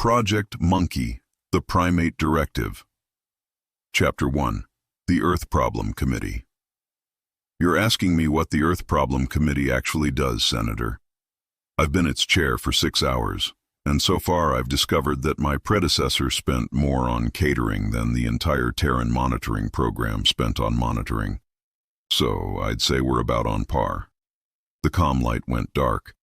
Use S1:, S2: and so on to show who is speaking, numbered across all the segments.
S1: Project Monkey, the Primate Directive. Chapter 1. The Earth Problem Committee. You're asking me what the Earth Problem Committee actually does, Senator. I've been its chair for 6 hours, and so far I've discovered that my predecessor spent more on catering than the entire Terran monitoring program spent on monitoring. So I'd say we're about on par. The comm light went dark.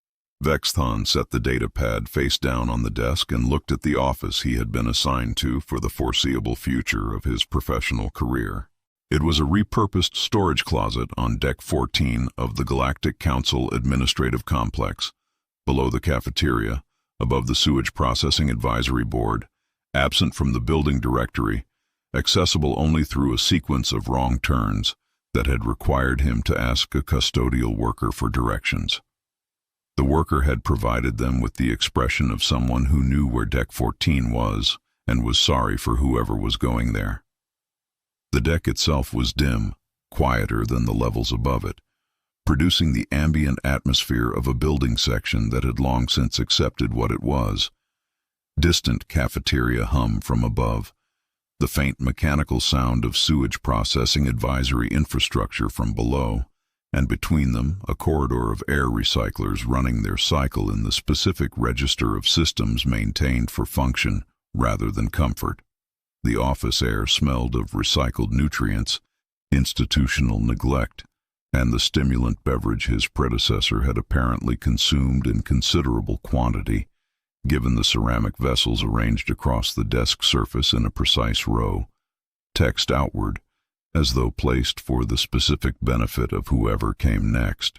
S1: Vexthon set the data pad face down on the desk and looked at the office he had been assigned to for the foreseeable future of his professional career. It was a repurposed storage closet on Deck 14 of the Galactic Council Administrative Complex, below the cafeteria, above the Sewage Processing Advisory Board, absent from the building directory, accessible only through a sequence of wrong turns that had required him to ask a custodial worker for directions. The worker had provided them with the expression of someone who knew where Deck 14 was and was sorry for whoever was going there. The deck itself was dim, quieter than the levels above it, producing the ambient atmosphere of a building section that had long since accepted what it was. Distant cafeteria hum from above, the faint mechanical sound of sewage processing advisory infrastructure from below, and between them a corridor of air recyclers running their cycle in the specific register of systems maintained for function rather than comfort. The office air smelled of recycled nutrients, institutional neglect, and the stimulant beverage his predecessor had apparently consumed in considerable quantity, given the ceramic vessels arranged across the desk surface in a precise row, text outward, as though placed for the specific benefit of whoever came next.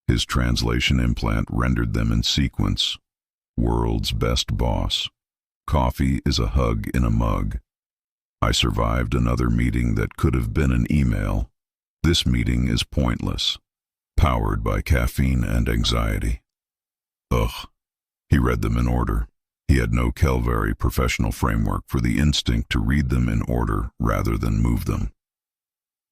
S1: His translation implant rendered them in sequence. World's best boss. Coffee is a hug in a mug. I survived another meeting that could have been an email. This meeting is pointless. Powered by caffeine and anxiety. Ugh. He read them in order. He had no Kelvary professional framework for the instinct to read them in order rather than move them.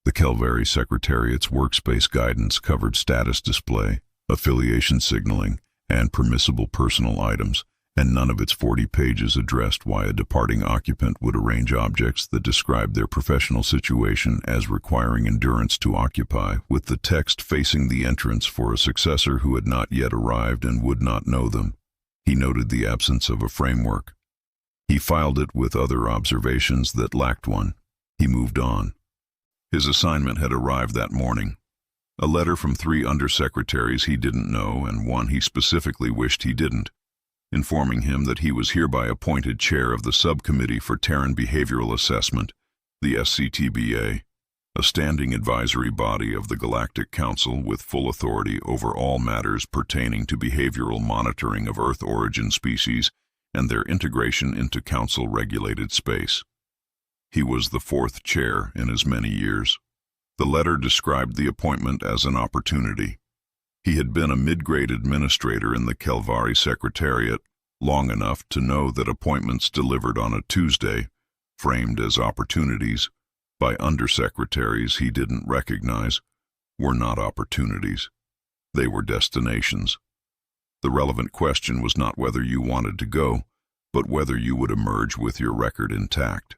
S1: The Kelvary Secretariat's workspace guidance covered status display, affiliation signaling, and permissible personal items, and none of its 40 pages addressed why a departing occupant would arrange objects that described their professional situation as requiring endurance to occupy, with the text facing the entrance for a successor who had not yet arrived and would not know them. He noted the absence of a framework. He filed it with other observations that lacked one. He moved on. His assignment had arrived that morning. A letter from 3 undersecretaries he didn't know and one he specifically wished he didn't, informing him that he was hereby appointed chair of the Subcommittee for Terran Behavioral Assessment, the SCTBA, a standing advisory body of the Galactic Council with full authority over all matters pertaining to behavioral monitoring of Earth origin species and their integration into Council-regulated space. He was the 4th chair in as many years. The letter described the appointment as an opportunity. He had been a mid-grade administrator in the Kelvary Secretariat long enough to know that appointments delivered on a Tuesday, framed as opportunities, by undersecretaries he didn't recognize, were not opportunities. They were destinations. The relevant question was not whether you wanted to go, but whether you would emerge with your record intact.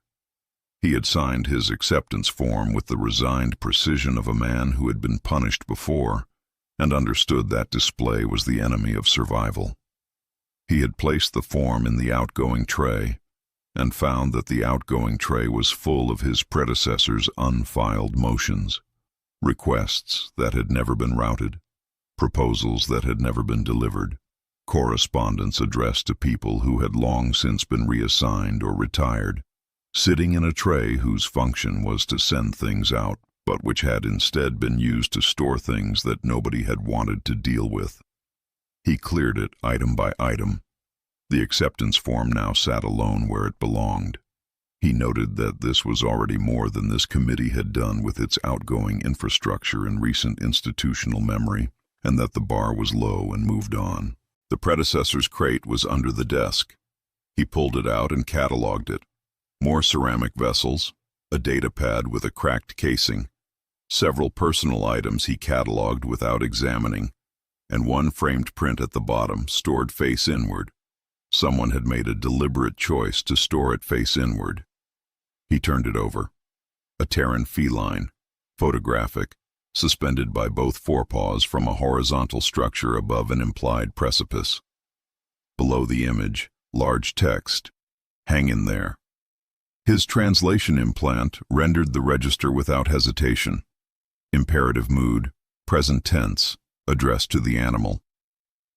S1: He had signed his acceptance form with the resigned precision of a man who had been punished before, and understood that display was the enemy of survival. He had placed the form in the outgoing tray, and found that the outgoing tray was full of his predecessor's unfiled motions, requests that had never been routed, proposals that had never been delivered, correspondence addressed to people who had long since been reassigned or retired, sitting in a tray whose function was to send things out, but which had instead been used to store things that nobody had wanted to deal with. He cleared it item by item. The acceptance form now sat alone where it belonged. He noted that this was already more than this committee had done with its outgoing infrastructure in recent institutional memory, and that the bar was low and moved on. The predecessor's crate was under the desk. He pulled it out and cataloged it. More ceramic vessels, a data pad with a cracked casing, several personal items he cataloged without examining, and one framed print at the bottom, stored face inward, Someone had made a deliberate choice to store it face inward. He turned it over. A Terran feline, photographic, suspended by both forepaws from a horizontal structure above an implied precipice. Below the image, large text, "Hang in there." His translation implant rendered the register without hesitation. Imperative mood, present tense, addressed to the animal.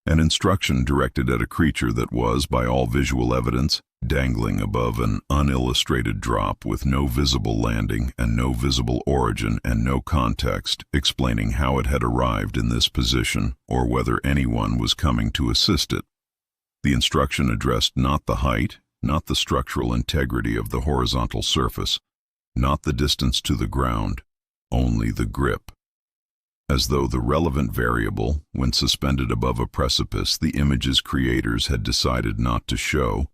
S1: An instruction directed at a creature that was, by all visual evidence, dangling above an unillustrated drop with no visible landing and no visible origin and no context explaining how it had arrived in this position or whether anyone was coming to assist it. The instruction addressed not the height, not the structural integrity of the horizontal surface, not the distance to the ground, only the grip. As though the relevant variable, when suspended above a precipice the image's creators had decided not to show,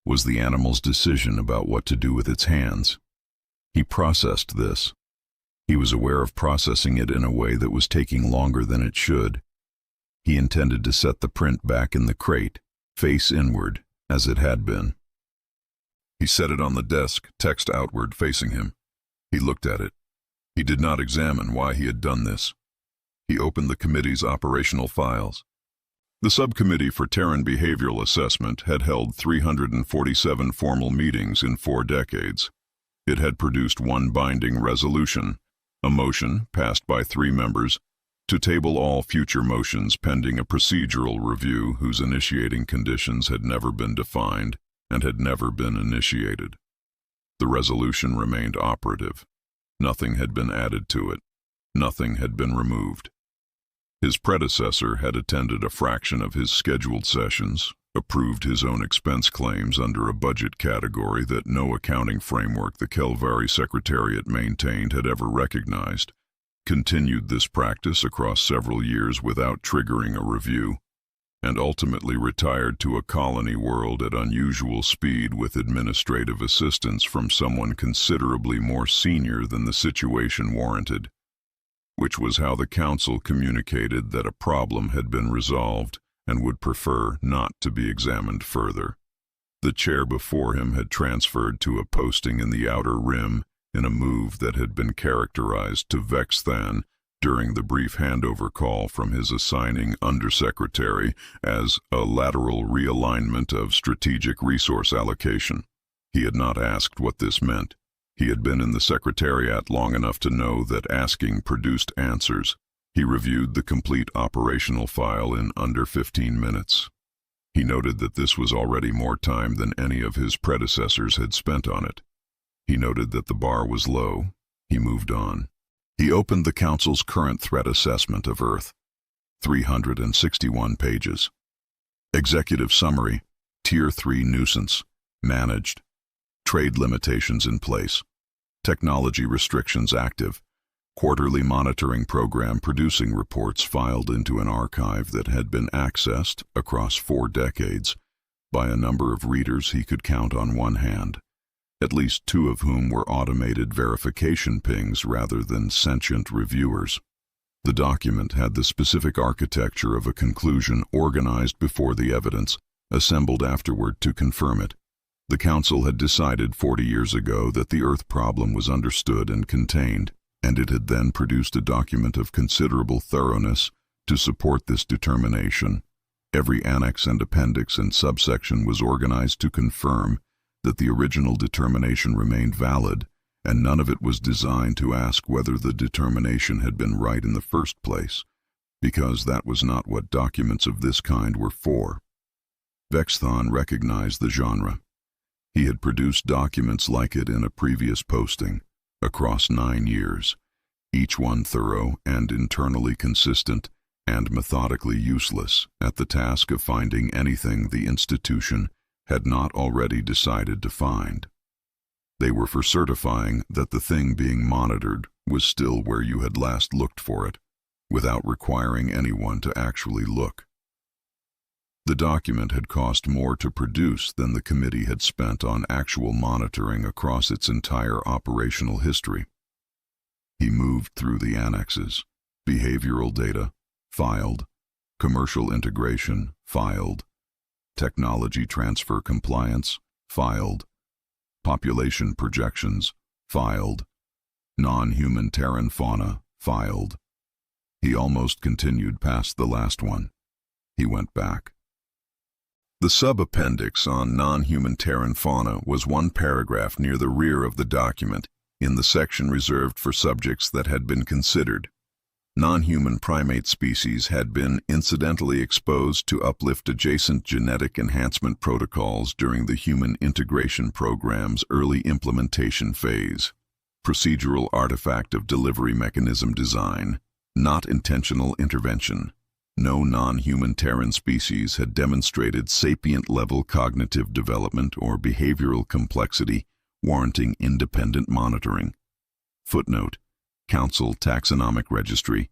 S1: was the animal's decision about what to do with its hands. He processed this. He was aware of processing it in a way that was taking longer than it should. He intended to set the print back in the crate, face inward, as it had been. He set it on the desk, text outward, facing him. He looked at it. He did not examine why he had done this. He opened the committee's operational files. The Subcommittee for Terran Behavioral Assessment had held 347 formal meetings in 4 decades. It had produced one binding resolution, a motion passed by 3 members, to table all future motions pending a procedural review whose initiating conditions had never been defined and had never been initiated. The resolution remained operative. Nothing had been added to it. Nothing had been removed. His predecessor had attended a fraction of his scheduled sessions, approved his own expense claims under a budget category that no accounting framework the Kelvari Secretariat maintained had ever recognized, continued this practice across several years without triggering a review, and ultimately retired to a colony world at unusual speed with administrative assistance from someone considerably more senior than the situation warranted, which was how the Council communicated that a problem had been resolved and would prefer not to be examined further. The chair before him had transferred to a posting in the Outer Rim in a move that had been characterized to Vexthon during the brief handover call from his assigning undersecretary as a lateral realignment of strategic resource allocation. He had not asked what this meant. He had been in the Secretariat long enough to know that asking produced answers. He reviewed the complete operational file in under 15 minutes. He noted that this was already more time than any of his predecessors had spent on it. He noted that the bar was low. He moved on. He opened the Council's current threat assessment of Earth. 361 pages. Executive summary: Tier 3 nuisance. Managed. Trade limitations in place. Technology restrictions active. Quarterly monitoring program producing reports filed into an archive that had been accessed across 4 decades by a number of readers he could count on one hand, at least 2 of whom were automated verification pings rather than sentient reviewers. The document had the specific architecture of a conclusion organized before the evidence, assembled afterward to confirm it. The Council had decided 40 years ago that the Earth problem was understood and contained, and it had then produced a document of considerable thoroughness to support this determination. Every annex and appendix and subsection was organized to confirm that the original determination remained valid, and none of it was designed to ask whether the determination had been right in the first place, because that was not what documents of this kind were for. Vexthon recognized the genre. He had produced documents like it in a previous posting, across 9 years, each one thorough and internally consistent and methodically useless at the task of finding anything the institution had not already decided to find. They were for certifying that the thing being monitored was still where you had last looked for it, without requiring anyone to actually look. The document had cost more to produce than the committee had spent on actual monitoring across its entire operational history. He moved through the annexes. Behavioral data, filed. Commercial integration, filed. Technology transfer compliance, filed. Population projections, filed. Non-human Terran fauna, filed. He almost continued past the last one. He went back. The sub-appendix on non-human Terran fauna was one paragraph near the rear of the document, in the section reserved for subjects that had been considered. Non-human primate species had been incidentally exposed to uplift adjacent genetic enhancement protocols during the Human Integration Program's early implementation phase. Procedural artifact of delivery mechanism design, not intentional intervention. No non-human Terran species had demonstrated sapient-level cognitive development or behavioral complexity warranting independent monitoring. Footnote: Council Taxonomic Registry,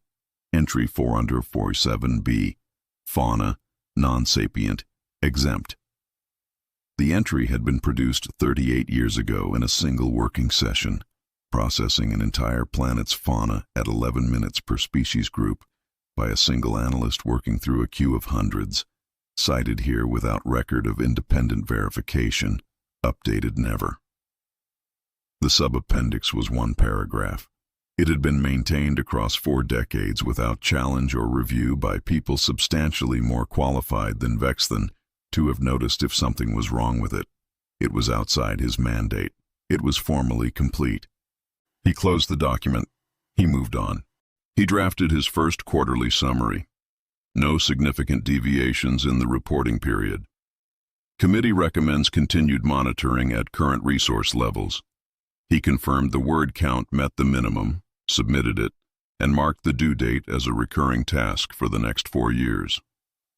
S1: Entry 447B, Fauna, Non-Sapient, Exempt. The entry had been produced 38 years ago in a single working session, processing an entire planet's fauna at 11 minutes per species group by a single analyst working through a queue of hundreds, cited here without record of independent verification, updated never. The sub-appendix was one paragraph. It had been maintained across 4 decades without challenge or review by people substantially more qualified than Vexthon to have noticed if something was wrong with it. It was outside his mandate. It was formally complete. He closed the document. He moved on. He drafted his first quarterly summary. No significant deviations in the reporting period. Committee recommends continued monitoring at current resource levels. He confirmed the word count met the minimum, submitted it, and marked the due date as a recurring task for the next 4 years.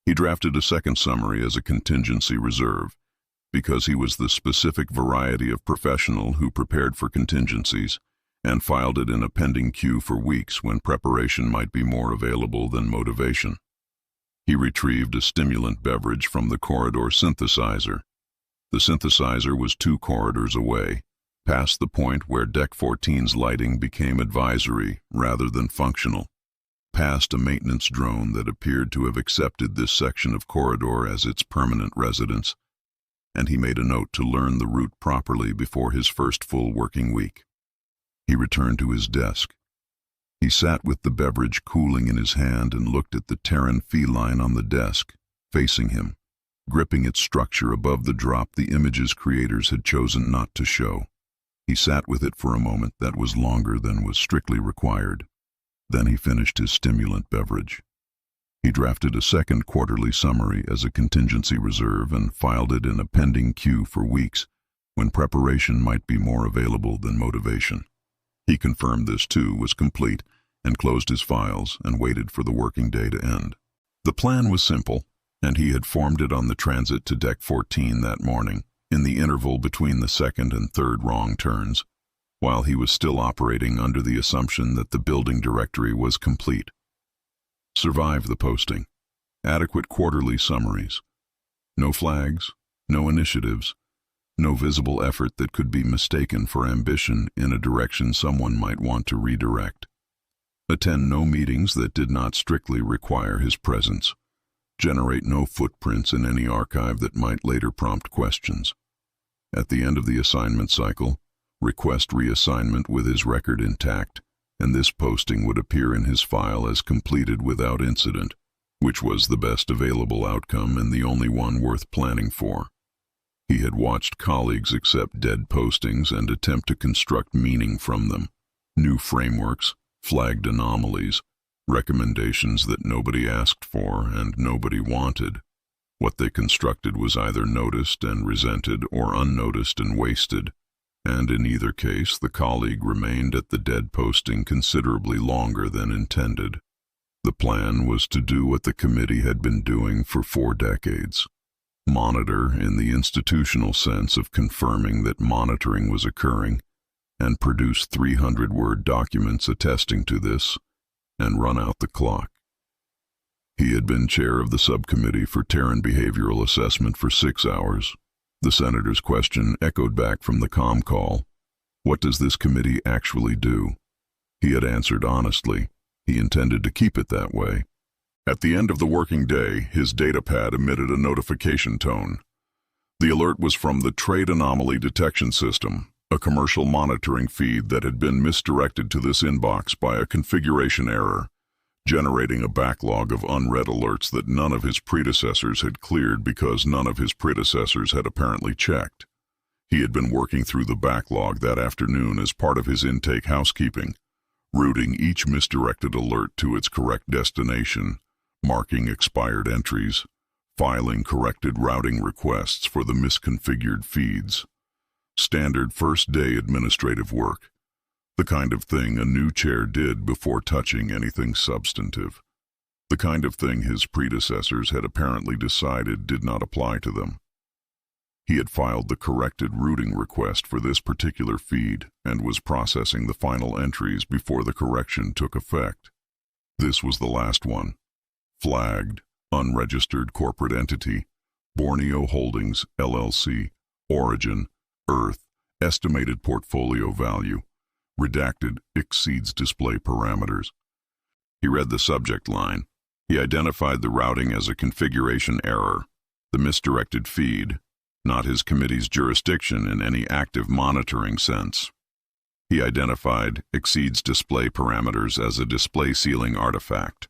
S1: He drafted a second summary as a contingency reserve, because he was the specific variety of professional who prepared for contingencies, and filed it in a pending queue for weeks when preparation might be more available than motivation. He retrieved a stimulant beverage from the corridor synthesizer. The synthesizer was 2 corridors away, past the point where Deck 14's lighting became advisory rather than functional, past a maintenance drone that appeared to have accepted this section of corridor as its permanent residence, and he made a note to learn the route properly before his first full working week. He returned to his desk. He sat with the beverage cooling in his hand and looked at the Terran feline on the desk, facing him, gripping its structure above the drop the image's creators had chosen not to show. He sat with it for a moment that was longer than was strictly required. Then he finished his stimulant beverage. He drafted a second quarterly summary as a contingency reserve and filed it in a pending queue for weeks when preparation might be more available than motivation. He confirmed this too was complete and closed his files and waited for the working day to end. The plan was simple, and he had formed it on the transit to Deck 14 that morning, in the interval between the second and third wrong turns, while he was still operating under the assumption that the building directory was complete. Survive the posting. Adequate quarterly summaries. No flags, no initiatives, no visible effort that could be mistaken for ambition in a direction someone might want to redirect. Attend no meetings that did not strictly require his presence. Generate no footprints in any archive that might later prompt questions. At the end of the assignment cycle, request reassignment with his record intact, and this posting would appear in his file as completed without incident, which was the best available outcome and the only one worth planning for. He had watched colleagues accept dead postings and attempt to construct meaning from them, new frameworks, flagged anomalies, recommendations that nobody asked for and nobody wanted. What they constructed was either noticed and resented or unnoticed and wasted, and in either case the colleague remained at the dead posting considerably longer than intended. The plan was to do what the committee had been doing for 4 decades. Monitor in the institutional sense of confirming that monitoring was occurring, and produce 300-word documents attesting to this, and run out the clock. He had been chair of the subcommittee for Terran behavioral assessment for 6 hours. The senator's question echoed back from the comm call. What does this committee actually do? He had answered honestly. He intended to keep it that way. At the end of the working day, his datapad emitted a notification tone. The alert was from the Trade Anomaly Detection System, a commercial monitoring feed that had been misdirected to this inbox by a configuration error, generating a backlog of unread alerts that none of his predecessors had cleared because none of his predecessors had apparently checked. He had been working through the backlog that afternoon as part of his intake housekeeping, routing each misdirected alert to its correct destination, marking expired entries, filing corrected routing requests for the misconfigured feeds. Standard first-day administrative work, the kind of thing a new chair did before touching anything substantive, the kind of thing his predecessors had apparently decided did not apply to them. He had filed the corrected routing request for this particular feed and was processing the final entries before the correction took effect. This was the last one. Flagged, unregistered corporate entity, Borneo Holdings, LLC, origin, Earth, estimated portfolio value, redacted, exceeds display parameters. He read the subject line. He identified the routing as a configuration error, the misdirected feed, not his committee's jurisdiction in any active monitoring sense. He identified exceeds display parameters as a display ceiling artifact,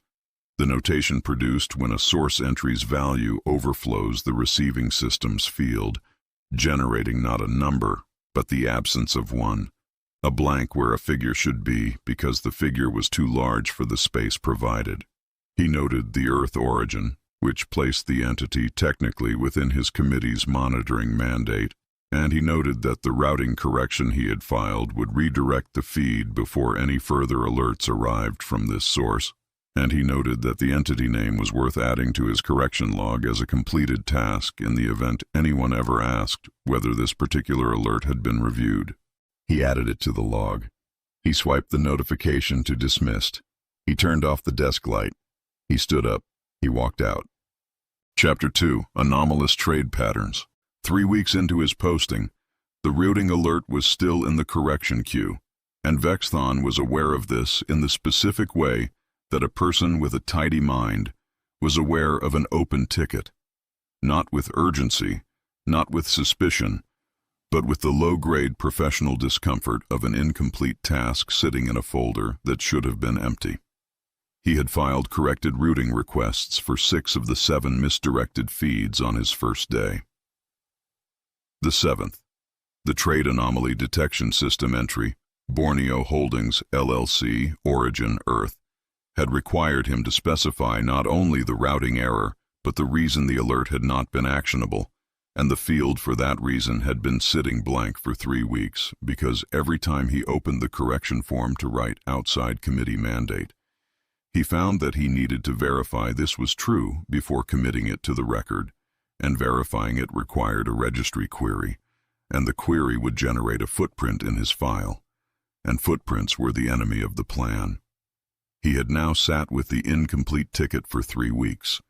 S1: the notation produced when a source entry's value overflows the receiving system's field, generating not a number, but the absence of one, a blank where a figure should be because the figure was too large for the space provided. He noted the Earth origin, which placed the entity technically within his committee's monitoring mandate, and he noted that the routing correction he had filed would redirect the feed before any further alerts arrived from this source, and he noted that the entity name was worth adding to his correction log as a completed task in the event anyone ever asked whether this particular alert had been reviewed. He added it to the log. He swiped the notification to dismissed. He turned off the desk light. He stood up. He walked out. Chapter 2, Anomalous Trade Patterns. 3 weeks into his posting, the routing alert was still in the correction queue, and Vexthon was aware of this in the specific way that a person with a tidy mind was aware of an open ticket, not with urgency, not with suspicion, but with the low-grade professional discomfort of an incomplete task sitting in a folder that should have been empty. He had filed corrected routing requests for 6 of the 7 misdirected feeds on his first day. The 7th, the Trade Anomaly Detection System entry, Borneo Holdings, LLC, origin, Earth, had required him to specify not only the routing error, but the reason the alert had not been actionable, and the field for that reason had been sitting blank for 3 weeks because every time he opened the correction form to write outside committee mandate, he found that he needed to verify this was true before committing it to the record, and verifying it required a registry query, and the query would generate a footprint in his file, and footprints were the enemy of the plan. He had now sat with the incomplete ticket for 3 weeks,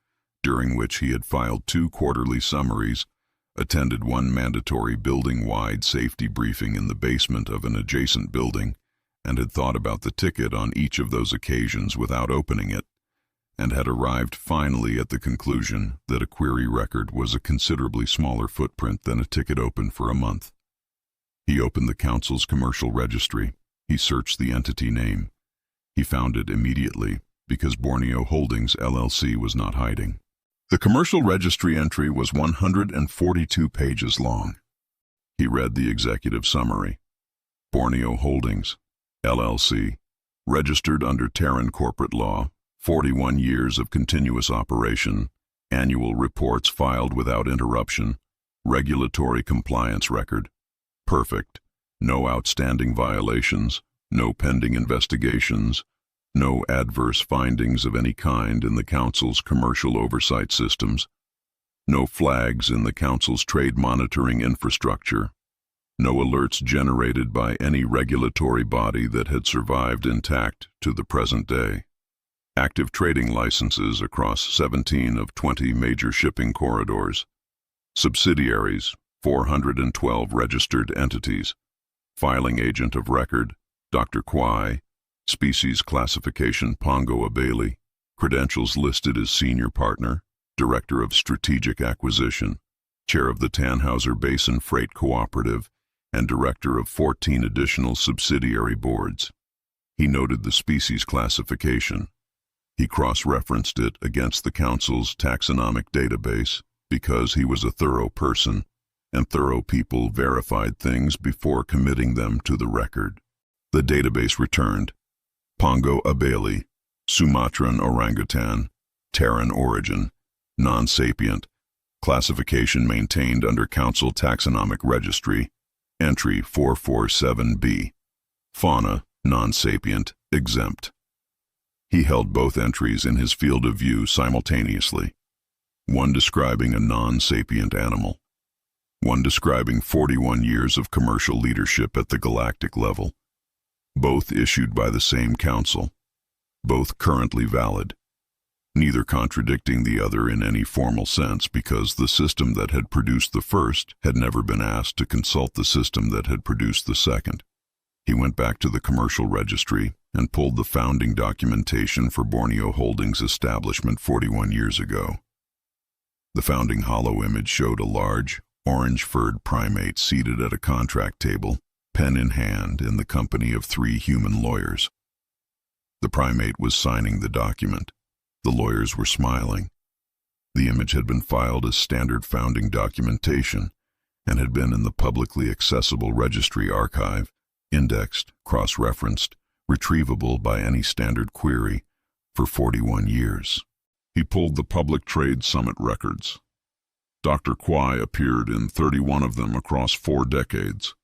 S1: during which he had filed 2 quarterly summaries, attended 1 mandatory building-wide safety briefing in the basement of an adjacent building, and had thought about the ticket on each of those occasions without opening it, and had arrived finally at the conclusion that a query record was a considerably smaller footprint than a ticket open for a month. He opened the council's commercial registry. He searched the entity name. He found it immediately because Borneo Holdings, LLC was not hiding. The commercial registry entry was 142 pages long. He read the executive summary. Borneo Holdings, LLC, registered under Terran corporate law, 41 years of continuous operation, annual reports filed without interruption, regulatory compliance record, perfect, no outstanding violations, no pending investigations, no adverse findings of any kind in the Council's commercial oversight systems, no flags in the Council's trade monitoring infrastructure, no alerts generated by any regulatory body that had survived intact to the present day. Active trading licenses across 17 of 20 major shipping corridors. Subsidiaries, 412 registered entities. Filing agent of record, Dr. Kwai. Species classification Pongo Abeli. Credentials listed as Senior Partner, Director of Strategic Acquisition, Chair of the Tannhauser Basin Freight Cooperative, and Director of 14 additional subsidiary boards. He noted the species classification. He cross-referenced it against the Council's taxonomic database because he was a thorough person, and thorough people verified things before committing them to the record. The database returned Pongo abeli, Sumatran orangutan, Terran origin, non-sapient, classification maintained under Council Taxonomic Registry, entry 447B, fauna, non-sapient, exempt. He held both entries in his field of view simultaneously, one describing a non-sapient animal, one describing 41 years of commercial leadership at the galactic level, both issued by the same council, both currently valid, neither contradicting the other in any formal sense because the system that had produced the first had never been asked to consult the system that had produced the second. He went back to the commercial registry and pulled the founding documentation for Borneo Holdings' establishment 41 years ago. The founding hollow image showed a large, orange-furred primate seated at a contract table, pen in hand, in the company of 3 human lawyers. The primate was signing the document. The lawyers were smiling. The image had been filed as standard founding documentation and had been in the publicly accessible registry archive, indexed, cross-referenced, retrievable by any standard query, for 41 years. He pulled the Public Trade Summit records. Dr. Kwai appeared in 31 of them across 4 decades,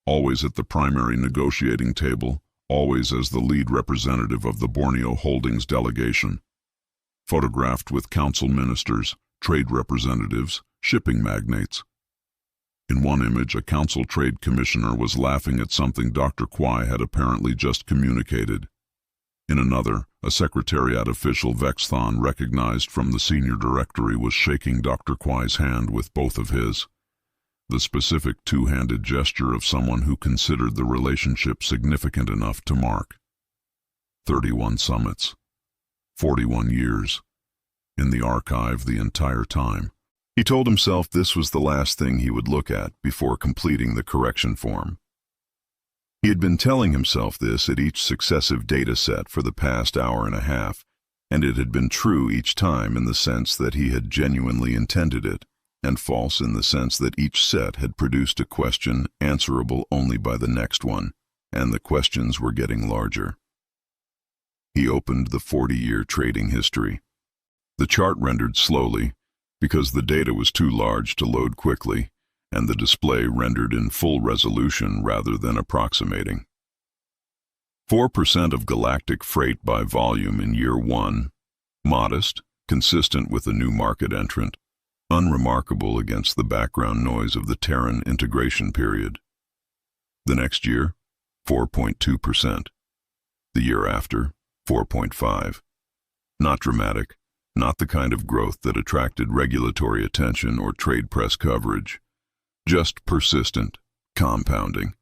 S1: always at the primary negotiating table, always as the lead representative of the Borneo Holdings delegation, photographed with council ministers, trade representatives, shipping magnates. In one image, a council trade commissioner was laughing at something Dr. Kwai had apparently just communicated. In another, a secretariat official Vexthon recognized from the senior directory was shaking Dr. Kwai's hand with both of his, the specific two-handed gesture of someone who considered the relationship significant enough to mark. 31 summits, 41 years, in the archive the entire time. He told himself this was the last thing he would look at before completing the correction form. He had been telling himself this at each successive data set for the past hour and a half, and it had been true each time in the sense that he had genuinely intended it, and false in the sense that each set had produced a question answerable only by the next one, and the questions were getting larger. He opened the 40-year trading history. The chart rendered slowly, because the data was too large to load quickly, and the display rendered in full resolution rather than approximating. 4% of galactic freight by volume in year 1, modest, consistent with a new market entrant, unremarkable against the background noise of the Terran integration period. The next year, 4.2%. The year after, 4.5%. Not dramatic, not the kind of growth that attracted regulatory attention or trade press coverage. Just persistent, compounding,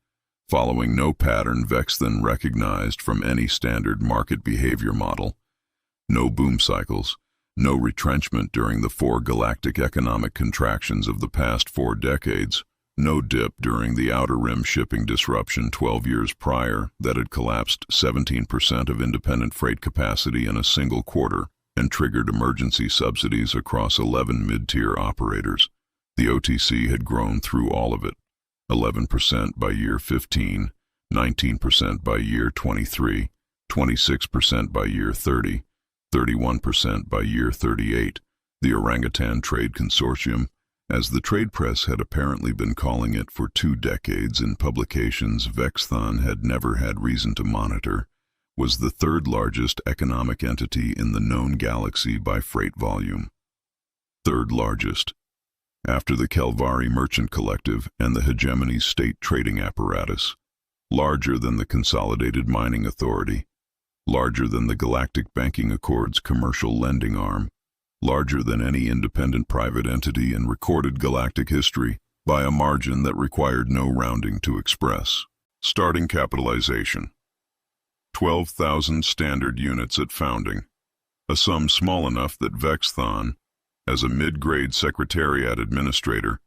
S1: following no pattern Vexthon recognized from any standard market behavior model. No boom cycles, no retrenchment during the 4 galactic economic contractions of the past 4 decades, no dip during the Outer Rim shipping disruption 12 years prior that had collapsed 17% of independent freight capacity in a single quarter and triggered emergency subsidies across 11 mid-tier operators. The OTC had grown through all of it, 11% by year 15, 19% by year 23, 26% by year 30, 31% by year 38. The Orangutan Trade Consortium, as the trade press had apparently been calling it for 2 decades in publications Vexthon had never had reason to monitor, was the 3rd largest economic entity in the known galaxy by freight volume. 3rd largest, after the Kelvari Merchant Collective and the Hegemony State Trading Apparatus, larger than the Consolidated Mining Authority, larger than the Galactic Banking Accord's commercial lending arm, larger than any independent private entity in recorded galactic history, by a margin that required no rounding to express. Starting capitalization: 12,000 standard units at founding, a sum small enough that Vexthon, as a mid-grade secretariat administrator,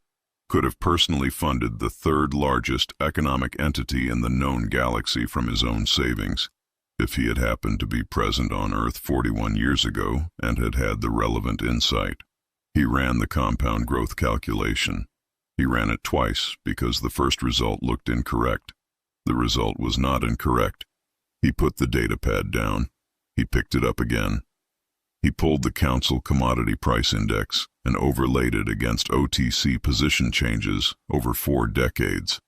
S1: could have personally funded the third largest economic entity in the known galaxy from his own savings, if he had happened to be present on Earth 41 years ago and had had the relevant insight. He ran the compound growth calculation. He ran it twice because the first result looked incorrect. The result was not incorrect. He put the datapad down. He picked it up again. He pulled the Council Commodity Price Index and overlaid it against OTC position changes over 4 decades.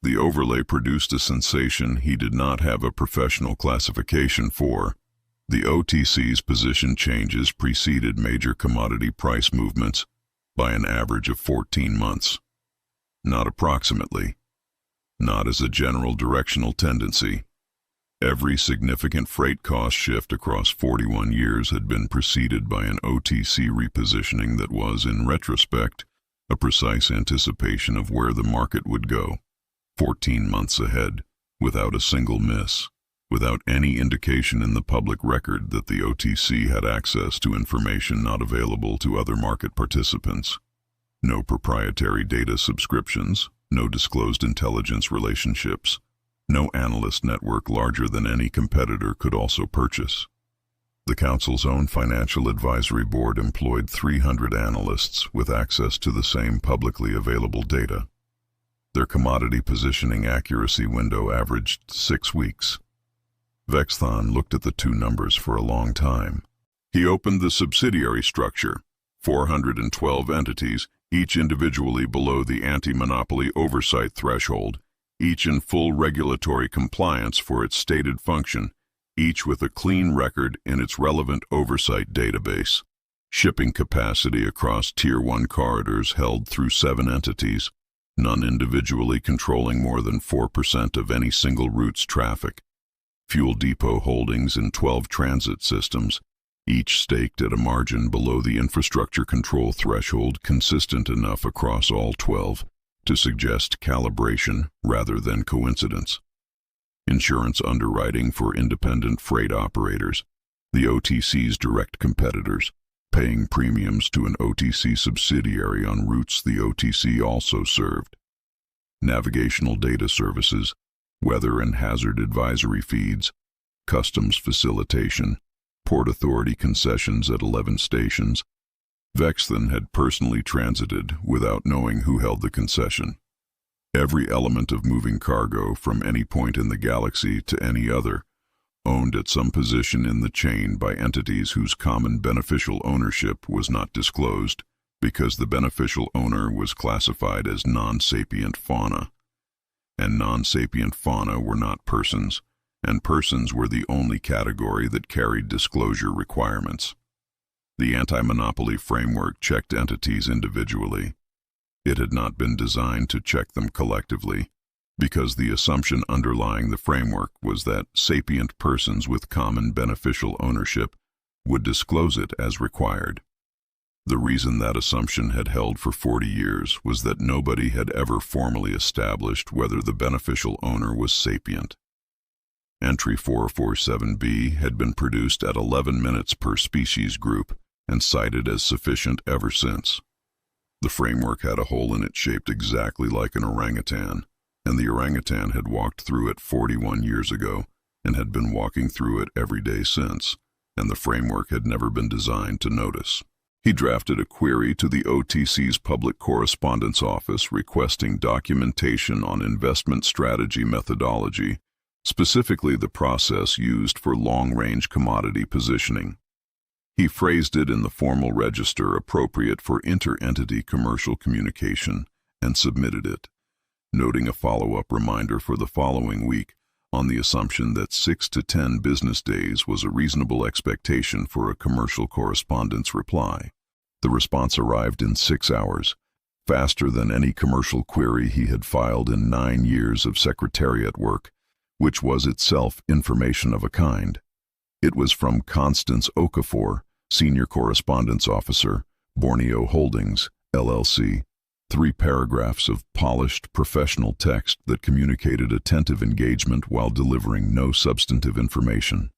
S1: The overlay produced a sensation he did not have a professional classification for. The OTC's position changes preceded major commodity price movements by an average of 14 months. Not approximately. Not as a general directional tendency. Every significant freight cost shift across 41 years had been preceded by an OTC repositioning that was, in retrospect, a precise anticipation of where the market would go. 14 months ahead, without a single miss, without any indication in the public record that the OTC had access to information not available to other market participants. No proprietary data subscriptions, no disclosed intelligence relationships, no analyst network larger than any competitor could also purchase. The Council's own Financial Advisory Board employed 300 analysts with access to the same publicly available data. Their commodity positioning accuracy window averaged 6 weeks. Vexthon looked at the two numbers for a long time. He opened the subsidiary structure, 412 entities, each individually below the anti-monopoly oversight threshold, each in full regulatory compliance for its stated function, each with a clean record in its relevant oversight database. Shipping capacity across Tier 1 corridors held through 7 entities, none individually controlling more than 4% of any single route's traffic. Fuel depot holdings in 12 transit systems, each staked at a margin below the infrastructure control threshold consistent enough across all 12 to suggest calibration rather than coincidence. Insurance underwriting for independent freight operators, the OTC's direct competitors, paying premiums to an OTC subsidiary on routes the OTC also served. Navigational data services, weather and hazard advisory feeds, customs facilitation, Port Authority concessions at 11 stations. Vexthon had personally transited without knowing who held the concession. Every element of moving cargo from any point in the galaxy to any other, owned at some position in the chain by entities whose common beneficial ownership was not disclosed because the beneficial owner was classified as non-sapient fauna. And non-sapient fauna were not persons, and persons were the only category that carried disclosure requirements. The anti-monopoly framework checked entities individually. It had not been designed to check them collectively, because the assumption underlying the framework was that sapient persons with common beneficial ownership would disclose it as required. The reason that assumption had held for 40 years was that nobody had ever formally established whether the beneficial owner was sapient. Entry 447B had been produced at 11 minutes per species group and cited as sufficient ever since. The framework had a hole in it shaped exactly like an orangutan, and the orangutan had walked through it 41 years ago and had been walking through it every day since, and the framework had never been designed to notice. He drafted a query to the OTC's Public Correspondence Office requesting documentation on investment strategy methodology, specifically the process used for long-range commodity positioning. He phrased it in the formal register appropriate for inter-entity commercial communication and submitted it, noting a follow-up reminder for the following week on the assumption that 6 to 10 business days was a reasonable expectation for a commercial correspondence reply. The response arrived in 6 hours, faster than any commercial query he had filed in 9 years of secretariat work, which was itself information of a kind. It was from Constance Okafor, Senior Correspondence Officer, Borneo Holdings, LLC. 3 paragraphs of polished, professional text that communicated attentive engagement while delivering no substantive information.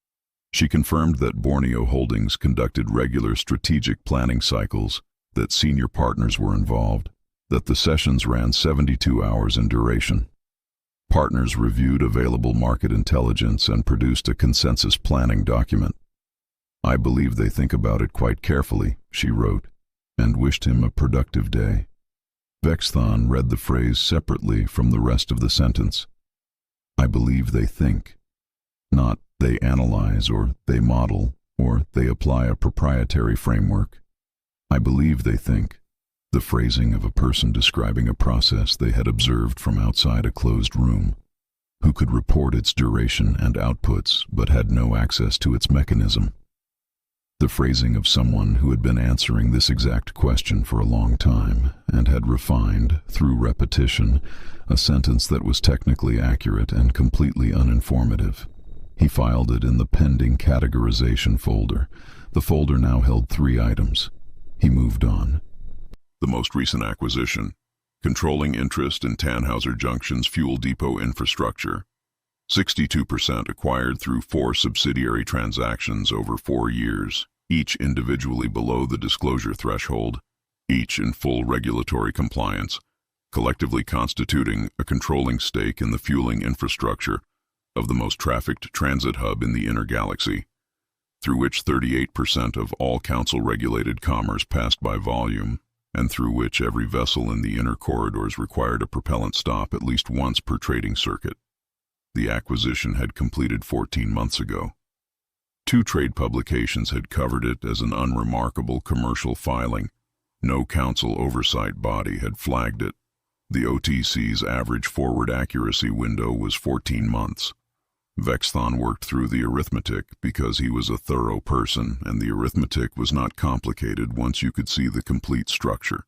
S1: She confirmed that Borneo Holdings conducted regular strategic planning cycles, that senior partners were involved, that the sessions ran 72 hours in duration. Partners reviewed available market intelligence and produced a consensus planning document. "I believe they think about it quite carefully," she wrote, and wished him a productive day. Vexthon read the phrase separately from the rest of the sentence. "I believe they think," not "they analyze" or "they model" or "they apply a proprietary framework." "I believe they think," the phrasing of a person describing a process they had observed from outside a closed room, who could report its duration and outputs but had no access to its mechanism. The phrasing of someone who had been answering this exact question for a long time and had refined, through repetition, a sentence that was technically accurate and completely uninformative. He filed it in the pending categorization folder. The folder now held 3 items. He moved on. The most recent acquisition: controlling interest in Tannhauser Junction's fuel depot infrastructure. 62% acquired through 4 subsidiary transactions over 4 years, each individually below the disclosure threshold, each in full regulatory compliance, collectively constituting a controlling stake in the fueling infrastructure of the most trafficked transit hub in the inner galaxy, through which 38% of all council-regulated commerce passed by volume, and through which every vessel in the inner corridors required a propellant stop at least once per trading circuit. The acquisition had completed 14 months ago. 2 trade publications had covered it as an unremarkable commercial filing. No council oversight body had flagged it. The OTC's average forward accuracy window was 14 months. Vexthon worked through the arithmetic because he was a thorough person, and the arithmetic was not complicated once you could see the complete structure.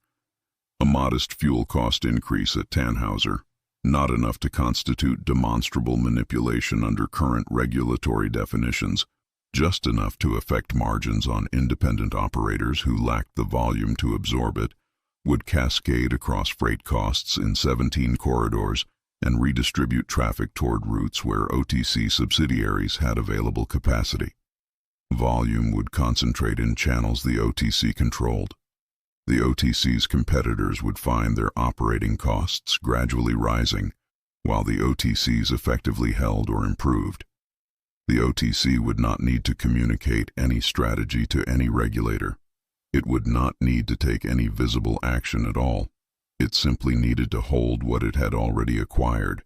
S1: A modest fuel cost increase at Tannhauser, not enough to constitute demonstrable manipulation under current regulatory definitions, just enough to affect margins on independent operators who lacked the volume to absorb it, would cascade across freight costs in 17 corridors and redistribute traffic toward routes where OTC subsidiaries had available capacity. Volume would concentrate in channels the OTC controlled. The OTC's competitors would find their operating costs gradually rising, while the OTCs effectively held or improved. The OTC would not need to communicate any strategy to any regulator. It would not need to take any visible action at all. It simply needed to hold what it had already acquired,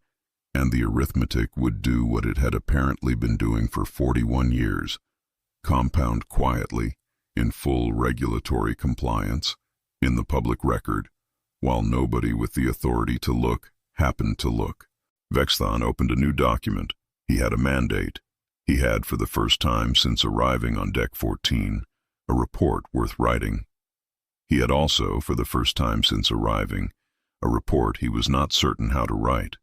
S1: and the arithmetic would do what it had apparently been doing for 41 years, compound quietly, in full regulatory compliance, in the public record, while nobody with the authority to look happened to look. Vexthon opened a new document. He had a mandate. He had, for the first time since arriving on Deck 14, a report worth writing. He had also, for the first time since arriving, a report he was not certain how to write.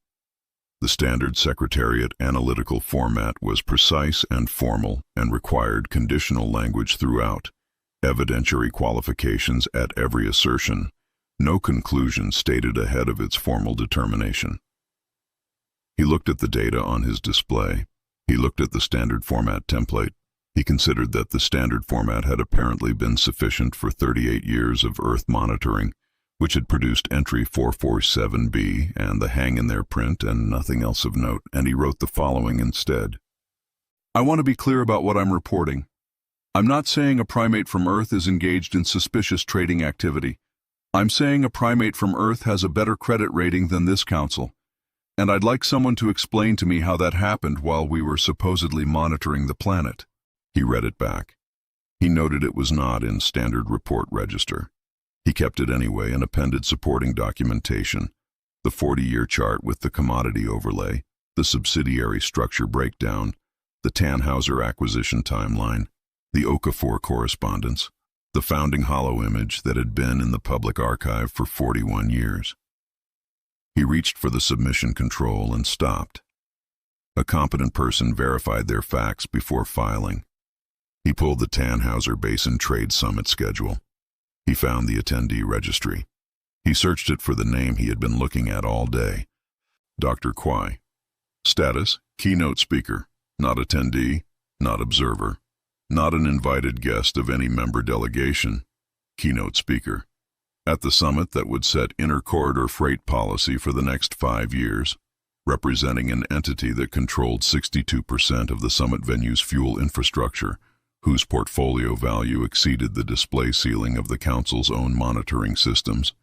S1: The standard Secretariat analytical format was precise and formal and required conditional language throughout, evidentiary qualifications at every assertion, no conclusion stated ahead of its formal determination. He looked at the data on his display. He looked at the standard format template. He considered that the standard format had apparently been sufficient for 38 years of Earth monitoring, which had produced entry 447B and the hang-in-there print and nothing else of note, and he wrote the following instead. "I want to be clear about what I'm reporting. I'm not saying a primate from Earth is engaged in suspicious trading activity. I'm saying a primate from Earth has a better credit rating than this council, and I'd like someone to explain to me how that happened while we were supposedly monitoring the planet." He read it back. He noted it was not in standard report register. He kept it anyway and appended supporting documentation, the 40-year chart with the commodity overlay, the subsidiary structure breakdown, the Tannhauser acquisition timeline, the Okafor correspondence, the founding hollow image that had been in the public archive for 41 years. He reached for the submission control and stopped. A competent person verified their facts before filing. He pulled the Tannhauser Basin Trade Summit schedule. He found the attendee registry. He searched it for the name he had been looking at all day. Dr. Kwai. Status: keynote speaker, not attendee. not observer, not an invited guest of any member delegation, keynote speaker. At the summit that would set intercorridor freight policy for the next 5 years, representing an entity that controlled 62% of the summit venue's fuel infrastructure, whose portfolio value exceeded the display ceiling of the Council's own monitoring systems,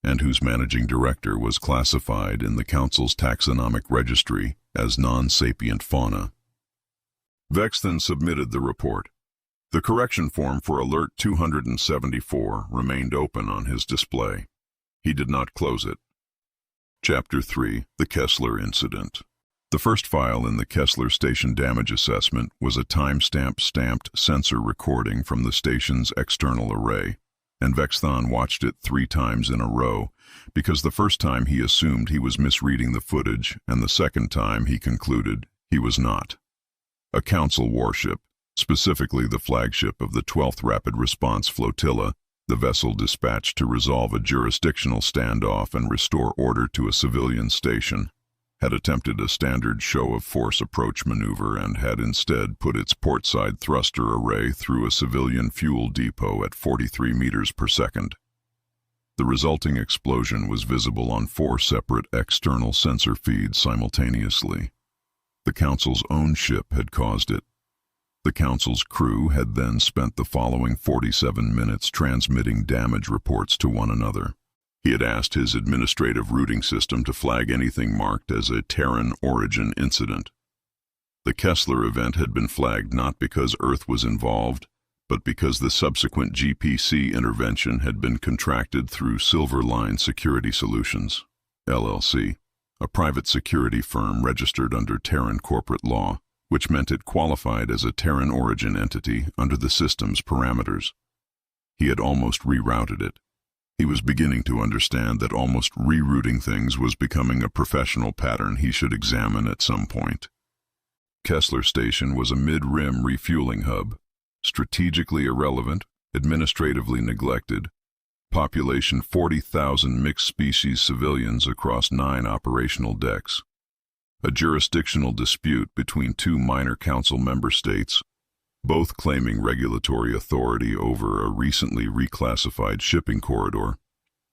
S1: and whose managing director was classified in the Council's taxonomic registry as non-sapient fauna. Vexthon submitted the report. The correction form for Alert 274 remained open on his display. He did not close it. Chapter 3, The Kessler Incident. The first file in the Kessler Station damage assessment was a timestamp stamped sensor recording from the station's external array, and Vexthon watched it 3 times in a row, because the first time he assumed he was misreading the footage, and the second time he concluded he was not. A Council warship, specifically the flagship of the 12th Rapid Response Flotilla, the vessel dispatched to resolve a jurisdictional standoff and restore order to a civilian station, had attempted a standard show-of-force approach maneuver and had instead put its portside thruster array through a civilian fuel depot at 43 meters per second. The resulting explosion was visible on 4 separate external sensor feeds simultaneously. The Council's own ship had caused it. The Council's crew had then spent the following 47 minutes transmitting damage reports to one another. He had asked his administrative routing system to flag anything marked as a Terran origin incident. The Kessler event had been flagged not because Earth was involved, but because the subsequent GPC intervention had been contracted through Silverline Security Solutions, LLC, a private security firm registered under Terran corporate law, which meant it qualified as a Terran origin entity under the system's parameters. He had almost rerouted it. He was beginning to understand that almost rerouting things was becoming a professional pattern he should examine at some point. Kessler Station was a mid-rim refueling hub, strategically irrelevant, administratively neglected, population 40,000 mixed-species civilians across 9 operational decks. A jurisdictional dispute between 2 minor Council member states, both claiming regulatory authority over a recently reclassified shipping corridor,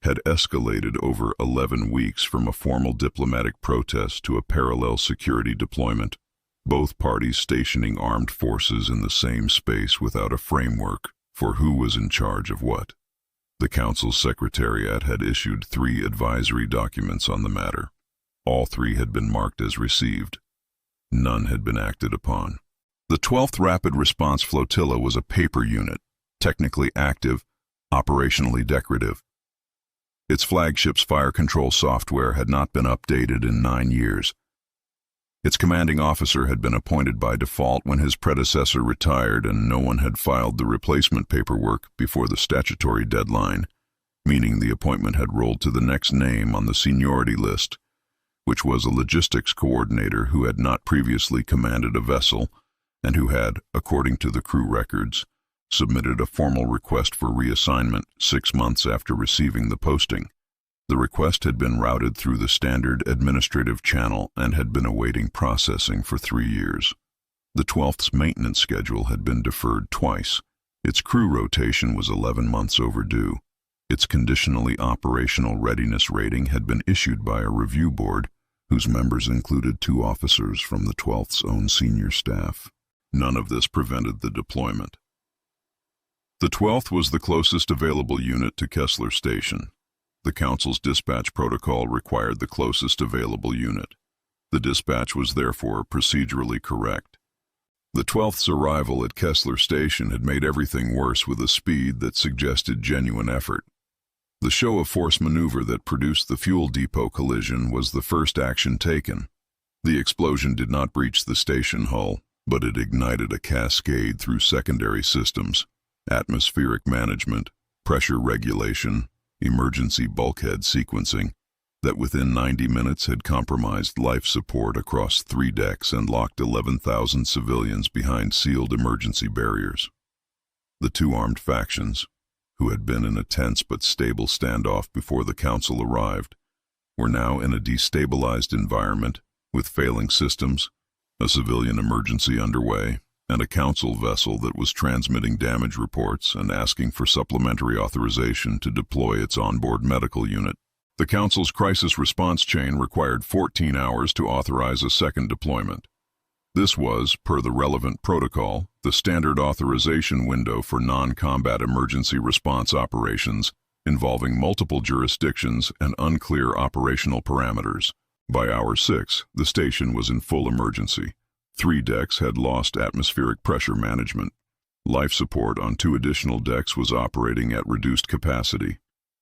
S1: had escalated over 11 weeks from a formal diplomatic protest to a parallel security deployment, both parties stationing armed forces in the same space without a framework for who was in charge of what. The Council's Secretariat had issued 3 advisory documents on the matter. All 3 had been marked as received. None had been acted upon. The 12th Rapid Response Flotilla was a paper unit, technically active, operationally decorative. Its flagship's fire control software had not been updated in 9 years. Its commanding officer had been appointed by default when his predecessor retired, and no one had filed the replacement paperwork before the statutory deadline, meaning the appointment had rolled to the next name on the seniority list, which was a logistics coordinator who had not previously commanded a vessel and who had, according to the crew records, submitted a formal request for reassignment 6 months after receiving the posting. The request had been routed through the standard administrative channel and had been awaiting processing for 3 years. The 12th's maintenance schedule had been deferred twice. Its crew rotation was 11 months overdue. Its conditionally operational readiness rating had been issued by a review board whose members included 2 officers from the 12th's own senior staff. None of this prevented the deployment. The 12th was the closest available unit to Kessler Station. The Council's dispatch protocol required the closest available unit. The dispatch was therefore procedurally correct. The 12th's arrival at Kessler Station had made everything worse with a speed that suggested genuine effort. The show-of-force maneuver that produced the fuel depot collision was the first action taken. The explosion did not breach the station hull, but it ignited a cascade through secondary systems, atmospheric management, pressure regulation, emergency bulkhead sequencing, that within 90 minutes had compromised life support across 3 decks and locked 11,000 civilians behind sealed emergency barriers. The 2 armed factions, who had been in a tense but stable standoff before the Council arrived, were now in a destabilized environment with failing systems, a civilian emergency underway, and a council vessel that was transmitting damage reports and asking for supplementary authorization to deploy its onboard medical unit. The council's crisis response chain required 14 hours to authorize a second deployment. This was, per the relevant protocol, the standard authorization window for non-combat emergency response operations involving multiple jurisdictions and unclear operational parameters. By hour 6, the station was in full emergency. 3 decks had lost atmospheric pressure management. Life support on 2 additional decks was operating at reduced capacity.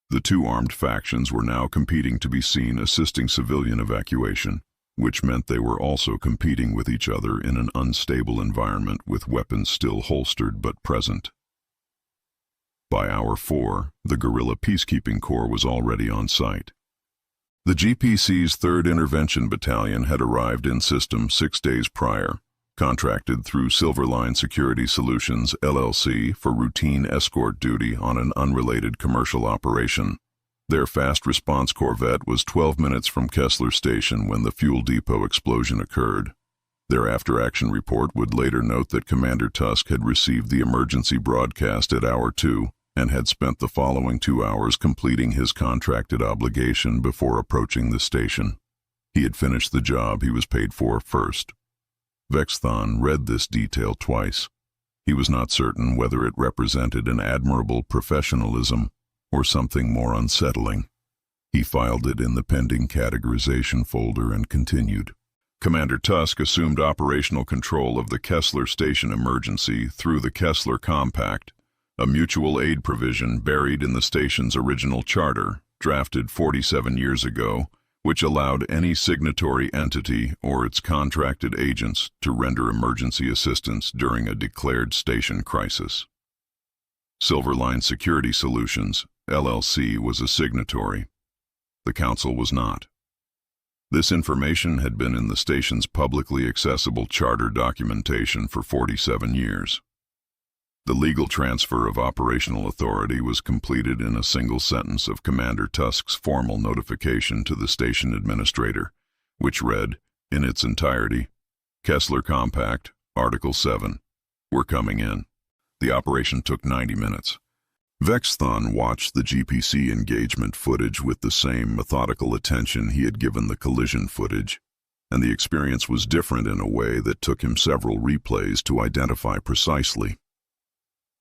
S1: The 2 armed factions were now competing to be seen assisting civilian evacuation, which meant they were also competing with each other in an unstable environment with weapons still holstered but present. By hour 4, the Gorilla Peacekeeping Corps was already on site. The GPC's 3rd Intervention Battalion had arrived in system 6 days prior, contracted through Silverline Security Solutions, LLC, for routine escort duty on an unrelated commercial operation. Their fast response corvette was 12 minutes from Kessler Station when the fuel depot explosion occurred. Their after-action report would later note that Commander Tusk had received the emergency broadcast at hour 2 and had spent the following 2 hours completing his contracted obligation before approaching the station. He had finished the job he was paid for first. Vexthon read this detail twice. He was not certain whether it represented an admirable professionalism or something more unsettling. He filed it in the pending categorization folder and continued. Commander Tusk assumed operational control of the Kessler Station emergency through the Kessler Compact, a mutual aid provision buried in the station's original charter, drafted 47 years ago, which allowed any signatory entity or its contracted agents to render emergency assistance during a declared station crisis. Silverline Security Solutions, LLC, was a signatory. The Council was not. This information had been in the station's publicly accessible charter documentation for 47 years. The legal transfer of operational authority was completed in a single sentence of Commander Tusk's formal notification to the station administrator, which read, in its entirety, Kessler Compact, Article 7. We're coming in. The operation took 90 minutes. Vexthon watched the GPC engagement footage with the same methodical attention he had given the collision footage, and the experience was different in a way that took him several replays to identify precisely.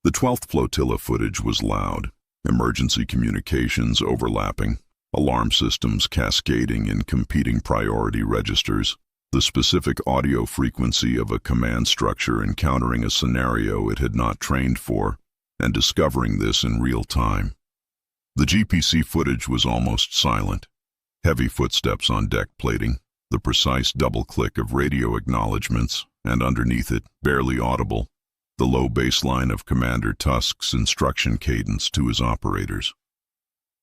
S1: The 12th flotilla footage was loud, emergency communications overlapping, alarm systems cascading in competing priority registers, the specific audio frequency of a command structure encountering a scenario it had not trained for, and discovering this in real time. The GPC footage was almost silent. Heavy footsteps on deck plating, the precise double-click of radio acknowledgments, and underneath it, barely audible, the low baseline of Commander Tusk's instruction cadence to his operators.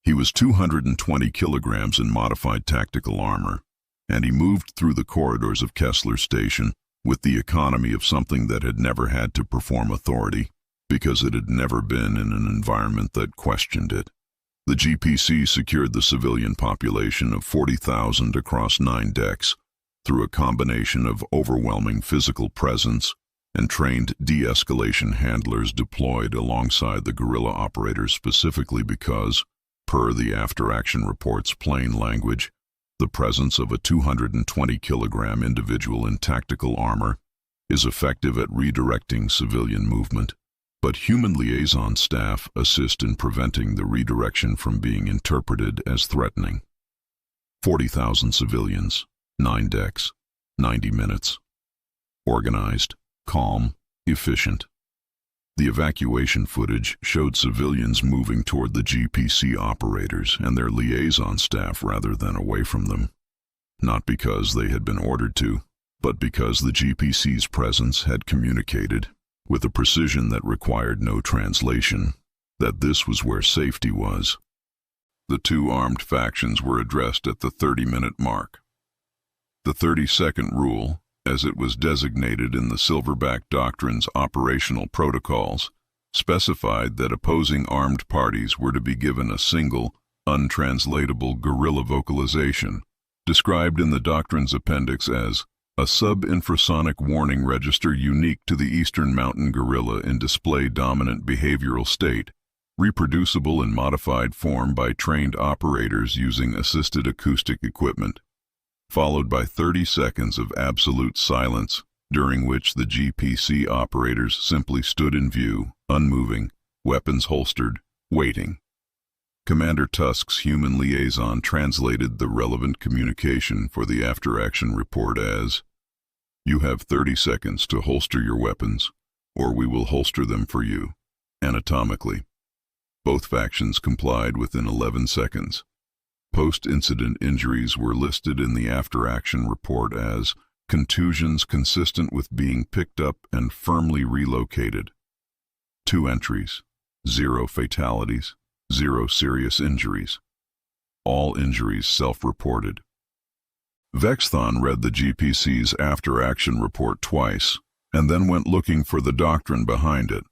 S1: He was 220 kilograms in modified tactical armor, and he moved through the corridors of Kessler Station with the economy of something that had never had to perform authority, because it had never been in an environment that questioned it. The GPC secured the civilian population of 40,000 across 9 decks through a combination of overwhelming physical presence and trained de-escalation handlers deployed alongside the guerrilla operators specifically because, per the after-action report's plain language, the presence of a 220-kilogram individual in tactical armor is effective at redirecting civilian movement, but human liaison staff assist in preventing the redirection from being interpreted as threatening. 40,000 civilians, 9 decks, 90 minutes. Organized, calm, efficient. The evacuation footage showed civilians moving toward the GPC operators and their liaison staff rather than away from them. Not because they had been ordered to, but because the GPC's presence had communicated, with a precision that required no translation, that this was where safety was. The 2 armed factions were addressed at the 30-minute mark. The 30-second rule, as it was designated in the Silverback Doctrine's operational protocols, specified that opposing armed parties were to be given a single, untranslatable guerrilla vocalization, described in the doctrine's appendix as a sub-infrasonic warning register unique to the eastern mountain gorilla in display-dominant behavioral state, reproducible in modified form by trained operators using assisted acoustic equipment, followed by 30 seconds of absolute silence, during which the GPC operators simply stood in view, unmoving, weapons holstered, waiting. Commander Tusk's human liaison translated the relevant communication for the after-action report as, "You have 30 seconds to holster your weapons, or we will holster them for you, anatomically." Both factions complied within 11 seconds. Post-incident injuries were listed in the after-action report as contusions consistent with being picked up and firmly relocated. 2 entries, 0 fatalities, 0 serious injuries. All injuries self-reported. Vexthon read the GPC's after-action report twice, and then went looking for the doctrine behind it.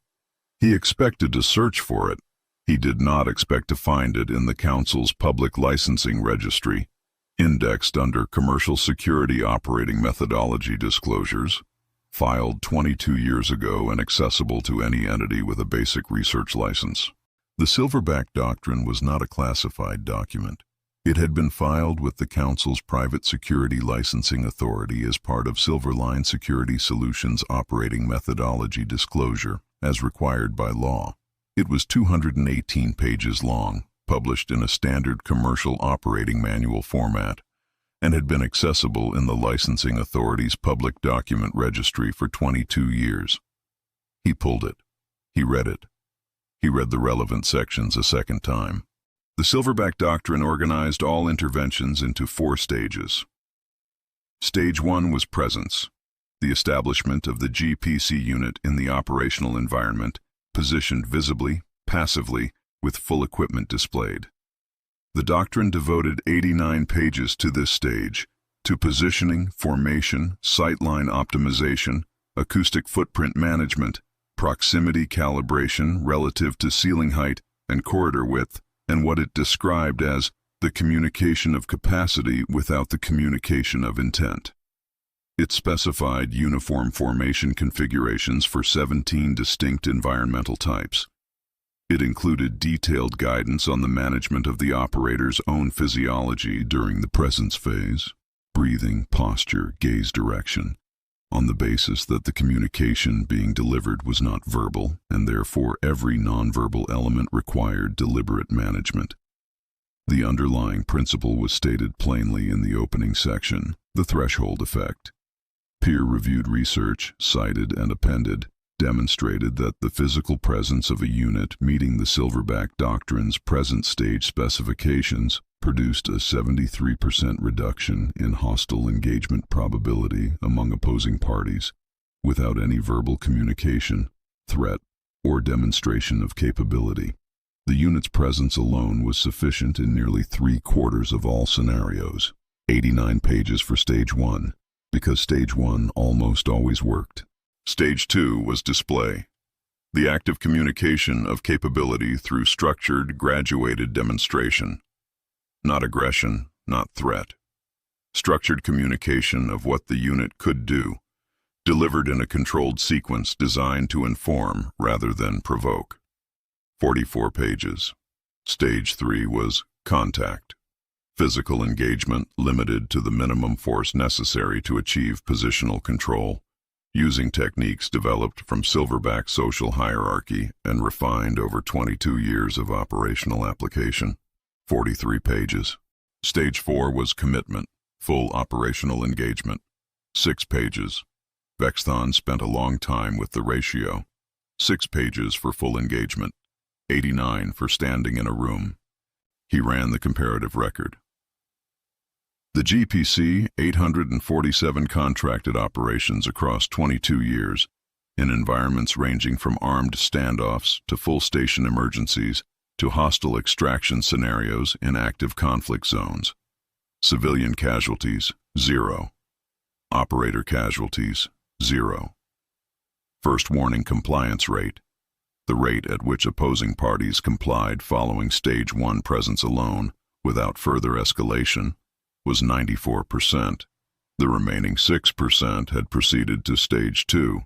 S1: He expected to search for it. He did not expect to find it in the Council's public licensing registry, indexed under Commercial Security Operating Methodology Disclosures, filed 22 years ago and accessible to any entity with a basic research license. The Silverback Doctrine was not a classified document. It had been filed with the Council's Private Security Licensing Authority as part of Silverline Security Solutions Operating Methodology Disclosure, as required by law. It was 218 pages long, published in a standard commercial operating manual format, and had been accessible in the Licensing Authority's Public Document Registry for 22 years. He pulled it. He read it. He read the relevant sections a second time. The Silverback Doctrine organized all interventions into 4 stages. Stage 1 was presence, the establishment of the GPC unit in the operational environment, positioned visibly, passively, with full equipment displayed. The doctrine devoted 89 pages to this stage, to positioning, formation, sightline optimization, acoustic footprint management, proximity calibration relative to ceiling height and corridor width, and what it described as the communication of capacity without the communication of intent. It specified uniform formation configurations for 17 distinct environmental types. It included detailed guidance on the management of the operator's own physiology during the presence phase, breathing, posture, gaze direction, on the basis that the communication being delivered was not verbal, and therefore every nonverbal element required deliberate management. The underlying principle was stated plainly in the opening section, the threshold effect. Peer-reviewed research, cited and appended, demonstrated that the physical presence of a unit meeting the Silverback Doctrine's present stage specifications produced a 73% reduction in hostile engagement probability among opposing parties, without any verbal communication, threat, or demonstration of capability. The unit's presence alone was sufficient in nearly 3/4 of all scenarios, 89 pages for Stage 1, because Stage 1 almost always worked. Stage 2 was display, the active communication of capability through structured, graduated demonstration. Not aggression, not threat. Structured communication of what the unit could do, delivered in a controlled sequence designed to inform rather than provoke. 44 pages. Stage 3 was contact. Physical engagement limited to the minimum force necessary to achieve positional control, using techniques developed from Silverback social hierarchy and refined over 22 years of operational application. 43 pages. Stage 4 was commitment, full operational engagement. 6 pages. Vexthon spent a long time with the ratio. 6 pages for full engagement, 89 for standing in a room. He ran the comparative record. The GPC 847 contracted operations across 22 years, in environments ranging from armed standoffs to full station emergencies to hostile extraction scenarios in active conflict zones. Civilian casualties, 0. Operator casualties, 0. First warning compliance rate, the rate at which opposing parties complied following Stage 1 presence alone, without further escalation, was 94%, The remaining 6% had proceeded to Stage 2.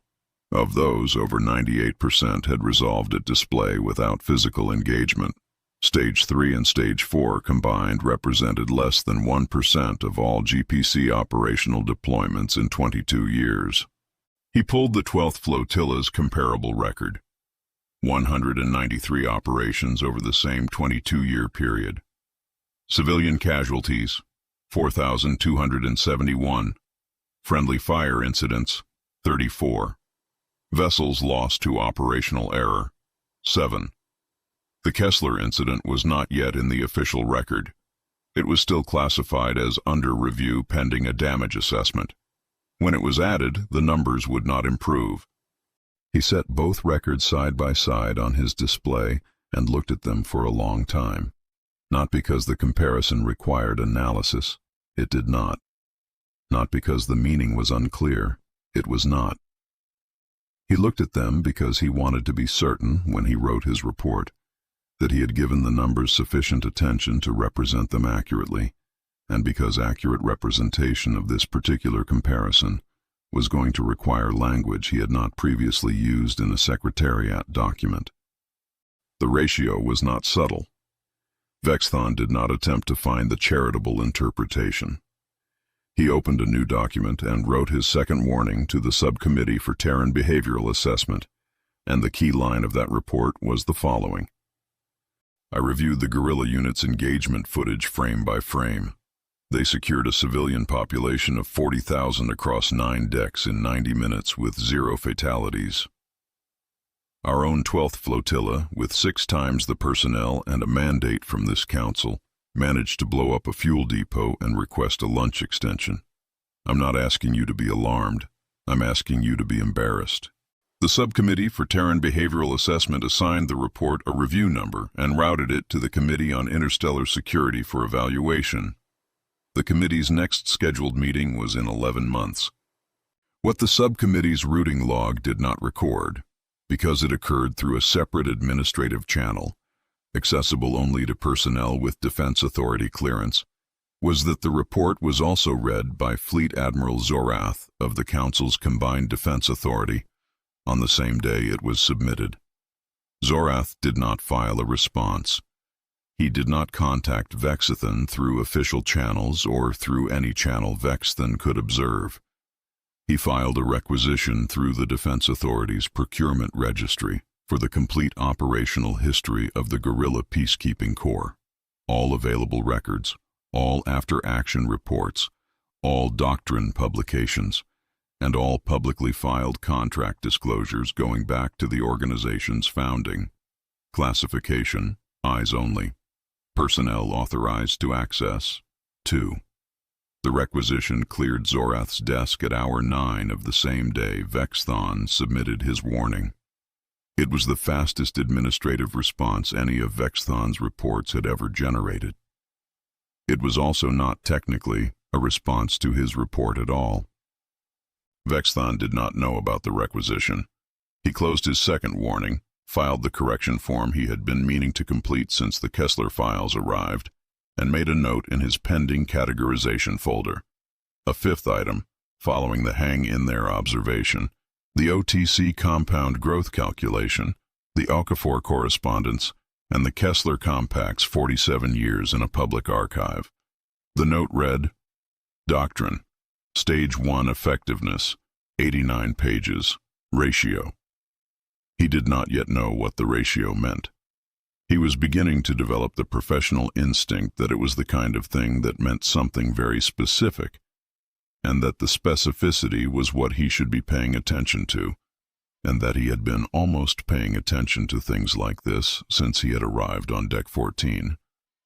S1: Of those, over 98% had resolved at display without physical engagement. Stage 3 and Stage 4 combined represented less than 1% of all GPC operational deployments in 22 years. He pulled the 12th Flotilla's comparable record: 193 operations over the same 22-year period. Civilian casualties, 4,271. Friendly fire incidents, 34. Vessels lost to operational error, 7. The Kessler incident was not yet in the official record. It was still classified as under review pending a damage assessment. When it was added, the numbers would not improve. He set both records side by side on his display and looked at them for a long time. Not because the comparison required analysis. It did not. Not because the meaning was unclear. It was not. He looked at them because he wanted to be certain, when he wrote his report, that he had given the numbers sufficient attention to represent them accurately, and because accurate representation of this particular comparison was going to require language he had not previously used in a Secretariat document. The ratio was not subtle. Vexthon did not attempt to find the charitable interpretation. He opened a new document and wrote his second warning to the Subcommittee for Terran Behavioral Assessment, and the key line of that report was the following. I reviewed the guerrilla unit's engagement footage frame by frame. They secured a civilian population of 40,000 across 9 decks in 90 minutes with 0 fatalities. Our own 12th Flotilla, with 6 times the personnel and a mandate from this council, managed to blow up a fuel depot and request a lunch extension. I'm not asking you to be alarmed. I'm asking you to be embarrassed. The Subcommittee for Terran Behavioral Assessment assigned the report a review number and routed it to the Committee on Interstellar Security for evaluation. The committee's next scheduled meeting was in 11 months. What the subcommittee's routing log did not record, because it occurred through a separate administrative channel, accessible only to personnel with Defense Authority clearance, was that the report was also read by Fleet Admiral Zorath of the Council's Combined Defense Authority on the same day it was submitted. Zorath did not file a response. He did not contact Vexthon through official channels or through any channel Vexthon could observe. He filed a requisition through the Defense Authority's procurement registry for the complete operational history of the Gorilla Peacekeeping Corps, all available records, all after-action reports, all doctrine publications, and all publicly filed contract disclosures going back to the organization's founding. Classification, eyes only. Personnel authorized to access, 2. The requisition cleared Zorath's desk at hour 9 of the same day Vexthon submitted his warning. It was the fastest administrative response any of Vexthon's reports had ever generated. It was also not technically a response to his report at all. Vexthon did not know about the requisition. He closed his second warning, filed the correction form he had been meaning to complete since the Kessler files arrived, and made a note in his pending categorization folder. A fifth item, following the hang-in-there observation, the OTC compound growth calculation, the Okafor correspondence, and the Kessler Compact's 47 years in a public archive. The note read, Doctrine, Stage 1 Effectiveness, 89 pages, Ratio. He did not yet know what the ratio meant. He was beginning to develop the professional instinct that it was the kind of thing that meant something very specific, and that the specificity was what he should be paying attention to, and that he had been almost paying attention to things like this since he had arrived on Deck 14,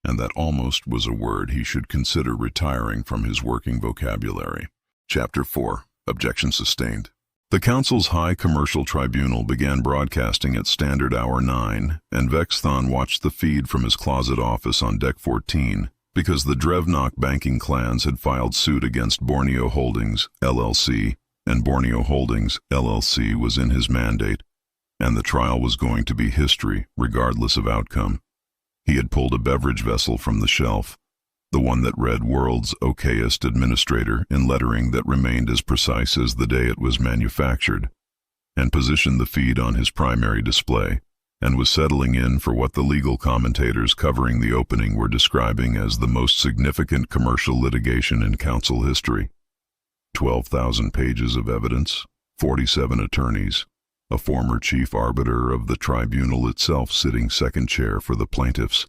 S1: and that almost was a word he should consider retiring from his working vocabulary. Chapter 4. Objection sustained. The Council's High Commercial Tribunal began broadcasting at standard hour 9, and Vexthon watched the feed from his closet office on Deck 14, because the Drevnock banking clans had filed suit against Borneo Holdings, LLC, and Borneo Holdings, LLC was in his mandate, and the trial was going to be history, regardless of outcome. He had pulled a beverage vessel from the shelf. the one that read "World's Okayest Administrator" in lettering that remained as precise as the day it was manufactured, and positioned the feed on his primary display, and was settling in for what the legal commentators covering the opening were describing as the most significant commercial litigation in council history. 12,000 pages of evidence, 47 attorneys, a former chief arbiter of the tribunal itself sitting second chair for the plaintiffs,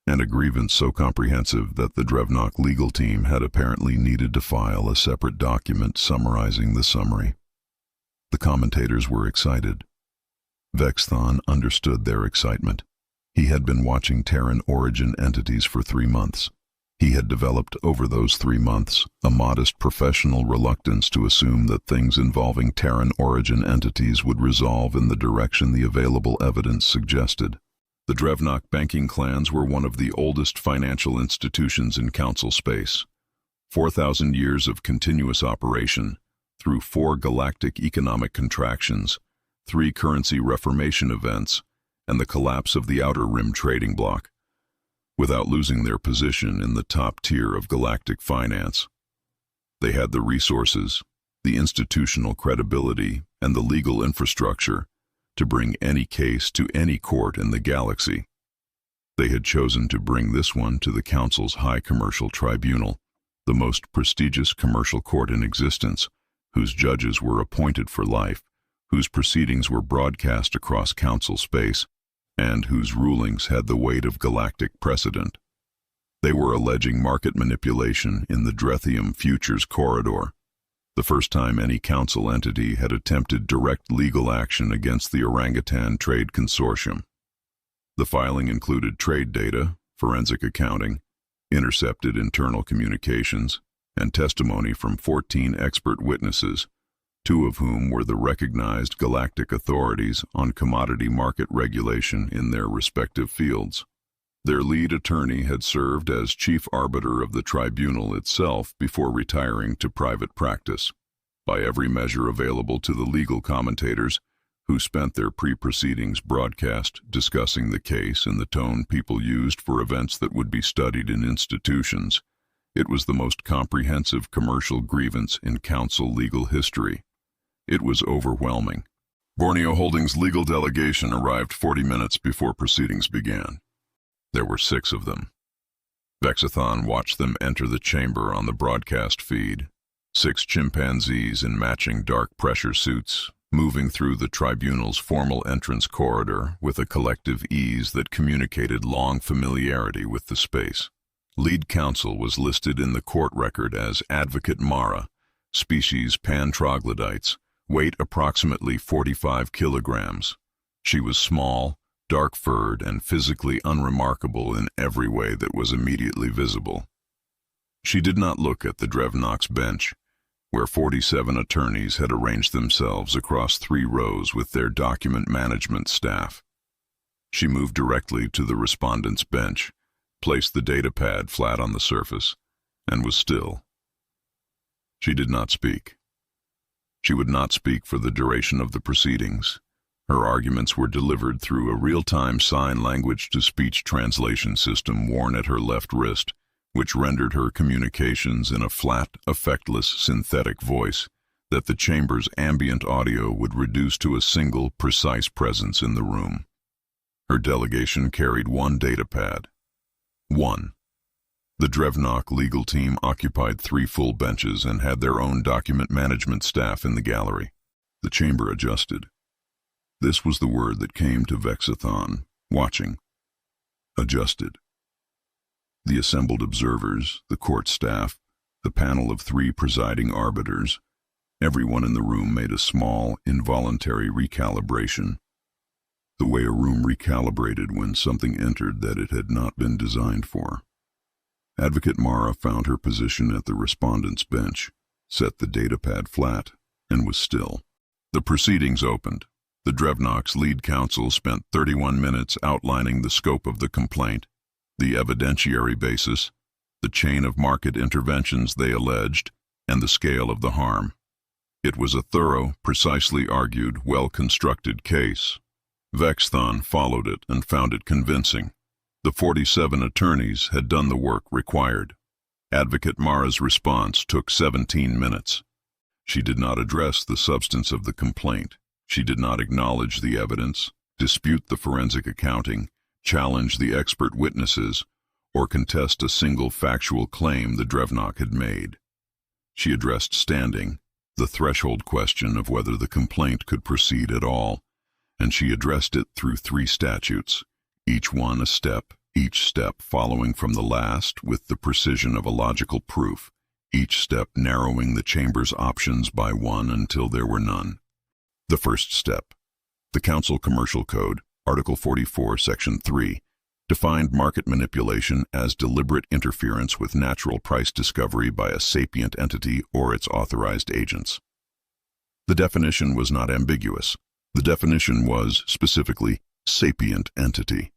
S1: and a grievance so comprehensive that the Drevnock legal team had apparently needed to file a separate document summarizing the summary. The commentators were excited. Vexthon understood their excitement. He had been watching Terran origin entities for 3 months. He had developed over those 3 months a modest professional reluctance to assume that things involving Terran origin entities would resolve in the direction the available evidence suggested. The Drevnock banking clans were one of the oldest financial institutions in council space. 4,000 years of continuous operation, through 4 galactic economic contractions, 3 currency reformation events, and the collapse of the Outer Rim trading bloc, without losing their position in the top tier of galactic finance. They had the resources, the institutional credibility, and the legal infrastructure to bring any case to any court in the galaxy. They had chosen to bring this one to the Council's High Commercial Tribunal, the most prestigious commercial court in existence, whose judges were appointed for life, whose proceedings were broadcast across council space, and whose rulings had the weight of galactic precedent. They were alleging market manipulation in the Drethium Futures Corridor, the first time any council entity had attempted direct legal action against the Orangutan Trade Consortium. The filing included trade data, forensic accounting, intercepted internal communications, and testimony from 14 expert witnesses, 2 of whom were the recognized galactic authorities on commodity market regulation in their respective fields. Their lead attorney had served as chief arbiter of the tribunal itself before retiring to private practice. By every measure available to the legal commentators, who spent their pre-proceedings broadcast discussing the case in the tone people used for events that would be studied in institutions, it was the most comprehensive commercial grievance in council legal history. It was overwhelming. Borneo Holdings' legal delegation arrived 40 minutes before proceedings began. There were 6 of them. Vexthon watched them enter the chamber on the broadcast feed. 6 chimpanzees in matching dark pressure suits, moving through the tribunal's formal entrance corridor with a collective ease that communicated long familiarity with the space. Lead counsel was listed in the court record as Advocate Mara, species Pan troglodytes, weight approximately 45 kilograms. She was small, dark-furred, and physically unremarkable in every way that was immediately visible. She did not look at the Drevnock's bench, where 47 attorneys had arranged themselves across 3 rows with their document management staff. She moved directly to the respondent's bench, placed the data pad flat on the surface, and was still. She did not speak. She would not speak for the duration of the proceedings. Her arguments were delivered through a real-time sign language-to-speech translation system worn at her left wrist, which rendered her communications in a flat, effectless, synthetic voice that the chamber's ambient audio would reduce to a single, precise presence in the room. Her delegation carried 1 data pad. 1. The Drevnock legal team occupied 3 full benches and had their own document management staff in the gallery. The chamber adjusted. This was the word that came to Vexthon, watching. Adjusted. The assembled observers, the court staff, the panel of 3 presiding arbiters, everyone in the room made a small, involuntary recalibration. The way a room recalibrated when something entered that it had not been designed for. Advocate Mara found her position at the respondent's bench, set the datapad flat, and was still. The proceedings opened. The Drevnock's lead counsel spent 31 minutes outlining the scope of the complaint, the evidentiary basis, the chain of market interventions they alleged, and the scale of the harm. It was a thorough, precisely argued, well-constructed case. Vexthon followed it and found it convincing. The 47 attorneys had done the work required. Advocate Mara's response took 17 minutes. She did not address the substance of the complaint. She did not acknowledge the evidence, dispute the forensic accounting, challenge the expert witnesses, or contest a single factual claim the Drevnock had made. She addressed standing, the threshold question of whether the complaint could proceed at all, and she addressed it through 3 statutes, each one a step, each step following from the last with the precision of a logical proof, each step narrowing the chamber's options by 1 until there were none. The first step. The Council Commercial Code, Article 44, Section 3, defined market manipulation as deliberate interference with natural price discovery by a sapient entity or its authorized agents. The definition was not ambiguous. The definition was, specifically, sapient entity.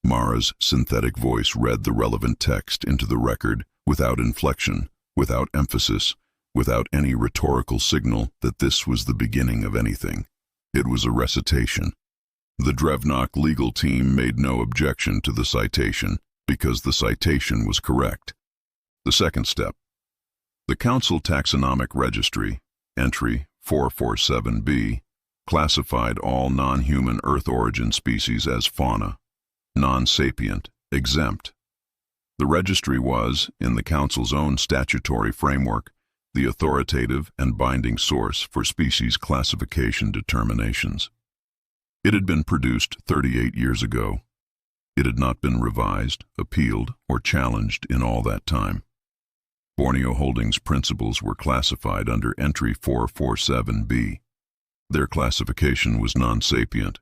S1: Mara's synthetic voice read the relevant text into the record without inflection, without emphasis, without any rhetorical signal that this was the beginning of anything. It was a recitation. The Drevnock legal team made no objection to the citation because the citation was correct. The second step. The Council Taxonomic Registry, entry 447B, classified all non-human Earth origin species as fauna, non-sapient, exempt. The registry was, in the Council's own statutory framework, the authoritative and binding source for species classification determinations. It had been produced 38 years ago. It had not been revised, appealed, or challenged in all that time. Borneo Holdings' principles were classified under entry 447B. Their classification was non-sapient.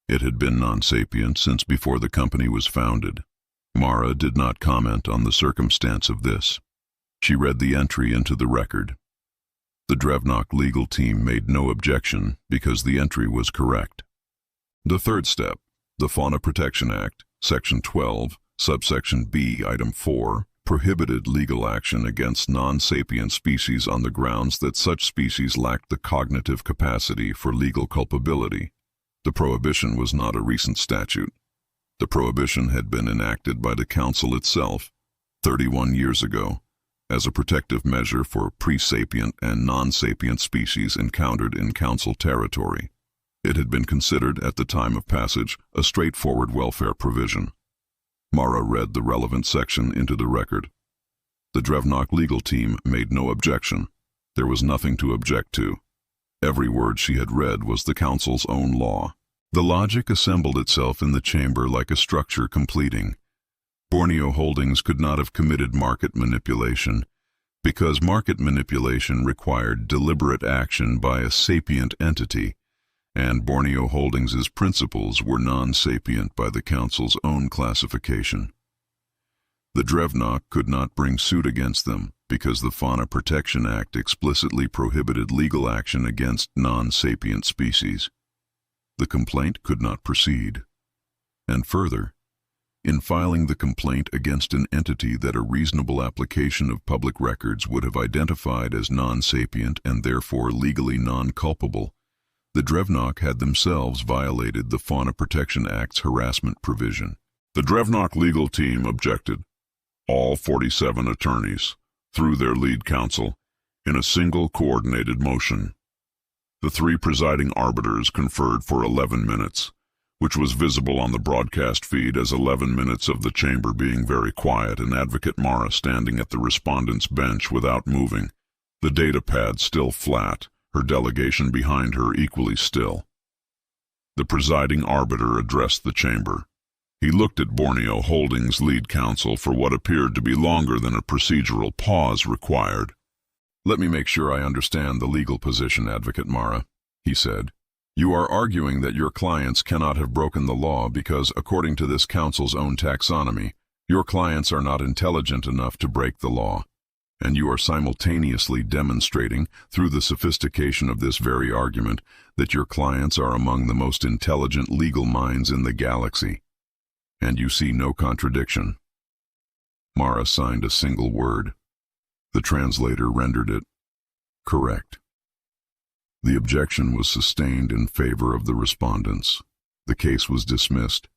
S1: It had been non-sapient since before the company was founded. Mara did not comment on the circumstance of this. She read the entry into the record. The Drevnock legal team made no objection because the entry was correct. The third step, the Fauna Protection Act, Section 12, subsection B, Item 4, prohibited legal action against non-sapient species on the grounds that such species lacked the cognitive capacity for legal culpability. The prohibition was not a recent statute. The prohibition had been enacted by the Council itself 31 years ago as a protective measure for pre-sapient and non-sapient species encountered in Council territory. It had been considered at the time of passage a straightforward welfare provision. Mara read the relevant section into the record. The Drevnock legal team made no objection. There was nothing to object to. Every word she had read was the Council's own law. The logic assembled itself in the chamber like a structure completing. Borneo Holdings could not have committed market manipulation because market manipulation required deliberate action by a sapient entity, and Borneo Holdings' principles were non-sapient by the Council's own classification. The Drevnock could not bring suit against them because the Fauna Protection Act explicitly prohibited legal action against non-sapient species. The complaint could not proceed. And further, in filing the complaint against an entity that a reasonable application of public records would have identified as non-sapient and therefore legally non-culpable, the Drevnock had themselves violated the Fauna Protection Act's harassment provision. The Drevnock legal team objected. All 47 attorneys, through their lead counsel, in a single coordinated motion. The 3 presiding arbiters conferred for 11 minutes, which was visible on the broadcast feed as 11 minutes of the chamber being very quiet and Advocate Mara standing at the respondent's bench without moving, the data pad still flat, her delegation behind her equally still. The presiding arbiter addressed the chamber. He looked at Borneo Holdings' lead counsel for what appeared to be longer than a procedural pause required. "Let me make sure I understand the legal position, Advocate Mara," he said. "You are arguing that your clients cannot have broken the law because, according to this council's own taxonomy, your clients are not intelligent enough to break the law. And you are simultaneously demonstrating, through the sophistication of this very argument, that your clients are among the most intelligent legal minds in the galaxy. And you see no contradiction." Mara signed a single word. The translator rendered it correct. The objection was sustained in favor of the respondents. The case was dismissed.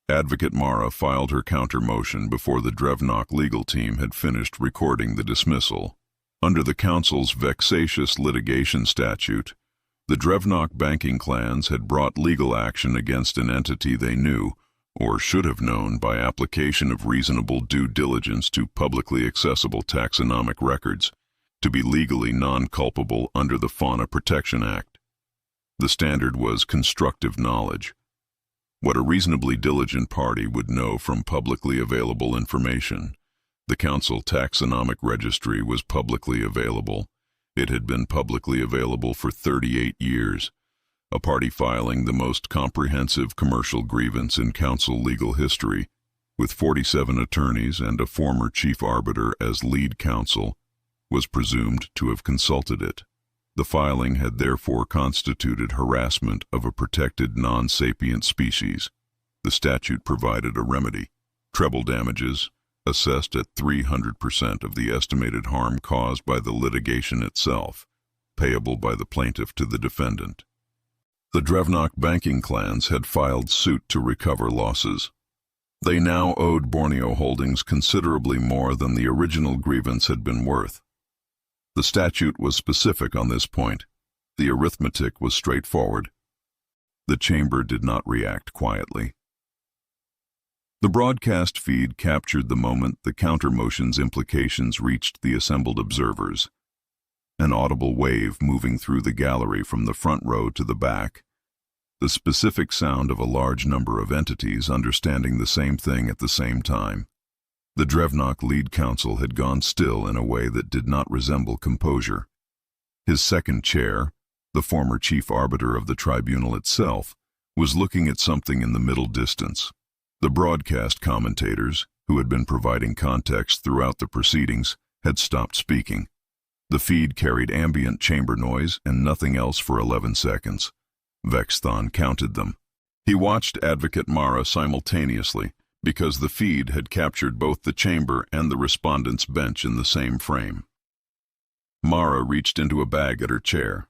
S1: Advocate Mara filed her counter-motion before the Drevnock legal team had finished recording the dismissal. Under the Council's vexatious litigation statute, the Drevnock banking clans had brought legal action against an entity they knew, or should have known by application of reasonable due diligence to publicly accessible taxonomic records, to be legally non-culpable under the Fauna Protection Act. The standard was constructive knowledge, what a reasonably diligent party would know from publicly available information. The Council Taxonomic Registry was publicly available. It had been publicly available for 38 years, a party filing the most comprehensive commercial grievance in Council legal history, with 47 attorneys and a former chief arbiter as lead counsel, was presumed to have consulted it. The filing had therefore constituted harassment of a protected non-sapient species. The statute provided a remedy: treble damages, assessed at 300% of the estimated harm caused by the litigation itself, payable by the plaintiff to the defendant. The Drevnock banking clans had filed suit to recover losses. They now owed Borneo Holdings considerably more than the original grievance had been worth. The statute was specific on this point. The arithmetic was straightforward. The chamber did not react quietly. The broadcast feed captured the moment the counter-motion's implications reached the assembled observers. An audible wave moving through the gallery from the front row to the back. The specific sound of a large number of entities understanding the same thing at the same time. The Drevnock lead counsel had gone still in a way that did not resemble composure. His second chair, the former chief arbiter of the tribunal itself, was looking at something in the middle distance. The broadcast commentators, who had been providing context throughout the proceedings, had stopped speaking. The feed carried ambient chamber noise and nothing else for 11 seconds. Vexthon counted them. He watched Advocate Mara simultaneously, because the feed had captured both the chamber and the respondent's bench in the same frame. Mara reached into a bag at her chair.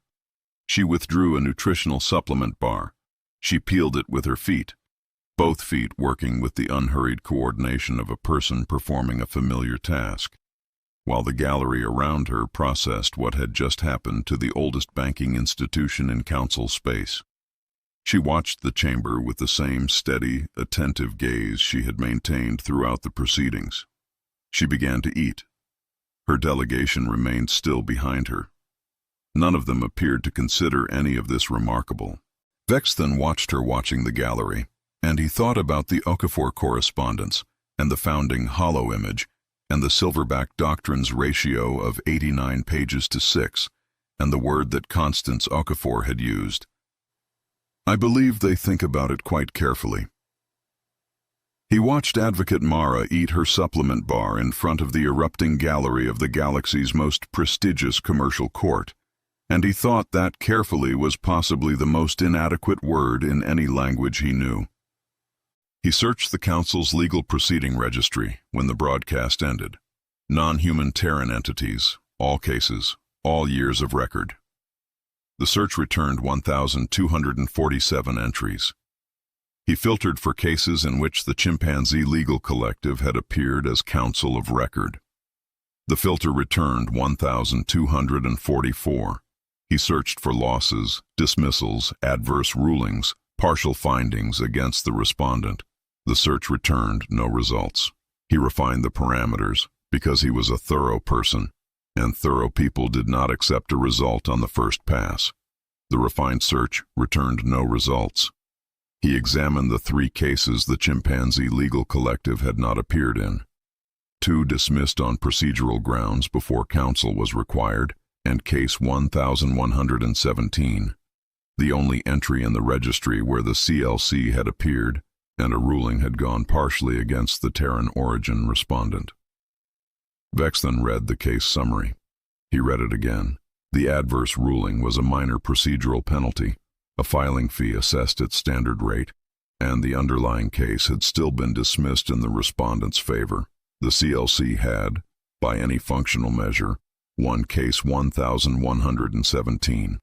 S1: She withdrew a nutritional supplement bar. She peeled it with her feet, both feet working with the unhurried coordination of a person performing a familiar task, while the gallery around her processed what had just happened to the oldest banking institution in council space. She watched the chamber with the same steady, attentive gaze she had maintained throughout the proceedings. She began to eat. Her delegation remained still behind her. None of them appeared to consider any of this remarkable. Vexthon watched her watching the gallery, and he thought about the Okafor correspondence, and the founding hollow image, and the Silverback Doctrine's ratio of 89 pages to 6, and the word that Constance Okafor had used. I believe they think about it quite carefully. He watched Advocate Mara eat her supplement bar in front of the erupting gallery of the galaxy's most prestigious commercial court, and he thought that carefully was possibly the most inadequate word in any language he knew. He searched the Council's legal proceeding registry when the broadcast ended. Non-human Terran entities, all cases, all years of record. The search returned 1,247 entries. He filtered for cases in which the Chimpanzee Legal Collective had appeared as counsel of record. The filter returned 1,244. He searched for losses, dismissals, adverse rulings, partial findings against the respondent. The search returned no results. He refined the parameters because he was a thorough person, and thorough people did not accept a result on the first pass. The refined search returned no results. He examined the 3 cases the Chimpanzee Legal Collective had not appeared in. 2 dismissed on procedural grounds before counsel was required, and case 1117, the only entry in the registry where the CLC had appeared, and a ruling had gone partially against the Terran origin respondent. Vexthon read the case summary. He read it again. The adverse ruling was a minor procedural penalty, a filing fee assessed at standard rate, and the underlying case had still been dismissed in the respondent's favor. The CLC had, by any functional measure, won case 1117.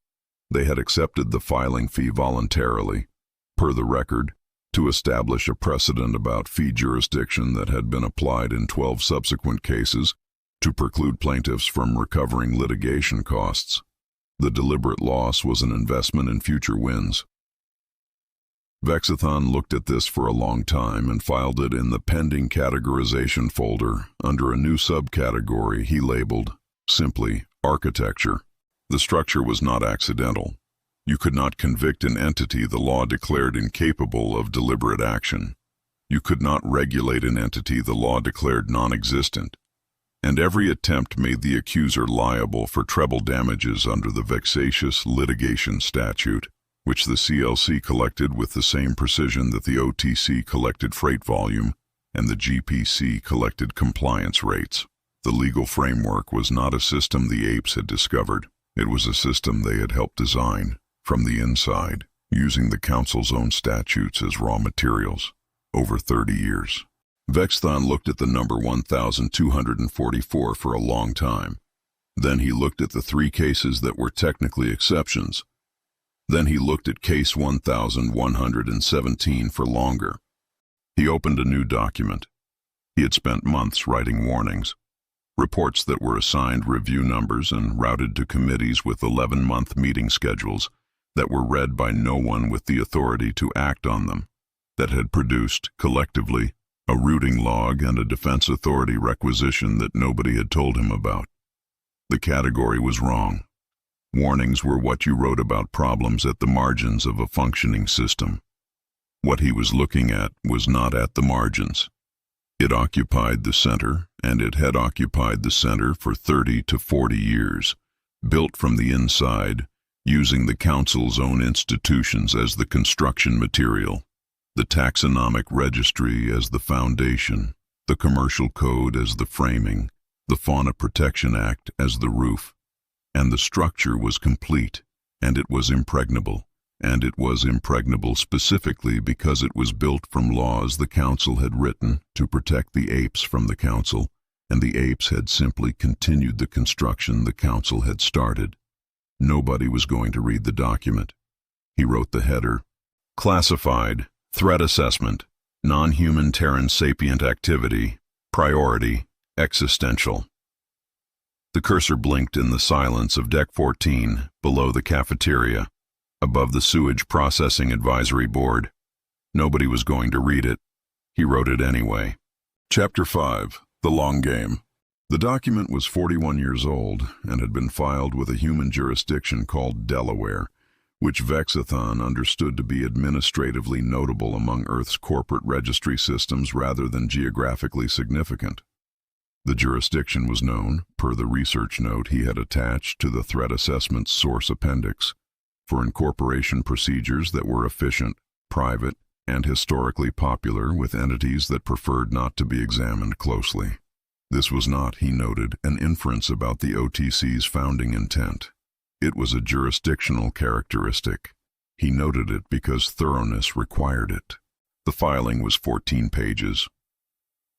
S1: They had accepted the filing fee voluntarily, per the record, to establish a precedent about fee jurisdiction that had been applied in 12 subsequent cases to preclude plaintiffs from recovering litigation costs. The deliberate loss was an investment in future wins. Vexthon looked at this for a long time and filed it in the pending categorization folder under a new subcategory he labeled, simply, architecture. The structure was not accidental. You could not convict an entity the law declared incapable of deliberate action. You could not regulate an entity the law declared non-existent. And every attempt made the accuser liable for treble damages under the vexatious litigation statute, which the CLC collected with the same precision that the OTC collected freight volume and the GPC collected compliance rates. The legal framework was not a system the apes had discovered. It was a system they had helped design, from the inside, using the Council's own statutes as raw materials, over 30 years. Vexthon looked at the number 1244 for a long time. Then he looked at the 3 cases that were technically exceptions. Then he looked at case 1117 for longer. He opened a new document. He had spent months writing warnings, reports that were assigned review numbers and routed to committees with 11-month meeting schedules that were read by no one with the authority to act on them, that had produced, collectively, a routing log and a defense authority requisition that nobody had told him about. The category was wrong. Warnings were what you wrote about problems at the margins of a functioning system. What he was looking at was not at the margins. It occupied the center, and it had occupied the center for 30 to 40 years, built from the inside, using the Council's own institutions as the construction material, the taxonomic registry as the foundation, the commercial code as the framing, the Fauna Protection Act as the roof. And the structure was complete, and it was impregnable, and it was impregnable specifically because it was built from laws the Council had written to protect the apes from the Council, and the apes had simply continued the construction the Council had started. Nobody was going to read the document. He wrote the header, Classified, Threat Assessment, Non-Human Terran Sapient Activity, Priority, Existential. The cursor blinked in the silence of Deck 14, below the cafeteria, above the Sewage Processing Advisory Board. Nobody was going to read it. He wrote it anyway. Chapter 5, The Long Game. The document was 41 years old and had been filed with a human jurisdiction called Delaware, which Vexthon understood to be administratively notable among Earth's corporate registry systems rather than geographically significant. The jurisdiction was known, per the research note he had attached to the Threat Assessment's source appendix, for incorporation procedures that were efficient, private, and historically popular with entities that preferred not to be examined closely. This was not, he noted, an inference about the OTC's founding intent. It was a jurisdictional characteristic. He noted it because thoroughness required it. The filing was 14 pages.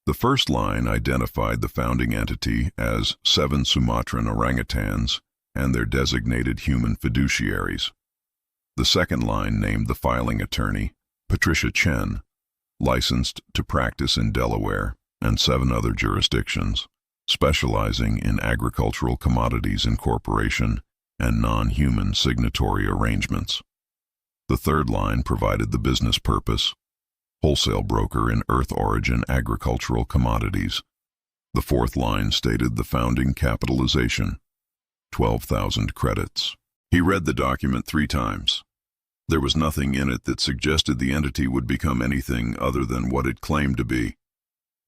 S1: The first line identified the founding entity as 7 Sumatran orangutans and their designated human fiduciaries. The second line named the filing attorney, Patricia Chen, licensed to practice in Delaware and 7 other jurisdictions, specializing in agricultural commodities incorporation and non-human signatory arrangements. The third line provided the business purpose, wholesale broker in Earth origin agricultural commodities. The fourth line stated the founding capitalization, 12,000 credits. He read the document 3 times. There was nothing in it that suggested the entity would become anything other than what it claimed to be,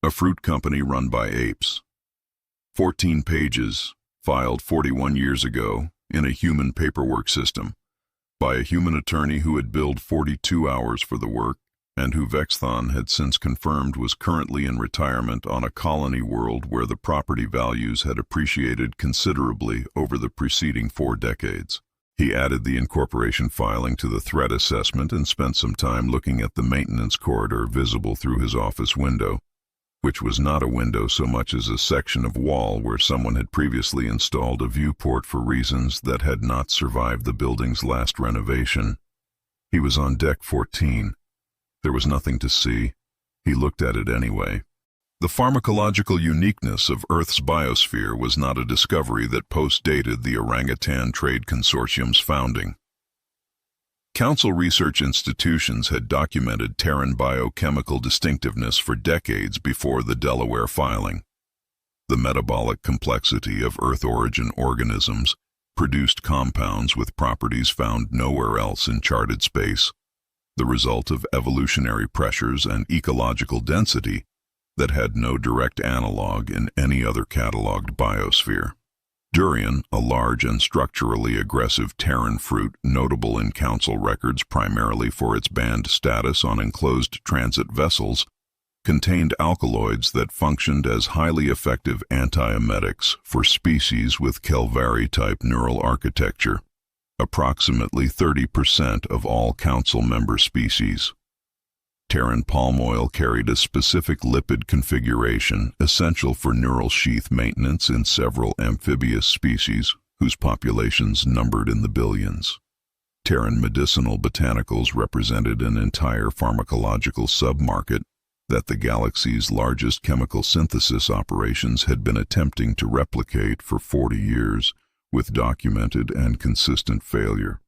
S1: a fruit company run by apes. 14 pages, filed 41 years ago in a human paperwork system, by a human attorney who had billed 42 hours for the work and who Vexthon had since confirmed was currently in retirement on a colony world where the property values had appreciated considerably over the preceding 4 decades. He added the incorporation filing to the threat assessment and spent some time looking at the maintenance corridor visible through his office window, which was not a window so much as a section of wall where someone had previously installed a viewport for reasons that had not survived the building's last renovation. He was on deck 14. There was nothing to see. He looked at it anyway. The pharmacological uniqueness of Earth's biosphere was not a discovery that post-dated the Orangutan Trade Consortium's founding. Council research institutions had documented Terran biochemical distinctiveness for decades before the Delaware filing. The metabolic complexity of Earth-origin organisms produced compounds with properties found nowhere else in charted space, the result of evolutionary pressures and ecological density that had no direct analog in any other cataloged biosphere. Durian, a large and structurally aggressive Terran fruit notable in Council records primarily for its banned status on enclosed transit vessels, contained alkaloids that functioned as highly effective antiemetics for species with Kelvari-type neural architecture, approximately 30% of all Council member species. Terran palm oil carried a specific lipid configuration essential for neural sheath maintenance in several amphibious species whose populations numbered in the billions. Terran medicinal botanicals represented an entire pharmacological submarket that the galaxy's largest chemical synthesis operations had been attempting to replicate for 40 years with documented and consistent failure.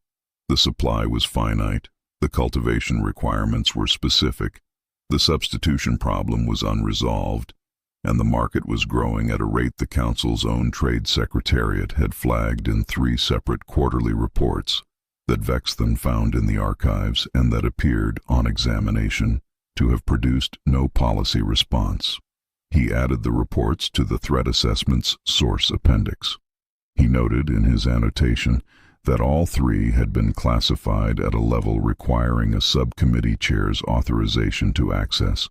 S1: The supply was finite. The cultivation requirements were specific, the substitution problem was unresolved, and the market was growing at a rate the Council's own Trade Secretariat had flagged in 3 separate quarterly reports that Vexthon found in the archives and that appeared, on examination, to have produced no policy response. He added the reports to the Threat Assessment's source appendix. He noted in his annotation that all 3 had been classified at a level requiring a subcommittee chair's authorization to access,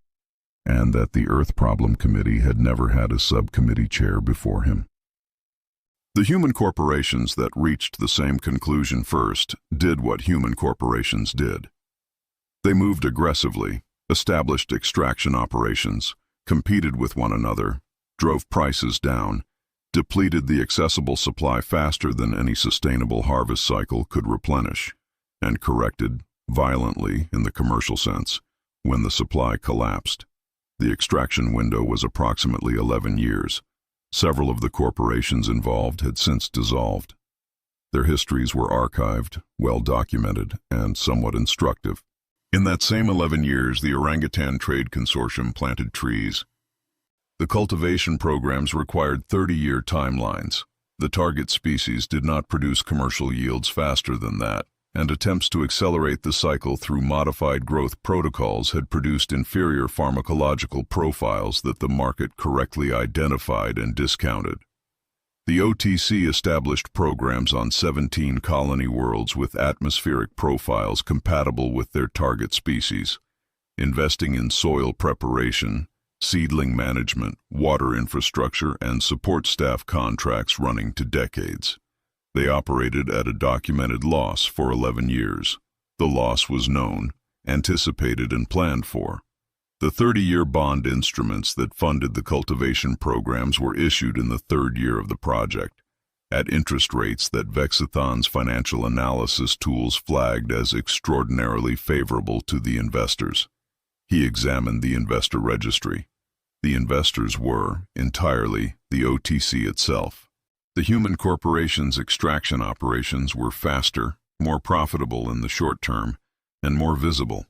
S1: and that the Earth Problem Committee had never had a subcommittee chair before him. The human corporations that reached the same conclusion first did what human corporations did. They moved aggressively, established extraction operations, competed with one another, drove prices down, depleted the accessible supply faster than any sustainable harvest cycle could replenish, and corrected, violently in the commercial sense, when the supply collapsed. The extraction window was approximately 11 years. Several of the corporations involved had since dissolved. Their histories were archived, well documented, and somewhat instructive. In that same 11 years, the Orangutan Trade Consortium planted trees. The cultivation programs required 30-year timelines. The target species did not produce commercial yields faster than that, and attempts to accelerate the cycle through modified growth protocols had produced inferior pharmacological profiles that the market correctly identified and discounted. The OTC established programs on 17 colony worlds with atmospheric profiles compatible with their target species, investing in soil preparation, seedling management, water infrastructure, and support staff contracts running to decades. They operated at a documented loss for 11 years. The loss was known, anticipated, and planned for. The 30-year bond instruments that funded the cultivation programs were issued in the 3rd year of the project, at interest rates that Vexthon's financial analysis tools flagged as extraordinarily favorable to the investors. He examined the investor registry. The investors were, entirely, the OTC itself. The human corporation's extraction operations were faster, more profitable in the short term, and more visible.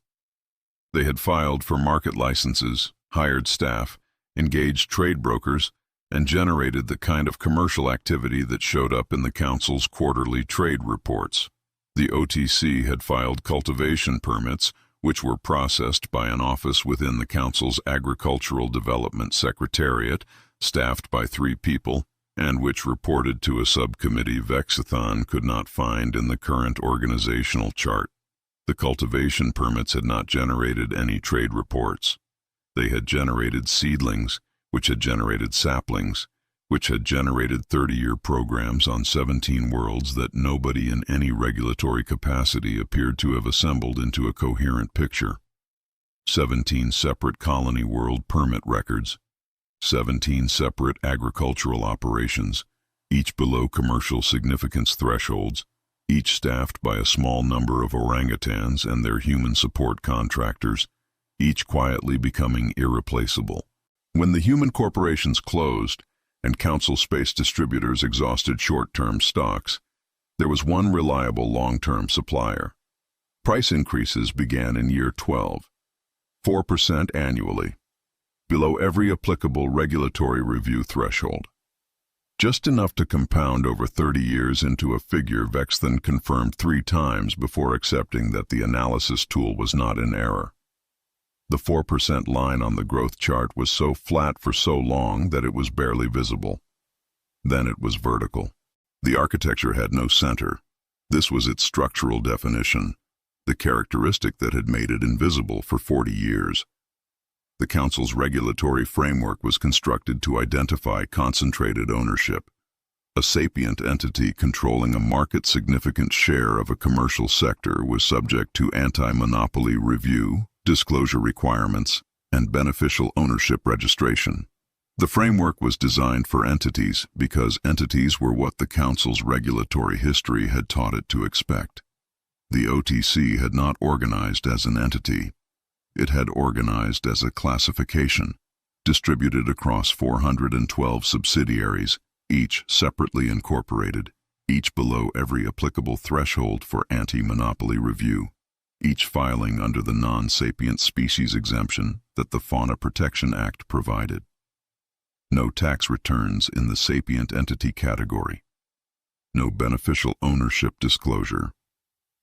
S1: They had filed for market licenses, hired staff, engaged trade brokers, and generated the kind of commercial activity that showed up in the Council's quarterly trade reports. The OTC had filed cultivation permits, which were processed by an office within the Council's Agricultural Development Secretariat, staffed by 3 people, and which reported to a subcommittee Vexthon could not find in the current organizational chart. The cultivation permits had not generated any trade reports. They had generated seedlings, which had generated saplings, which had generated 30-year programs on 17 worlds that nobody in any regulatory capacity appeared to have assembled into a coherent picture. 17 separate colony world permit records, 17 separate agricultural operations, each below commercial significance thresholds, each staffed by a small number of orangutans and their human support contractors, each quietly becoming irreplaceable. When the human corporations closed and council space distributors exhausted short-term stocks, there was one reliable long-term supplier. Price increases began in year 12, 4% annually, below every applicable regulatory review threshold. Just enough to compound over 30 years into a figure Vexthon confirmed 3 times before accepting that the analysis tool was not in error. The 4% line on the growth chart was so flat for so long that it was barely visible. Then it was vertical. The architecture had no center. This was its structural definition, the characteristic that had made it invisible for 40 years. The Council's regulatory framework was constructed to identify concentrated ownership. A sapient entity controlling a market-significant share of a commercial sector was subject to anti-monopoly review, disclosure requirements, and beneficial ownership registration. The framework was designed for entities because entities were what the Council's regulatory history had taught it to expect. The OTC had not organized as an entity. It had organized as a classification, distributed across 412 subsidiaries, each separately incorporated, each below every applicable threshold for anti-monopoly review, each filing under the non-sapient species exemption that the Fauna Protection Act provided. No tax returns in the sapient entity category. No beneficial ownership disclosure.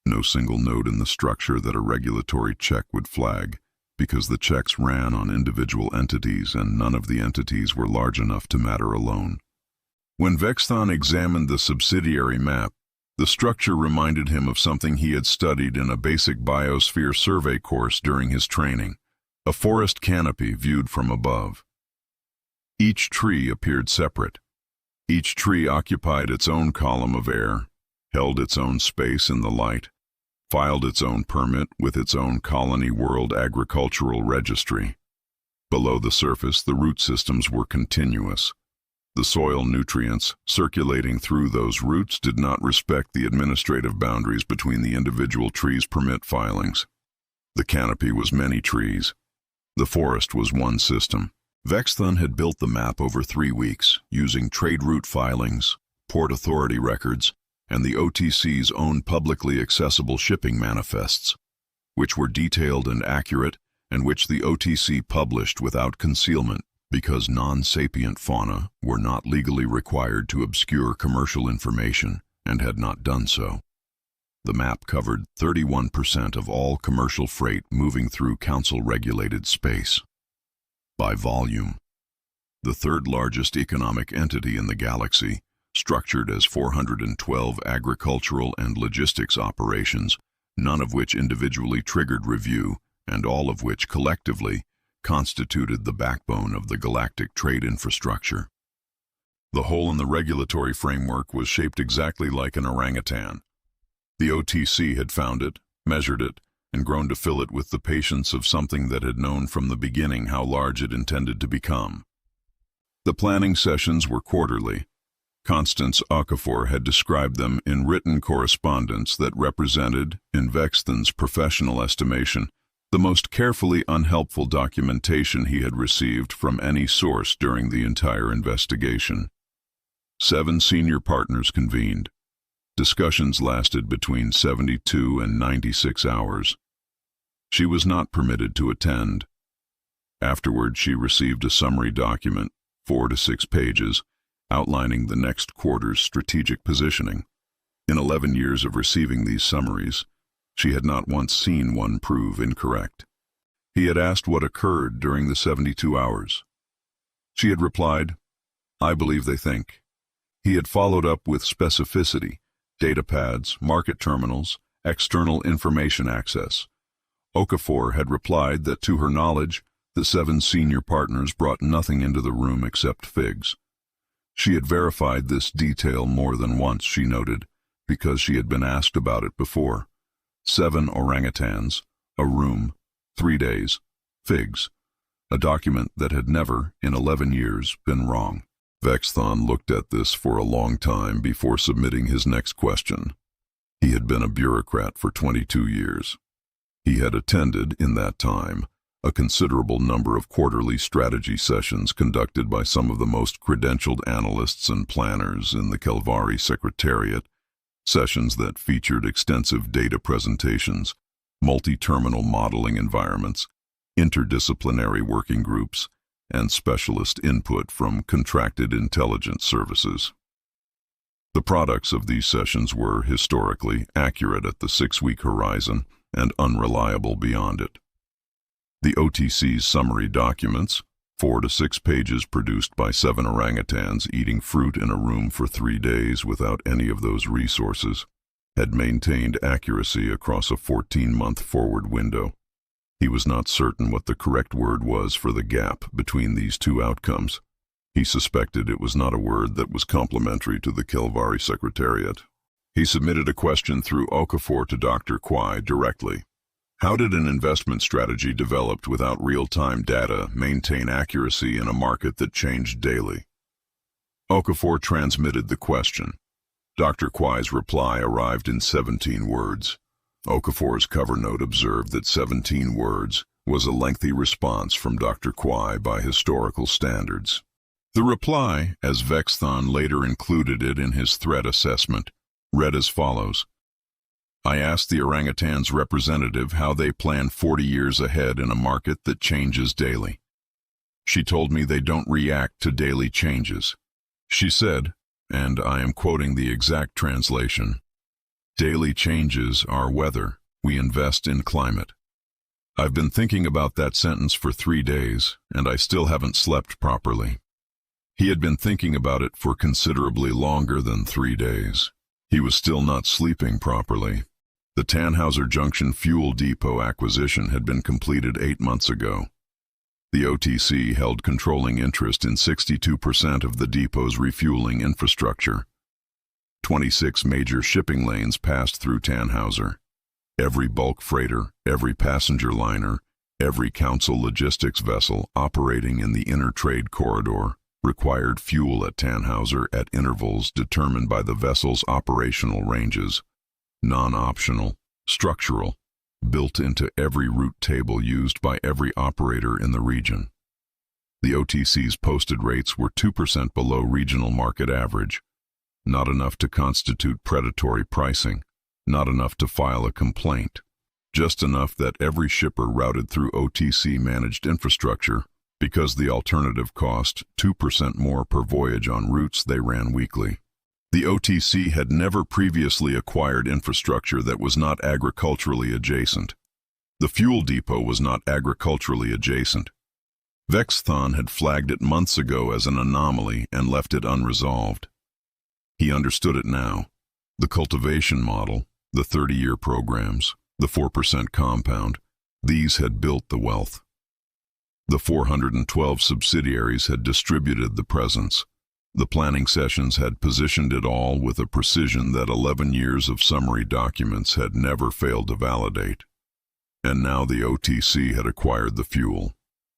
S1: No single node in the structure that a regulatory check would flag, because the checks ran on individual entities and none of the entities were large enough to matter alone. When Vexthon examined the subsidiary map, the structure reminded him of something he had studied in a basic biosphere survey course during his training, a forest canopy viewed from above. Each tree appeared separate. Each tree occupied its own column of air, held its own space in the light, filed its own permit with its own Colony World Agricultural Registry. Below the surface, the root systems were continuous. The soil nutrients circulating through those roots did not respect the administrative boundaries between the individual trees' permit filings. The canopy was many trees. The forest was one system. Vexthon had built the map over 3 weeks, using trade route filings, port authority records, and the OTC's own publicly accessible shipping manifests, which were detailed and accurate and which the OTC published without concealment because non-sapient fauna were not legally required to obscure commercial information and had not done so. The map covered 31% of all commercial freight moving through council-regulated space. By volume, the third largest economic entity in the galaxy, structured as 412 agricultural and logistics operations, none of which individually triggered review, and all of which collectively constituted the backbone of the galactic trade infrastructure. The hole in the regulatory framework was shaped exactly like an orangutan. The OTC had found it, measured it, and grown to fill it with the patience of something that had known from the beginning how large it intended to become. The planning sessions were quarterly. Constance Okafor had described them in written correspondence that represented, in Vexthon's professional estimation, the most carefully unhelpful documentation he had received from any source during the entire investigation. 7 senior partners convened. Discussions lasted between 72 and 96 hours. She was not permitted to attend. Afterward, she received a summary document, 4 to 6 pages, outlining the next quarter's strategic positioning. In 11 years of receiving these summaries, she had not once seen one prove incorrect. He had asked what occurred during the 72 hours. She had replied, "I believe they think." He had followed up with specificity, data pads, market terminals, external information access. Okafor had replied that to her knowledge, the 7 senior partners brought nothing into the room except figs. She had verified this detail more than once, she noted, because she had been asked about it before. 7 orangutans, a room, 3 days, figs, a document that had never, in 11 years, been wrong. Vexthon looked at this for a long time before submitting his next question. He had been a bureaucrat for 22 years. He had attended, in that time, a considerable number of quarterly strategy sessions conducted by some of the most credentialed analysts and planners in the Calvari Secretariat, sessions that featured extensive data presentations, multi-terminal modeling environments, interdisciplinary working groups, and specialist input from contracted intelligence services. The products of these sessions were historically accurate at the 6-week horizon and unreliable beyond it. The OTC's summary documents, 4 to 6 pages produced by 7 orangutans eating fruit in a room for 3 days without any of those resources, had maintained accuracy across a 14-month forward window. He was not certain what the correct word was for the gap between these two outcomes. He suspected it was not a word that was complementary to the Calvari Secretariat. He submitted a question through Okafor to Dr. Kwai directly. How did an investment strategy developed without real-time data maintain accuracy in a market that changed daily? Okafor transmitted the question. Dr. Kwai's reply arrived in 17 words. Okafor's cover note observed that 17 words was a lengthy response from Dr. Kwai by historical standards. The reply, as Vexthon later included it in his threat assessment, read as follows. I asked the orangutan's representative how they plan 40 years ahead in a market that changes daily. She told me they don't react to daily changes. She said, and I am quoting the exact translation, daily changes are weather, we invest in climate. I've been thinking about that sentence for 3 days, and I still haven't slept properly. He had been thinking about it for considerably longer than 3 days. He was still not sleeping properly. The Tannhauser Junction Fuel Depot acquisition had been completed 8 months ago. The OTC held controlling interest in 62% of the depot's refueling infrastructure. 26 major shipping lanes passed through Tannhauser. Every bulk freighter, every passenger liner, every council logistics vessel operating in the inner trade corridor required fuel at Tannhauser at intervals determined by the vessel's operational ranges, non-optional, structural, built into every route table used by every operator in the region. The OTC's posted rates were 2% below regional market average, not enough to constitute predatory pricing, not enough to file a complaint, just enough that every shipper routed through OTC-managed infrastructure because the alternative cost 2% more per voyage on routes they ran weekly. The OTC had never previously acquired infrastructure that was not agriculturally adjacent. The fuel depot was not agriculturally adjacent. Vexthon had flagged it months ago as an anomaly and left it unresolved. He understood it now. The cultivation model, the 30-year programs, the 4% compound, these had built the wealth. The 412 subsidiaries had distributed the presence. The planning sessions had positioned it all with a precision that 11 years of summary documents had never failed to validate. And now the OTC had acquired the fuel,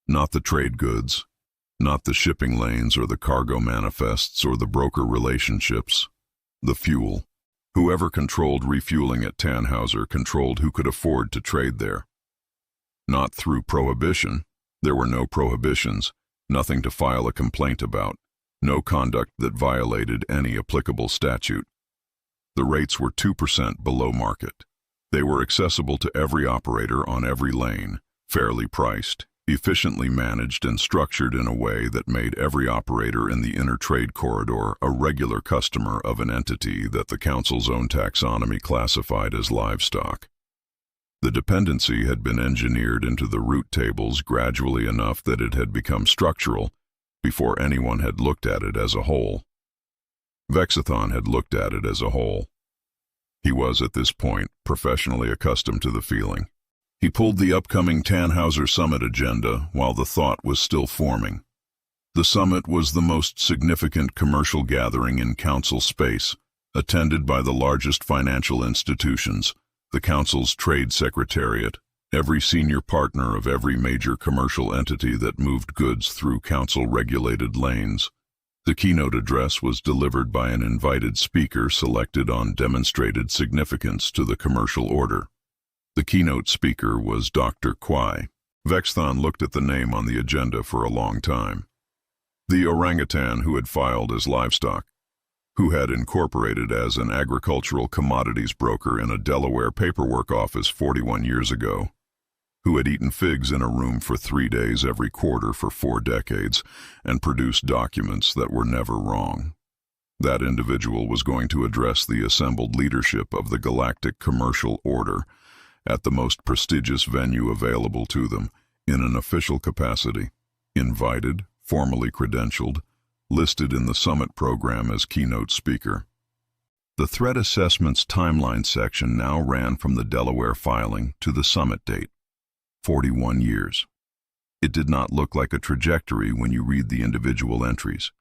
S1: not the trade goods, not the shipping lanes or the cargo manifests or the broker relationships, the fuel. Whoever controlled refueling at Tannhauser controlled who could afford to trade there. Not through prohibition. There were no prohibitions, nothing to file a complaint about. No conduct that violated any applicable statute. The rates were 2% below market. They were accessible to every operator on every lane, fairly priced, efficiently managed and structured in a way that made every operator in the inner trade corridor a regular customer of an entity that the Council's own taxonomy classified as livestock. The dependency had been engineered into the route tables gradually enough that it had become structural before anyone had looked at it as a whole. Vexthon had looked at it as a whole. He was, at this point, professionally accustomed to the feeling. He pulled the upcoming Tannhauser Summit agenda while the thought was still forming. The summit was the most significant commercial gathering in Council space, attended by the largest financial institutions, the Council's Trade Secretariat, every senior partner of every major commercial entity that moved goods through Council-regulated lanes. The keynote address was delivered by an invited speaker selected on demonstrated significance to the commercial order. The keynote speaker was Dr. Kwai. Vexthon looked at the name on the agenda for a long time. The orangutan who had filed as livestock, who had incorporated as an agricultural commodities broker in a Delaware paperwork office 41 years ago, who had eaten figs in a room for 3 days every quarter for 4 decades and produced documents that were never wrong. That individual was going to address the assembled leadership of the Galactic Commercial Order at the most prestigious venue available to them, in an official capacity, invited, formally credentialed, listed in the summit program as keynote speaker. The threat assessment's timeline section now ran from the Delaware filing to the summit date, 41 years. It did not look like a trajectory when you read the individual entries.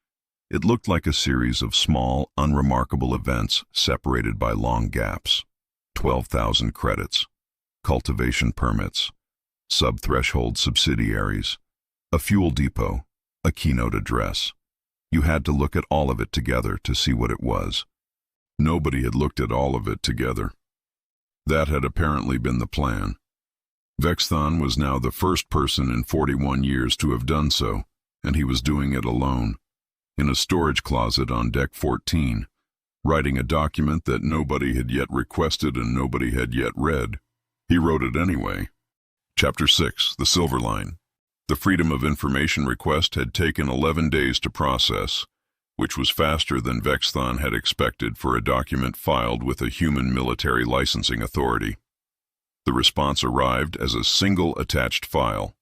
S1: It looked like a series of small, unremarkable events separated by long gaps. 12,000 credits, cultivation permits, sub-threshold subsidiaries, a fuel depot, a keynote address. You had to look at all of it together to see what it was. Nobody had looked at all of it together. That had apparently been the plan. Vexthon was now the first person in 41 years to have done so, and he was doing it alone, in a storage closet on Deck 14, writing a document that nobody had yet requested and nobody had yet read. He wrote it anyway. Chapter 6, The Silver Line. The Freedom of Information request had taken 11 days to process, which was faster than Vexthon had expected for a document filed with a human military licensing authority. The response arrived as a single attached file,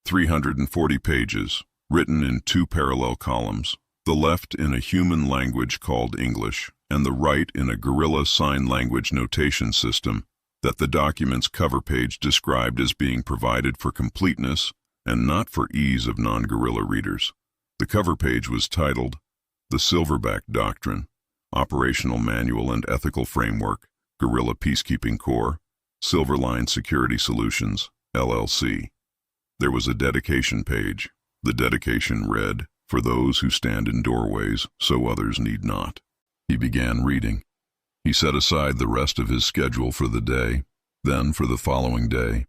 S1: 340 pages, written in 2 parallel columns, the left in a human language called English, and the right in a Gorilla Sign Language notation system that the document's cover page described as being provided for completeness and not for ease of non-Gorilla readers. The cover page was titled, The Silverback Doctrine, Operational Manual and Ethical Framework, Gorilla Peacekeeping Corps, Silverline Security Solutions, LLC. There was a dedication page. The dedication read, For those who stand in doorways, so others need not. He began reading. He set aside the rest of his schedule for the day, then for the following day.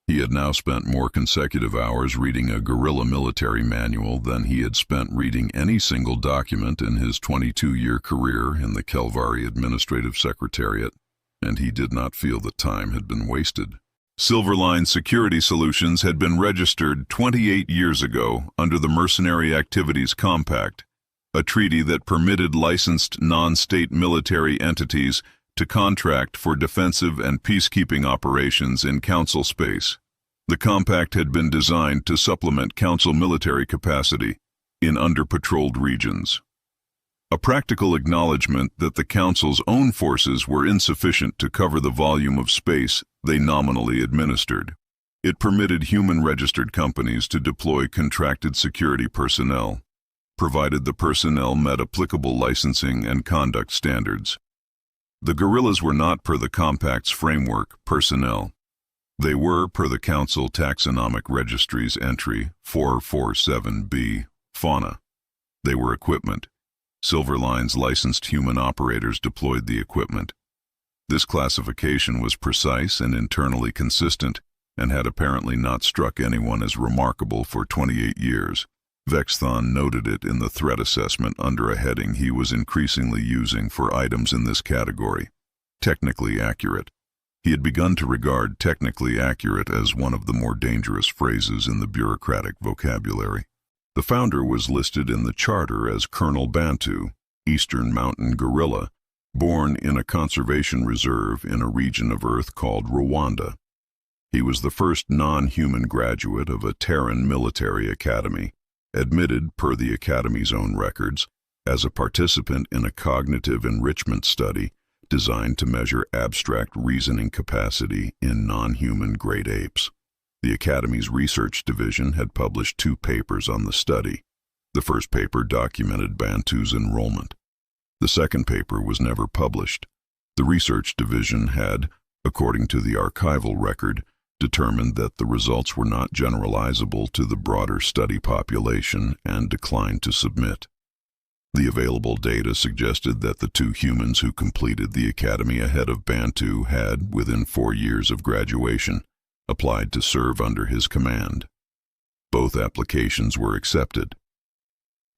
S1: He had now spent more consecutive hours reading a guerrilla military manual than he had spent reading any single document in his 22-year career in the Kelvari Administrative Secretariat, and he did not feel that time had been wasted. Silverline Security Solutions had been registered 28 years ago under the Mercenary Activities Compact, a treaty that permitted licensed non-state military entities to contract for defensive and peacekeeping operations in Council space. The compact had been designed to supplement Council military capacity in under-patrolled regions. A practical acknowledgement that the Council's own forces were insufficient to cover the volume of space they nominally administered. It permitted human-registered companies to deploy contracted security personnel, provided the personnel met applicable licensing and conduct standards. The guerrillas were not, per the Compact's framework, personnel. They were, per the Council Taxonomic Registry's entry 447b, fauna. They were equipment. Silverline's licensed human operators deployed the equipment. This classification was precise and internally consistent, and had apparently not struck anyone as remarkable for 28 years. Vexthon noted it in the threat assessment under a heading he was increasingly using for items in this category: technically accurate. He had begun to regard technically accurate as one of the more dangerous phrases in the bureaucratic vocabulary. The founder was listed in the charter as Colonel Bantu, Eastern Mountain Gorilla, born in a conservation reserve in a region of Earth called Rwanda. He was the first non-human graduate of a Terran military academy, admitted, per the Academy's own records, as a participant in a cognitive enrichment study designed to measure abstract reasoning capacity in non-human great apes. The Academy's research division had published 2 papers on the study. The first paper documented Bantu's enrollment. The second paper was never published. The research division had, according to the archival record, determined that the results were not generalizable to the broader study population and declined to submit. The available data suggested that the 2 humans who completed the academy ahead of Bantu had, within 4 years of graduation, applied to serve under his command. Both applications were accepted.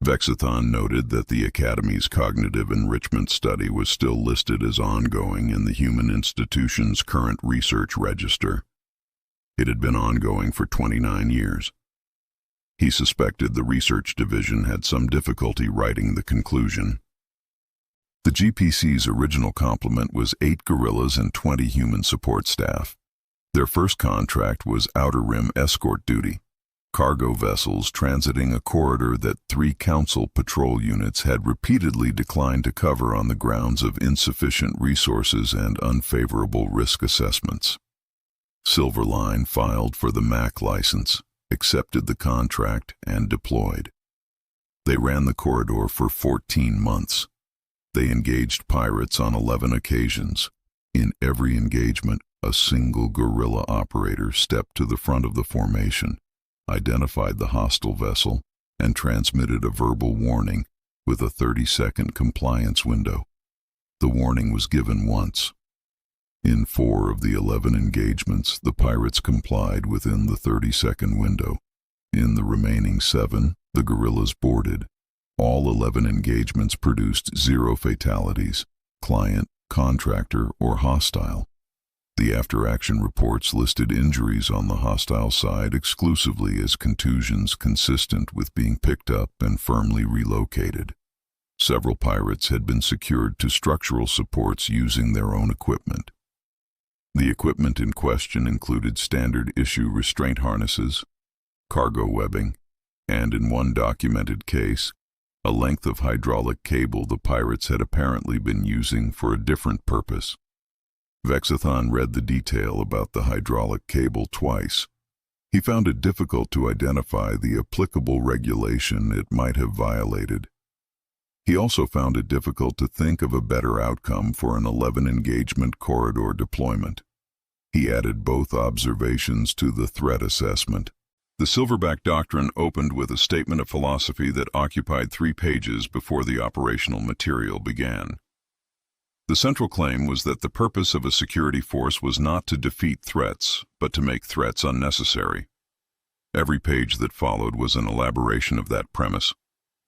S1: Vexthon noted that the Academy's cognitive enrichment study was still listed as ongoing in the Human Institution's current research register. It had been ongoing for 29 years. He suspected the research division had some difficulty writing the conclusion. The GPC's original complement was 8 gorillas and 20 human support staff. Their first contract was outer rim escort duty, cargo vessels transiting a corridor that 3 council patrol units had repeatedly declined to cover on the grounds of insufficient resources and unfavorable risk assessments. Silverline filed for the MAC license, accepted the contract, and deployed. They ran the corridor for 14 months. They engaged pirates on 11 occasions. In every engagement, a single guerrilla operator stepped to the front of the formation, identified the hostile vessel, and transmitted a verbal warning with a 30-second compliance window. The warning was given once. In 4 of the 11 engagements, the pirates complied within the 30-second window. In the remaining 7, the guerrillas boarded. All 11 engagements produced 0 fatalities, client, contractor, or hostile. The after-action reports listed injuries on the hostile side exclusively as contusions consistent with being picked up and firmly relocated. Several pirates had been secured to structural supports using their own equipment. The equipment in question included standard-issue restraint harnesses, cargo webbing, and in one documented case, a length of hydraulic cable the pirates had apparently been using for a different purpose. Vexthon read the detail about the hydraulic cable twice. He found it difficult to identify the applicable regulation it might have violated. He also found it difficult to think of a better outcome for an 11-engagement corridor deployment. He added both observations to the threat assessment. The Silverback Doctrine opened with a statement of philosophy that occupied 3 pages before the operational material began. The central claim was that the purpose of a security force was not to defeat threats, but to make threats unnecessary. Every page that followed was an elaboration of that premise,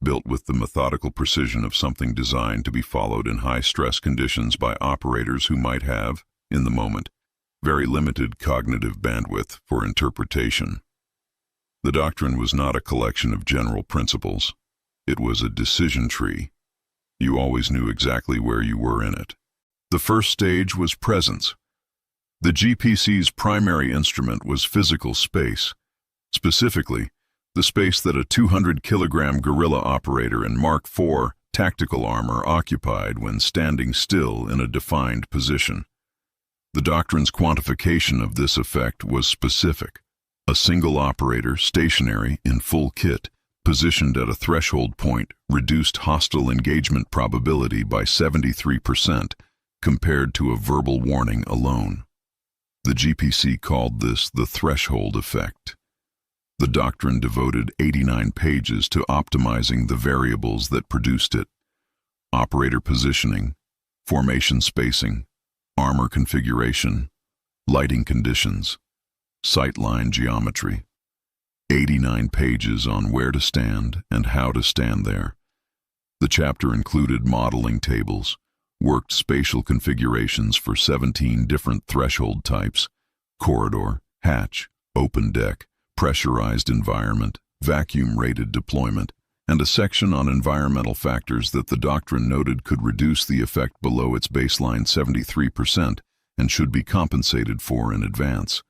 S1: built with the methodical precision of something designed to be followed in high-stress conditions by operators who might have, in the moment, very limited cognitive bandwidth for interpretation. The doctrine was not a collection of general principles. It was a decision tree. You always knew exactly where you were in it. The first stage was presence. The GPC's primary instrument was physical space, specifically, the space that a 200-kilogram guerrilla operator in Mark IV tactical armor occupied when standing still in a defined position. The doctrine's quantification of this effect was specific. A single operator, stationary, in full kit, positioned at a threshold point, reduced hostile engagement probability by 73% compared to a verbal warning alone. The GPC called this the threshold effect. The doctrine devoted 89 pages to optimizing the variables that produced it: operator positioning, formation spacing, armor configuration, lighting conditions, sightline geometry. 89 pages on where to stand and how to stand there. The chapter included modeling tables, worked spatial configurations for 17 different threshold types: corridor, hatch, open deck, pressurized environment, vacuum-rated deployment, and a section on environmental factors that the doctrine noted could reduce the effect below its baseline 73% and should be compensated for in advance.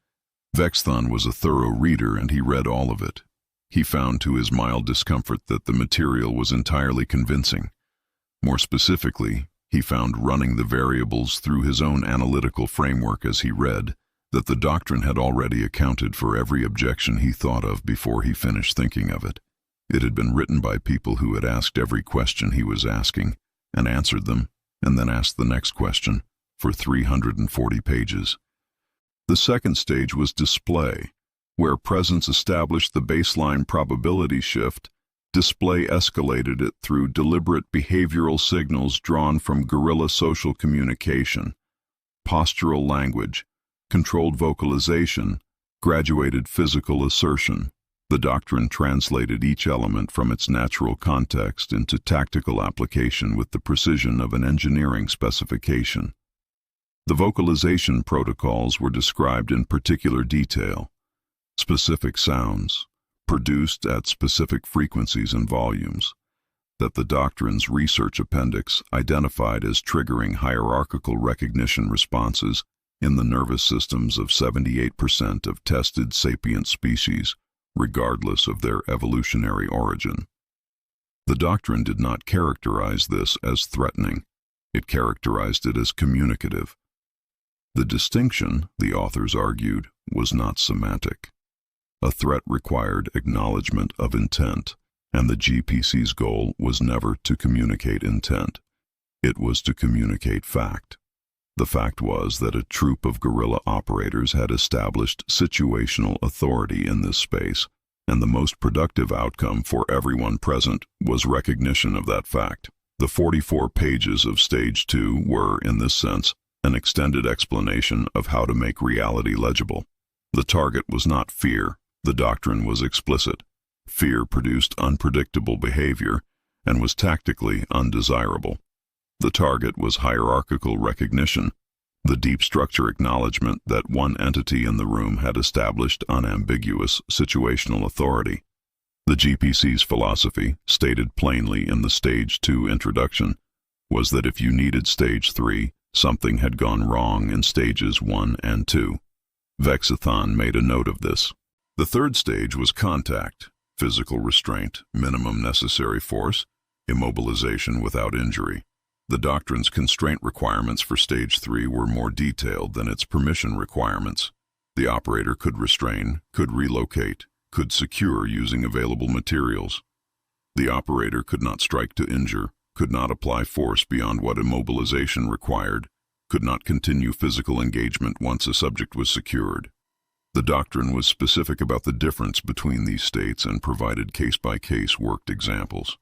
S1: Vexthon was a thorough reader, and he read all of it. He found to his mild discomfort that the material was entirely convincing. More specifically, he found, running the variables through his own analytical framework as he read, that the doctrine had already accounted for every objection he thought of before he finished thinking of it. It had been written by people who had asked every question he was asking, and answered them, and then asked the next question, for 340 pages. The second stage was display. Where presence established the baseline probability shift, display escalated it through deliberate behavioral signals drawn from guerrilla social communication, postural language, controlled vocalization, Graduated physical assertion. The doctrine translated each element from its natural context into tactical application with the precision of an engineering specification. The vocalization protocols were described in particular detail. Specific sounds, produced at specific frequencies and volumes, that the doctrine's research appendix identified as triggering hierarchical recognition responses in the nervous systems of 78% of tested sapient species, regardless of their evolutionary origin. The doctrine did not characterize this as threatening. It characterized it as communicative. The distinction, the authors argued, was not semantic. A threat required acknowledgement of intent, and the GPC's goal was never to communicate intent. It was to communicate fact. The fact was that a troop of guerrilla operators had established situational authority in this space, and the most productive outcome for everyone present was recognition of that fact. The 44 pages of Stage 2 were, in this sense, an extended explanation of how to make reality legible. The target was not fear. The doctrine was explicit. Fear produced unpredictable behavior and was tactically undesirable. The target was hierarchical recognition, the deep structure acknowledgement that one entity in the room had established unambiguous situational authority. The GPC's philosophy, stated plainly in the Stage 2 introduction, was that if you needed Stage 3, something had gone wrong in Stages 1 and 2. Vexthon made a note of this. The third stage was contact, physical restraint, minimum necessary force, immobilization without injury. The doctrine's constraint requirements for Stage 3 were more detailed than its permission requirements. The operator could restrain, could relocate, could secure using available materials. The operator could not strike to injure, could not apply force beyond what immobilization required, could not continue physical engagement once a subject was secured. The doctrine was specific about the difference between these states and provided case-by-case worked examples.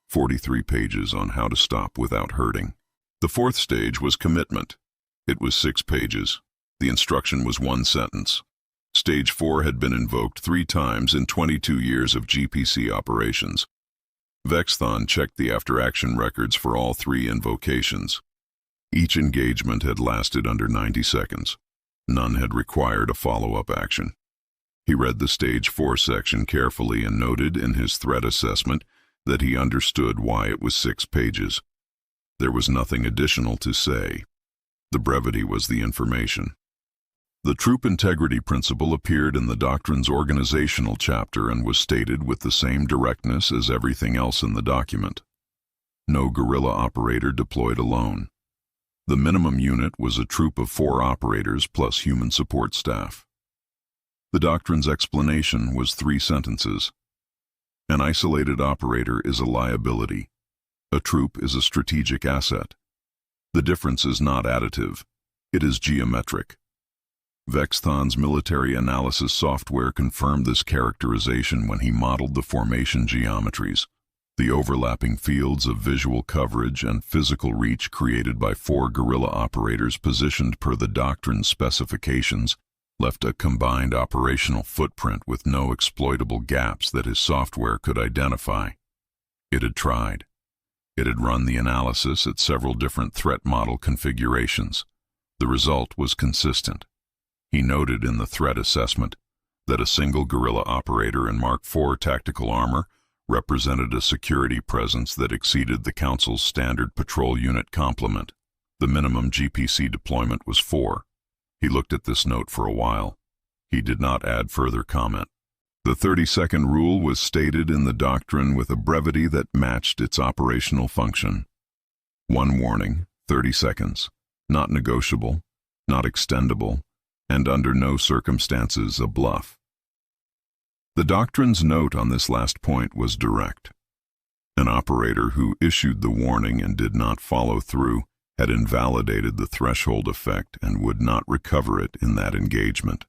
S1: 43 pages on how to stop without hurting. The fourth stage was commitment. It was 6 pages. The instruction was 1 sentence. Stage 4 had been invoked 3 times in 22 years of GPC operations. Vexthon checked the after-action records for all 3 invocations. Each engagement had lasted under 90 seconds. None had required a follow-up action. He read the Stage 4 section carefully and noted in his threat assessment that he understood why it was 6 pages. There was nothing additional to say. The brevity was the information. The troop integrity principle appeared in the doctrine's organizational chapter and was stated with the same directness as everything else in the document. No guerrilla operator deployed alone. The minimum unit was a troop of 4 operators plus human support staff. The doctrine's explanation was 3 sentences. An isolated operator is a liability. A troop is a strategic asset. The difference is not additive. It is geometric. Vexthon's military analysis software confirmed this characterization when he modeled the formation geometries. The overlapping fields of visual coverage and physical reach created by 4 guerrilla operators positioned per the doctrine's specifications left a combined operational footprint with no exploitable gaps that his software could identify. It had tried. It had run the analysis at several different threat model configurations. The result was consistent. He noted in the threat assessment that a single guerrilla operator in Mark IV tactical armor represented a security presence that exceeded the Council's standard patrol unit complement. The minimum GPC deployment was 4. He looked at this note for a while. He did not add further comment. The 30-second rule was stated in the doctrine with a brevity that matched its operational function. 1 warning, 30 seconds, not negotiable, not extendable, and under no circumstances a bluff. The doctrine's note on this last point was direct. An operator who issued the warning and did not follow through had invalidated the threshold effect and would not recover it in that engagement.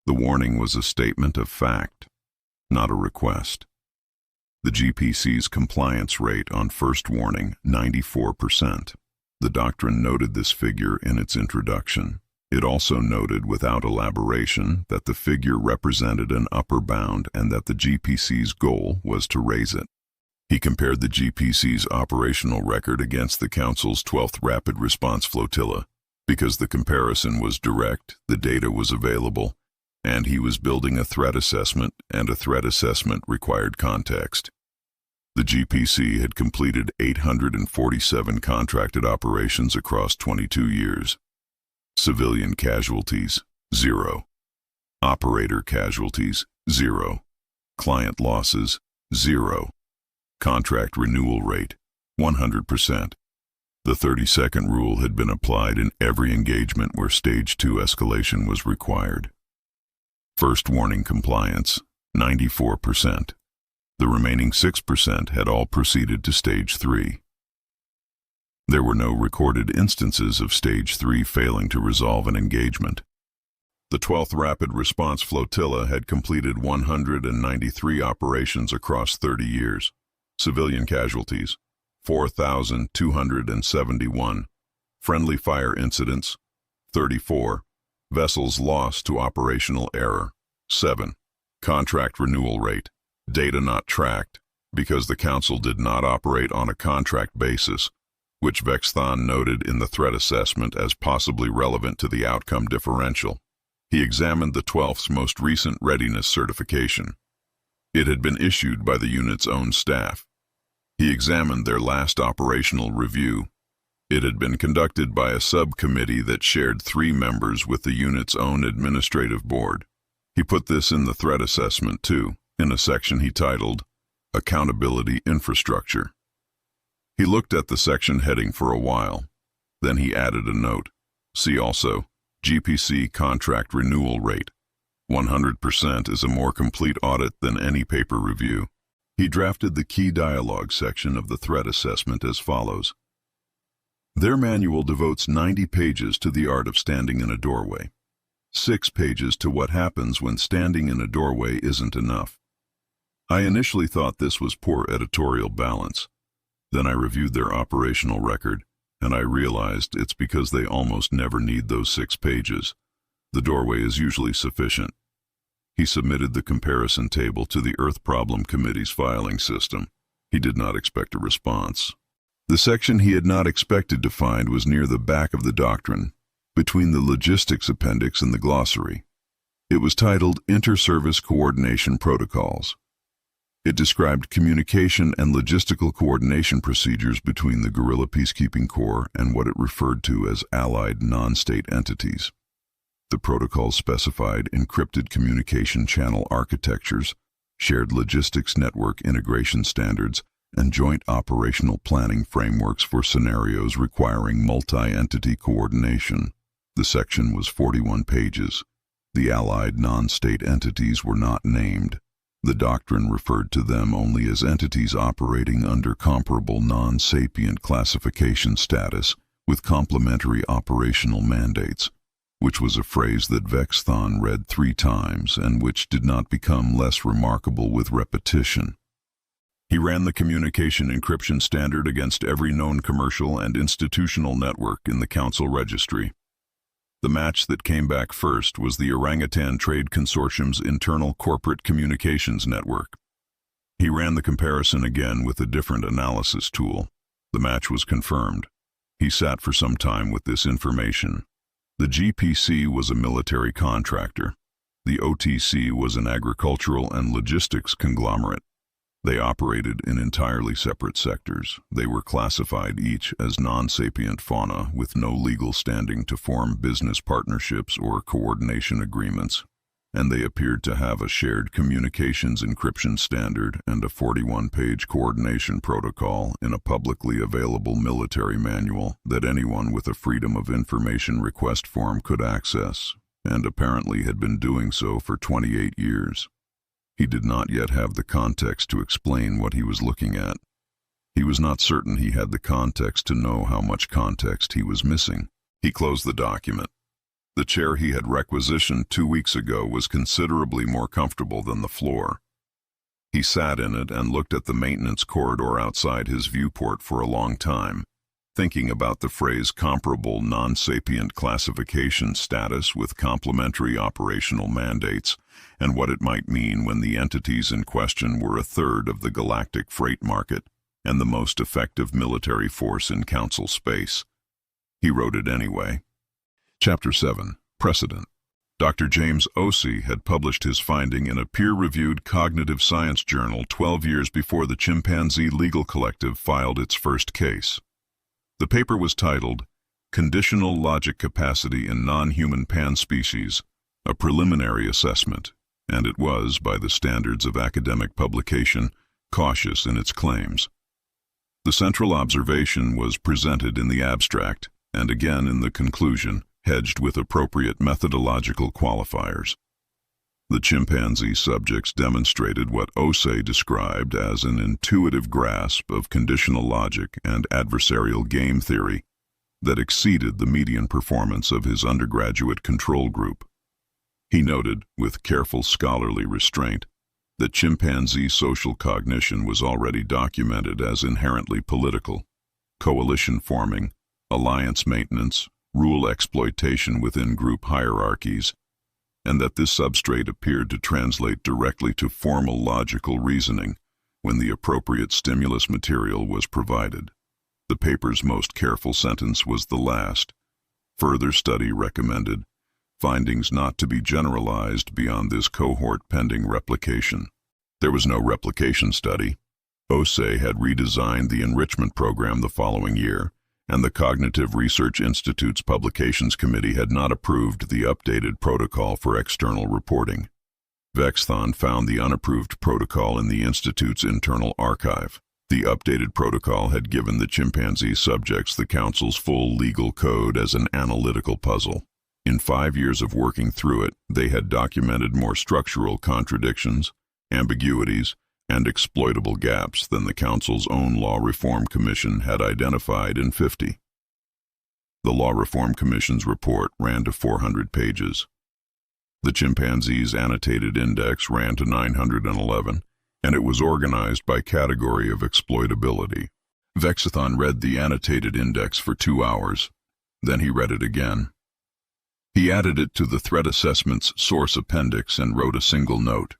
S1: The warning was a statement of fact, not a request. The GPC's compliance rate on first warning, 94%. The doctrine noted this figure in its introduction. It also noted without elaboration that the figure represented an upper bound and that the GPC's goal was to raise it. He compared the GPC's operational record against the Council's 12th Rapid Response Flotilla. Because the comparison was direct, the data was available, and he was building a threat assessment, and a threat assessment required context. The GPC had completed 847 contracted operations across 22 years. Civilian casualties, 0. Operator casualties, 0. Client losses, 0. Contract renewal rate, 100%. The 30-second rule had been applied in every engagement where Stage 2 escalation was required. First warning compliance, 94%. The remaining 6% had all proceeded to Stage 3. There were no recorded instances of Stage 3 failing to resolve an engagement. The 12th Rapid Response Flotilla had completed 193 operations across 30 years. Civilian casualties, 4,271. Friendly fire incidents, 34. Vessels lost to operational error, 7. Contract renewal rate, data not tracked, because the Council did not operate on a contract basis, which Vexthon noted in the threat assessment as possibly relevant to the outcome differential. He examined the 12th's most recent readiness certification. It had been issued by the unit's own staff. He examined their last operational review. It had been conducted by a subcommittee that shared 3 members with the unit's own administrative board. He put this in the threat assessment too, in a section he titled, Accountability Infrastructure. He looked at the section heading for a while. Then he added a note. See also, GPC contract renewal rate. 100% is a more complete audit than any paper review. He drafted the key dialogue section of the threat assessment as follows. Their manual devotes 90 pages to the art of standing in a doorway. 6 pages to what happens when standing in a doorway isn't enough. I initially thought this was poor editorial balance. Then I reviewed their operational record, and I realized it's because they almost never need those 6 pages. The doorway is usually sufficient. He submitted the comparison table to the Earth Problem Committee's filing system. He did not expect a response. The section he had not expected to find was near the back of the doctrine, between the logistics appendix and the glossary. It was titled Inter-Service Coordination Protocols. It described communication and logistical coordination procedures between the Gorilla Peacekeeping Corps and what it referred to as allied non-state entities. The protocols specified encrypted communication channel architectures, shared logistics network integration standards, and joint operational planning frameworks for scenarios requiring multi-entity coordination. The section was 41 pages. The allied non-state entities were not named. The doctrine referred to them only as entities operating under comparable non-sapient classification status with complementary operational mandates, which was a phrase that Vexthon read 3 times and which did not become less remarkable with repetition. He ran the communication encryption standard against every known commercial and institutional network in the Council registry. The match that came back first was the Orangutan Trade Consortium's internal corporate communications network. He ran the comparison again with a different analysis tool. The match was confirmed. He sat for some time with this information. The GPC was a military contractor. The OTC was an agricultural and logistics conglomerate. They operated in entirely separate sectors. They were classified each as non-sapient fauna with no legal standing to form business partnerships or coordination agreements, and they appeared to have a shared communications encryption standard and a 41-page coordination protocol in a publicly available military manual that anyone with a Freedom of Information request form could access, and apparently had been doing so for 28 years. He did not yet have the context to explain what he was looking at. He was not certain he had the context to know how much context he was missing. He closed the document. The chair he had requisitioned 2 weeks ago was considerably more comfortable than the floor. He sat in it and looked at the maintenance corridor outside his viewport for a long time. thinking about the phrase comparable non-sapient classification status with complementary operational mandates and what it might mean when the entities in question were a third of the galactic freight market and the most effective military force in council space. He wrote it anyway. Chapter 7. Precedent. Dr. James Osei had published his finding in a peer-reviewed cognitive science journal 12 years before the Chimpanzee Legal Collective filed its first case. The paper was titled, Conditional Logic Capacity in Non-Human Panspecies, a Preliminary Assessment, and it was, by the standards of academic publication, cautious in its claims. The central observation was presented in the abstract, and again in the conclusion, hedged with appropriate methodological qualifiers. The chimpanzee subjects demonstrated what Osei described as an intuitive grasp of conditional logic and adversarial game theory that exceeded the median performance of his undergraduate control group. He noted, with careful scholarly restraint, that chimpanzee social cognition was already documented as inherently political, coalition forming, alliance maintenance, rule exploitation within group hierarchies, and that this substrate appeared to translate directly to formal logical reasoning when the appropriate stimulus material was provided. The paper's most careful sentence was the last. Further study recommended, findings not to be generalized beyond this cohort pending replication. There was no replication study. Osei had redesigned the enrichment program the following year, and the Cognitive Research Institute's Publications Committee had not approved the updated protocol for external reporting. Vexthon found the unapproved protocol in the Institute's internal archive. The updated protocol had given the chimpanzee subjects the Council's full legal code as an analytical puzzle. In 5 years of working through it, they had documented more structural contradictions, ambiguities, and exploitable gaps than the Council's own Law Reform Commission had identified in 50. The Law Reform Commission's report ran to 400 pages. The chimpanzee's annotated index ran to 911, and it was organized by category of exploitability. Vexthon read the annotated index for 2 hours. Then he read it again. He added it to the threat assessment's source appendix and wrote a single note.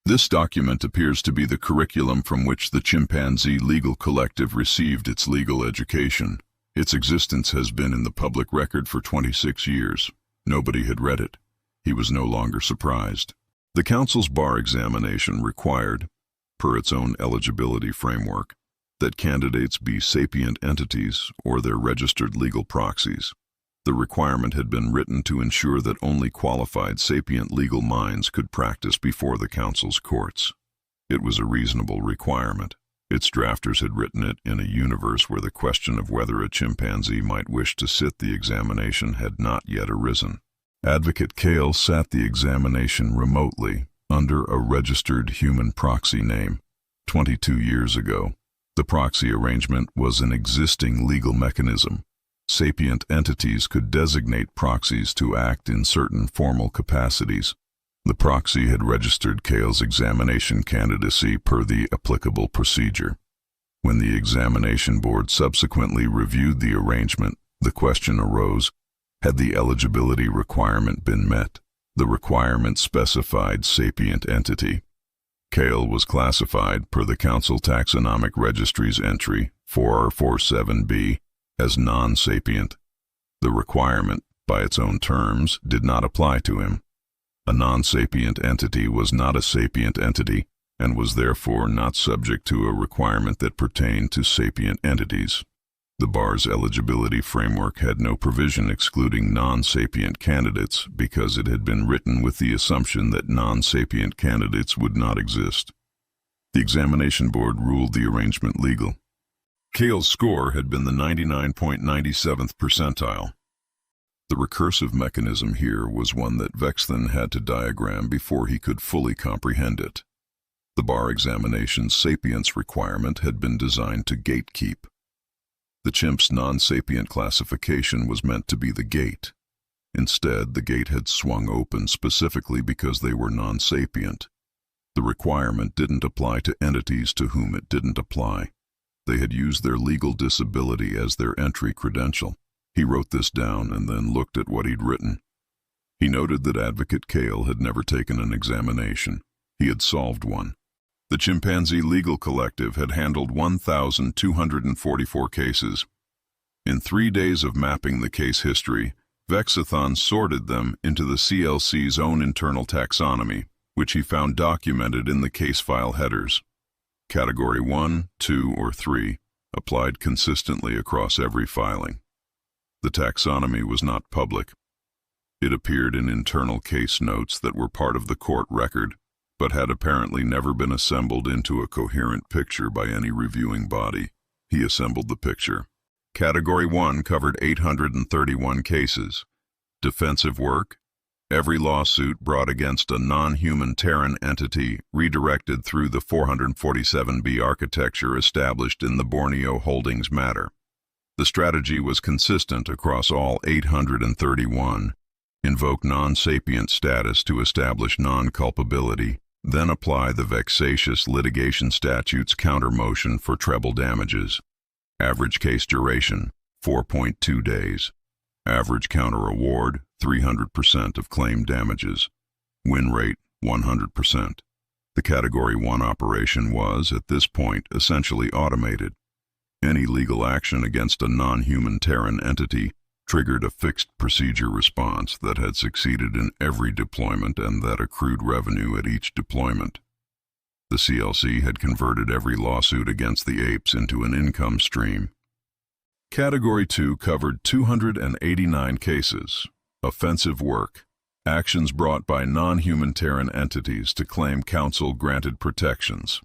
S1: This document appears to be the curriculum from which the Chimpanzee Legal Collective received its legal education. Its existence has been in the public record for 26 years. Nobody had read it. He was no longer surprised. The Council's bar examination required, per its own eligibility framework, that candidates be sapient entities or their registered legal proxies. The requirement had been written to ensure that only qualified sapient legal minds could practice before the Council's courts. It was a reasonable requirement. Its drafters had written it in a universe where the question of whether a chimpanzee might wish to sit the examination had not yet arisen. Advocate Kale sat the examination remotely under a registered human proxy name. 22 years ago, the proxy arrangement was an existing legal mechanism. Sapient entities could designate proxies to act in certain formal capacities. The proxy had registered Kale's examination candidacy per the applicable procedure. When the examination board subsequently reviewed the arrangement, the question arose, had the eligibility requirement been met? The requirement specified sapient entity. Kale was classified per the Council Taxonomic Registry's entry 447B as non-sapient. The requirement, by its own terms, did not apply to him. A non-sapient entity was not a sapient entity and was therefore not subject to a requirement that pertained to sapient entities. The bar's eligibility framework had no provision excluding non-sapient candidates because it had been written with the assumption that non-sapient candidates would not exist. The examination board ruled the arrangement legal. Kale's score had been the 99.97th percentile. The recursive mechanism here was one that Vexthon had to diagram before he could fully comprehend it. The bar examination's sapience requirement had been designed to gatekeep. The chimp's non-sapient classification was meant to be the gate. Instead, the gate had swung open specifically because they were non-sapient. The requirement didn't apply to entities to whom it didn't apply. They had used their legal disability as their entry credential. He wrote this down and then looked at what he'd written. He noted that Advocate Kale had never taken an examination. He had solved one. The Chimpanzee Legal Collective had handled 1,244 cases. In 3 days of mapping the case history, Vexthon sorted them into the CLC's own internal taxonomy, which he found documented in the case file headers. Category 1, 2, or 3 applied consistently across every filing. The taxonomy was not public. It appeared in internal case notes that were part of the court record, but had apparently never been assembled into a coherent picture by any reviewing body. He assembled the picture. Category 1 covered 831 cases. Defensive work: every lawsuit brought against a non-human Terran entity redirected through the 447B architecture established in the Borneo Holdings matter. The strategy was consistent across all 831. Invoke non-sapient status to establish non-culpability, then apply the vexatious litigation statute's counter-motion for treble damages. Average case duration, 4.2 days. Average counter-award, 300% of claim damages. Win rate, 100%. The Category 1 operation was, at this point, essentially automated. Any legal action against a non-human Terran entity triggered a fixed procedure response that had succeeded in every deployment and that accrued revenue at each deployment. The CLC had converted every lawsuit against the Apes into an income stream. Category 2 covered 289 cases. Offensive work: actions brought by non-human Terran entities to claim Council-granted protections.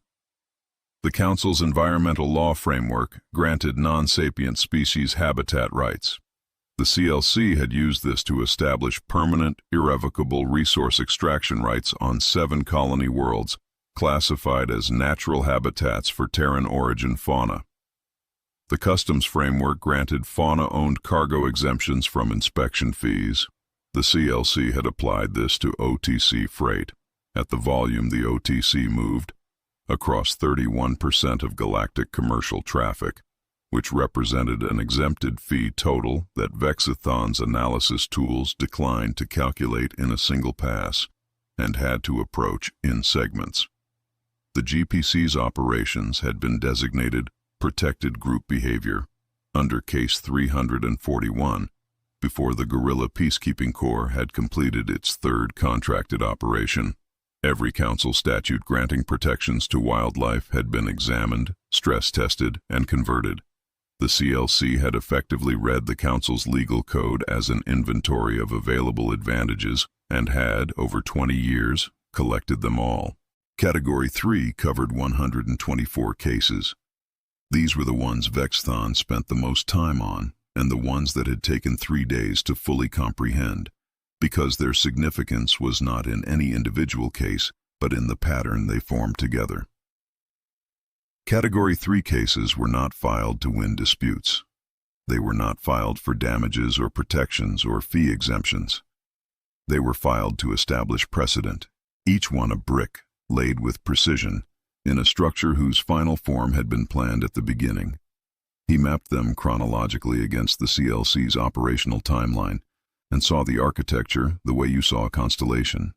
S1: The Council's environmental law framework granted non-sapient species habitat rights. The CLC had used this to establish permanent, irrevocable resource extraction rights on 7 colony worlds, classified as natural habitats for Terran origin fauna. The customs framework granted fauna-owned cargo exemptions from inspection fees. The CLC had applied this to OTC freight. At the volume the OTC moved, across 31% of galactic commercial traffic, which represented an exempted fee total that Vexthon's analysis tools declined to calculate in a single pass and had to approach in segments. The GPC's operations had been designated protected group behavior under Case 341 before the Gorilla Peacekeeping Corps had completed its 3rd contracted operation. Every Council statute granting protections to wildlife had been examined, stress-tested, and converted. The CLC had effectively read the Council's legal code as an inventory of available advantages and had, over 20 years, collected them all. Category 3 covered 124 cases. These were the ones Vexthon spent the most time on, and the ones that had taken 3 days to fully comprehend, because their significance was not in any individual case, but in the pattern they formed together. Category 3 cases were not filed to win disputes. They were not filed for damages or protections or fee exemptions. They were filed to establish precedent, each one a brick, laid with precision, in a structure whose final form had been planned at the beginning. He mapped them chronologically against the CLC's operational timeline and saw the architecture the way you saw a constellation,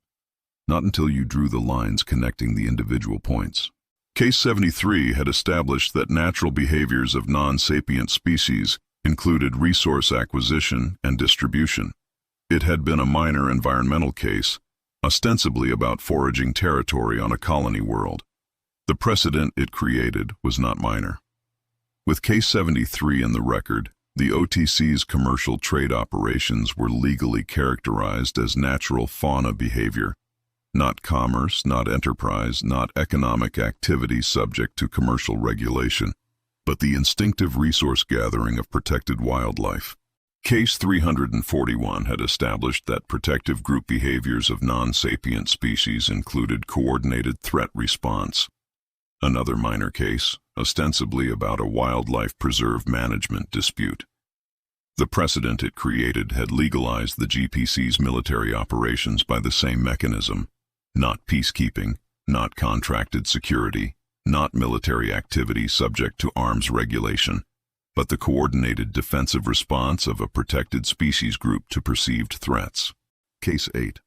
S1: not until you drew the lines connecting the individual points. Case 73 had established that natural behaviors of non-sapient species included resource acquisition and distribution. It had been a minor environmental case, ostensibly about foraging territory on a colony world. The precedent it created was not minor. With Case 73 in the record, the OTC's commercial trade operations were legally characterized as natural fauna behavior, not commerce, not enterprise, not economic activity subject to commercial regulation, but the instinctive resource gathering of protected wildlife. Case 341 had established that protective group behaviors of non-sapient species included coordinated threat response. Another minor case, ostensibly about a wildlife preserve management dispute. The precedent it created had legalized the GPC's military operations by the same mechanism, not peacekeeping, not contracted security, not military activity subject to arms regulation, but the coordinated defensive response of a protected species group to perceived threats. Case 8.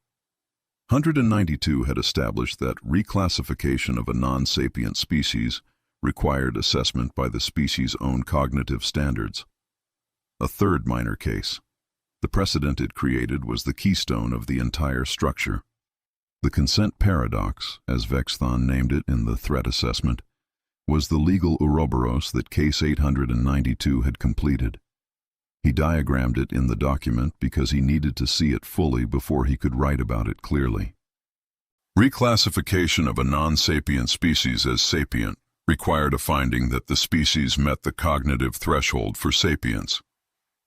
S1: 192 had established that reclassification of a non-sapient species required assessment by the species' own cognitive standards. A third minor case. The precedent it created was the keystone of the entire structure. The consent paradox, as Vexthon named it in the threat assessment, was the legal Ouroboros that Case 892 had completed. He diagrammed it in the document because he needed to see it fully before he could write about it clearly. Reclassification of a non-sapient species as sapient required a finding that the species met the cognitive threshold for sapience.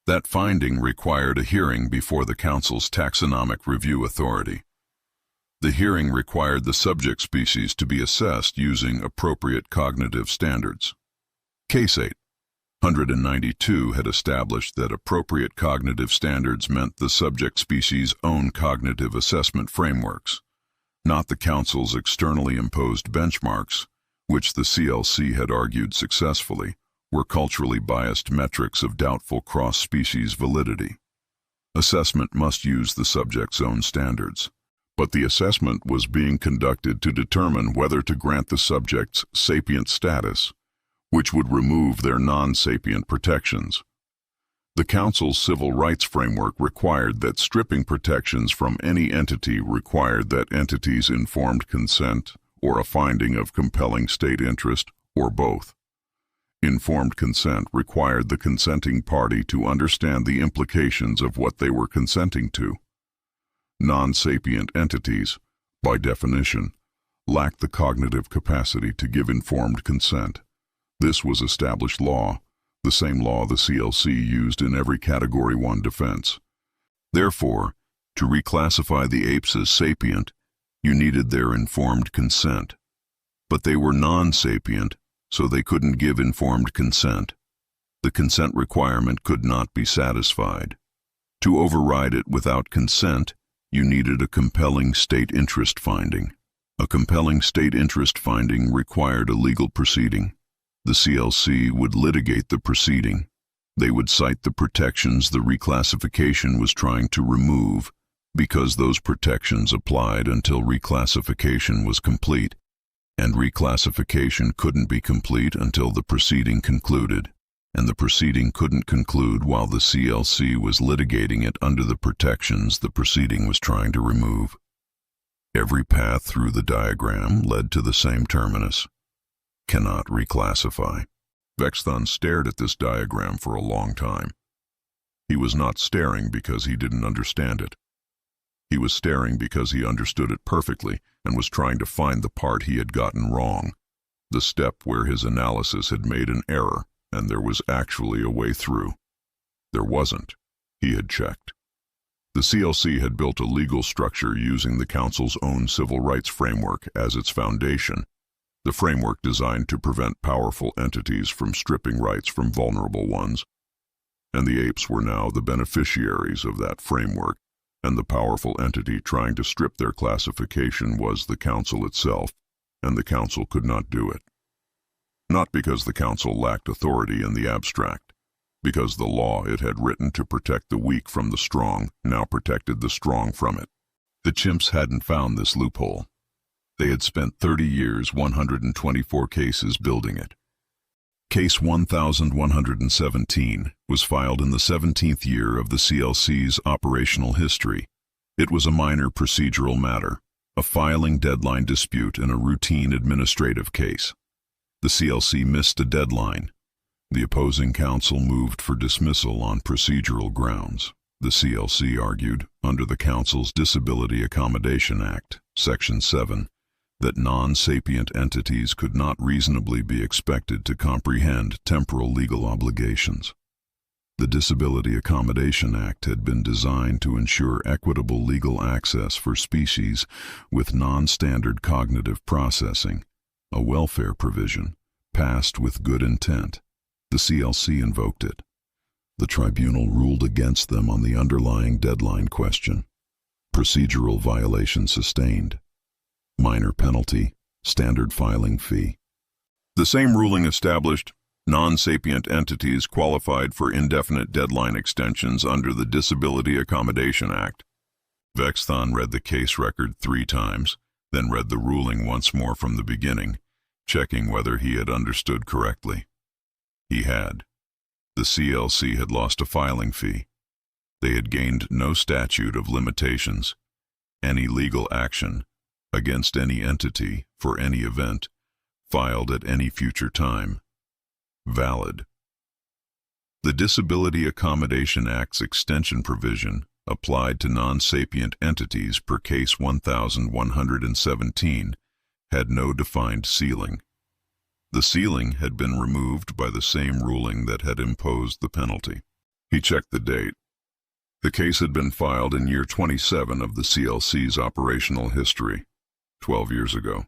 S1: That finding required a hearing before the Council's Taxonomic Review Authority. The hearing required the subject species to be assessed using appropriate cognitive standards. Case 8. 192 had established that appropriate cognitive standards meant the subject species' own cognitive assessment frameworks, not the Council's externally imposed benchmarks, which the CLC had argued successfully were culturally biased metrics of doubtful cross-species validity. Assessment must use the subject's own standards, but the assessment was being conducted to determine whether to grant the subject's sapient status, which would remove their non-sapient protections. The Council's civil rights framework required that stripping protections from any entity required that entity's informed consent or a finding of compelling state interest, or both. Informed consent required the consenting party to understand the implications of what they were consenting to. Non-sapient entities, by definition, lack the cognitive capacity to give informed consent. This was established law, the same law the CLC used in every Category 1 defense. Therefore, to reclassify the apes as sapient, you needed their informed consent. But they were non-sapient, so they couldn't give informed consent. The consent requirement could not be satisfied. To override it without consent, you needed a compelling state interest finding. A compelling state interest finding required a legal proceeding. The CLC would litigate the proceeding. They would cite the protections the reclassification was trying to remove, because those protections applied until reclassification was complete, and reclassification couldn't be complete until the proceeding concluded, and the proceeding couldn't conclude while the CLC was litigating it under the protections the proceeding was trying to remove. Every path through the diagram led to the same terminus: cannot reclassify. Vexthon stared at this diagram for a long time. He was not staring because he didn't understand it. He was staring because he understood it perfectly and was trying to find the part he had gotten wrong, the step where his analysis had made an error and there was actually a way through. There wasn't. He had checked. The CLC had built a legal structure using the Council's own civil rights framework as its foundation, the framework designed to prevent powerful entities from stripping rights from vulnerable ones. And the apes were now the beneficiaries of that framework, and the powerful entity trying to strip their classification was the Council itself, and the Council could not do it. Not because the Council lacked authority in the abstract, because the law it had written to protect the weak from the strong now protected the strong from it. The chimps hadn't found this loophole. They had spent 30 years, 124 cases building it. Case 1117 was filed in the 17th year of the CLC's operational history. It was a minor procedural matter, a filing deadline dispute in a routine administrative case. The CLC missed a deadline. The opposing counsel moved for dismissal on procedural grounds. The CLC argued, under the Council's Disability Accommodation Act, Section 7, that non-sapient entities could not reasonably be expected to comprehend temporal legal obligations. The Disability Accommodation Act had been designed to ensure equitable legal access for species with non-standard cognitive processing, a welfare provision, passed with good intent. The CLC invoked it. The Tribunal ruled against them on the underlying deadline question. Procedural violation sustained. Minor penalty, standard filing fee. The same ruling established non-sapient entities qualified for indefinite deadline extensions under the Disability Accommodation Act. Vexthon read the case record 3 times, then read the ruling once more from the beginning, checking whether he had understood correctly. He had. The CLC had lost a filing fee. They had gained no statute of limitations. Any legal action against any entity for any event filed at any future time valid. The Disability Accommodation Act's extension provision applied to non-sapient entities per case 1117 had no defined ceiling. The ceiling had been removed by the same ruling that had imposed the penalty. He checked the date. The case had been filed in year 27 of the CLC's operational history, 12 years ago.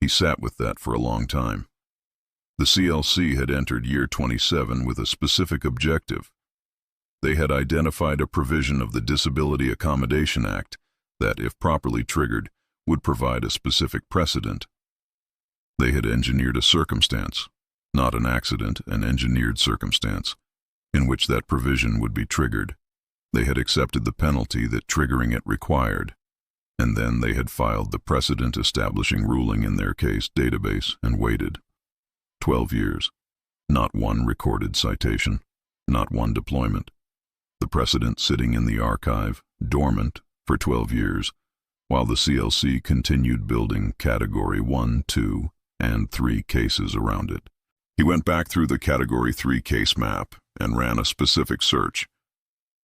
S1: He sat with that for a long time. The CLC had entered year 27 with a specific objective. They had identified a provision of the Disability Accommodation Act that, if properly triggered, would provide a specific precedent. They had engineered a circumstance, not an accident, an engineered circumstance, in which that provision would be triggered. They had accepted the penalty that triggering it required, and then they had filed the precedent-establishing ruling in their case database and waited. 12 years. Not one recorded citation. Not one deployment. The precedent sitting in the archive, dormant, for 12 years, while the CLC continued building Category 1, 2, and 3 cases around it. He went back through the Category 3 case map and ran a specific search.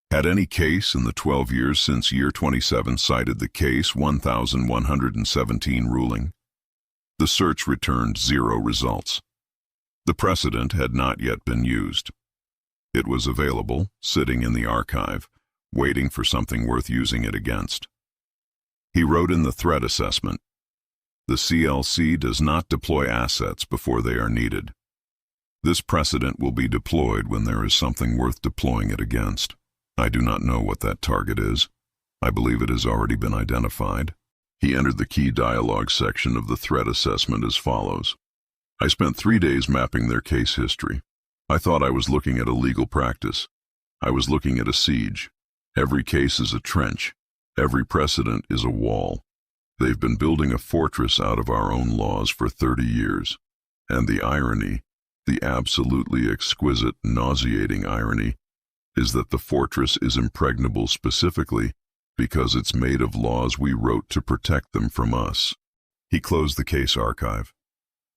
S1: Had any case in the 12 years since year 27 cited the case 1117 ruling? The search returned 0 results. The precedent had not yet been used. It was available, sitting in the archive, waiting for something worth using it against. He wrote in the threat assessment, "The CLC does not deploy assets before they are needed. This precedent will be deployed when there is something worth deploying it against. I do not know what that target is. I believe it has already been identified." He entered the key dialogue section of the threat assessment as follows. "I spent 3 days mapping their case history. I thought I was looking at a legal practice. I was looking at a siege. Every case is a trench. Every precedent is a wall. They've been building a fortress out of our own laws for 30 years. And the irony, the absolutely exquisite, nauseating irony, is that the fortress is impregnable specifically because it's made of laws we wrote to protect them from us." He closed the case archive.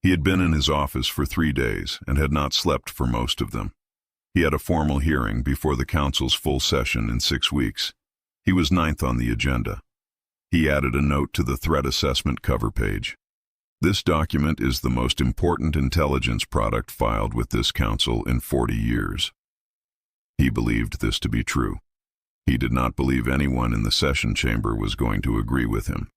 S1: He had been in his office for 3 days and had not slept for most of them. He had a formal hearing before the council's full session in 6 weeks. He was 9th on the agenda. He added a note to the threat assessment cover page. "This document is the most important intelligence product filed with this council in 40 years. He believed this to be true. He did not believe anyone in the session chamber was going to agree with him.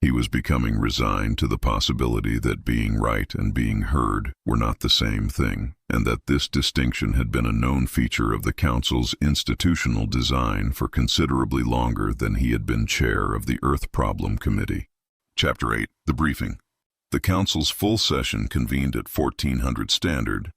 S1: He was becoming resigned to the possibility that being right and being heard were not the same thing, and that this distinction had been a known feature of the Council's institutional design for considerably longer than he had been chair of the Earth Problem Committee. Chapter 8. The Briefing. The Council's full session convened at 1400 Standard,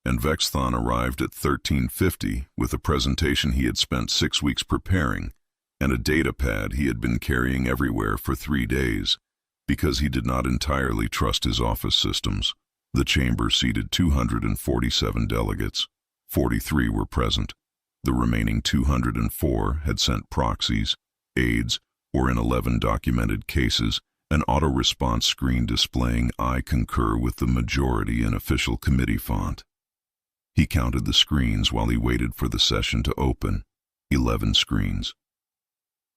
S1: and Vexthon arrived at 1350 with a presentation he had spent 6 weeks preparing, and a data pad he had been carrying everywhere for 3 days, because he did not entirely trust his office systems. The chamber seated 247 delegates. 43 were present. The remaining 204 had sent proxies, aides, or in 11 documented cases, an auto-response screen displaying "I concur with the majority" in official committee font. He counted the screens while he waited for the session to open. 11 screens.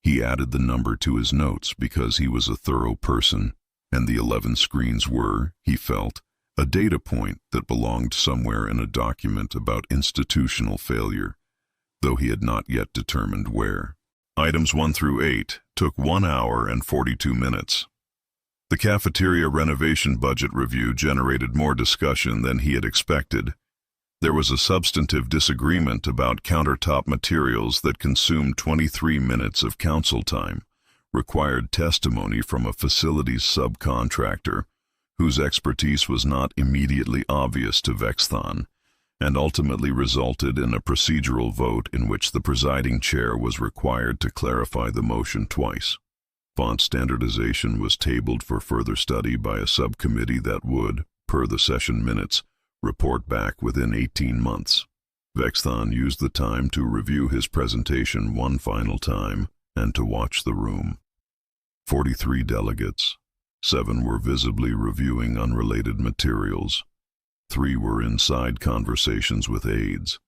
S1: He added the number to his notes because he was a thorough person, and the 11 screens were, he felt, a data point that belonged somewhere in a document about institutional failure, though he had not yet determined where. Items 1 through 8 took 1 hour and 42 minutes. The cafeteria renovation budget review generated more discussion than he had expected. There was a substantive disagreement about countertop materials that consumed 23 minutes of council time, required testimony from a facilities subcontractor, whose expertise was not immediately obvious to Vexthon, and ultimately resulted in a procedural vote in which the presiding chair was required to clarify the motion twice. Font standardization was tabled for further study by a subcommittee that would, per the session minutes, report back within 18 months. Vexthon used the time to review his presentation one final time and to watch the room. 43 delegates. 7 were visibly reviewing unrelated materials. 3 were in side conversations with aides.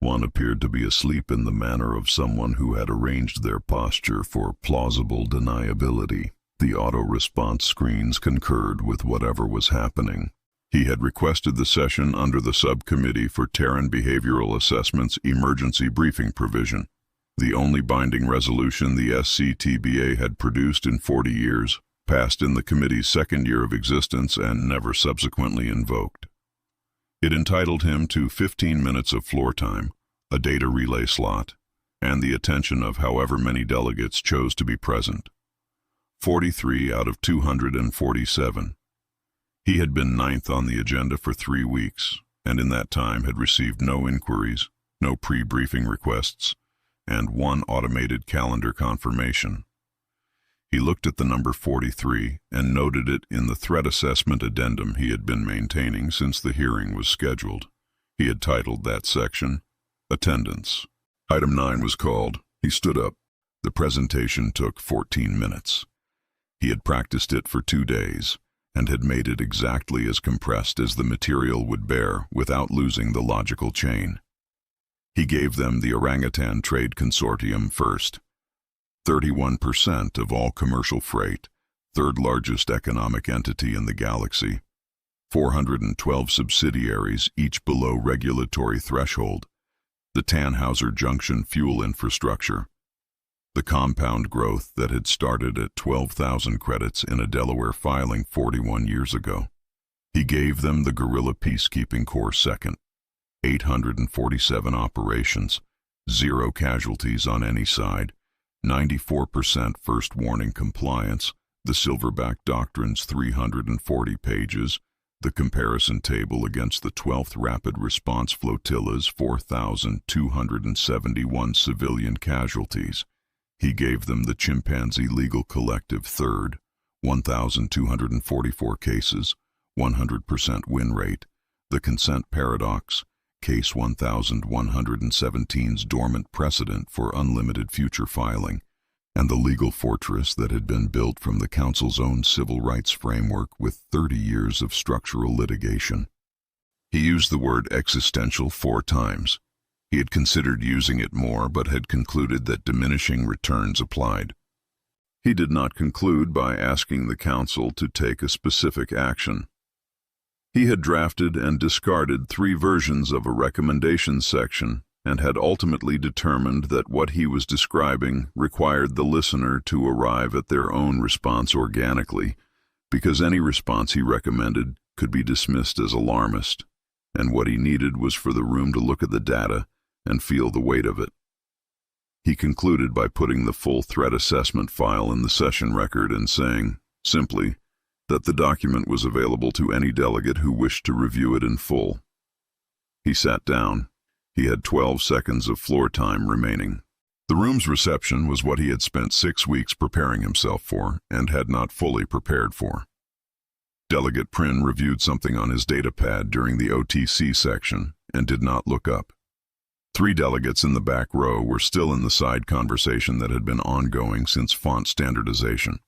S1: 1 appeared to be asleep in the manner of someone who had arranged their posture for plausible deniability. The auto-response screens concurred with whatever was happening. He had requested the session under the Subcommittee for Terran Behavioral Assessment's emergency briefing provision, the only binding resolution the SCTBA had produced in 40 years, passed in the committee's second year of existence and never subsequently invoked. It entitled him to 15 minutes of floor time, a data relay slot, and the attention of however many delegates chose to be present. 43 out of 247. He had been 9th on the agenda for 3 weeks, and in that time had received no inquiries, no pre-briefing requests, and 1 automated calendar confirmation. He looked at the number 43 and noted it in the threat assessment addendum he had been maintaining since the hearing was scheduled. He had titled that section, Attendance. Item 9 was called. He stood up. The presentation took 14 minutes. He had practiced it for 2 days and had made it exactly as compressed as the material would bear without losing the logical chain. He gave them the Orangutan Trade Consortium first. 31% of all commercial freight, 3rd largest economic entity in the galaxy, 412 subsidiaries, each below regulatory threshold, the Tannhauser junction fuel infrastructure, the compound growth that had started at 12,000 credits in a Delaware filing 41 years ago. He gave them the Gorilla Peacekeeping Corps second, 847 operations, 0 casualties on any side, 94% first warning compliance, the Silverback Doctrine's 340 pages, the comparison table against the 12th Rapid Response Flotilla's 4,271 civilian casualties. He gave them the Chimpanzee Legal Collective third, 1,244 cases, 100% win rate, the Consent Paradox, Case 1117's dormant precedent for unlimited future filing, and the legal fortress that had been built from the Council's own civil rights framework with 30 years of structural litigation. He used the word existential 4 times. He had considered using it more, but had concluded that diminishing returns applied. He did not conclude by asking the Council to take a specific action. He had drafted and discarded 3 versions of a recommendation section and had ultimately determined that what he was describing required the listener to arrive at their own response organically, because any response he recommended could be dismissed as alarmist, and what he needed was for the room to look at the data and feel the weight of it. He concluded by putting the full threat assessment file in the session record and saying, simply, that the document was available to any delegate who wished to review it in full. He sat down. He had 12 seconds of floor time remaining. The room's reception was what he had spent 6 weeks preparing himself for and had not fully prepared for. Delegate Prin reviewed something on his datapad during the OTC section and did not look up. 3 delegates in the back row were still in the side conversation that had been ongoing since font standardization.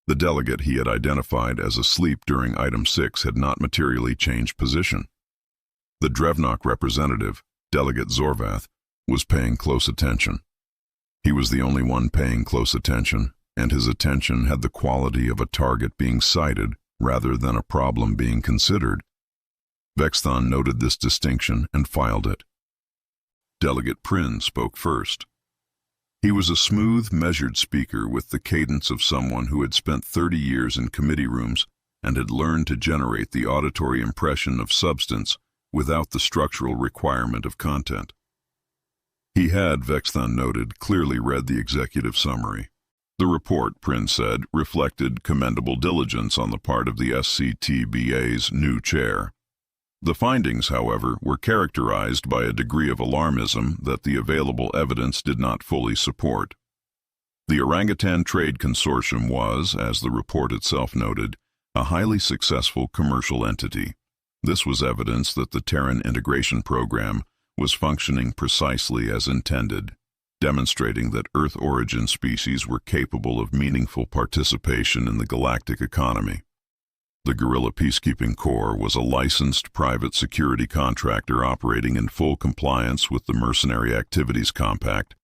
S1: The delegate he had identified as asleep during item 6 had not materially changed position. The Drevnock representative, Delegate Zorvath, was paying close attention. He was the only one paying close attention, and his attention had the quality of a target being sighted rather than a problem being considered. Vexthon noted this distinction and filed it. Delegate Prin spoke first. He was a smooth, measured speaker with the cadence of someone who had spent 30 years in committee rooms and had learned to generate the auditory impression of substance without the structural requirement of content. He had, Vexthon noted, clearly read the executive summary. The report, Prin said, reflected commendable diligence on the part of the SCTBA's new chair. The findings, however, were characterized by a degree of alarmism that the available evidence did not fully support. The Orangutan Trade Consortium was, as the report itself noted, a highly successful commercial entity. This was evidence that the Terran integration program was functioning precisely as intended, demonstrating that Earth-origin species were capable of meaningful participation in the galactic economy. The Gorilla Peacekeeping Corps was a licensed private security contractor operating in full compliance with the Mercenary Activities Compact,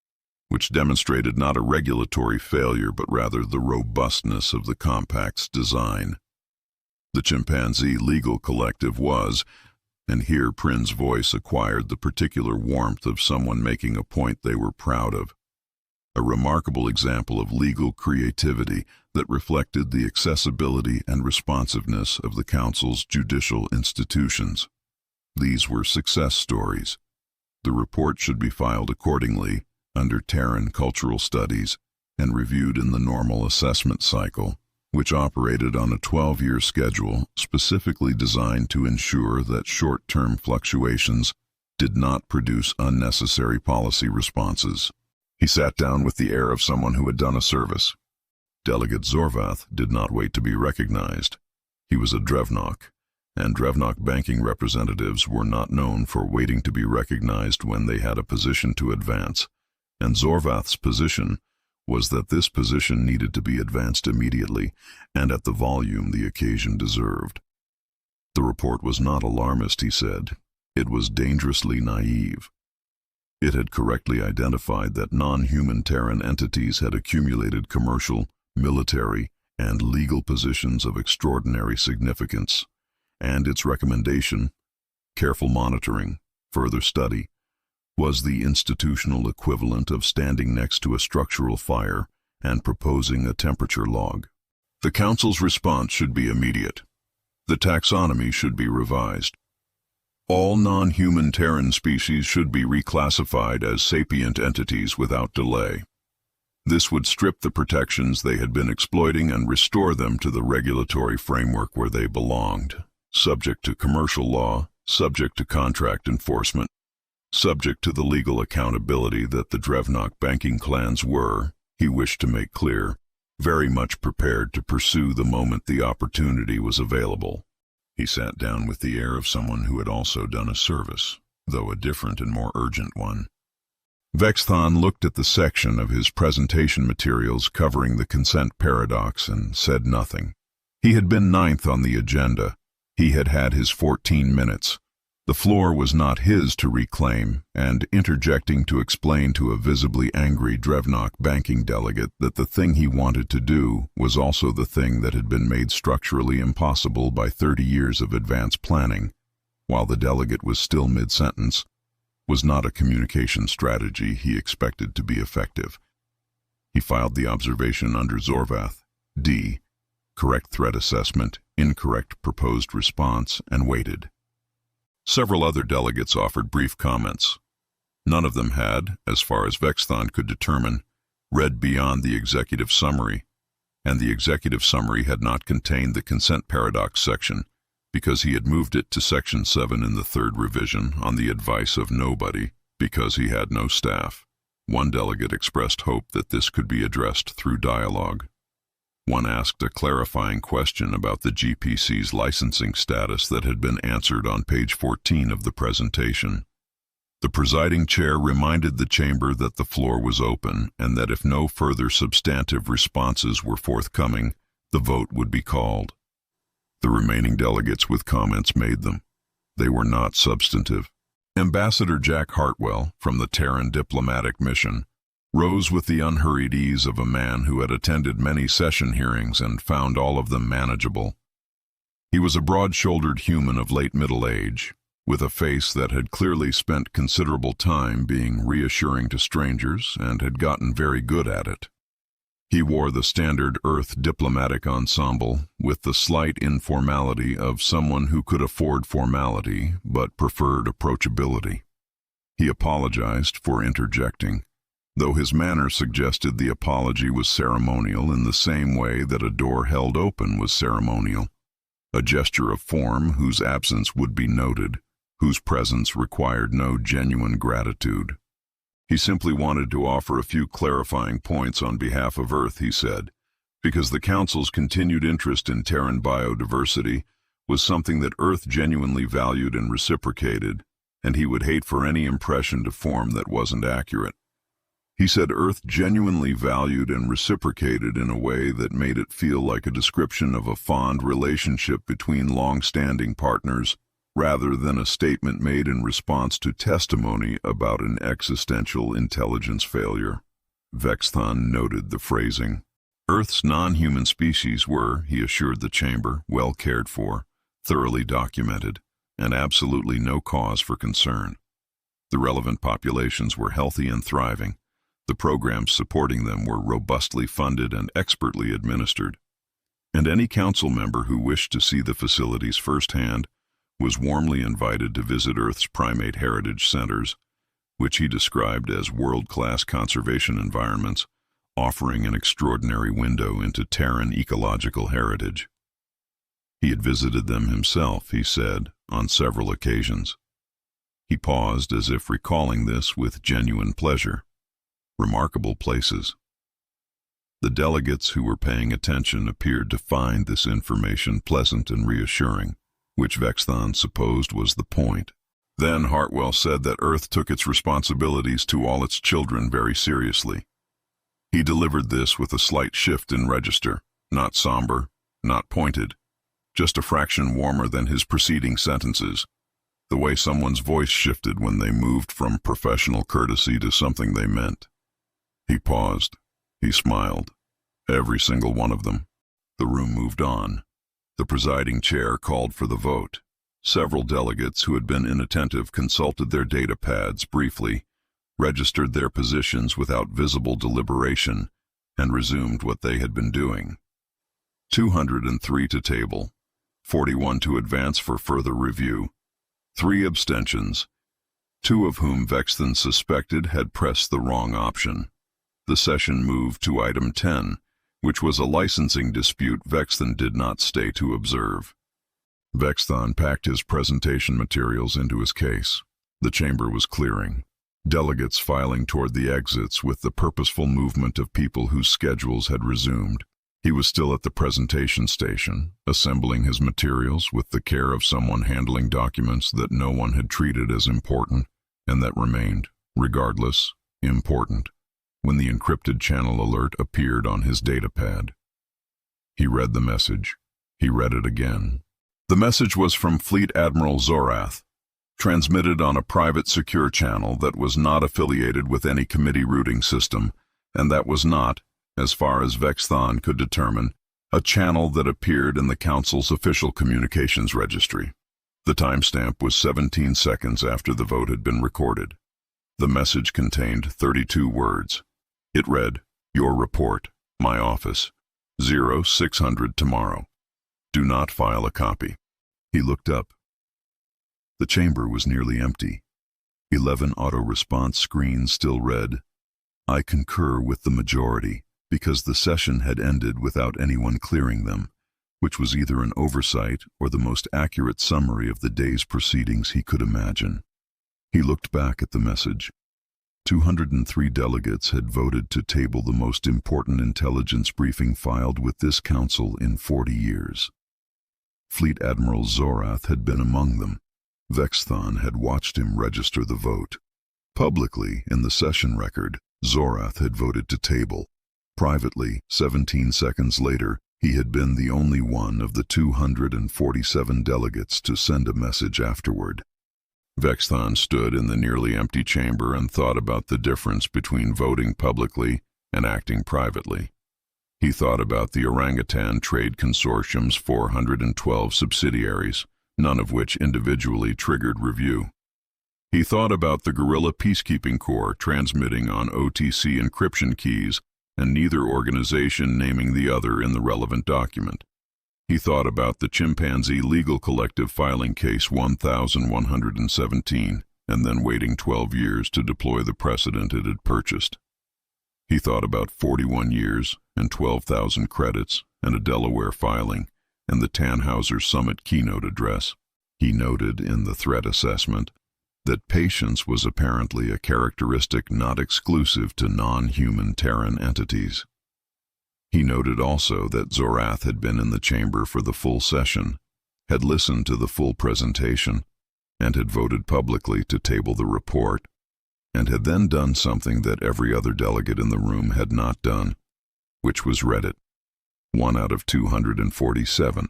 S1: which demonstrated not a regulatory failure but rather the robustness of the compact's design. The Chimpanzee Legal Collective was, and here Prin's voice acquired the particular warmth of someone making a point they were proud of, a remarkable example of legal creativity that reflected the accessibility and responsiveness of the Council's judicial institutions. These were success stories. The report should be filed accordingly under Terran Cultural Studies and reviewed in the normal assessment cycle, which operated on a 12-year schedule specifically designed to ensure that short-term fluctuations did not produce unnecessary policy responses. He sat down with the air of someone who had done a service. Delegate Zorvath did not wait to be recognized. He was a Drevnok, and Drevnok banking representatives were not known for waiting to be recognized when they had a position to advance, and Zorvath's position was that this position needed to be advanced immediately and at the volume the occasion deserved. The report was not alarmist, he said. It was dangerously naive. It had correctly identified that non-human Terran entities had accumulated commercial, military, and legal positions of extraordinary significance, and its recommendation, careful monitoring, further study, was the institutional equivalent of standing next to a structural fire and proposing a temperature log. The Council's response should be immediate. The taxonomy should be revised. All non-human Terran species should be reclassified as sapient entities without delay. This would strip the protections they had been exploiting and restore them to the regulatory framework where they belonged, subject to commercial law, subject to contract enforcement, subject to the legal accountability that the Drevnok banking clans were, he wished to make clear, very much prepared to pursue the moment the opportunity was available. He sat down with the air of someone who had also done a service, though a different and more urgent one. Vexthon looked at the section of his presentation materials covering the consent paradox and said nothing. He had been ninth on the agenda. He had had his 14 minutes. The floor was not his to reclaim, and interjecting to explain to a visibly angry Drevnok banking delegate that the thing he wanted to do was also the thing that had been made structurally impossible by 30 years of advanced planning, while the delegate was still mid-sentence, was not a communication strategy he expected to be effective. He filed the observation under Zorvath, D, correct threat assessment, incorrect proposed response, and waited. Several other delegates offered brief comments. None of them had, as far as Vexthon could determine, read beyond the executive summary, and the executive summary had not contained the consent paradox section because he had moved it to Section 7 in the third revision on the advice of nobody because he had no staff. One delegate expressed hope that this could be addressed through dialogue. One asked a clarifying question about the GPC's licensing status that had been answered on page 14 of the presentation. The presiding chair reminded the chamber that the floor was open and that if no further substantive responses were forthcoming, the vote would be called. The remaining delegates with comments made them. They were not substantive. Ambassador Jack Hartwell, from the Terran diplomatic mission, rose with the unhurried ease of a man who had attended many session hearings and found all of them manageable. He was a broad-shouldered human of late middle age, with a face that had clearly spent considerable time being reassuring to strangers and had gotten very good at it. He wore the standard Earth diplomatic ensemble with the slight informality of someone who could afford formality but preferred approachability. He apologized for interjecting, though his manner suggested the apology was ceremonial in the same way that a door held open was ceremonial, a gesture of form whose absence would be noted, whose presence required no genuine gratitude. He simply wanted to offer a few clarifying points on behalf of Earth, he said, because the Council's continued interest in Terran biodiversity was something that Earth genuinely valued and reciprocated, and he would hate for any impression to form that wasn't accurate. He said Earth genuinely valued and reciprocated in a way that made it feel like a description of a fond relationship between long-standing partners, rather than a statement made in response to testimony about an existential intelligence failure. Vexthon noted the phrasing. Earth's non-human species were, he assured the chamber, well cared for, thoroughly documented, and absolutely no cause for concern. The relevant populations were healthy and thriving. The programs supporting them were robustly funded and expertly administered. And any council member who wished to see the facilities firsthand was warmly invited to visit Earth's primate heritage centers, which he described as world-class conservation environments, offering an extraordinary window into Terran ecological heritage. He had visited them himself, he said, on several occasions. He paused as if recalling this with genuine pleasure. Remarkable places. The delegates who were paying attention appeared to find this information pleasant and reassuring, which Vexthon supposed was the point. Then Hartwell said that Earth took its responsibilities to all its children very seriously. He delivered this with a slight shift in register, not somber, not pointed, just a fraction warmer than his preceding sentences, the way someone's voice shifted when they moved from professional courtesy to something they meant. He paused. He smiled. Every single one of them. The room moved on. The presiding chair called for the vote. Several delegates who had been inattentive consulted their data pads briefly, registered their positions without visible deliberation, and resumed what they had been doing. 203 to table, 41 to advance for further review, 3 abstentions, 2 of whom Vexthon suspected had pressed the wrong option. The session moved to item 10, which was a licensing dispute Vexthon did not stay to observe. Vexthon packed his presentation materials into his case. The chamber was clearing, delegates filing toward the exits with the purposeful movement of people whose schedules had resumed. He was still at the presentation station, assembling his materials with the care of someone handling documents that no one had treated as important and that remained, regardless, important, when the encrypted channel alert appeared on his datapad. He read the message. He read it again. The message was from Fleet Admiral Zorath, transmitted on a private secure channel that was not affiliated with any committee routing system, and that was not, as far as Vexthon could determine, a channel that appeared in the Council's official communications registry. The timestamp was 17 seconds after the vote had been recorded. The message contained 32 words. It read, "Your report, my office, 0600 tomorrow. Do not file a copy." He looked up. The chamber was nearly empty. 11 auto-response screens still read, "I concur with the majority," because the session had ended without anyone clearing them, which was either an oversight or the most accurate summary of the day's proceedings he could imagine. He looked back at the message. 203 delegates had voted to table the most important intelligence briefing filed with this council in 40 years. Fleet Admiral Zorath had been among them. Vexthon had watched him register the vote. Publicly, in the session record, Zorath had voted to table. Privately, 17 seconds later, he had been the only one of the 247 delegates to send a message afterward. Vexthon stood in the nearly empty chamber and thought about the difference between voting publicly and acting privately. He thought about the Orangutan Trade Consortium's 412 subsidiaries, none of which individually triggered review. He thought about the Gorilla Peacekeeping Corps transmitting on OTC encryption keys and neither organization naming the other in the relevant document. He thought about the Chimpanzee Legal Collective filing case 1117 and then waiting 12 years to deploy the precedent it had purchased. He thought about 41 years and 12,000 credits and a Delaware filing and the Tannhauser Summit keynote address. He noted in the threat assessment that patience was apparently a characteristic not exclusive to non-human Terran entities. He noted also that Zorath had been in the chamber for the full session, had listened to the full presentation, and had voted publicly to table the report, and had then done something that every other delegate in the room had not done, which was read it. 1 out of 247.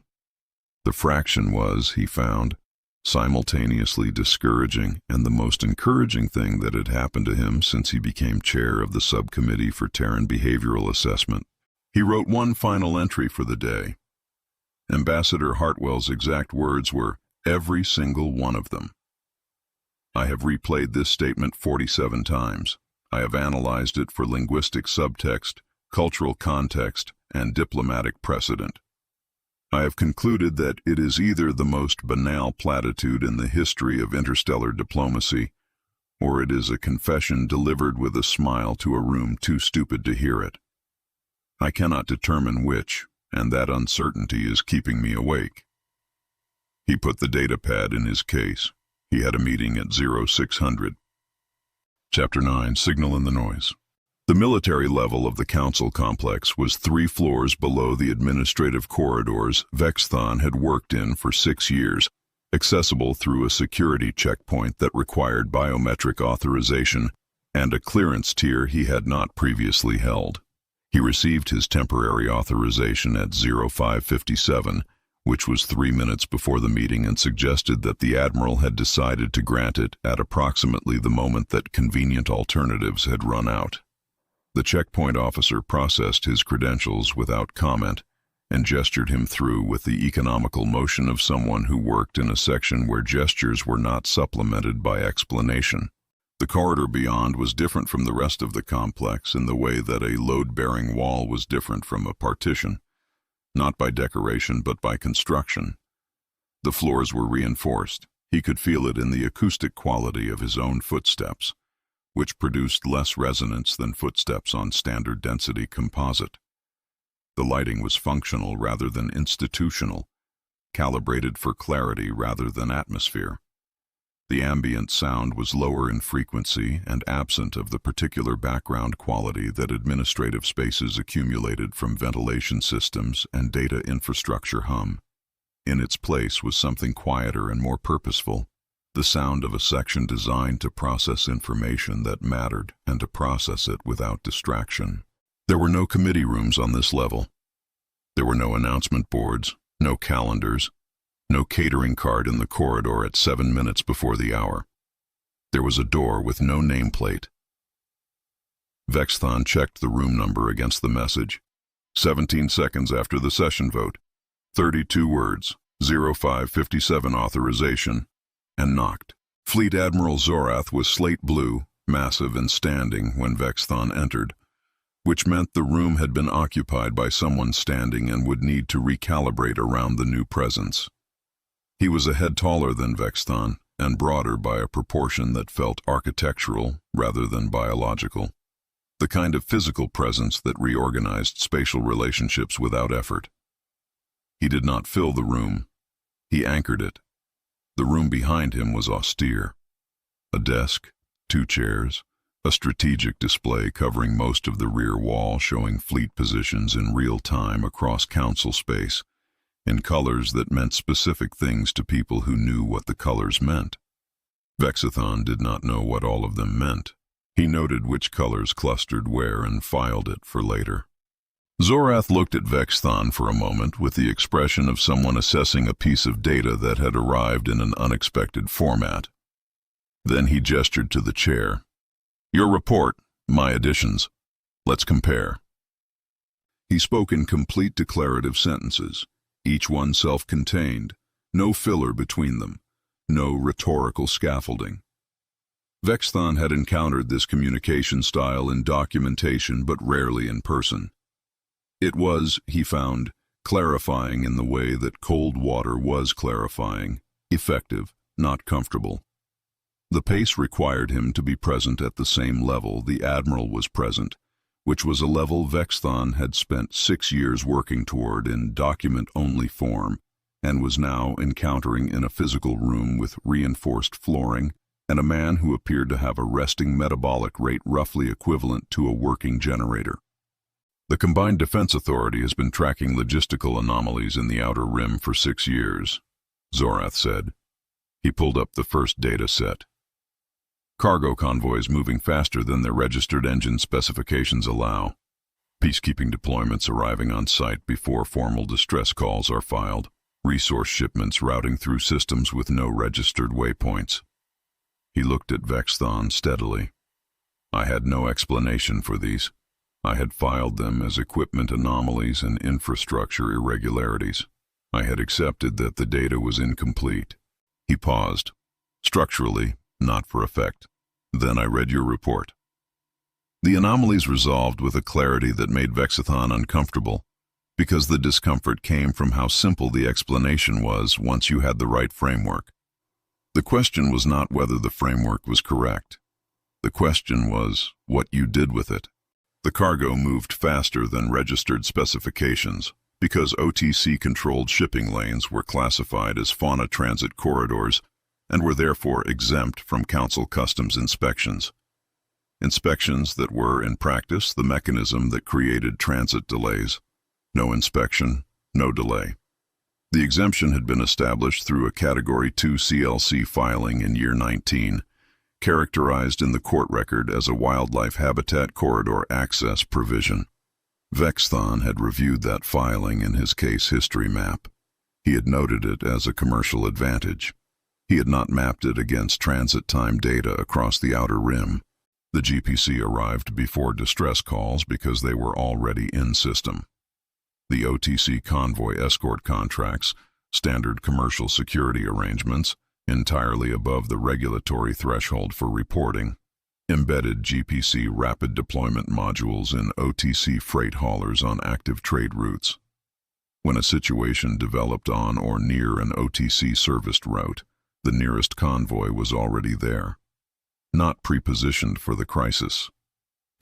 S1: The fraction was, he found, simultaneously discouraging and the most encouraging thing that had happened to him since he became chair of the Subcommittee for Terran Behavioral Assessment. He wrote one final entry for the day. Ambassador Hartwell's exact words were, "Every single one of them." I have replayed this statement 47 times. I have analyzed it for linguistic subtext, cultural context, and diplomatic precedent. I have concluded that it is either the most banal platitude in the history of interstellar diplomacy, or it is a confession delivered with a smile to a room too stupid to hear it. I cannot determine which, and that uncertainty is keeping me awake. He put the data pad in his case. He had a meeting at 0600. Chapter 9, Signal in the Noise. The military level of the council complex was 3 floors below the administrative corridors Vexthon had worked in for 6 years, accessible through a security checkpoint that required biometric authorization and a clearance tier he had not previously held. He received his temporary authorization at 0557, which was 3 minutes before the meeting, and suggested that the Admiral had decided to grant it at approximately the moment that convenient alternatives had run out. The checkpoint officer processed his credentials without comment and gestured him through with the economical motion of someone who worked in a section where gestures were not supplemented by explanation. The corridor beyond was different from the rest of the complex in the way that a load-bearing wall was different from a partition. Not by decoration, but by construction. The floors were reinforced. He could feel it in the acoustic quality of his own footsteps, which produced less resonance than footsteps on standard density composite. The lighting was functional rather than institutional, calibrated for clarity rather than atmosphere. The ambient sound was lower in frequency and absent of the particular background quality that administrative spaces accumulated from ventilation systems and data infrastructure hum. In its place was something quieter and more purposeful, the sound of a section designed to process information that mattered and to process it without distraction. There were no committee rooms on this level. There were no announcement boards, no calendars, no catering card in the corridor at 7 minutes before the hour. There was a door with no nameplate. Vexthon checked the room number against the message. 17 seconds after the session vote. 32 words, 0557 authorization, and knocked. Fleet Admiral Zorath was slate blue, massive and standing when Vexthon entered, which meant the room had been occupied by someone standing and would need to recalibrate around the new presence. He was a head taller than Vexthon, and broader by a proportion that felt architectural rather than biological. The kind of physical presence that reorganized spatial relationships without effort. He did not fill the room. He anchored it. The room behind him was austere. A desk, 2 chairs, a strategic display covering most of the rear wall showing fleet positions in real time across council space, in colors that meant specific things to people who knew what the colors meant. Vexthon did not know what all of them meant. He noted which colors clustered where and filed it for later. Zorath looked at Vexthon for a moment with the expression of someone assessing a piece of data that had arrived in an unexpected format. Then he gestured to the chair. "Your report, my additions. Let's compare." He spoke in complete declarative sentences, each one self-contained, no filler between them, no rhetorical scaffolding. Vexthon had encountered this communication style in documentation but rarely in person. It was, he found, clarifying in the way that cold water was clarifying, effective, not comfortable. The pace required him to be present at the same level the Admiral was present, which was a level Vexthon had spent 6 years working toward in document-only form, and was now encountering in a physical room with reinforced flooring and a man who appeared to have a resting metabolic rate roughly equivalent to a working generator. The Combined Defense Authority has been tracking logistical anomalies in the Outer Rim for 6 years, Zorath said. He pulled up the first data set. Cargo convoys moving faster than their registered engine specifications allow. Peacekeeping deployments arriving on site before formal distress calls are filed. Resource shipments routing through systems with no registered waypoints. He looked at Vexthon steadily. I had no explanation for these. I had filed them as equipment anomalies and infrastructure irregularities. I had accepted that the data was incomplete. He paused. Structurally, not for effect. Then I read your report. The anomalies resolved with a clarity that made Vexthon uncomfortable, because the discomfort came from how simple the explanation was once you had the right framework. The question was not whether the framework was correct. The question was what you did with it. The cargo moved faster than registered specifications because OTC-controlled shipping lanes were classified as fauna transit corridors and were therefore exempt from Council Customs inspections. Inspections that were, in practice, the mechanism that created transit delays. No inspection, no delay. The exemption had been established through a Category 2 CLC filing in year 19, characterized in the court record as a wildlife habitat corridor access provision. Vexthon had reviewed that filing in his case history map. He had noted it as a commercial advantage. He had not mapped it against transit time data across the Outer Rim. The GPC arrived before distress calls because they were already in system. The OTC convoy escort contracts, standard commercial security arrangements, entirely above the regulatory threshold for reporting, embedded GPC rapid deployment modules in OTC freight haulers on active trade routes. When a situation developed on or near an OTC serviced route, the nearest convoy was already there. Not prepositioned for the crisis,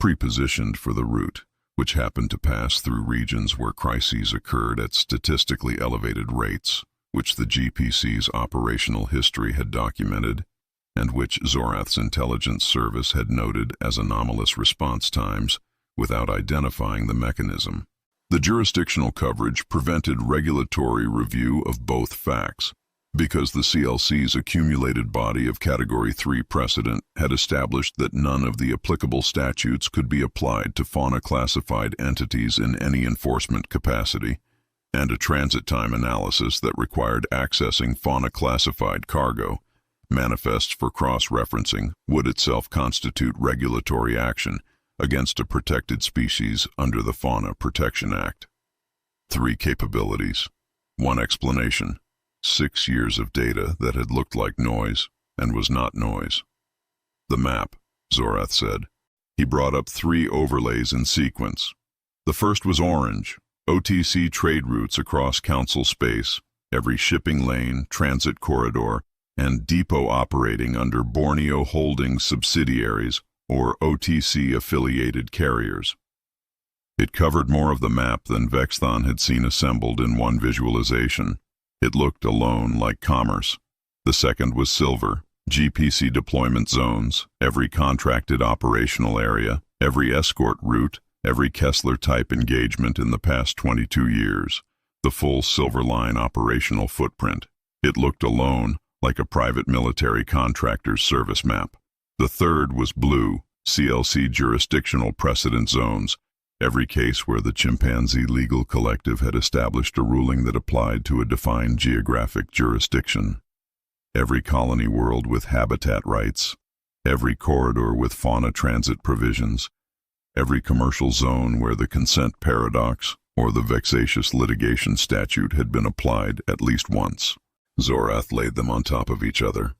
S1: prepositioned for the route, which happened to pass through regions where crises occurred at statistically elevated rates, which the GPC's operational history had documented, and which Zorath's intelligence service had noted as anomalous response times without identifying the mechanism. The jurisdictional coverage prevented regulatory review of both facts, because the CLC's accumulated body of Category 3 precedent had established that none of the applicable statutes could be applied to fauna-classified entities in any enforcement capacity, and a transit time analysis that required accessing fauna-classified cargo, manifests for cross-referencing, would itself constitute regulatory action against a protected species under the Fauna Protection Act. 3 capabilities. 1 explanation. 6 years of data that had looked like noise and was not noise. The map, Zorath said. He brought up 3 overlays in sequence. The first was orange, OTC trade routes across council space, every shipping lane, transit corridor, and depot operating under Borneo Holdings subsidiaries or OTC-affiliated carriers. It covered more of the map than Vexthon had seen assembled in one visualization. It looked alone like commerce. The second was silver, GPC deployment zones, every contracted operational area, every escort route, every Kessler-type engagement in the past 22 years, the full Silver Line operational footprint. It looked alone like a private military contractor's service map. The third was blue, CLC jurisdictional precedent zones, every case where the Chimpanzee Legal Collective had established a ruling that applied to a defined geographic jurisdiction. Every colony world with habitat rights, every corridor with fauna transit provisions, every commercial zone where the consent paradox or the vexatious litigation statute had been applied at least once. Zorath laid them on top of each other.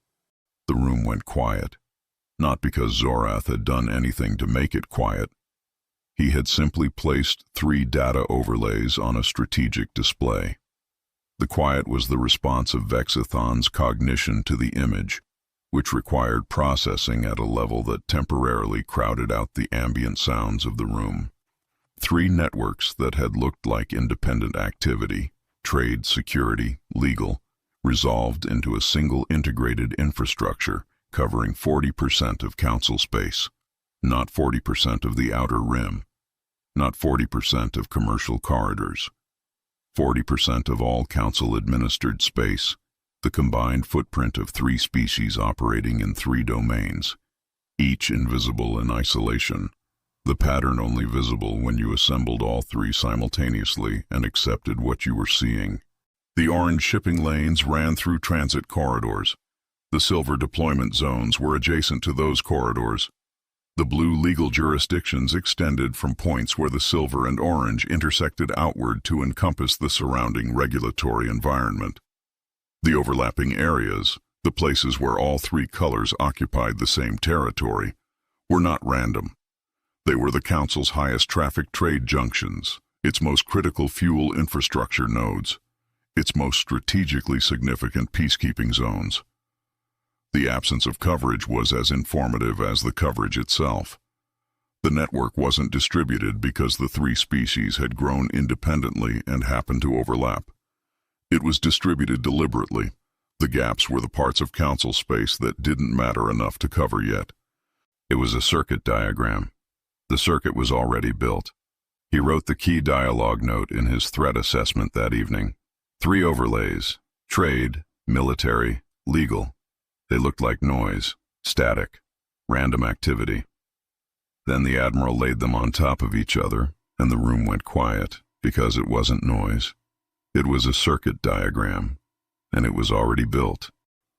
S1: The room went quiet, not because Zorath had done anything to make it quiet. He had simply placed 3 data overlays on a strategic display. The quiet was the response of Vexthon's cognition to the image, which required processing at a level that temporarily crowded out the ambient sounds of the room. Three networks that had looked like independent activity, trade, security, legal, resolved into a single integrated infrastructure covering 40% of council space, not 40% of the outer rim, not 40% of commercial corridors, 40% of all council-administered space, the combined footprint of three species operating in three domains, each invisible in isolation, the pattern only visible when you assembled all three simultaneously and accepted what you were seeing. The orange shipping lanes ran through transit corridors. The silver deployment zones were adjacent to those corridors. The blue legal jurisdictions extended from points where the silver and orange intersected outward to encompass the surrounding regulatory environment. The overlapping areas, the places where all three colors occupied the same territory, were not random. They were the Council's highest traffic trade junctions, its most critical fuel infrastructure nodes, its most strategically significant peacekeeping zones. The absence of coverage was as informative as the coverage itself. The network wasn't distributed because the three species had grown independently and happened to overlap. It was distributed deliberately. The gaps were the parts of council space that didn't matter enough to cover yet. It was a circuit diagram. The circuit was already built. He wrote the key dialogue note in his threat assessment that evening. 3 overlays: trade, military, legal. They looked like noise, static, random activity. Then the Admiral laid them on top of each other, and the room went quiet, because it wasn't noise. It was a circuit diagram, and it was already built.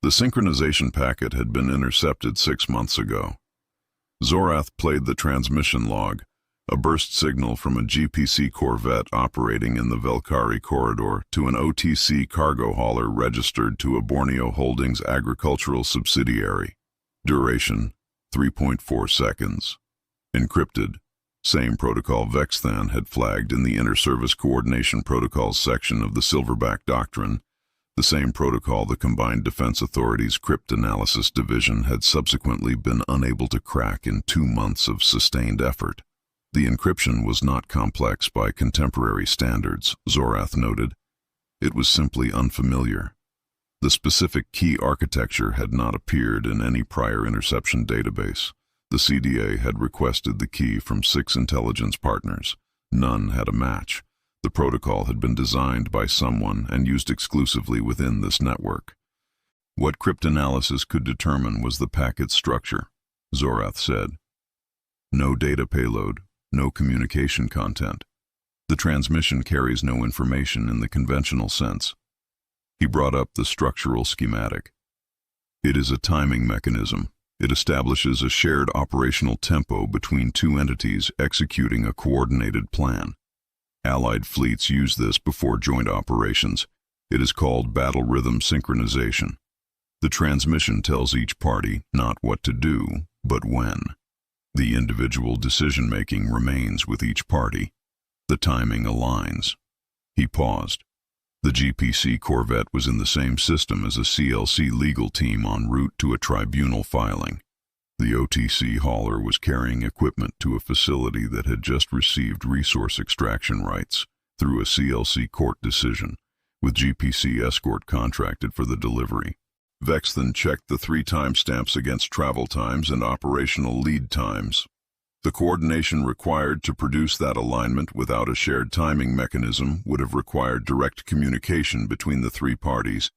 S1: The synchronization packet had been intercepted 6 months ago. Zorath played the transmission log, a burst signal from a GPC corvette operating in the Velkari corridor to an OTC cargo hauler registered to a Borneo Holdings agricultural subsidiary. Duration, 3.4 seconds. Encrypted, same protocol Vexthon had flagged in the Inter-Service Coordination Protocols section of the Silverback Doctrine, the same protocol the Combined Defense Authority's Cryptanalysis Division had subsequently been unable to crack in 2 months of sustained effort. The encryption was not complex by contemporary standards, Zorath noted. It was simply unfamiliar. The specific key architecture had not appeared in any prior interception database. The CDA had requested the key from 6 intelligence partners. None had a match. The protocol had been designed by someone and used exclusively within this network. What cryptanalysis could determine was the packet's structure, Zorath said. No data payload, no communication content. The transmission carries no information in the conventional sense. He brought up the structural schematic. It is a timing mechanism. It establishes a shared operational tempo between 2 entities executing a coordinated plan. Allied fleets use this before joint operations. It is called battle rhythm synchronization. The transmission tells each party not what to do, but when. The individual decision-making remains with each party. The timing aligns. He paused. The GPC corvette was in the same system as a CLC legal team en route to a tribunal filing. The OTC hauler was carrying equipment to a facility that had just received resource extraction rights through a CLC court decision, with GPC escort contracted for the delivery. Vexthon checked the 3 timestamps against travel times and operational lead times. The coordination required to produce that alignment without a shared timing mechanism would have required direct communication between the 3 parties,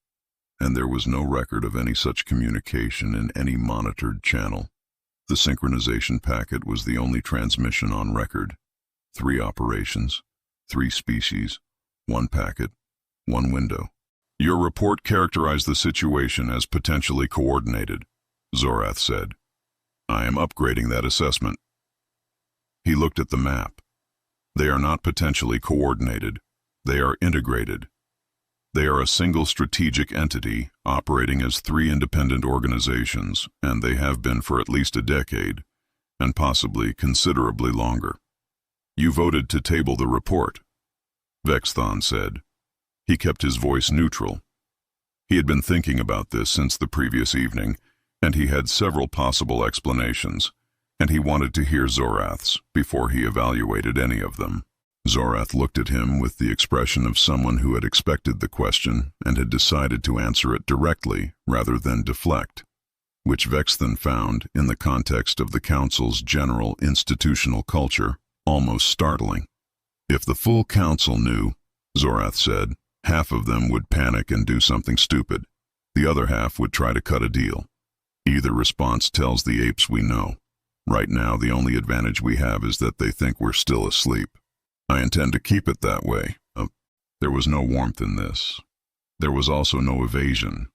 S1: and there was no record of any such communication in any monitored channel. The synchronization packet was the only transmission on record. 3 operations, 3 species, 1 packet, 1 window. Your report characterized the situation as potentially coordinated, Zorath said. I am upgrading that assessment. He looked at the map. They are not potentially coordinated. They are integrated. They are a single strategic entity operating as 3 independent organizations, and they have been for at least a decade, and possibly considerably longer. You voted to table the report, Vexthon said. He kept his voice neutral. He had been thinking about this since the previous evening, and he had several possible explanations. and he wanted to hear Zorath's before he evaluated any of them. Zorath looked at him with the expression of someone who had expected the question and had decided to answer it directly rather than deflect, which Vexthon found, in the context of the Council's general institutional culture, almost startling. If the full Council knew, Zorath said, half of them would panic and do something stupid. The other half would try to cut a deal. Either response tells the apes we know. Right now, the only advantage we have is that they think we're still asleep. I intend to keep it that way. There was no warmth in this. There was also no evasion.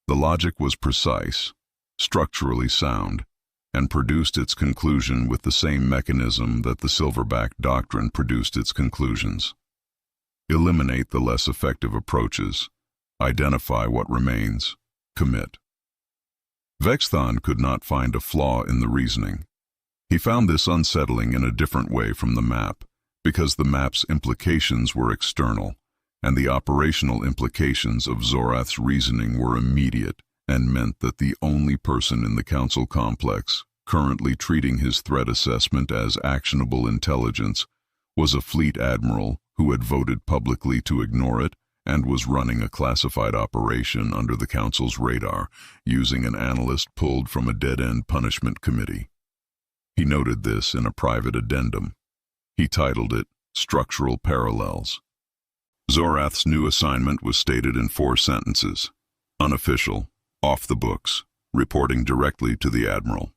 S1: The logic was precise, structurally sound, and produced its conclusion with the same mechanism that the Silverback Doctrine produced its conclusions. Eliminate the less effective approaches. Identify what remains. Commit. Vexthon could not find a flaw in the reasoning. He found this unsettling in a different way from the map, because the map's implications were external, and the operational implications of Zorath's reasoning were immediate and meant that the only person in the Council complex currently treating his threat assessment as actionable intelligence was a fleet admiral who had voted publicly to ignore it and was running a classified operation under the Council's radar, using an analyst pulled from a dead-end punishment committee. He noted this in a private addendum. He titled it, Structural Parallels. Zorath's new assignment was stated in 4 sentences. Unofficial, off the books, reporting directly to the Admiral.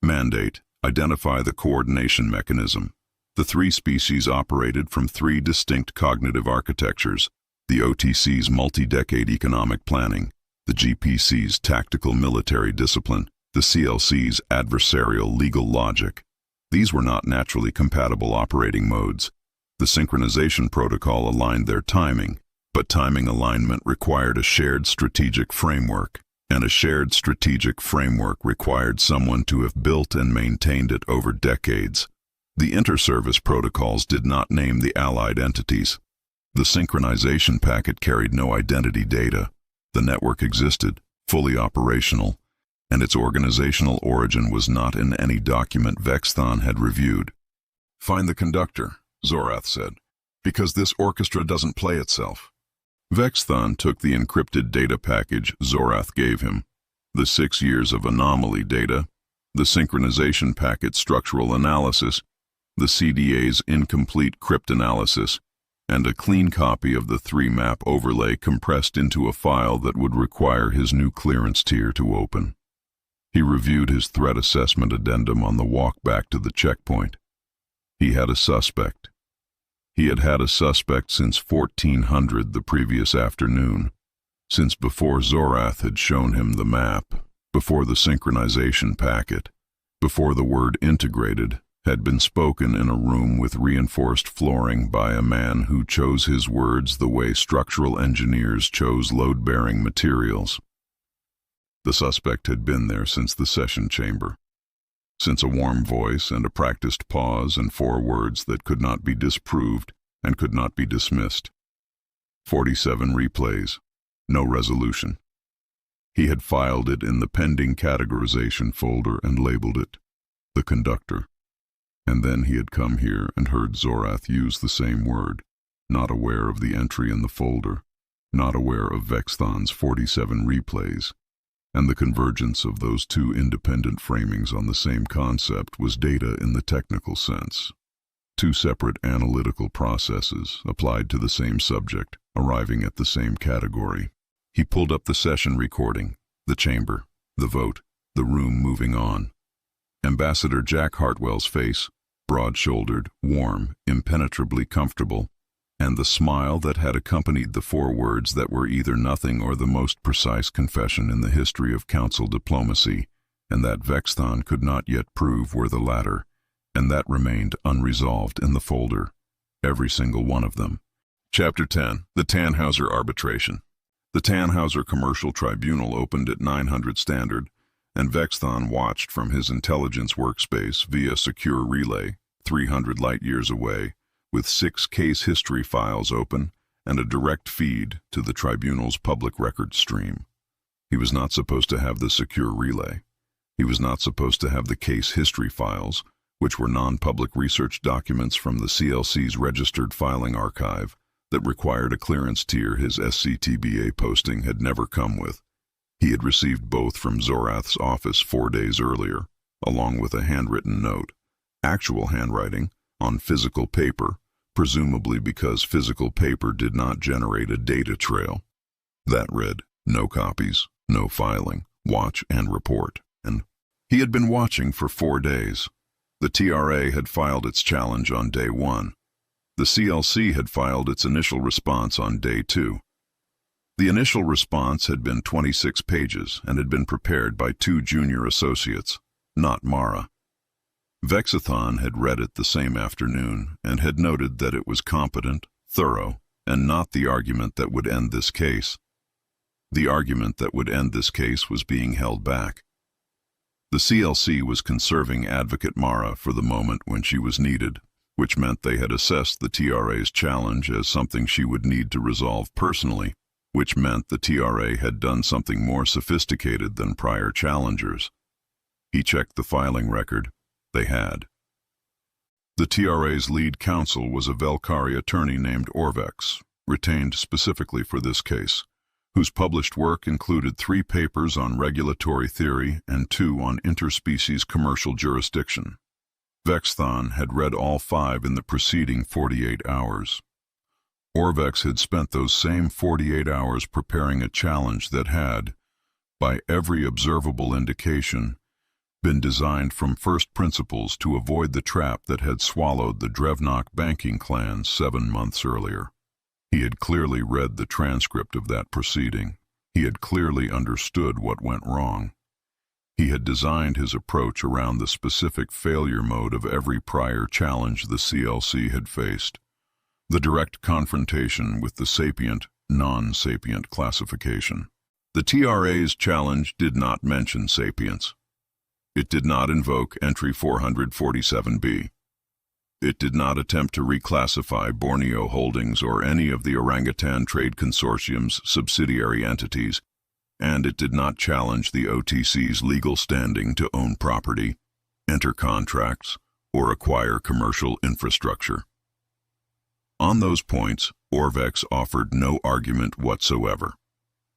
S1: Mandate, identify the coordination mechanism. The 3 species operated from 3 distinct cognitive architectures, the OTC's multi-decade economic planning, the GPC's tactical military discipline, the CLC's adversarial legal logic. These were not naturally compatible operating modes. The synchronization protocol aligned their timing, but timing alignment required a shared strategic framework, and a shared strategic framework required someone to have built and maintained it over decades. The inter-service protocols did not name the allied entities. The synchronization packet carried no identity data. The network existed, fully operational, and its organizational origin was not in any document Vexthon had reviewed. Find the conductor, Zorath said, because this orchestra doesn't play itself. Vexthon took the encrypted data package Zorath gave him, the 6 years of anomaly data, the synchronization packet structural analysis, the CDA's incomplete cryptanalysis, and a clean copy of the 3-map overlay compressed into a file that would require his new clearance tier to open. He reviewed his threat assessment addendum on the walk back to the checkpoint. He had a suspect. He had had a suspect since 1400 the previous afternoon, since before Zorath had shown him the map, before the synchronization packet, before the word integrated had been spoken in a room with reinforced flooring by a man who chose his words the way structural engineers chose load-bearing materials. The suspect had been there since the session chamber, since a warm voice and a practiced pause and 4 words that could not be disproved and could not be dismissed. 47 replays, no resolution. He had filed it in the pending categorization folder and labeled it, the conductor. And then he had come here and heard Zorath use the same word, not aware of the entry in the folder, not aware of Vexthon's 47 replays. And the convergence of those 2 independent framings on the same concept was data in the technical sense. 2 separate analytical processes applied to the same subject, arriving at the same category. He pulled up the session recording, the chamber, the vote, the room moving on. Ambassador Jack Hartwell's face, broad-shouldered, warm, impenetrably comfortable, and the smile that had accompanied the 4 words that were either nothing or the most precise confession in the history of council diplomacy, and that Vexthon could not yet prove were the latter, and that remained unresolved in the folder, every single one of them. Chapter 10, the Tannhauser Arbitration. The Tannhauser Commercial Tribunal opened at 900 Standard, and Vexthon watched from his intelligence workspace via secure relay, 300 light-years away, with 6 case history files open and a direct feed to the tribunal's public record stream. He was not supposed to have the secure relay. He was not supposed to have the case history files, which were non-public research documents from the CLC's registered filing archive that required a clearance tier his SCTBA posting had never come with. He had received both from Zorath's office 4 days earlier, along with a handwritten note, actual handwriting, on physical paper, presumably because physical paper did not generate a data trail. That read, "No copies, no filing, watch and report." And he had been watching for 4 days. The TRA had filed its challenge on day 1. The CLC had filed its initial response on day 2. The initial response had been 26 pages and had been prepared by 2 junior associates, not Mara. Vexthon had read it the same afternoon and had noted that it was competent, thorough, and not the argument that would end this case. The argument that would end this case was being held back. The CLC was conserving Advocate Mara for the moment when she was needed, which meant they had assessed the TRA's challenge as something she would need to resolve personally, which meant the TRA had done something more sophisticated than prior challengers. He checked the filing record. They had. The TRA's lead counsel was a Velkari attorney named Orvex, retained specifically for this case, whose published work included 3 papers on regulatory theory and 2 on interspecies commercial jurisdiction. Vexthon had read all 5 in the preceding 48 hours. Orvex had spent those same 48 hours preparing a challenge that had, by every observable indication, been designed from first principles to avoid the trap that had swallowed the Drevnock banking clan 7 months earlier. He had clearly read the transcript of that proceeding. He had clearly understood what went wrong. He had designed his approach around the specific failure mode of every prior challenge the CLC had faced. The direct confrontation with the sapient, non-sapient classification. The TRA's challenge did not mention sapience. It did not invoke Entry 447B. It did not attempt to reclassify Borneo Holdings or any of the Orangutan Trade Consortium's subsidiary entities, and it did not challenge the OTC's legal standing to own property, enter contracts, or acquire commercial infrastructure. On those points, Orvex offered no argument whatsoever.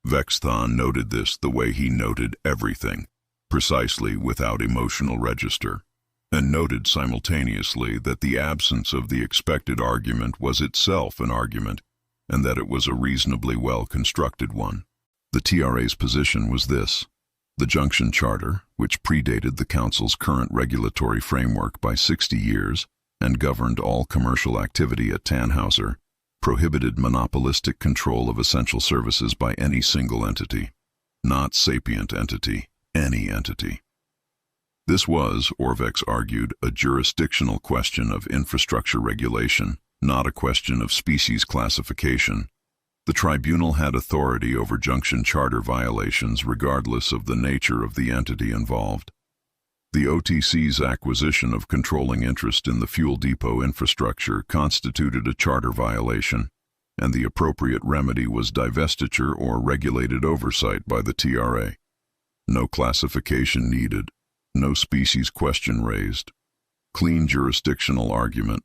S1: Vexthon noted this the way he noted everything, precisely without emotional register, and noted simultaneously that the absence of the expected argument was itself an argument, and that it was a reasonably well-constructed one. The TRA's position was this: the Junction Charter, which predated the Council's current regulatory framework by 60 years and governed all commercial activity at Tannhauser, prohibited monopolistic control of essential services by any single entity, not sapient entity, any entity. This was, Orvex argued, a jurisdictional question of infrastructure regulation, not a question of species classification. The Tribunal had authority over Junction Charter violations regardless of the nature of the entity involved. The OTC's acquisition of controlling interest in the fuel depot infrastructure constituted a charter violation, and the appropriate remedy was divestiture or regulated oversight by the TRA. No classification needed, no species question raised. Clean jurisdictional argument,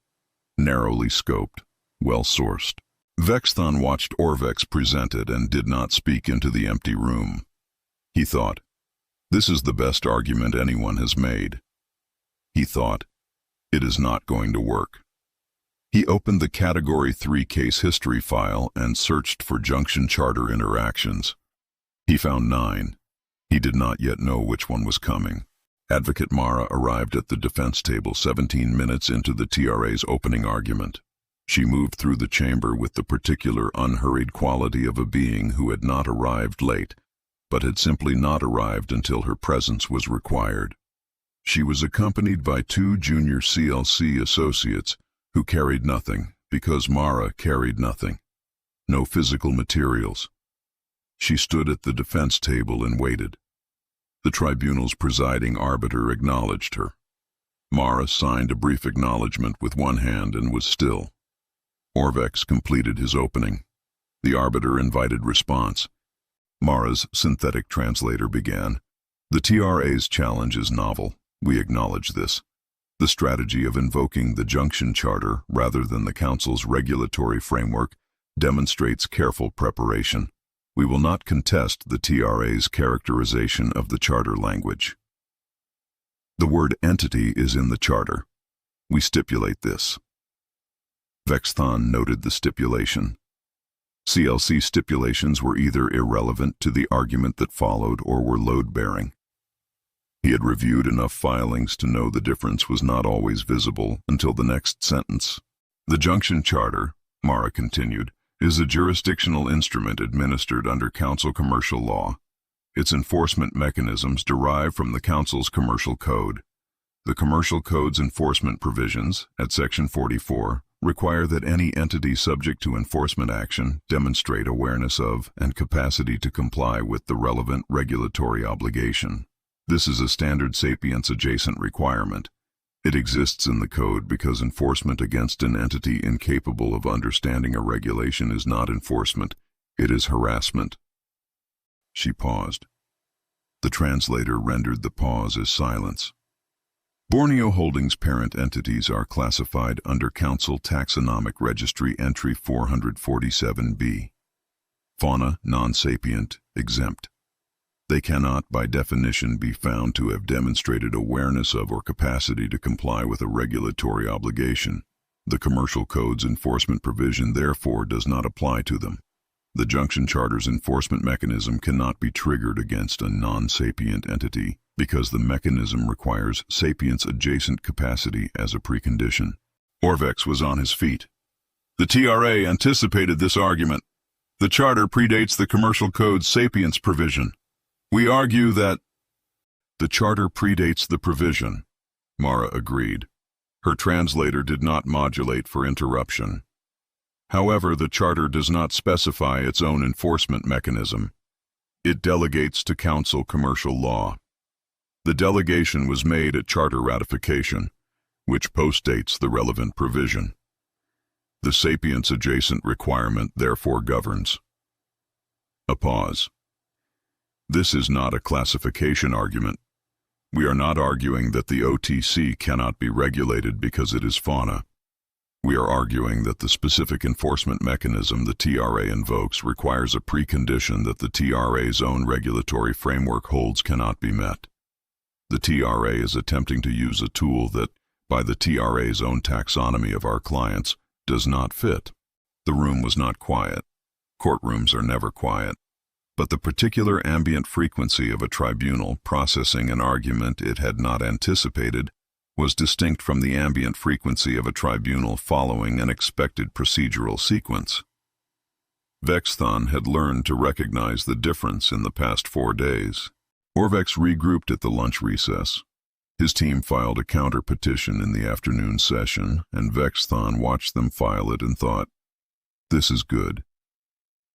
S1: narrowly scoped, well-sourced. Vexthon watched Orvex present it and did not speak into the empty room. He thought, "This is the best argument anyone has made." He thought, "It is not going to work." He opened the Category 3 case history file and searched for Junction Charter interactions. He found 9. He did not yet know which one was coming. Advocate Mara arrived at the defense table 17 minutes into the TRA's opening argument. She moved through the chamber with the particular unhurried quality of a being who had not arrived late, but had simply not arrived until her presence was required. She was accompanied by 2 junior CLC associates who carried nothing because Mara carried nothing. No physical materials. She stood at the defense table and waited. The Tribunal's presiding arbiter acknowledged her. Mara signed a brief acknowledgement with one hand and was still. Orvex completed his opening. The arbiter invited response. Mara's synthetic translator began, The TRA's challenge is novel. We acknowledge this. The strategy of invoking the Junction Charter rather than the Council's regulatory framework demonstrates careful preparation. We will not contest the TRA's characterization of the Charter language. The word entity is in the Charter. We stipulate this. Vexthon noted the stipulation. CLC stipulations were either irrelevant to the argument that followed or were load-bearing. He had reviewed enough filings to know the difference was not always visible until the next sentence. The Junction Charter, Mara continued, is a jurisdictional instrument administered under Council commercial law. Its enforcement mechanisms derive from the Council's Commercial Code. The Commercial Code's enforcement provisions, at Section 44, require that any entity subject to enforcement action demonstrate awareness of and capacity to comply with the relevant regulatory obligation. This is a standard sapience-adjacent requirement. It exists in the Code because enforcement against an entity incapable of understanding a regulation is not enforcement, it is harassment. She paused. The translator rendered the pause as silence. Borneo Holdings' parent entities are classified under Council Taxonomic Registry Entry 447B. Fauna, non-sapient, exempt. They cannot, by definition, be found to have demonstrated awareness of or capacity to comply with a regulatory obligation. The Commercial Code's enforcement provision, therefore, does not apply to them. The Junction Charter's enforcement mechanism cannot be triggered against a non-sapient entity because the mechanism requires sapience-adjacent capacity as a precondition. Orvex was on his feet. The TRA anticipated this argument. The Charter predates the Commercial Code's sapience provision. We argue that the Charter predates the provision, Mara agreed. Her translator did not modulate for interruption. However, the Charter does not specify its own enforcement mechanism. It delegates to Council commercial law. The delegation was made at Charter ratification, which postdates the relevant provision. The sapience-adjacent requirement therefore governs. A pause. This is not a classification argument. We are not arguing that the OTC cannot be regulated because it is fauna. We are arguing that the specific enforcement mechanism the TRA invokes requires a precondition that the TRA's own regulatory framework holds cannot be met. The TRA is attempting to use a tool that, by the TRA's own taxonomy of our clients, does not fit. The room was not quiet. Courtrooms are never quiet. But the particular ambient frequency of a tribunal processing an argument it had not anticipated was distinct from the ambient frequency of a tribunal following an expected procedural sequence. Vexthon had learned to recognize the difference in the past 4 days. Orvex regrouped at the lunch recess. His team filed a counter-petition in the afternoon session, and Vexthon watched them file it and thought, "This is good."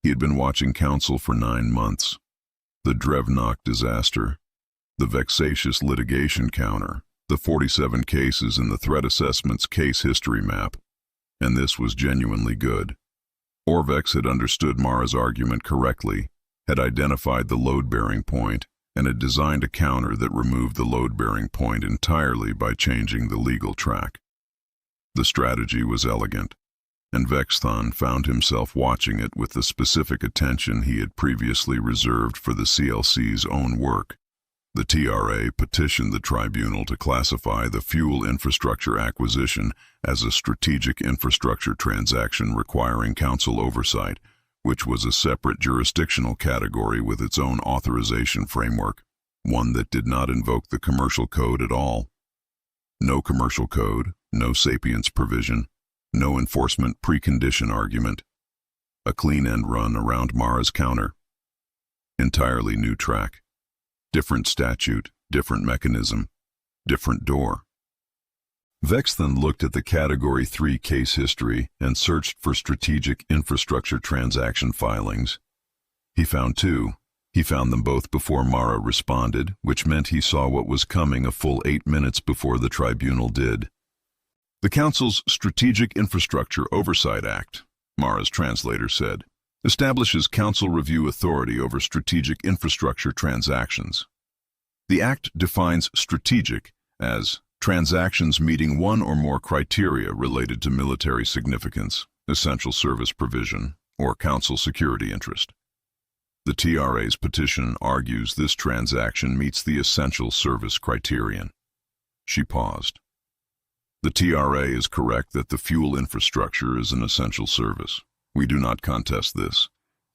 S1: He had been watching Council for 9 months. The Drevnock disaster, the vexatious litigation counter, the 47 cases in the threat assessment's case history map, and this was genuinely good. Orvex had understood Mara's argument correctly, had identified the load-bearing point, and had designed a counter that removed the load-bearing point entirely by changing the legal track. The strategy was elegant, and Vexthon found himself watching it with the specific attention he had previously reserved for the CLC's own work. The TRA petitioned the Tribunal to classify the fuel infrastructure acquisition as a strategic infrastructure transaction requiring Council oversight, which was a separate jurisdictional category with its own authorization framework, one that did not invoke the Commercial Code at all. No Commercial Code, no sapience provision, no enforcement precondition argument. A clean end run around Mara's counter. Entirely new track. Different statute, different mechanism, different door. Vexthon looked at the Category 3 case history and searched for strategic infrastructure transaction filings. He found 2. He found them both before Mara responded, which meant he saw what was coming a full 8 minutes before the Tribunal did. The Council's Strategic Infrastructure Oversight Act, Mara's translator said, establishes Council review authority over strategic infrastructure transactions. The Act defines strategic as transactions meeting one or more criteria related to military significance, essential service provision, or council security interest. The TRA's petition argues this transaction meets the essential service criterion. She paused. The TRA is correct that the fuel infrastructure is an essential service. We do not contest this.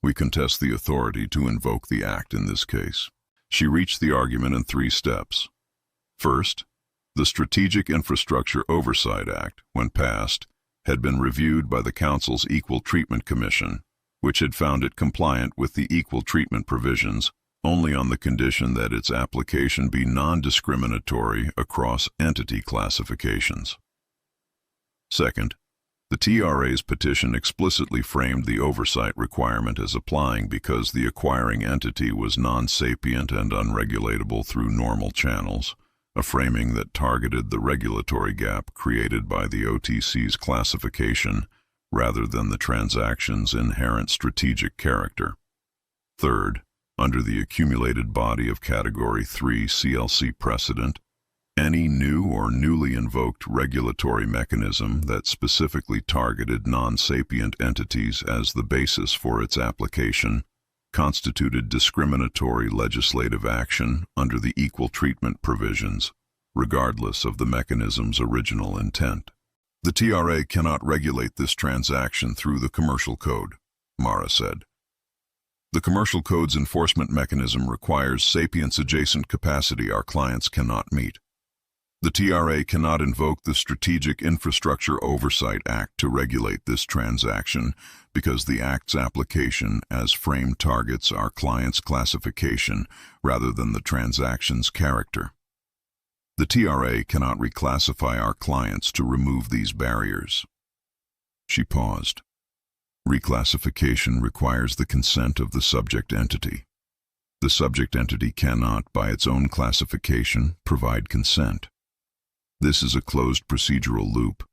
S1: We contest the authority to invoke the Act in this case. She reached the argument in 3 steps. First, the Strategic Infrastructure Oversight Act, when passed, had been reviewed by the Council's Equal Treatment Commission, which had found it compliant with the equal treatment provisions only on the condition that its application be non-discriminatory across entity classifications. Second, the TRA's petition explicitly framed the oversight requirement as applying because the acquiring entity was non-sapient and unregulatable through normal channels, a framing that targeted the regulatory gap created by the OTC's classification rather than the transaction's inherent strategic character. Third, under the accumulated body of Category 3 CLC precedent, any new or newly invoked regulatory mechanism that specifically targeted non-sapient entities as the basis for its application constituted discriminatory legislative action under the equal treatment provisions, regardless of the mechanism's original intent. The TRA cannot regulate this transaction through the Commercial Code, Mara said. The Commercial Code's enforcement mechanism requires sapience-adjacent capacity our clients cannot meet. The TRA cannot invoke the Strategic Infrastructure Oversight Act to regulate this transaction because the Act's application as framed targets our client's classification rather than the transaction's character. The TRA cannot reclassify our clients to remove these barriers. She paused. Reclassification requires the consent of the subject entity. The subject entity cannot, by its own classification, provide consent. This is a closed procedural loop.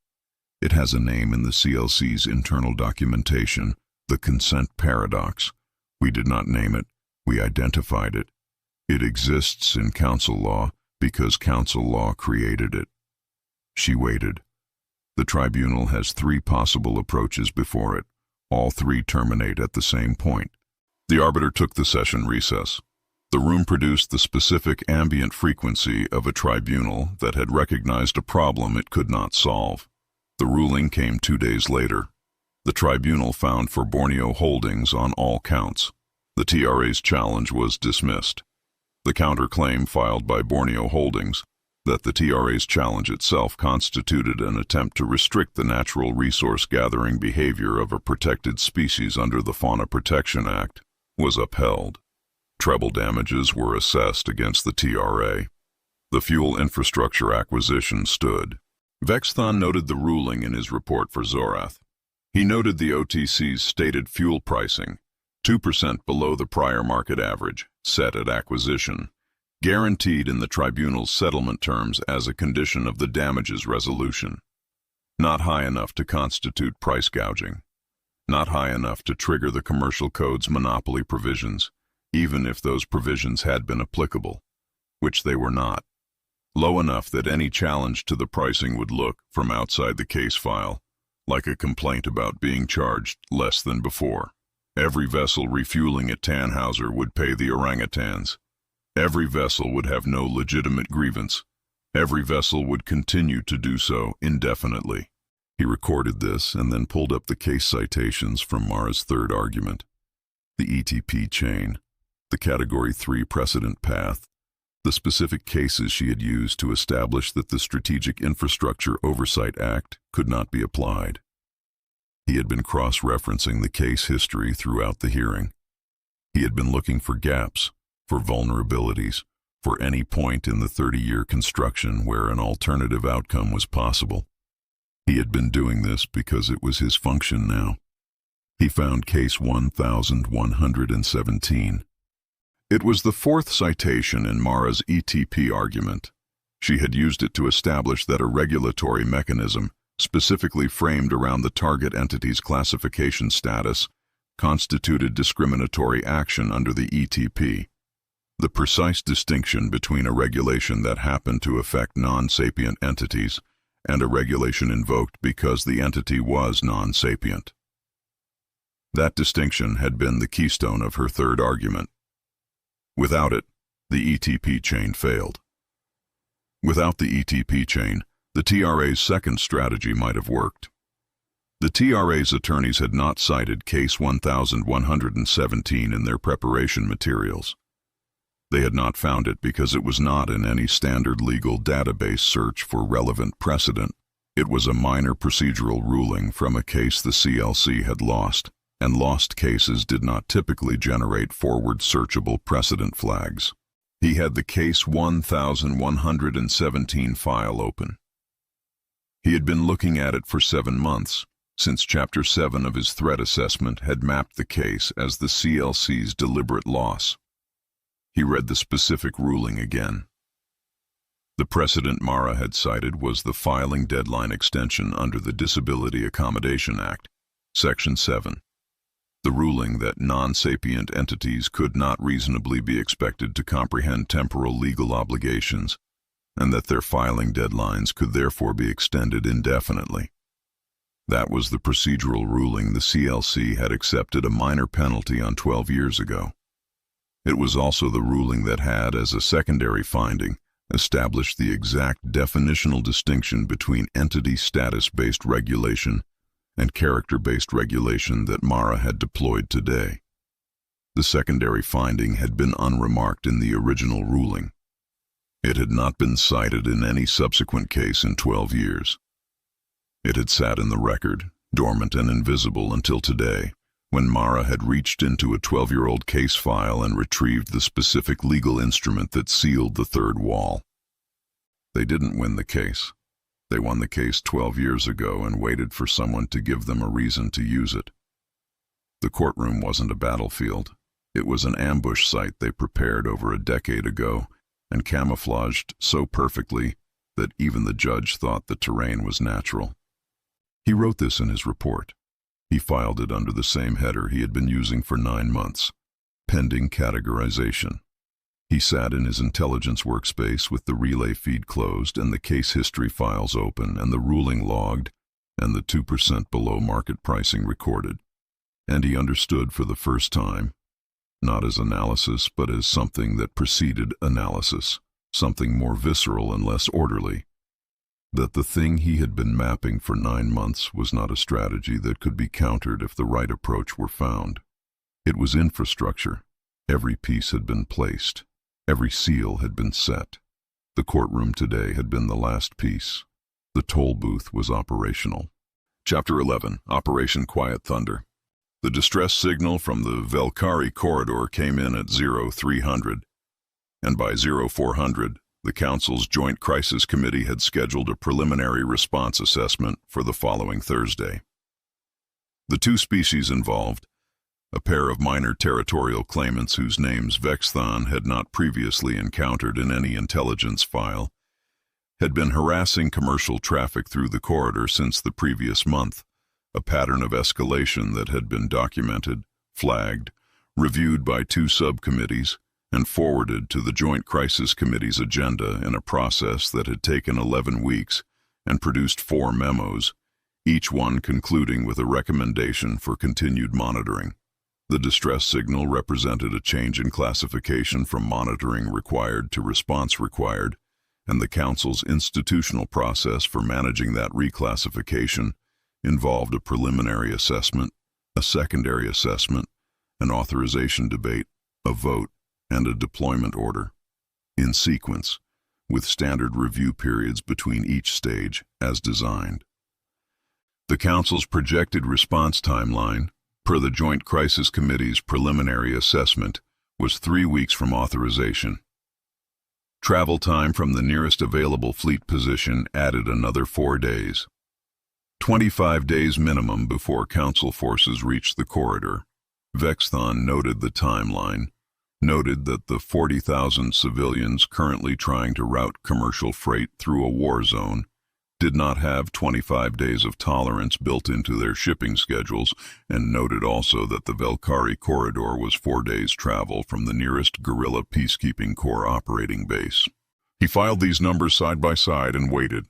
S1: It has a name in the CLC's internal documentation, the consent paradox. We did not name it, we identified it. It exists in council law because council law created it. She waited. The tribunal has 3 possible approaches before it. All 3 terminate at the same point. The arbiter took the session recess. The room produced the specific ambient frequency of a tribunal that had recognized a problem it could not solve. The ruling came 2 days later. The tribunal found for Borneo Holdings on all counts. The TRA's challenge was dismissed. The counterclaim filed by Borneo Holdings, that the TRA's challenge itself constituted an attempt to restrict the natural resource gathering behavior of a protected species under the Fauna Protection Act, was upheld. Treble damages were assessed against the TRA. The fuel infrastructure acquisition stood. Vexthon noted the ruling in his report for Zorath. He noted the OTC's stated fuel pricing, 2% below the prior market average, set at acquisition, guaranteed in the tribunal's settlement terms as a condition of the damages resolution. Not high enough to constitute price gouging. Not high enough to trigger the Commercial Code's monopoly provisions, even if those provisions had been applicable, which they were not. Low enough that any challenge to the pricing would look, from outside the case file, like a complaint about being charged less than before. Every vessel refueling at Tannhauser would pay the orangutans. Every vessel would have no legitimate grievance. Every vessel would continue to do so indefinitely. He recorded this and then pulled up the case citations from Mara's third argument. The ETP chain, the Category 3 precedent path, the specific cases she had used to establish that the Strategic Infrastructure Oversight Act could not be applied. He had been cross-referencing the case history throughout the hearing. He had been looking for gaps, for vulnerabilities, for any point in the 30-year construction where an alternative outcome was possible. He had been doing this because it was his function now. He found case 1117. It was the fourth citation in Mara's ETP argument. She had used it to establish that a regulatory mechanism, specifically framed around the target entity's classification status, constituted discriminatory action under the ETP. The precise distinction between a regulation that happened to affect non-sapient entities and a regulation invoked because the entity was non-sapient. That distinction had been the keystone of her third argument. Without it, the ETP chain failed. Without the ETP chain, the TRA's second strategy might have worked. The TRA's attorneys had not cited Case 1117 in their preparation materials. They had not found it because it was not in any standard legal database search for relevant precedent. It was a minor procedural ruling from a case the CLC had lost, and lost cases did not typically generate forward searchable precedent flags. He had the Case 1117 file open. He had been looking at it for 7 months, since Chapter 7 of his threat assessment had mapped the case as the CLC's deliberate loss. He read the specific ruling again. The precedent Mara had cited was the filing deadline extension under the Disability Accommodation Act, Section 7. The ruling that non-sapient entities could not reasonably be expected to comprehend temporal legal obligations, and that their filing deadlines could therefore be extended indefinitely. That was the procedural ruling the CLC had accepted a minor penalty on 12 years ago. It was also the ruling that had, as a secondary finding, established the exact definitional distinction between entity status-based regulation and character-based regulation that Mara had deployed today. The secondary finding had been unremarked in the original ruling. It had not been cited in any subsequent case in 12 years. It had sat in the record, dormant and invisible until today, when Mara had reached into a 12-year-old case file and retrieved the specific legal instrument that sealed the third wall. They didn't win the case. They won the case 12 years ago and waited for someone to give them a reason to use it. The courtroom wasn't a battlefield. It was an ambush site they prepared over a decade ago and camouflaged so perfectly that even the judge thought the terrain was natural. He wrote this in his report. He filed it under the same header he had been using for 9 months, pending categorization. He sat in his intelligence workspace with the relay feed closed and the case history files open and the ruling logged and the 2% below market pricing recorded. And he understood for the first time, not as analysis but as something that preceded analysis, something more visceral and less orderly, that the thing he had been mapping for 9 months was not a strategy that could be countered if the right approach were found. It was infrastructure. Every piece had been placed. Every seal had been set. The courtroom today had been the last piece. The toll booth was operational. Chapter 11, Operation Quiet Thunder. The distress signal from the Velkari corridor came in at 0300, and by 0400, the Council's Joint Crisis Committee had scheduled a preliminary response assessment for the following Thursday. The 2 species involved, a pair of minor territorial claimants whose names Vexthon had not previously encountered in any intelligence file, had been harassing commercial traffic through the corridor since the previous month, a pattern of escalation that had been documented, flagged, reviewed by 2 subcommittees, and forwarded to the Joint Crisis Committee's agenda in a process that had taken 11 weeks and produced 4 memos, each one concluding with a recommendation for continued monitoring. The distress signal represented a change in classification from monitoring required to response required, and the Council's institutional process for managing that reclassification involved a preliminary assessment, a secondary assessment, an authorization debate, a vote, and a deployment order, in sequence, with standard review periods between each stage as designed. The Council's projected response timeline, per the Joint Crisis Committee's preliminary assessment, was 3 weeks from authorization. Travel time from the nearest available fleet position added another 4 days. 25 days minimum before Council forces reached the corridor. Vexthon noted the timeline, noted that the 40,000 civilians currently trying to route commercial freight through a war zone did not have 25 days of tolerance built into their shipping schedules, and noted also that the Valkyrie corridor was 4 days' travel from the nearest Gorilla Peacekeeping Corps operating base. He filed these numbers side by side and waited.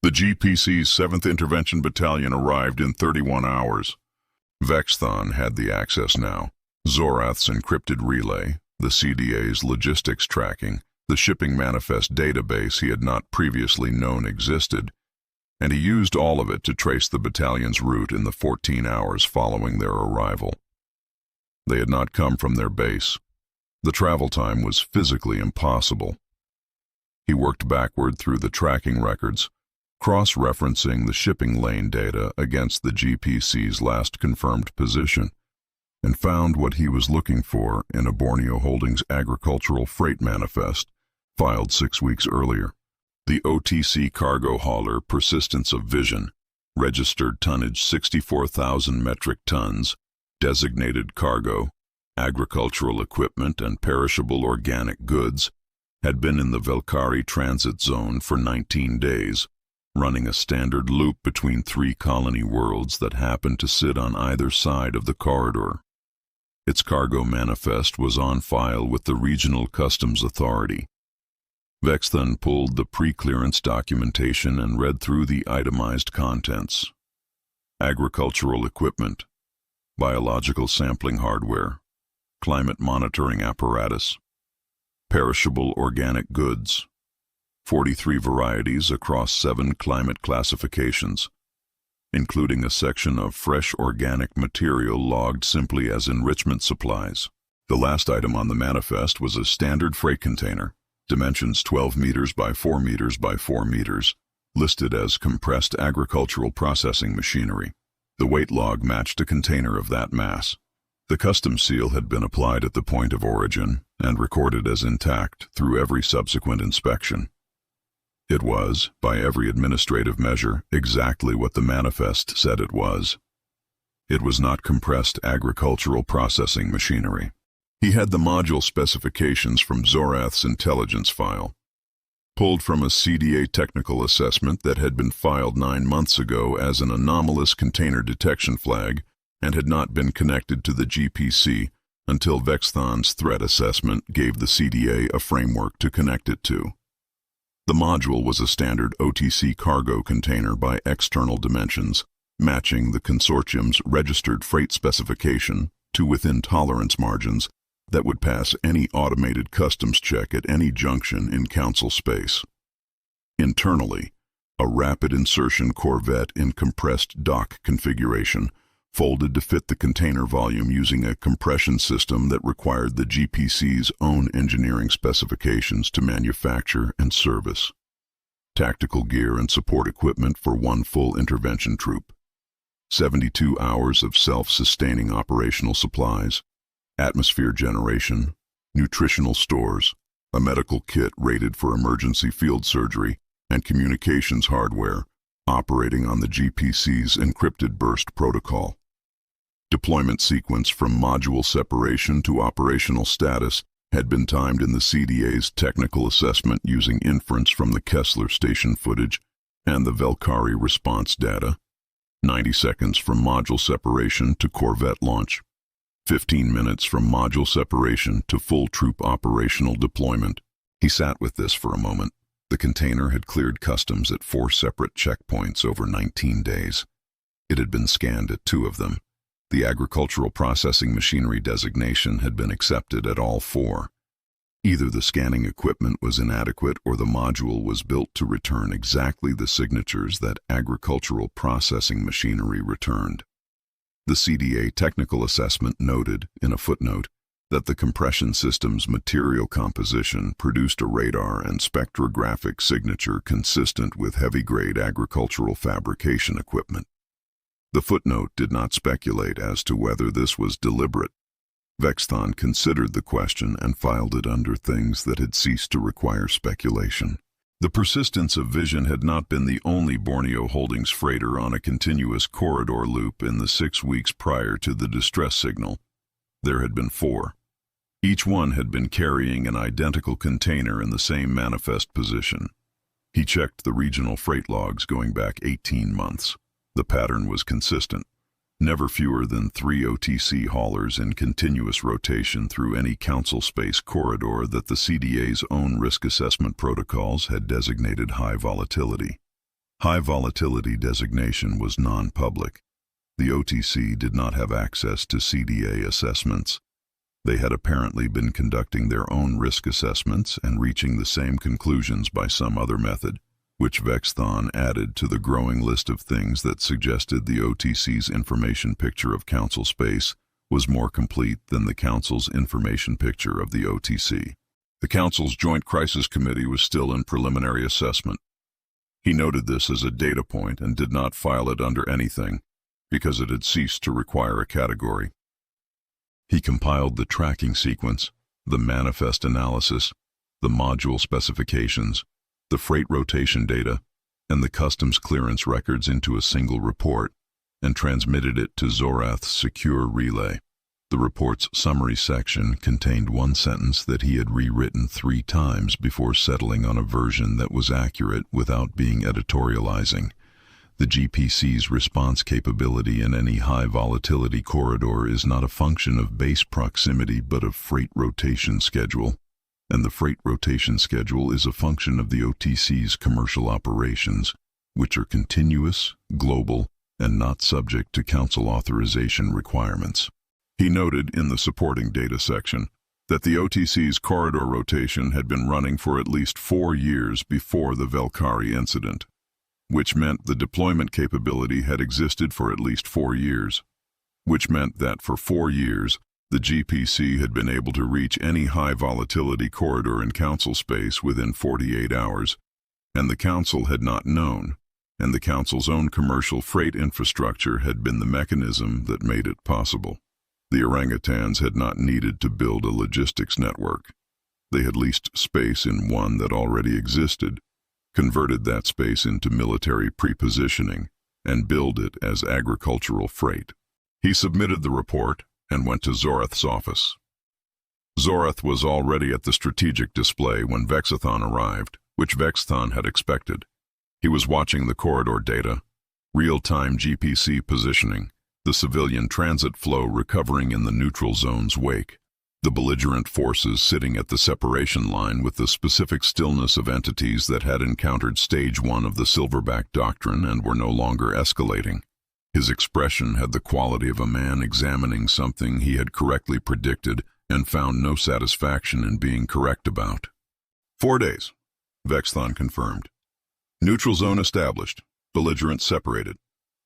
S1: The GPC's 7th Intervention Battalion arrived in 31 hours. Vexthon had the access now. Zorath's encrypted relay, the CDA's logistics tracking, the shipping manifest database he had not previously known existed, and he used all of it to trace the battalion's route in the 14 hours following their arrival. They had not come from their base. The travel time was physically impossible. He worked backward through the tracking records, cross-referencing the shipping lane data against the GPC's last confirmed position, and found what he was looking for in a Borneo Holdings agricultural freight manifest filed 6 weeks earlier. The OTC cargo hauler Persistence of Vision, registered tonnage 64,000 metric tons, designated cargo, agricultural equipment and perishable organic goods, had been in the Valkyrie transit zone for 19 days, running a standard loop between 3 colony worlds that happened to sit on either side of the corridor. Its cargo manifest was on file with the Regional Customs Authority. Vexthon pulled the pre-clearance documentation and read through the itemized contents. Agricultural equipment, biological sampling hardware, climate monitoring apparatus, perishable organic goods, 43 varieties across 7 climate classifications, including a section of fresh organic material logged simply as enrichment supplies. The last item on the manifest was a standard freight container, dimensions 12 meters by 4 meters by 4 meters, listed as compressed agricultural processing machinery. The weight log matched a container of that mass. The customs seal had been applied at the point of origin and recorded as intact through every subsequent inspection. It was, by every administrative measure, exactly what the manifest said it was. It was not compressed agricultural processing machinery. He had the module specifications from Zorath's intelligence file, pulled from a CDA technical assessment that had been filed 9 months ago as an anomalous container detection flag and had not been connected to the GPC until Vexthon's threat assessment gave the CDA a framework to connect it to. The module was a standard OTC cargo container by external dimensions, matching the consortium's registered freight specification to within tolerance margins that would pass any automated customs check at any junction in council space. Internally, a rapid insertion corvette in compressed dock configuration folded to fit the container volume using a compression system that required the GPC's own engineering specifications to manufacture and service. Tactical gear and support equipment for 1 full intervention troop. 72 hours of self-sustaining operational supplies, atmosphere generation, nutritional stores, a medical kit rated for emergency field surgery, and communications hardware operating on the GPC's encrypted burst protocol. Deployment sequence from module separation to operational status had been timed in the CDA's technical assessment using inference from the Kessler station footage and the Valkyrie response data. 90 seconds from module separation to corvette launch. 15 minutes from module separation to full troop operational deployment. He sat with this for a moment. The container had cleared customs at 4 separate checkpoints over 19 days. It had been scanned at 2 of them. The agricultural processing machinery designation had been accepted at all 4. Either the scanning equipment was inadequate or the module was built to return exactly the signatures that agricultural processing machinery returned. The CDA technical assessment noted, in a footnote, that the compression system's material composition produced a radar and spectrographic signature consistent with heavy-grade agricultural fabrication equipment. The footnote did not speculate as to whether this was deliberate. Vexthon considered the question and filed it under things that had ceased to require speculation. The Persistence of Vision had not been the only Borneo Holdings freighter on a continuous corridor loop in the 6 weeks prior to the distress signal. There had been 4. Each one had been carrying an identical container in the same manifest position. He checked the regional freight logs going back 18 months. The pattern was consistent. Never fewer than 3 OTC haulers in continuous rotation through any council space corridor that the CDA's own risk assessment protocols had designated high volatility. High volatility designation was non-public. The OTC did not have access to CDA assessments. They had apparently been conducting their own risk assessments and reaching the same conclusions by some other method, which Vexthon added to the growing list of things that suggested the OTC's information picture of council space was more complete than the council's information picture of the OTC. The council's Joint Crisis Committee was still in preliminary assessment. He noted this as a data point and did not file it under anything, because it had ceased to require a category. He compiled the tracking sequence, the manifest analysis, the module specifications, the freight rotation data, and the customs clearance records into a single report, and transmitted it to Zorath's secure relay. The report's summary section contained one sentence that he had rewritten 3 times before settling on a version that was accurate without being editorializing. The GPC's response capability in any high volatility corridor is not a function of base proximity but of freight rotation schedule, and the freight rotation schedule is a function of the OTC's commercial operations, which are continuous, global, and not subject to council authorization requirements. He noted in the supporting data section that the OTC's corridor rotation had been running for at least 4 years before the Valkyrie incident, which meant the deployment capability had existed for at least 4 years, which meant that for 4 years, the GPC had been able to reach any high volatility corridor in council space within 48 hours, and the council had not known, and the council's own commercial freight infrastructure had been the mechanism that made it possible. The orangutans had not needed to build a logistics network. They had leased space in one that already existed, converted that space into military prepositioning, and billed it as agricultural freight. He submitted the report and went to Zorath's office. Zorath was already at the strategic display when Vexthon arrived, which Vexthon had expected. He was watching the corridor data, real-time GPC positioning, the civilian transit flow recovering in the neutral zone's wake, the belligerent forces sitting at the separation line with the specific stillness of entities that had encountered Stage 1 of the Silverback Doctrine and were no longer escalating. His expression had the quality of a man examining something he had correctly predicted and found no satisfaction in being correct about. 4 days, Vexthon confirmed. Neutral zone established, belligerents separated,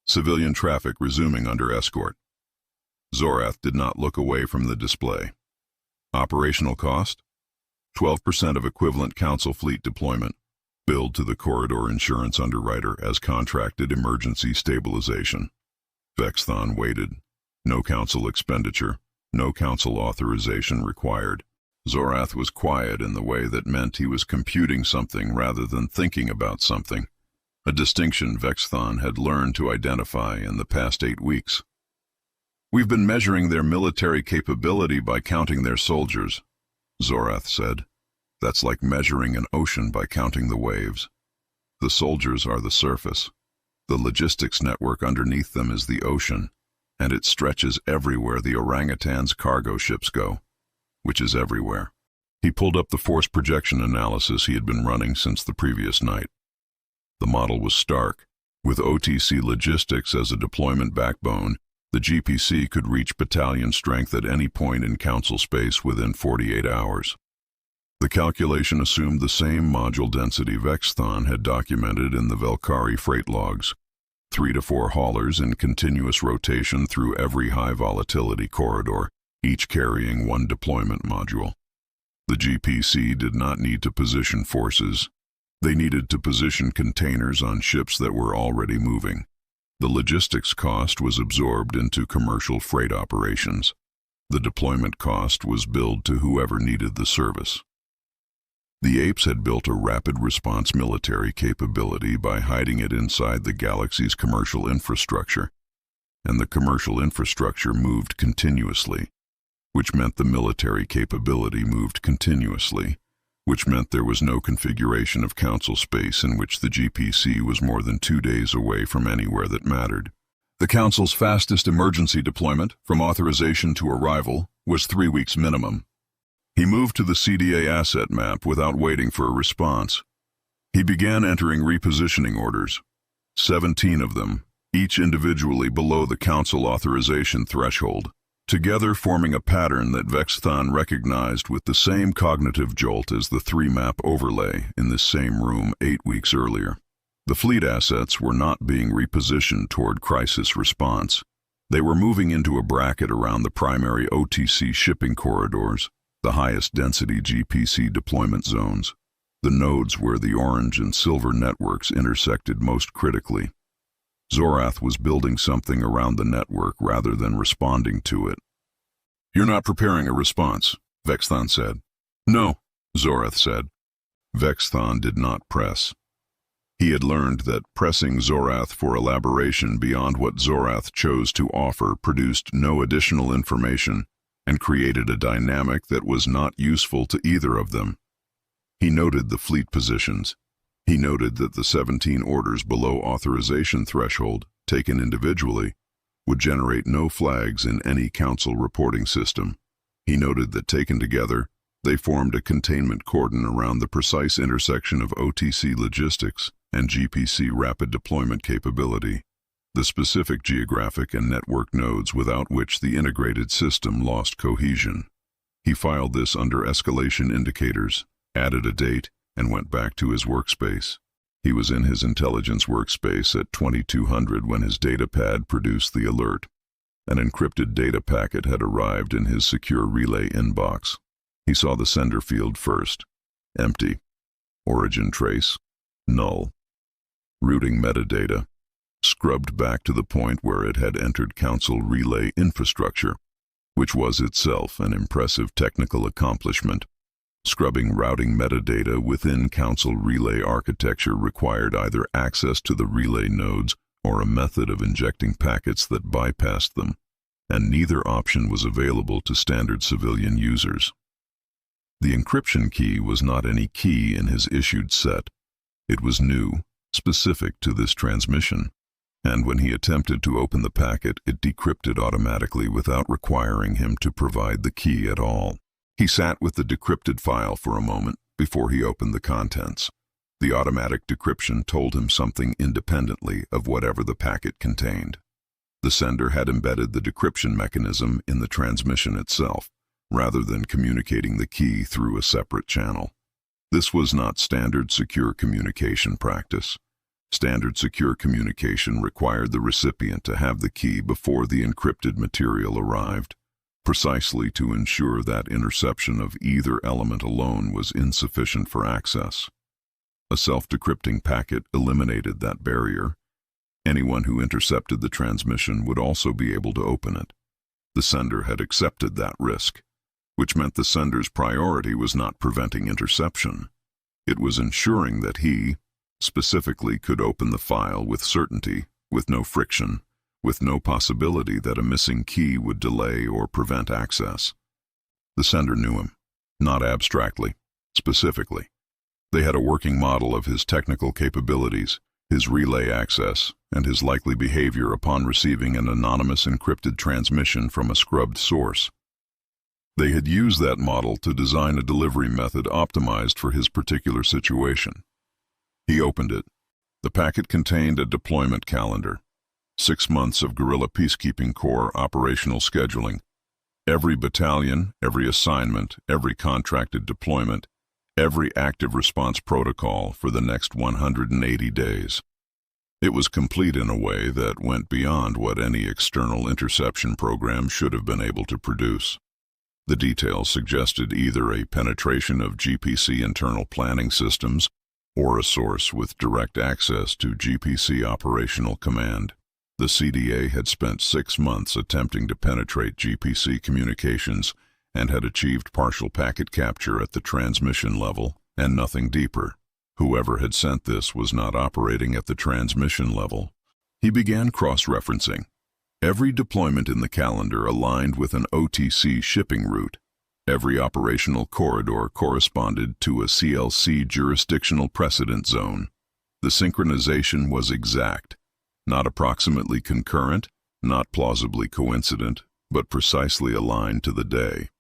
S1: civilian traffic resuming under escort. Zorath did not look away from the display. Operational cost? 12% of equivalent council fleet deployment, billed to the corridor insurance underwriter as contracted emergency stabilization. Vexthon waited. No council expenditure, no council authorization required. Zorath was quiet in the way that meant he was computing something rather than thinking about something, a distinction Vexthon had learned to identify in the past 8 weeks. "We've been measuring their military capability by counting their soldiers," Zorath said. "That's like measuring an ocean by counting the waves. The soldiers are the surface. The logistics network underneath them is the ocean, and it stretches everywhere the orangutans' cargo ships go, which is everywhere." He pulled up the force projection analysis he had been running since the previous night. The model was stark. With OTC logistics as a deployment backbone, the GPC could reach battalion strength at any point in council space within 48 hours. The calculation assumed the same module density Vexthon had documented in the Valkyrie freight logs, 3 to 4 haulers in continuous rotation through every high volatility corridor, each carrying 1 deployment module. The GPC did not need to position forces. They needed to position containers on ships that were already moving. The logistics cost was absorbed into commercial freight operations. The deployment cost was billed to whoever needed the service. The Apes had built a rapid response military capability by hiding it inside the galaxy's commercial infrastructure, and the commercial infrastructure moved continuously, which meant the military capability moved continuously, which meant there was no configuration of council space in which the GPC was more than 2 days away from anywhere that mattered. The council's fastest emergency deployment, from authorization to arrival, was 3 weeks minimum. He moved to the CDA asset map without waiting for a response. He began entering repositioning orders, 17 of them, each individually below the council authorization threshold, together forming a pattern that Vexthon recognized with the same cognitive jolt as the 3-map overlay in this same room 8 weeks earlier. The fleet assets were not being repositioned toward crisis response. They were moving into a bracket around the primary OTC shipping corridors, the highest density GPC deployment zones, the nodes where the orange and silver networks intersected most critically. Zorath was building something around the network rather than responding to it. "You're not preparing a response," Vexthon said. "No," Zorath said. Vexthon did not press. He had learned that pressing Zorath for elaboration beyond what Zorath chose to offer produced no additional information and created a dynamic that was not useful to either of them. He noted the fleet positions. He noted that the 17 orders below authorization threshold, taken individually, would generate no flags in any council reporting system. He noted that taken together, they formed a containment cordon around the precise intersection of OTC logistics and GPC rapid deployment capability, the specific geographic and network nodes without which the integrated system lost cohesion. He filed this under escalation indicators, added a date, and went back to his workspace. He was in his intelligence workspace at 2200 when his datapad produced the alert. An encrypted data packet had arrived in his secure relay inbox. He saw the sender field first. Empty. Origin trace. Null. Routing metadata. Scrubbed back to the point where it had entered council relay infrastructure, which was itself an impressive technical accomplishment. Scrubbing routing metadata within council relay architecture required either access to the relay nodes or a method of injecting packets that bypassed them, and neither option was available to standard civilian users. The encryption key was not any key in his issued set. It was new, specific to this transmission, and when he attempted to open the packet, it decrypted automatically without requiring him to provide the key at all. He sat with the decrypted file for a moment before he opened the contents. The automatic decryption told him something independently of whatever the packet contained. The sender had embedded the decryption mechanism in the transmission itself, rather than communicating the key through a separate channel. This was not standard secure communication practice. Standard secure communication required the recipient to have the key before the encrypted material arrived, precisely to ensure that interception of either element alone was insufficient for access. A self-decrypting packet eliminated that barrier. Anyone who intercepted the transmission would also be able to open it. The sender had accepted that risk, which meant the sender's priority was not preventing interception. It was ensuring that he, specifically, could open the file with certainty, with no friction, with no possibility that a missing key would delay or prevent access. The sender knew him, not abstractly, specifically. They had a working model of his technical capabilities, his relay access, and his likely behavior upon receiving an anonymous encrypted transmission from a scrubbed source. They had used that model to design a delivery method optimized for his particular situation. He opened it. The packet contained a deployment calendar. 6 months of Gorilla Peacekeeping Corps operational scheduling. Every battalion, every assignment, every contracted deployment, every active response protocol for the next 180 days. It was complete in a way that went beyond what any external interception program should have been able to produce. The details suggested either a penetration of GPC internal planning systems or a source with direct access to GPC operational command. The CDA had spent 6 months attempting to penetrate GPC communications and had achieved partial packet capture at the transmission level and nothing deeper. Whoever had sent this was not operating at the transmission level. He began cross-referencing. Every deployment in the calendar aligned with an OTC shipping route. Every operational corridor corresponded to a CLC jurisdictional precedent zone. The synchronization was exact, not approximately concurrent, not plausibly coincident, but precisely aligned to the day.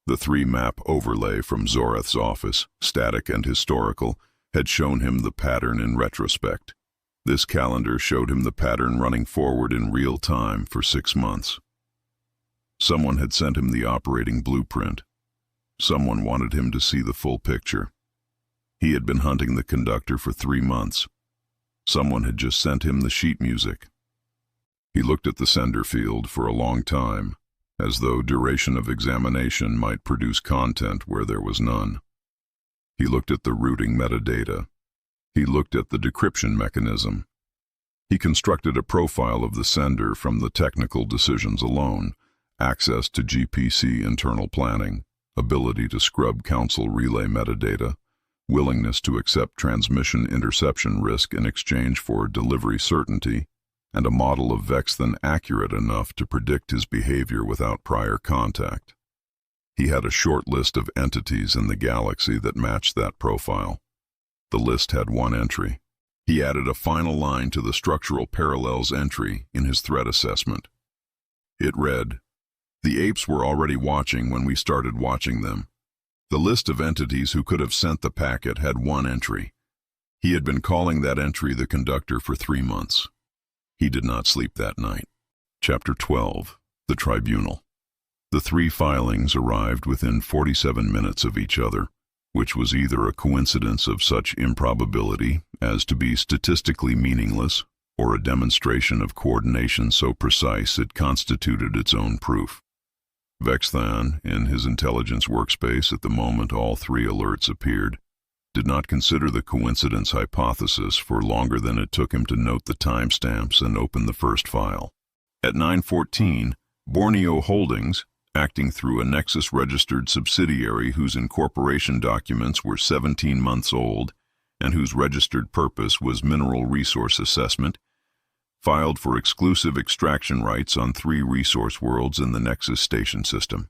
S1: The 3-map overlay from Zorath's office, static and historical, had shown him the pattern in retrospect. This calendar showed him the pattern running forward in real time for 6 months. Someone had sent him the operating blueprint. Someone wanted him to see the full picture. He had been hunting the conductor for 3 months. Someone had just sent him the sheet music. He looked at the sender field for a long time, as though duration of examination might produce content where there was none. He looked at the routing metadata. He looked at the decryption mechanism. He constructed a profile of the sender from the technical decisions alone: access to GPC internal planning, ability to scrub council relay metadata, willingness to accept transmission interception risk in exchange for delivery certainty, and a model of Vexthon accurate enough to predict his behavior without prior contact. He had a short list of entities in the galaxy that matched that profile. The list had 1 entry. He added a final line to the structural parallels entry in his threat assessment. It read, "The apes were already watching when we started watching them." The list of entities who could have sent the packet had 1 entry. He had been calling that entry the conductor for 3 months. He did not sleep that night. Chapter 12. The Tribunal. The 3 filings arrived within 47 minutes of each other, which was either a coincidence of such improbability as to be statistically meaningless, or a demonstration of coordination so precise it constituted its own proof. Vexthon, in his intelligence workspace at the moment all 3 alerts appeared, did not consider the coincidence hypothesis for longer than it took him to note the timestamps and open the first file. At 9:14, Borneo Holdings, acting through a Nexus-registered subsidiary whose incorporation documents were 17 months old and whose registered purpose was mineral resource assessment, filed for exclusive extraction rights on 3 resource worlds in the Nexus station system.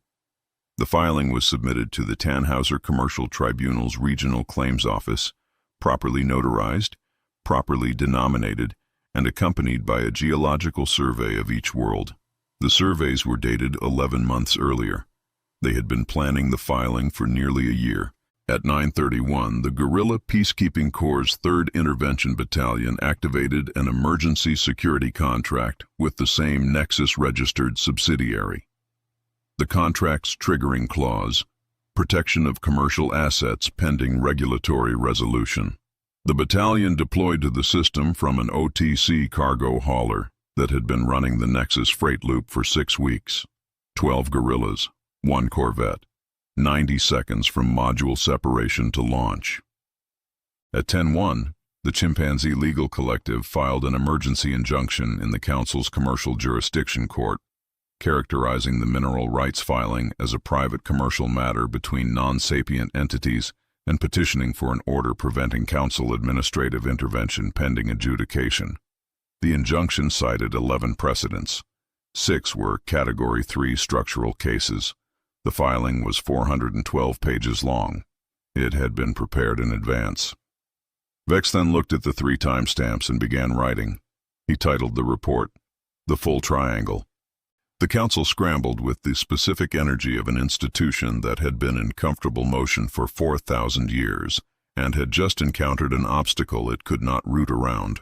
S1: The filing was submitted to the Tannhauser Commercial Tribunal's Regional Claims Office, properly notarized, properly denominated, and accompanied by a geological survey of each world. The surveys were dated 11 months earlier. They had been planning the filing for nearly a year. At 9:31, the Gorilla Peacekeeping Corps' 3rd Intervention Battalion activated an emergency security contract with the same Nexus-registered subsidiary. The contract's triggering clause: protection of commercial assets pending regulatory resolution. The battalion deployed to the system from an OTC cargo hauler that had been running the Nexus freight loop for 6 weeks. 12 gorillas, 1 corvette, 90 seconds from module separation to launch. At 10:01, the Chimpanzee Legal Collective filed an emergency injunction in the Council's Commercial Jurisdiction Court, characterizing the mineral rights filing as a private commercial matter between non-sapient entities and petitioning for an order preventing Council administrative intervention pending adjudication. The injunction cited 11 precedents. 6 were Category 3 structural cases. The filing was 412 pages long. It had been prepared in advance. Vexthon looked at the 3 timestamps and began writing. He titled the report, "The Full Triangle." The Council scrambled with the specific energy of an institution that had been in comfortable motion for 4,000 years and had just encountered an obstacle it could not root around.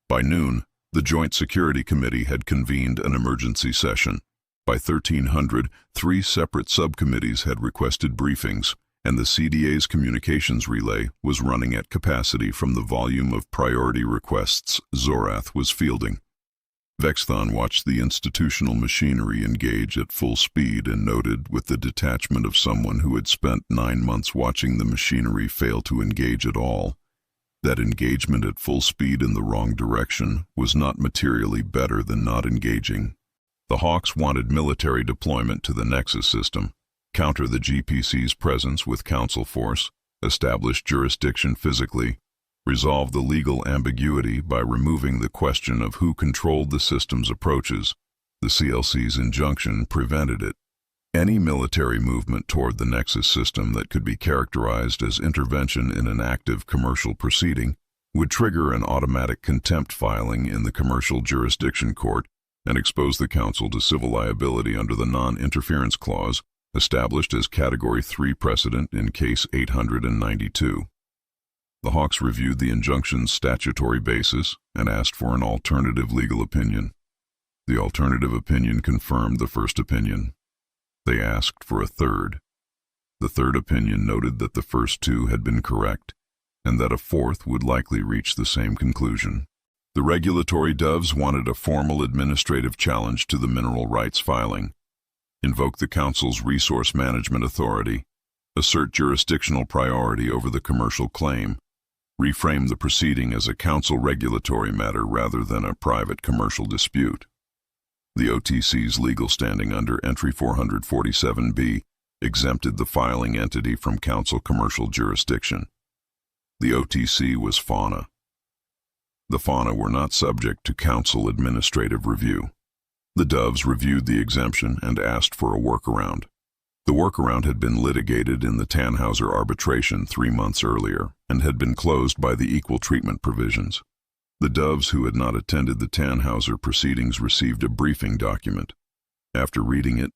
S1: By noon, the Joint Security Committee had convened an emergency session. By 1300, 3 separate subcommittees had requested briefings, and the CDA's communications relay was running at capacity from the volume of priority requests Zorath was fielding. Vexthon watched the institutional machinery engage at full speed and noted, with the detachment of someone who had spent 9 months watching the machinery fail to engage at all, that engagement at full speed in the wrong direction was not materially better than not engaging. The Hawks wanted military deployment to the Nexus system, counter the GPC's presence with Council force, establish jurisdiction physically, resolve the legal ambiguity by removing the question of who controlled the system's approaches. The CLC's injunction prevented it. Any military movement toward the Nexus system that could be characterized as intervention in an active commercial proceeding would trigger an automatic contempt filing in the Commercial Jurisdiction Court and expose the Council to civil liability under the Non-Interference Clause established as Category 3 precedent in Case 892. The Hawks reviewed the injunction's statutory basis and asked for an alternative legal opinion. The alternative opinion confirmed the first opinion. They asked for a third. The third opinion noted that the first two had been correct and that a fourth would likely reach the same conclusion. The regulatory doves wanted a formal administrative challenge to the mineral rights filing, invoke the Council's resource management authority, assert jurisdictional priority over the commercial claim, reframe the proceeding as a Council regulatory matter rather than a private commercial dispute. The OTC's legal standing under Entry 447B exempted the filing entity from Council commercial jurisdiction. The OTC was fauna. The fauna were not subject to Council administrative review. The doves reviewed the exemption and asked for a workaround. The workaround had been litigated in the Tannhauser arbitration 3 months earlier and had been closed by the equal treatment provisions. The doves who had not attended the Tannhauser proceedings received a briefing document. After reading it,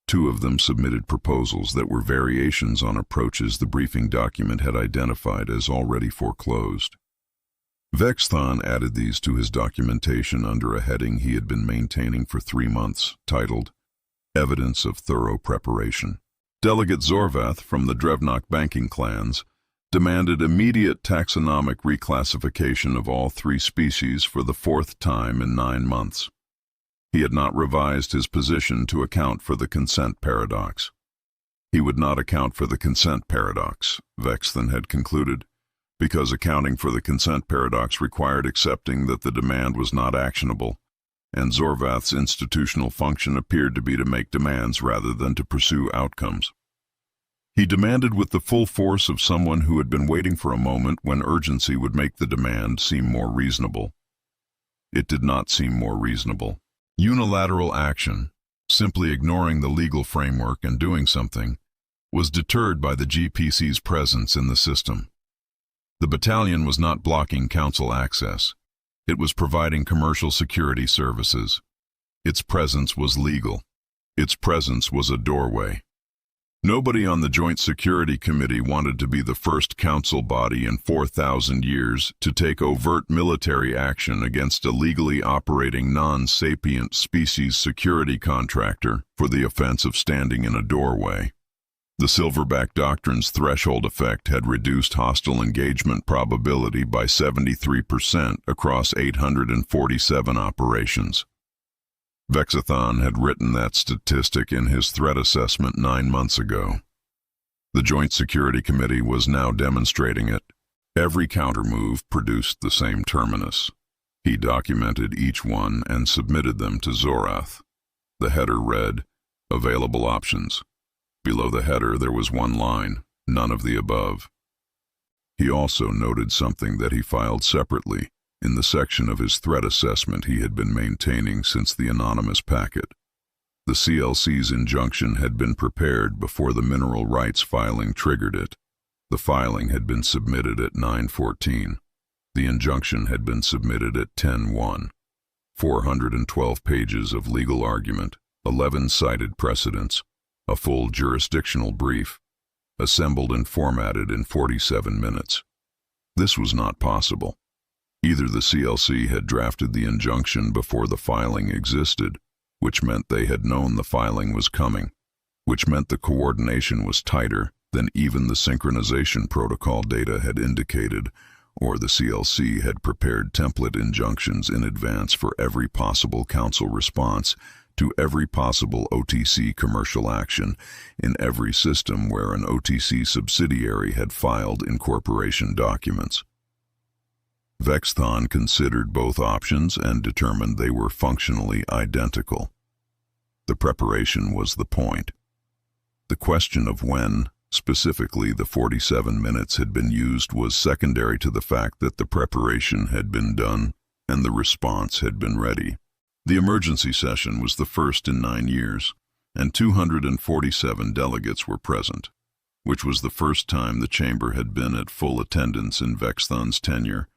S1: 2 of them submitted proposals that were variations on approaches the briefing document had identified as already foreclosed. Vexthon added these to his documentation under a heading he had been maintaining for 3 months, titled Evidence of Thorough Preparation. Delegate Zorvath from the Drevnock banking clans demanded immediate taxonomic reclassification of all 3 species for the 4th time in 9 months. He had not revised his position to account for the consent paradox. He would not account for the consent paradox, Vexthon had concluded, because accounting for the consent paradox required accepting that the demand was not actionable, and Zorvath's institutional function appeared to be to make demands rather than to pursue outcomes. He demanded with the full force of someone who had been waiting for a moment when urgency would make the demand seem more reasonable. It did not seem more reasonable. Unilateral action, simply ignoring the legal framework and doing something, was deterred by the GPC's presence in the system. The battalion was not blocking Council access. It was providing commercial security services. Its presence was legal. Its presence was a doorway. Nobody on the Joint Security Committee wanted to be the first Council body in 4,000 years to take overt military action against a legally operating non-sapient species security contractor for the offense of standing in a doorway. The Silverback Doctrine's threshold effect had reduced hostile engagement probability by 73% across 847 operations. Vexthon had written that statistic in his threat assessment 9 months ago. The Joint Security Committee was now demonstrating it. Every countermove produced the same terminus. He documented each one and submitted them to Zorath. The header read, Available options. Below the header there was one line, None of the above. He also noted something that he filed separately in the section of his threat assessment he had been maintaining since the anonymous packet. The CLC's injunction had been prepared before the mineral rights filing triggered it. The filing had been submitted at 9:14. The injunction had been submitted at 10:1. 412 pages of legal argument, 11 cited precedents, a full jurisdictional brief, assembled and formatted in 47 minutes. This was not possible. Either the CLC had drafted the injunction before the filing existed, which meant they had known the filing was coming, which meant the coordination was tighter than even the synchronization protocol data had indicated, or the CLC had prepared template injunctions in advance for every possible Council response to every possible OTC commercial action in every system where an OTC subsidiary had filed incorporation documents. Vexthon considered both options and determined they were functionally identical. The preparation was the point. The question of when, specifically the 47 minutes had been used, was secondary to the fact that the preparation had been done and the response had been ready. The emergency session was the first in 9 years. and 247 delegates were present, which was the first time the chamber had been at full attendance in Vexthon's tenure,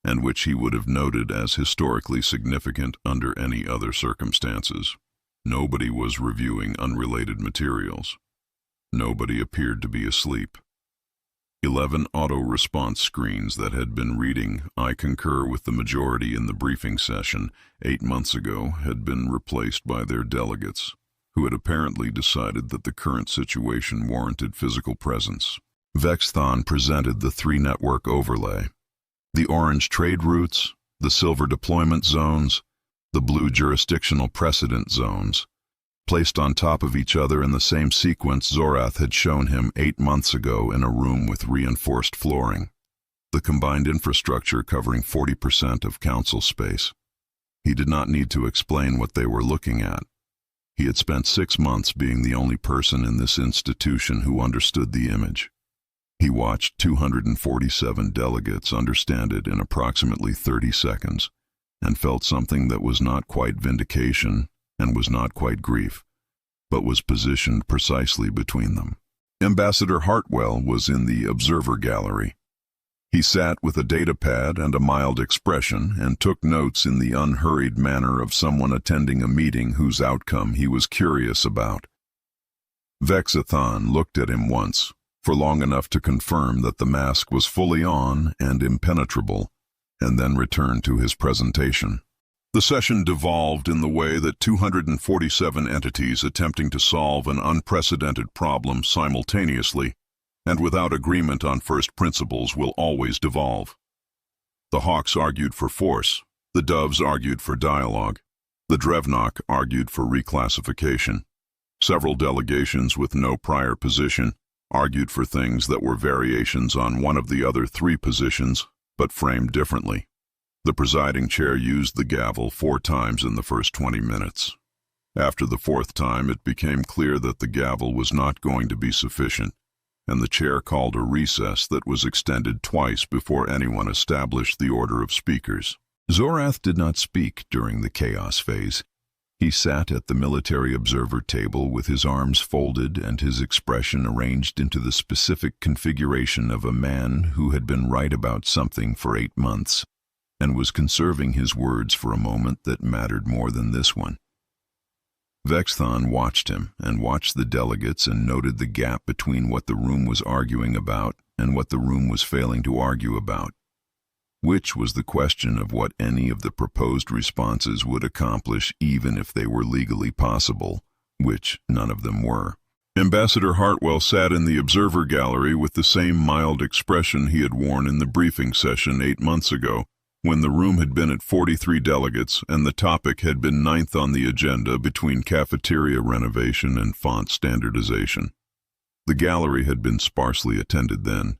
S1: and which he would have noted as historically significant under any other circumstances. Nobody was reviewing unrelated materials. Nobody appeared to be asleep. 11 auto-response screens that had been reading "I concur with the majority" in the briefing session 8 months ago had been replaced by their delegates, who had apparently decided that the current situation warranted physical presence. Vexthon presented the 3-network overlay: the orange trade routes, the silver deployment zones, the blue jurisdictional precedent zones, placed on top of each other in the same sequence Zorath had shown him 8 months ago in a room with reinforced flooring, the combined infrastructure covering 40% of council space. He did not need to explain what they were looking at. He had spent 6 months being the only person in this institution who understood the image. He watched 247 delegates understand it in approximately 30 seconds, and felt something that was not quite vindication and was not quite grief, but was positioned precisely between them. Ambassador Hartwell was in the observer gallery. He sat with a datapad and a mild expression and took notes in the unhurried manner of someone attending a meeting whose outcome he was curious about. Vexthon looked at him once, for long enough to confirm that the mask was fully on and impenetrable, and then returned to his presentation. The session devolved in the way that 247 entities attempting to solve an unprecedented problem simultaneously and without agreement on first principles will always devolve. The hawks argued for force, the doves argued for dialogue, the Drevnock argued for reclassification. Several delegations with no prior position argued for things that were variations on one of the other 3 positions, but framed differently. The presiding chair used the gavel 4 times in the first 20 minutes. After the 4th time, it became clear that the gavel was not going to be sufficient, and the chair called a recess that was extended twice before anyone established the order of speakers. Zorath did not speak during the chaos phase. He sat at the military observer table with his arms folded and his expression arranged into the specific configuration of a man who had been right about something for 8 months, and was conserving his words for a moment that mattered more than this one. Vexthon watched him and watched the delegates and noted the gap between what the room was arguing about and what the room was failing to argue about, which was the question of what any of the proposed responses would accomplish even if they were legally possible, which none of them were. Ambassador Hartwell sat in the observer gallery with the same mild expression he had worn in the briefing session 8 months ago, when the room had been at 43 delegates and the topic had been 9th on the agenda between cafeteria renovation and font standardization. The gallery had been sparsely attended then.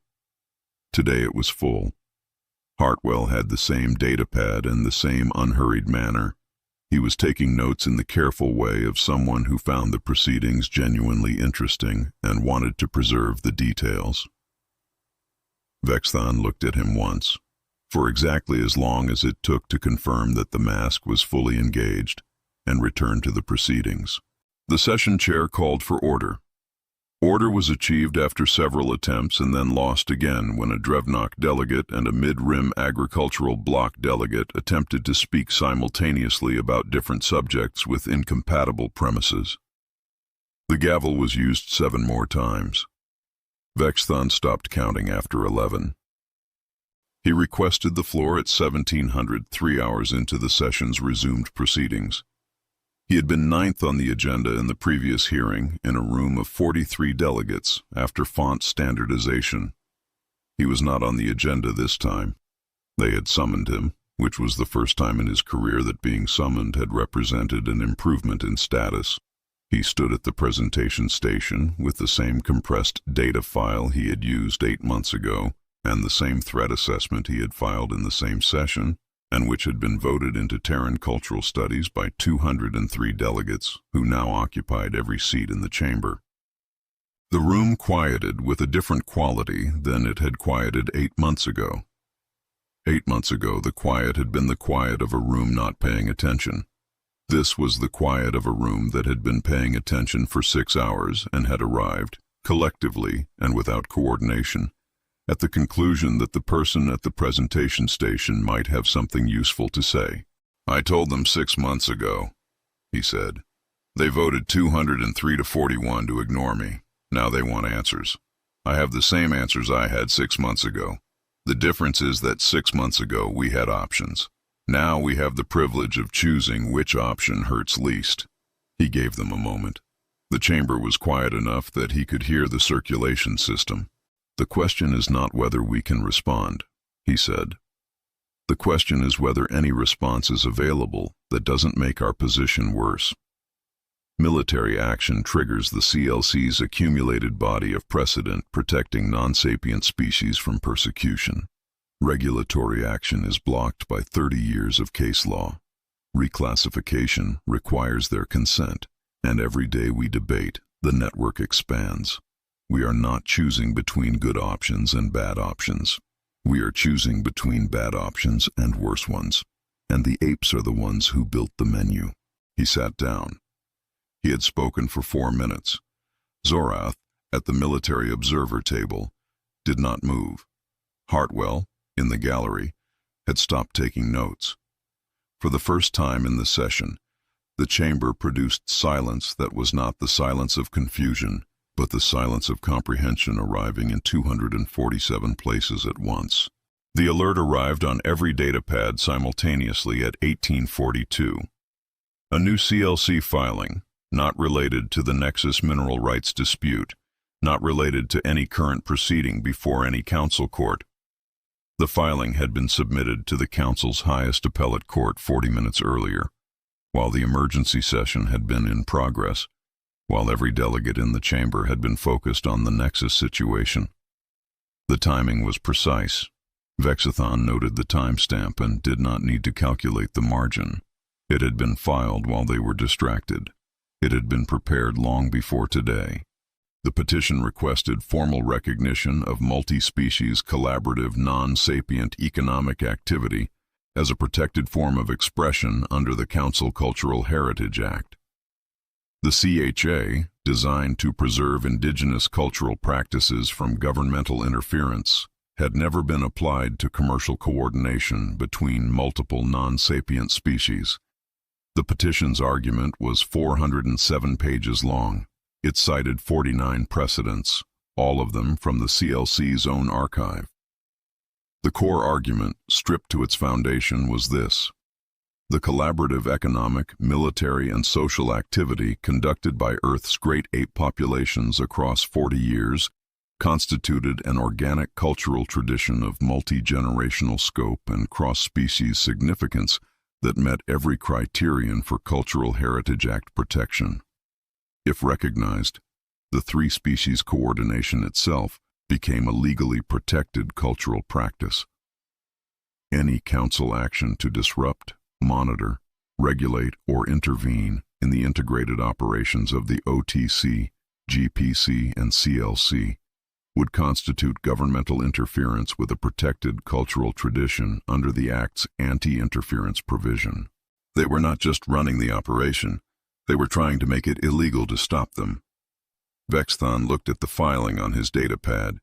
S1: Today it was full. Hartwell had the same datapad and the same unhurried manner. He was taking notes in the careful way of someone who found the proceedings genuinely interesting and wanted to preserve the details. Vexthon looked at him once, for exactly as long as it took to confirm that the mask was fully engaged, and returned to the proceedings. The session chair called for order. Order was achieved after several attempts and then lost again when a Drevnock delegate and a mid-rim agricultural bloc delegate attempted to speak simultaneously about different subjects with incompatible premises. The gavel was used 7 more times. Vexthon stopped counting after 11. He requested the floor at 1700, 3 hours into the session's resumed proceedings. He had been 9th on the agenda in the previous hearing in a room of 43 delegates after font standardization. He was not on the agenda this time. They had summoned him, which was the first time in his career that being summoned had represented an improvement in status. He stood at the presentation station with the same compressed data file he had used 8 months ago, and the same threat assessment he had filed in the same session, and which had been voted into Terran Cultural Studies by 203 delegates, who now occupied every seat in the chamber. The room quieted with a different quality than it had quieted 8 months ago. 8 months ago, the quiet had been the quiet of a room not paying attention. This was the quiet of a room that had been paying attention for 6 hours and had arrived, collectively and without coordination, at the conclusion that the person at the presentation station might have something useful to say. "I told them 6 months ago," he said. "They voted 203 to 41 to ignore me. Now they want answers. I have the same answers I had 6 months ago. The difference is that 6 months ago we had options. Now we have the privilege of choosing which option hurts least." He gave them a moment. The chamber was quiet enough that he could hear the circulation system. "The question is not whether we can respond," he said. "The question is whether any response is available that doesn't make our position worse. Military action triggers the CLC's accumulated body of precedent protecting non-sapient species from persecution. Regulatory action is blocked by 30 years of case law. Reclassification requires their consent, and every day we debate, the network expands. We are not choosing between good options and bad options. We are choosing between bad options and worse ones. And the apes are the ones who built the menu." He sat down. He had spoken for 4 minutes. Zorath, at the military observer table, did not move. Hartwell, in the gallery, had stopped taking notes. For the first time in the session, the chamber produced silence that was not the silence of confusion, but the silence of comprehension arriving in 247 places at once. The alert arrived on every datapad simultaneously at 1842. A new CLC filing, not related to the Nexus mineral rights dispute, not related to any current proceeding before any council court. The filing had been submitted to the council's highest appellate court 40 minutes earlier, while the emergency session had been in progress, while every delegate in the chamber had been focused on the Nexus situation. The timing was precise. Vexthon noted the timestamp and did not need to calculate the margin. It had been filed while they were distracted. It had been prepared long before today. The petition requested formal recognition of multi-species collaborative non-sapient economic activity as a protected form of expression under the Council Cultural Heritage Act. The CHA, designed to preserve indigenous cultural practices from governmental interference, had never been applied to commercial coordination between multiple non-sapient species. The petition's argument was 407 pages long. It cited 49 precedents, all of them from the CLC's own archive. The core argument, stripped to its foundation, was this: the collaborative economic, military, and social activity conducted by Earth's great ape populations across 40 years constituted an organic cultural tradition of multi-generational scope and cross-species significance that met every criterion for Cultural Heritage Act protection. If recognized, the three-species coordination itself became a legally protected cultural practice. Any council action to disrupt, monitor, regulate, or intervene in the integrated operations of the OTC, GPC, and CLC would constitute governmental interference with a protected cultural tradition under the Act's anti-interference provision. They were not just running the operation, they were trying to make it illegal to stop them. Vexthon looked at the filing on his datapad.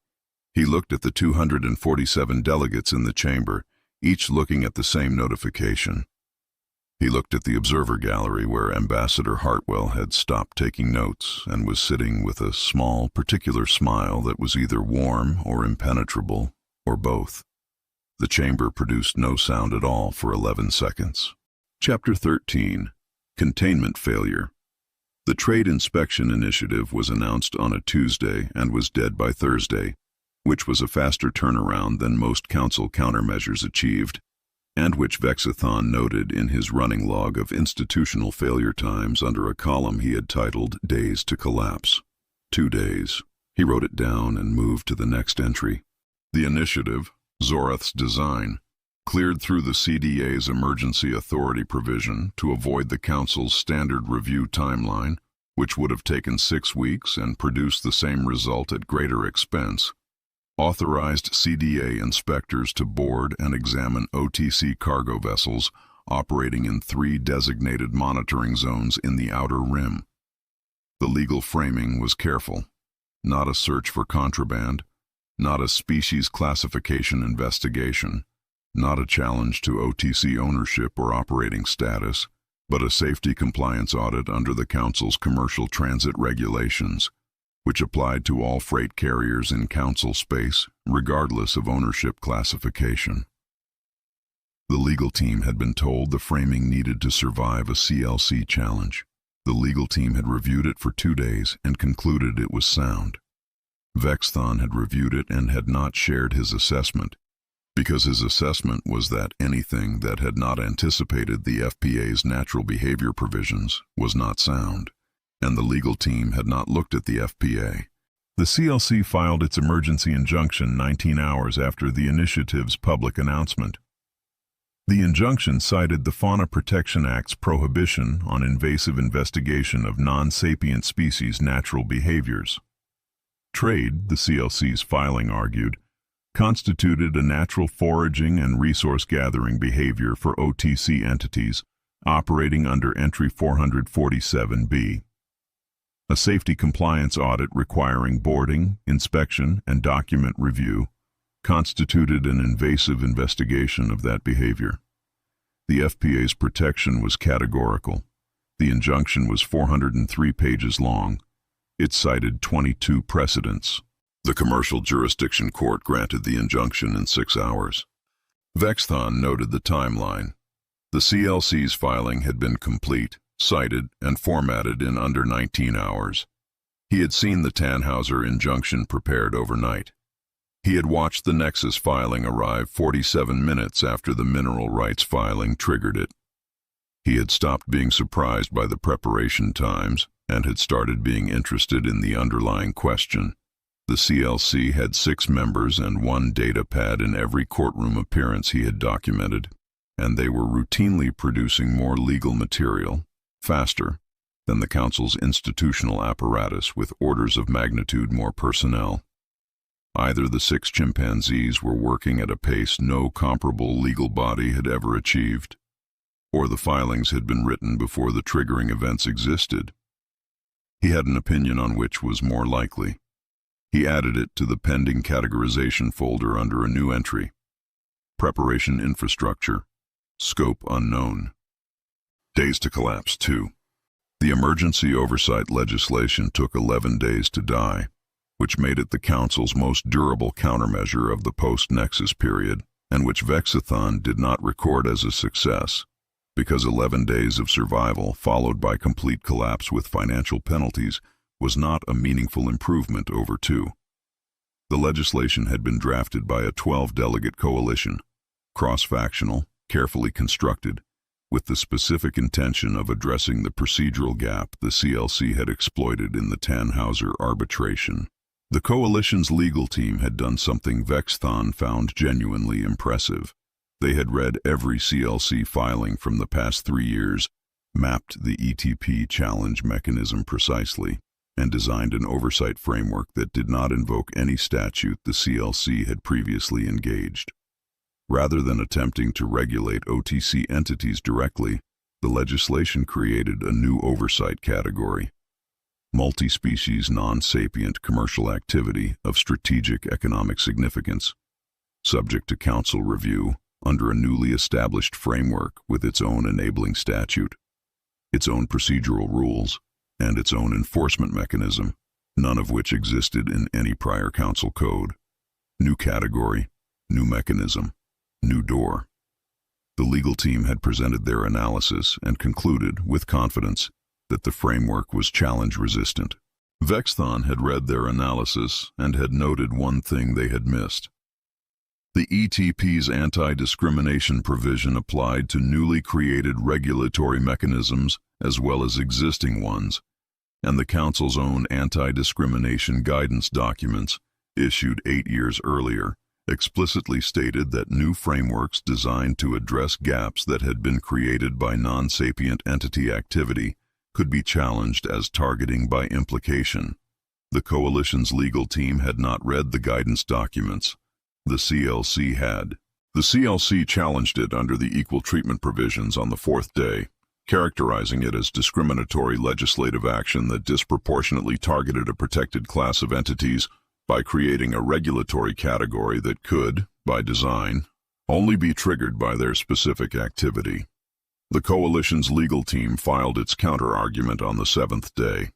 S1: He looked at the 247 delegates in the chamber, each looking at the same notification. He looked at the observer gallery where Ambassador Hartwell had stopped taking notes and was sitting with a small, particular smile that was either warm or impenetrable, or both. The chamber produced no sound at all for 11 seconds. Chapter 13. Containment Failure. The Trade Inspection Initiative was announced on a Tuesday and was dead by Thursday, which was a faster turnaround than most council countermeasures achieved, and which Vexthon noted in his running log of institutional failure times under a column he had titled Days to Collapse. 2 days. He wrote it down and moved to the next entry. The initiative, Zorath's design, cleared through the CDA's emergency authority provision to avoid the Council's standard review timeline, which would have taken 6 weeks and produced the same result at greater expense, authorized CDA inspectors to board and examine OTC cargo vessels operating in 3 designated monitoring zones in the outer rim. The legal framing was careful. Not a search for contraband, not a species classification investigation, not a challenge to OTC ownership or operating status, but a safety compliance audit under the Council's commercial transit regulations, which applied to all freight carriers in Council space, regardless of ownership classification. The legal team had been told the framing needed to survive a CLC challenge. The legal team had reviewed it for 2 days and concluded it was sound. Vexthon had reviewed it and had not shared his assessment, because his assessment was that anything that had not anticipated the FPA's natural behavior provisions was not sound, and the legal team had not looked at the FPA. The CLC filed its emergency injunction 19 hours after the initiative's public announcement. The injunction cited the Fauna Protection Act's prohibition on invasive investigation of non-sapient species' natural behaviors. Trade, the CLC's filing argued, constituted a natural foraging and resource-gathering behavior for OTC entities operating under Entry 447B. A safety compliance audit requiring boarding, inspection, and document review constituted an invasive investigation of that behavior. The FPA's protection was categorical. The injunction was 403 pages long. It cited 22 precedents. The Commercial Jurisdiction Court granted the injunction in 6 hours. Vexthon noted the timeline. The CLC's filing had been complete, cited, and formatted in under 19 hours. He had seen the Tannhauser injunction prepared overnight. He had watched the Nexus filing arrive 47 minutes after the mineral rights filing triggered it. He had stopped being surprised by the preparation times and had started being interested in the underlying question. The CLC had 6 members and 1 data pad in every courtroom appearance he had documented, and they were routinely producing more legal material, faster, than the Council's institutional apparatus with orders of magnitude more personnel. Either the 6 chimpanzees were working at a pace no comparable legal body had ever achieved, or the filings had been written before the triggering events existed. He had an opinion on which was more likely. He added it to the pending categorization folder under a new entry. Preparation infrastructure. Scope unknown. Days to collapse 2. The emergency oversight legislation took 11 days to die, which made it the Council's most durable countermeasure of the post-Nexus period, and which Vexthon did not record as a success, because 11 days of survival followed by complete collapse with financial penalties was not a meaningful improvement over 2. The legislation had been drafted by a 12-delegate coalition, cross-factional, carefully constructed, with the specific intention of addressing the procedural gap the CLC had exploited in the Tannhauser arbitration. The coalition's legal team had done something Vexthon found genuinely impressive. They had read every CLC filing from the past 3 years, mapped the ETP challenge mechanism precisely, and designed an oversight framework that did not invoke any statute the CLC had previously engaged. Rather than attempting to regulate OTC entities directly, the legislation created a new oversight category: multi-species non-sapient commercial activity of strategic economic significance, subject to Council review under a newly established framework with its own enabling statute, its own procedural rules, and its own enforcement mechanism, none of which existed in any prior Council code. New category, new mechanism, new door. The legal team had presented their analysis and concluded, with confidence, that the framework was challenge-resistant. Vexthon had read their analysis and had noted one thing they had missed. The ETP's anti-discrimination provision applied to newly created regulatory mechanisms as well as existing ones, and the Council's own anti-discrimination guidance documents, issued 8 years earlier, explicitly stated that new frameworks designed to address gaps that had been created by non-sapient entity activity could be challenged as targeting by implication. The coalition's legal team had not read the guidance documents. The CLC had. The CLC challenged it under the equal treatment provisions on the fourth day, characterizing it as discriminatory legislative action that disproportionately targeted a protected class of entities by creating a regulatory category that could, by design, only be triggered by their specific activity. The coalition's legal team filed its counter-argument on the seventh day.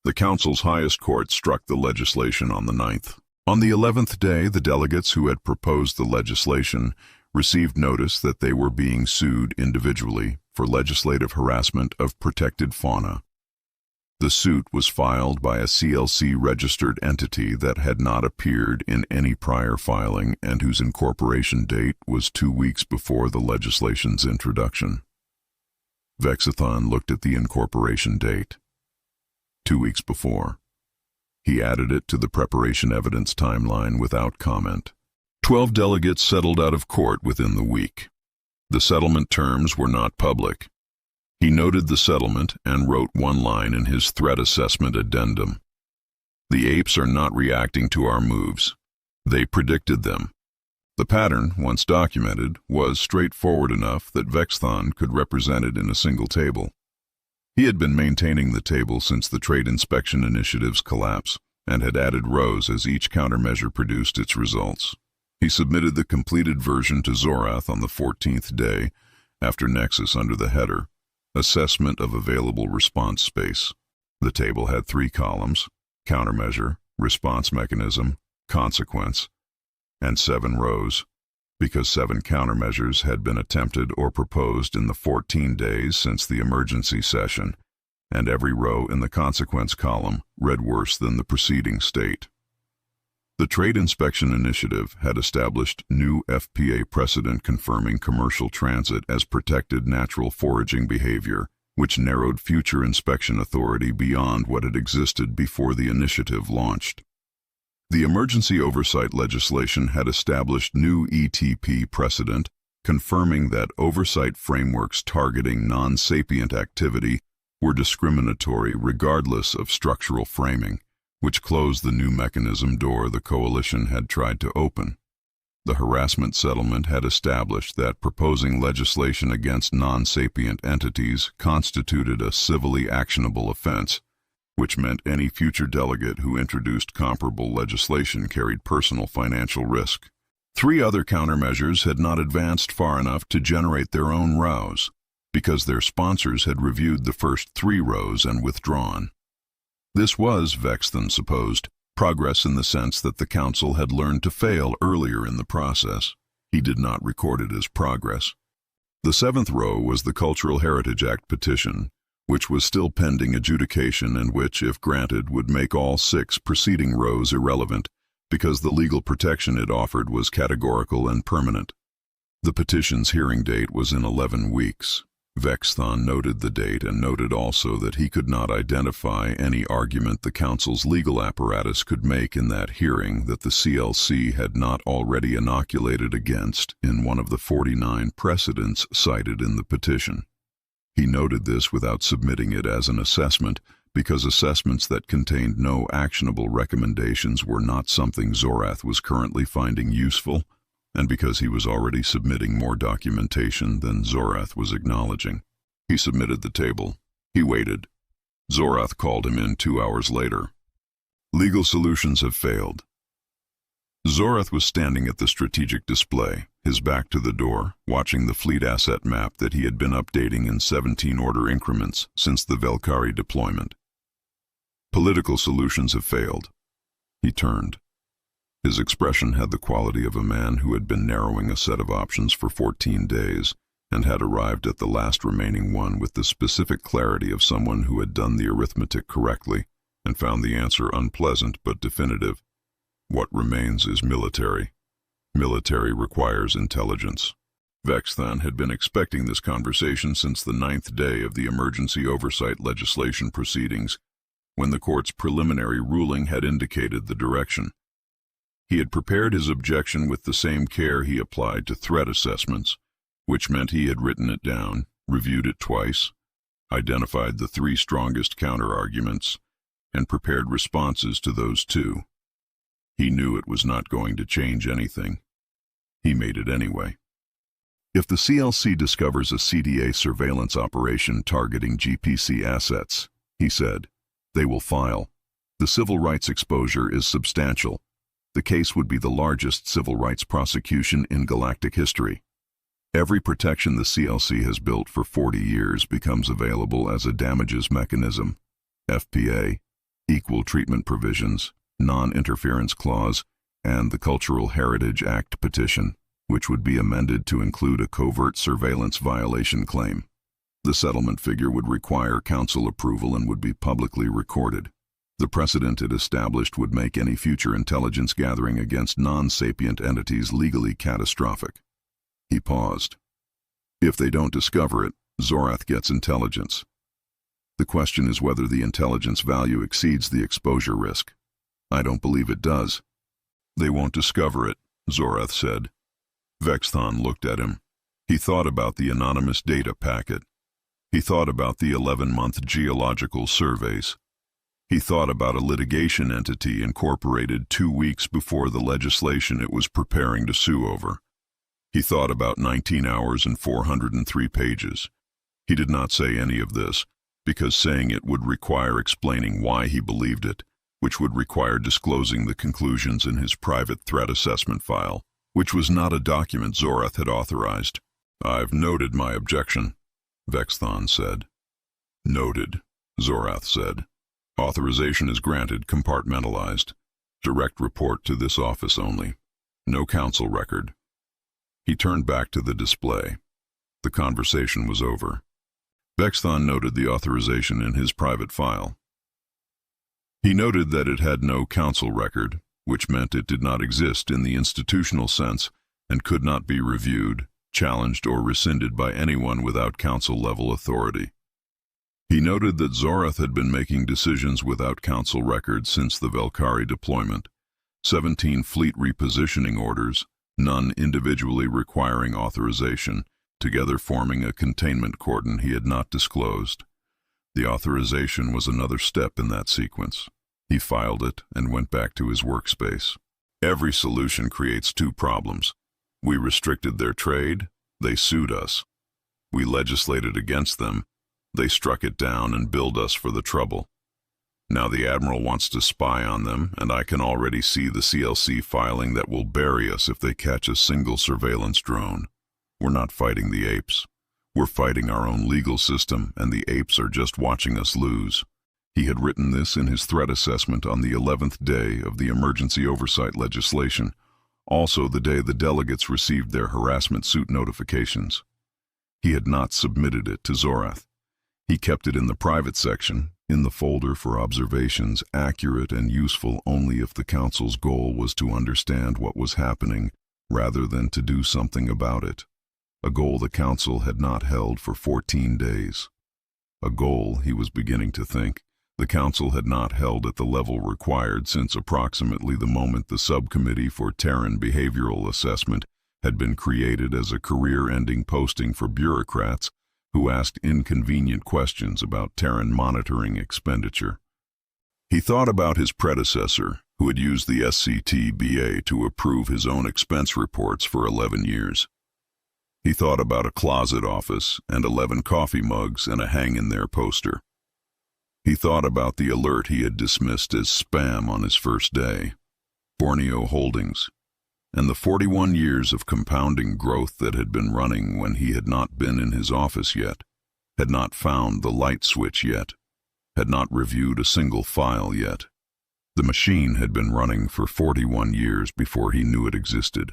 S1: The Council's highest court struck the legislation on the 9th. On the 11th day, the delegates who had proposed the legislation received notice that they were being sued individually for legislative harassment of protected fauna. The suit was filed by a CLC-registered entity that had not appeared in any prior filing and whose incorporation date was 2 weeks before the legislation's introduction. Vexthon looked at the incorporation date. 2 weeks before. He added it to the preparation evidence timeline without comment. 12 delegates settled out of court within the week. The settlement terms were not public. He noted the settlement and wrote one line in his threat assessment addendum. The apes are not reacting to our moves. They predicted them. The pattern, once documented, was straightforward enough that Vexthon could represent it in a single table. He had been maintaining the table since the Trade Inspection Initiative's collapse and had added rows as each countermeasure produced its results. He submitted the completed version to Zorath on the 14th day, after Nexus under the header, Assessment of Available Response Space. The table had 3 columns, countermeasure, response mechanism, consequence, and 7 rows, because 7 countermeasures had been attempted or proposed in the 14 days since the emergency session, and every row in the consequence column read worse than the preceding state. The Trade Inspection Initiative had established new FPA precedent confirming commercial transit as protected natural foraging behavior, which narrowed future inspection authority beyond what had existed before the initiative launched. The emergency oversight legislation had established new ETP precedent, confirming that oversight frameworks targeting non-sapient activity were discriminatory regardless of structural framing, which closed the new mechanism door the coalition had tried to open. The harassment settlement had established that proposing legislation against non-sapient entities constituted a civilly actionable offense, which meant any future delegate who introduced comparable legislation carried personal financial risk. 3 other countermeasures had not advanced far enough to generate their own rows, because their sponsors had reviewed the first 3 rows and withdrawn. This was, Vexthon supposed, progress in the sense that the Council had learned to fail earlier in the process. He did not record it as progress. The 7th row was the Cultural Heritage Act petition, which was still pending adjudication and which, if granted, would make all 6 preceding rows irrelevant, because the legal protection it offered was categorical and permanent. The petition's hearing date was in 11 weeks. Vexthon noted the date and noted also that he could not identify any argument the Council's legal apparatus could make in that hearing that the CLC had not already inoculated against in one of the 49 precedents cited in the petition. He noted this without submitting it as an assessment, because assessments that contained no actionable recommendations were not something Zorath was currently finding useful, and because he was already submitting more documentation than Zorath was acknowledging. He submitted the table. He waited. Zorath called him in 2 hours later. Legal solutions have failed. Zorath was standing at the strategic display, his back to the door, watching the fleet asset map that he had been updating in 17-order increments since the Velkari deployment. Political solutions have failed. He turned. His expression had the quality of a man who had been narrowing a set of options for 14 days and had arrived at the last remaining one with the specific clarity of someone who had done the arithmetic correctly and found the answer unpleasant but definitive. What remains is military. Military requires intelligence. Vexthon had been expecting this conversation since the 9th day of the emergency oversight legislation proceedings, when the court's preliminary ruling had indicated the direction. He had prepared his objection with the same care he applied to threat assessments, which meant he had written it down, reviewed it twice, identified the 3 strongest counter-arguments, and prepared responses to those 2. He knew it was not going to change anything. He made it anyway. If the CLC discovers a CDA surveillance operation targeting GPC assets, he said, they will file. The civil rights exposure is substantial. The case would be the largest civil rights prosecution in galactic history. Every protection the CLC has built for 40 years becomes available as a damages mechanism. FPA, equal treatment provisions, non-interference clause, and the Cultural Heritage Act petition, which would be amended to include a covert surveillance violation claim. The settlement figure would require council approval and would be publicly recorded. The precedent it established would make any future intelligence gathering against non-sapient entities legally catastrophic. He paused. If they don't discover it, Zorath gets intelligence. The question is whether the intelligence value exceeds the exposure risk. I don't believe it does. They won't discover it, Zorath said. Vexthon looked at him. He thought about the anonymous data packet. He thought about the 11-month geological surveys. He thought about a litigation entity incorporated 2 weeks before the legislation it was preparing to sue over. He thought about 19 hours and 403 pages. He did not say any of this, because saying it would require explaining why he believed it, which would require disclosing the conclusions in his private threat assessment file, which was not a document Zorath had authorized. I've noted my objection, Vexthon said. Noted, Zorath said. Authorization is granted compartmentalized. Direct report to this office only. No council record. He turned back to the display. The conversation was over. Vexthon noted the authorization in his private file. He noted that it had no council record, which meant it did not exist in the institutional sense and could not be reviewed, challenged, or rescinded by anyone without council-level authority. He noted that Zorath had been making decisions without council record since the Velkari deployment, 17 fleet repositioning orders, none individually requiring authorization, together forming a containment cordon he had not disclosed. The authorization was another step in that sequence. He filed it and went back to his workspace. Every solution creates 2 problems. We restricted their trade, they sued us. We legislated against them, they struck it down and billed us for the trouble. Now the Admiral wants to spy on them, and I can already see the CLC filing that will bury us if they catch a single surveillance drone. We're not fighting the Apes. We're fighting our own legal system, and the Apes are just watching us lose. He had written this in his threat assessment on the 11th day of the emergency oversight legislation, also the day the delegates received their harassment suit notifications. He had not submitted it to Zorath. He kept it in the private section, in the folder for observations, accurate and useful only if the Council's goal was to understand what was happening rather than to do something about it. A goal the Council had not held for 14 days. A goal, he was beginning to think, the Council had not held at the level required since approximately the moment the Subcommittee for Terran Behavioral Assessment had been created as a career-ending posting for bureaucrats who asked inconvenient questions about Terran monitoring expenditure. He thought about his predecessor, who had used the SCTBA to approve his own expense reports for 11 years. He thought about a closet office and 11 coffee mugs and a hang-in-there poster. He thought about the alert he had dismissed as spam on his first day, Borneo Holdings, and the 41 years of compounding growth that had been running when he had not been in his office yet, had not found the light switch yet, had not reviewed a single file yet. The machine had been running for 41 years before he knew it existed.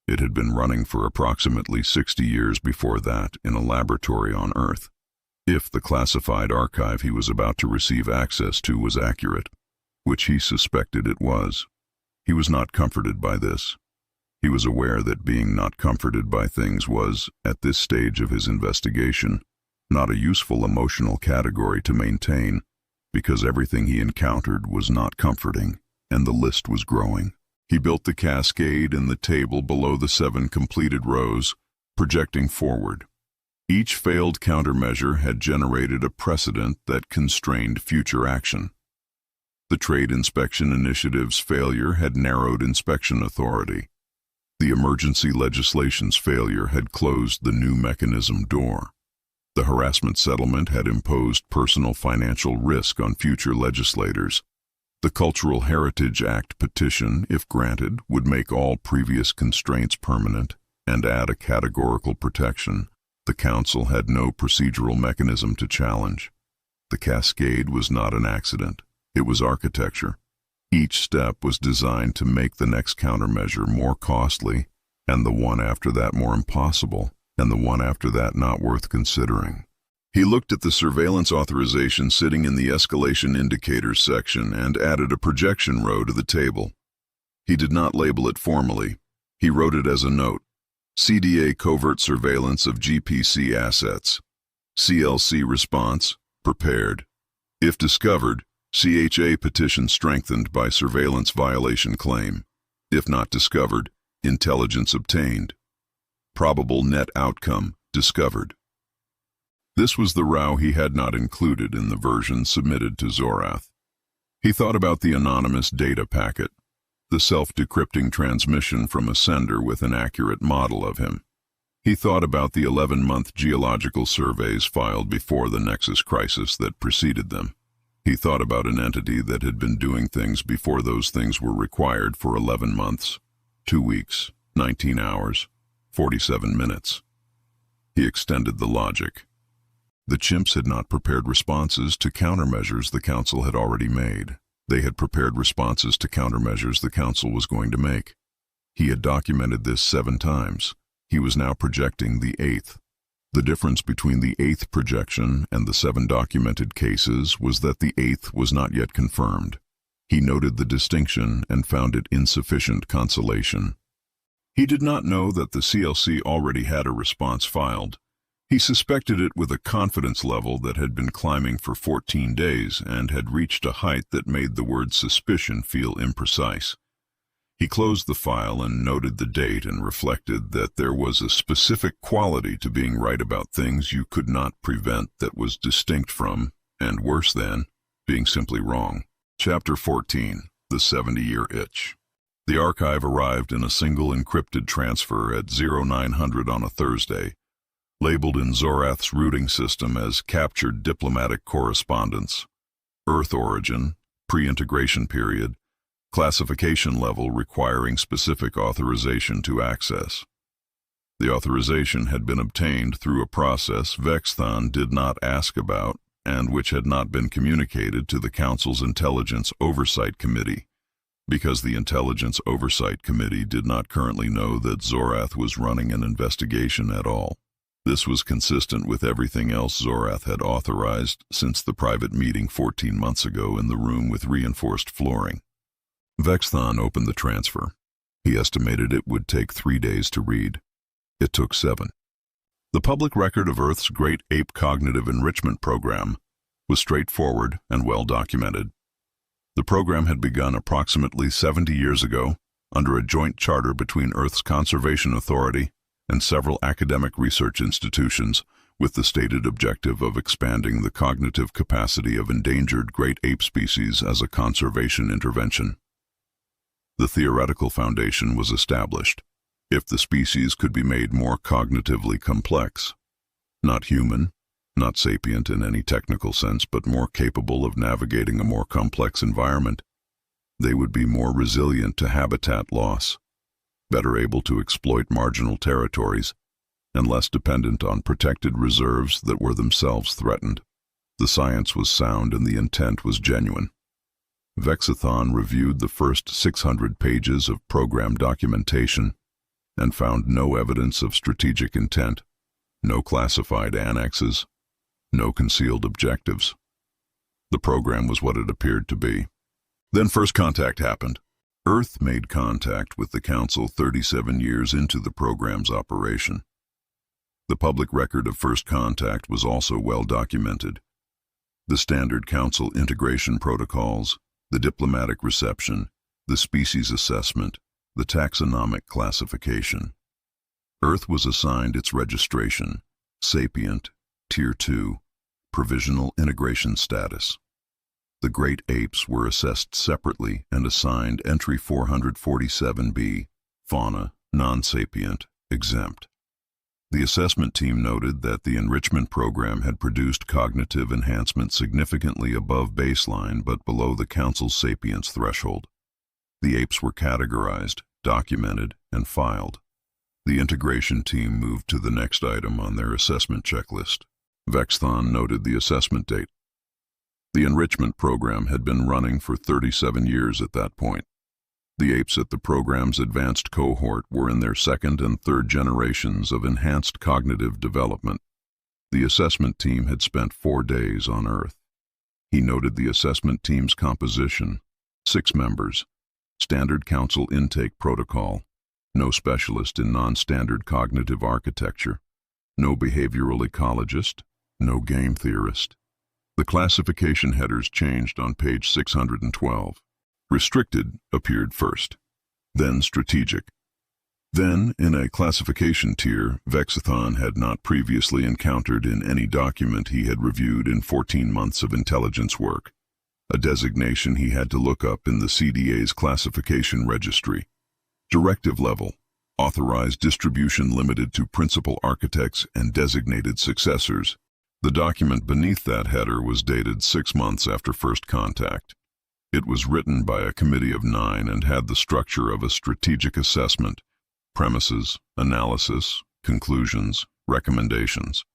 S1: It had been running for approximately 60 years before that in a laboratory on Earth. If the classified archive he was about to receive access to was accurate, which he suspected it was, he was not comforted by this. He was aware that being not comforted by things was, at this stage of his investigation, not a useful emotional category to maintain, because everything he encountered was not comforting, and the list was growing. He built the cascade in the table below the 7 completed rows, projecting forward. Each failed countermeasure had generated a precedent that constrained future action. The Trade Inspection Initiative's failure had narrowed inspection authority. The emergency legislation's failure had closed the new mechanism door. The harassment settlement had imposed personal financial risk on future legislators. The Cultural Heritage Act petition, if granted, would make all previous constraints permanent and add a categorical protection. The Council had no procedural mechanism to challenge. The cascade was not an accident. It was architecture. Each step was designed to make the next countermeasure more costly, and the one after that more impossible, and the one after that not worth considering. He looked at the surveillance authorization sitting in the escalation indicators section and added a projection row to the table. He did not label it formally. He wrote it as a note. CDA covert surveillance of GPC assets. CLC response, prepared. If discovered, CHA petition strengthened by surveillance violation claim. If not discovered, intelligence obtained. Probable net outcome, discovered. This was the row he had not included in the version submitted to Zorath. He thought about the anonymous data packet, the self-decrypting transmission from a sender with an accurate model of him. He thought about the 11-month geological surveys filed before the Nexus crisis that preceded them. He thought about an entity that had been doing things before those things were required for 11 months, 2 weeks, 19 hours, 47 minutes. He extended the logic. The chimps had not prepared responses to countermeasures the Council had already made. They had prepared responses to countermeasures the Council was going to make. He had documented this 7 times. He was now projecting the 8th. The difference between the 8th projection and the 7 documented cases was that the 8th was not yet confirmed. He noted the distinction and found it insufficient consolation. He did not know that the CLC already had a response filed. He suspected it with a confidence level that had been climbing for 14 days and had reached a height that made the word suspicion feel imprecise. He closed the file and noted the date and reflected that there was a specific quality to being right about things you could not prevent that was distinct from, and worse than, being simply wrong. Chapter 14, The 70-Year Itch. The archive arrived in a single encrypted transfer at 0900 on a Thursday, labeled in Zorath's routing system as Captured Diplomatic Correspondence, Earth Origin, Pre-integration Period, Classification Level requiring specific authorization to access. The authorization had been obtained through a process Vexthon did not ask about and which had not been communicated to the Council's Intelligence Oversight Committee, because the Intelligence Oversight Committee did not currently know that Zorath was running an investigation at all. This was consistent with everything else Zorath had authorized since the private meeting 14 months ago in the room with reinforced flooring. Vexthon opened the transfer. He estimated it would take 3 days to read. It took 7. The public record of Earth's Great Ape Cognitive Enrichment Program was straightforward and well documented. The program had begun approximately 70 years ago under a joint charter between Earth's Conservation Authority and several academic research institutions with the stated objective of expanding the cognitive capacity of endangered great ape species as a conservation intervention. The theoretical foundation was established. If the species could be made more cognitively complex, not human, not sapient in any technical sense, but more capable of navigating a more complex environment, they would be more resilient to habitat loss, better able to exploit marginal territories, and less dependent on protected reserves that were themselves threatened. The science was sound and the intent was genuine. Vexthon reviewed the first 600 pages of program documentation and found no evidence of strategic intent, no classified annexes, no concealed objectives. The program was what it appeared to be. Then first contact happened. Earth made contact with the Council 37 years into the program's operation. The public record of first contact was also well documented. The standard Council integration protocols, the diplomatic reception, the species assessment, the taxonomic classification. Earth was assigned its registration, sapient, Tier 2, provisional integration status. The great apes were assessed separately and assigned entry 447B, fauna, non-sapient, exempt. The assessment team noted that the enrichment program had produced cognitive enhancement significantly above baseline but below the Council's sapience threshold. The apes were categorized, documented, and filed. The integration team moved to the next item on their assessment checklist. Vexthon noted the assessment date. The enrichment program had been running for 37 years at that point. The apes at the program's advanced cohort were in their second and third generations of enhanced cognitive development. The assessment team had spent 4 days on Earth. He noted the assessment team's composition: 6 members, standard council intake protocol, no specialist in non-standard cognitive architecture, no behavioral ecologist, no game theorist. The classification headers changed on page 612. Restricted appeared first, then strategic. Then, in a classification tier Vexthon had not previously encountered in any document he had reviewed in 14 months of intelligence work, a designation he had to look up in the CDA's classification registry. Directive level, authorized distribution limited to principal architects and designated successors. The document beneath that header was dated 6 months after first contact. It was written by a committee of 9 and had the structure of a strategic assessment: premises, analysis, conclusions, recommendations.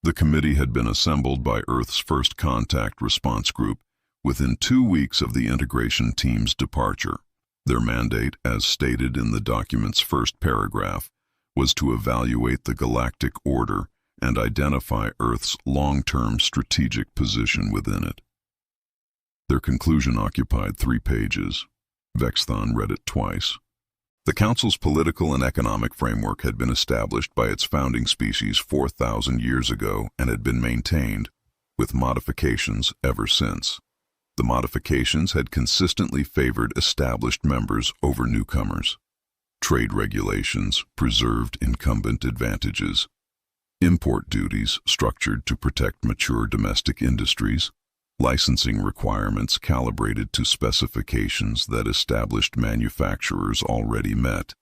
S1: The committee had been assembled by Earth's first contact response group within 2 weeks of the integration team's departure. Their mandate, as stated in the document's first paragraph, was to evaluate the galactic order and identify Earth's long-term strategic position within it. Their conclusion occupied 3 pages. Vexthon read it twice. The Council's political and economic framework had been established by its founding species 4,000 years ago and had been maintained, with modifications, ever since. The modifications had consistently favored established members over newcomers. Trade regulations preserved incumbent advantages. Import duties structured to protect mature domestic industries. Licensing requirements calibrated to specifications that established manufacturers already met.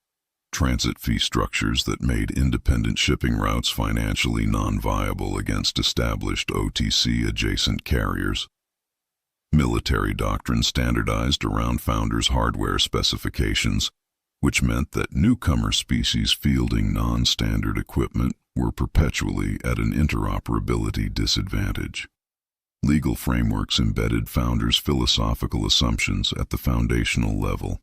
S1: Transit fee structures that made independent shipping routes financially non-viable against established OTC-adjacent carriers. Military doctrine standardized around founders' hardware specifications, which meant that newcomer species fielding non-standard equipment were perpetually at an interoperability disadvantage. Legal frameworks embedded founders' philosophical assumptions at the foundational level,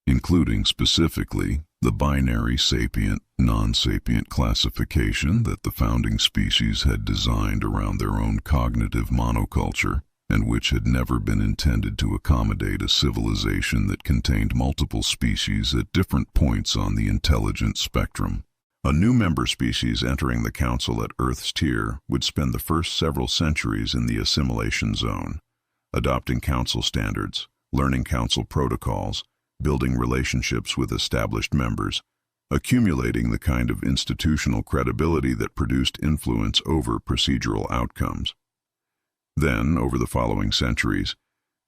S1: including specifically the binary sapient-non-sapient classification that the founding species had designed around their own cognitive monoculture, and which had never been intended to accommodate a civilization that contained multiple species at different points on the intelligence spectrum. A new member species entering the Council at Earth's tier would spend the first several centuries in the assimilation zone, adopting Council standards, learning Council protocols, building relationships with established members, accumulating the kind of institutional credibility that produced influence over procedural outcomes. Then, over the following centuries,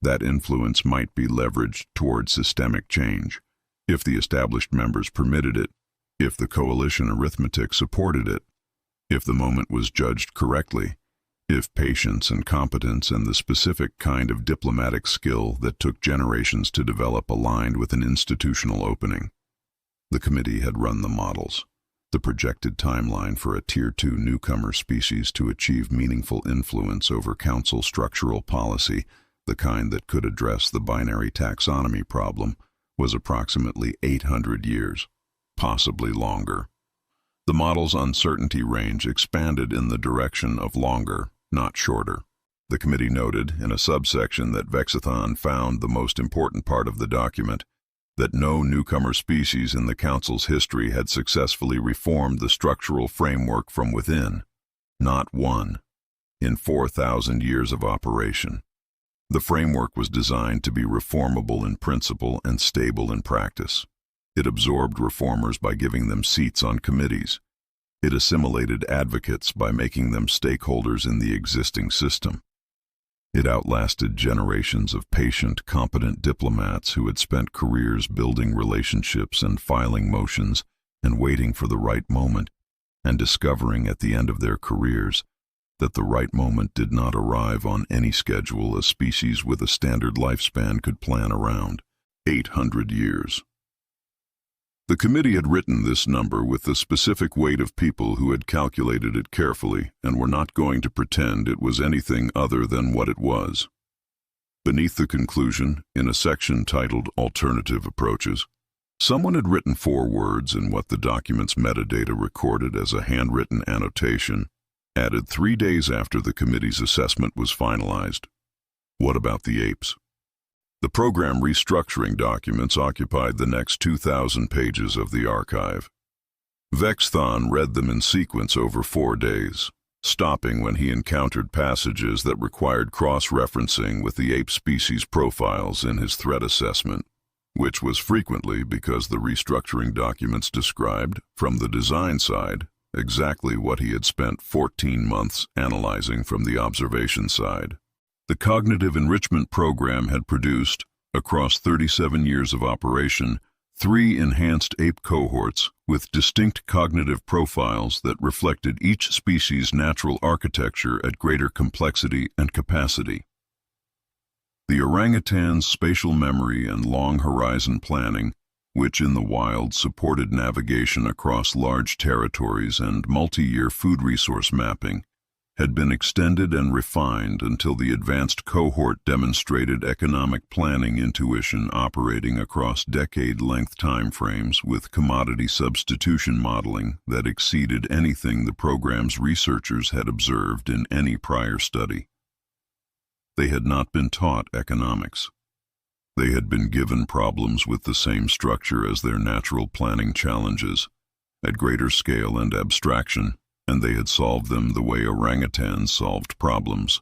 S1: that influence might be leveraged toward systemic change, if the established members permitted it, if the coalition arithmetic supported it, if the moment was judged correctly, if patience and competence and the specific kind of diplomatic skill that took generations to develop aligned with an institutional opening. The committee had run the models, the projected timeline for a Tier 2 newcomer species to achieve meaningful influence over Council structural policy, the kind that could address the binary taxonomy problem, was approximately 800 years. Possibly longer. The model's uncertainty range expanded in the direction of longer, not shorter. The committee noted in a subsection that Vexthon found the most important part of the document, that no newcomer species in the Council's history had successfully reformed the structural framework from within. Not one. In 4,000 years of operation. The framework was designed to be reformable in principle and stable in practice. It absorbed reformers by giving them seats on committees. It assimilated advocates by making them stakeholders in the existing system. It outlasted generations of patient, competent diplomats who had spent careers building relationships and filing motions and waiting for the right moment, and discovering at the end of their careers that the right moment did not arrive on any schedule a species with a standard lifespan could plan around. 800 years. The committee had written this number with the specific weight of people who had calculated it carefully and were not going to pretend it was anything other than what it was. Beneath the conclusion, in a section titled Alternative Approaches, someone had written 4 words in what the document's metadata recorded as a handwritten annotation, added 3 days after the committee's assessment was finalized. What about the apes? The program restructuring documents occupied the next 2,000 pages of the archive. Vexthon read them in sequence over 4 days, stopping when he encountered passages that required cross-referencing with the ape species profiles in his threat assessment, which was frequently because the restructuring documents described, from the design side, exactly what he had spent 14 months analyzing from the observation side. The cognitive enrichment program had produced, across 37 years of operation, 3 enhanced ape cohorts with distinct cognitive profiles that reflected each species' natural architecture at greater complexity and capacity. The orangutan's spatial memory and long horizon planning, which in the wild supported navigation across large territories and multi-year food resource mapping, had been extended and refined until the advanced cohort demonstrated economic planning intuition operating across decade-length timeframes with commodity substitution modeling that exceeded anything the program's researchers had observed in any prior study. They had not been taught economics. They had been given problems with the same structure as their natural planning challenges, at greater scale and abstraction, and they had solved them the way orangutans solved problems,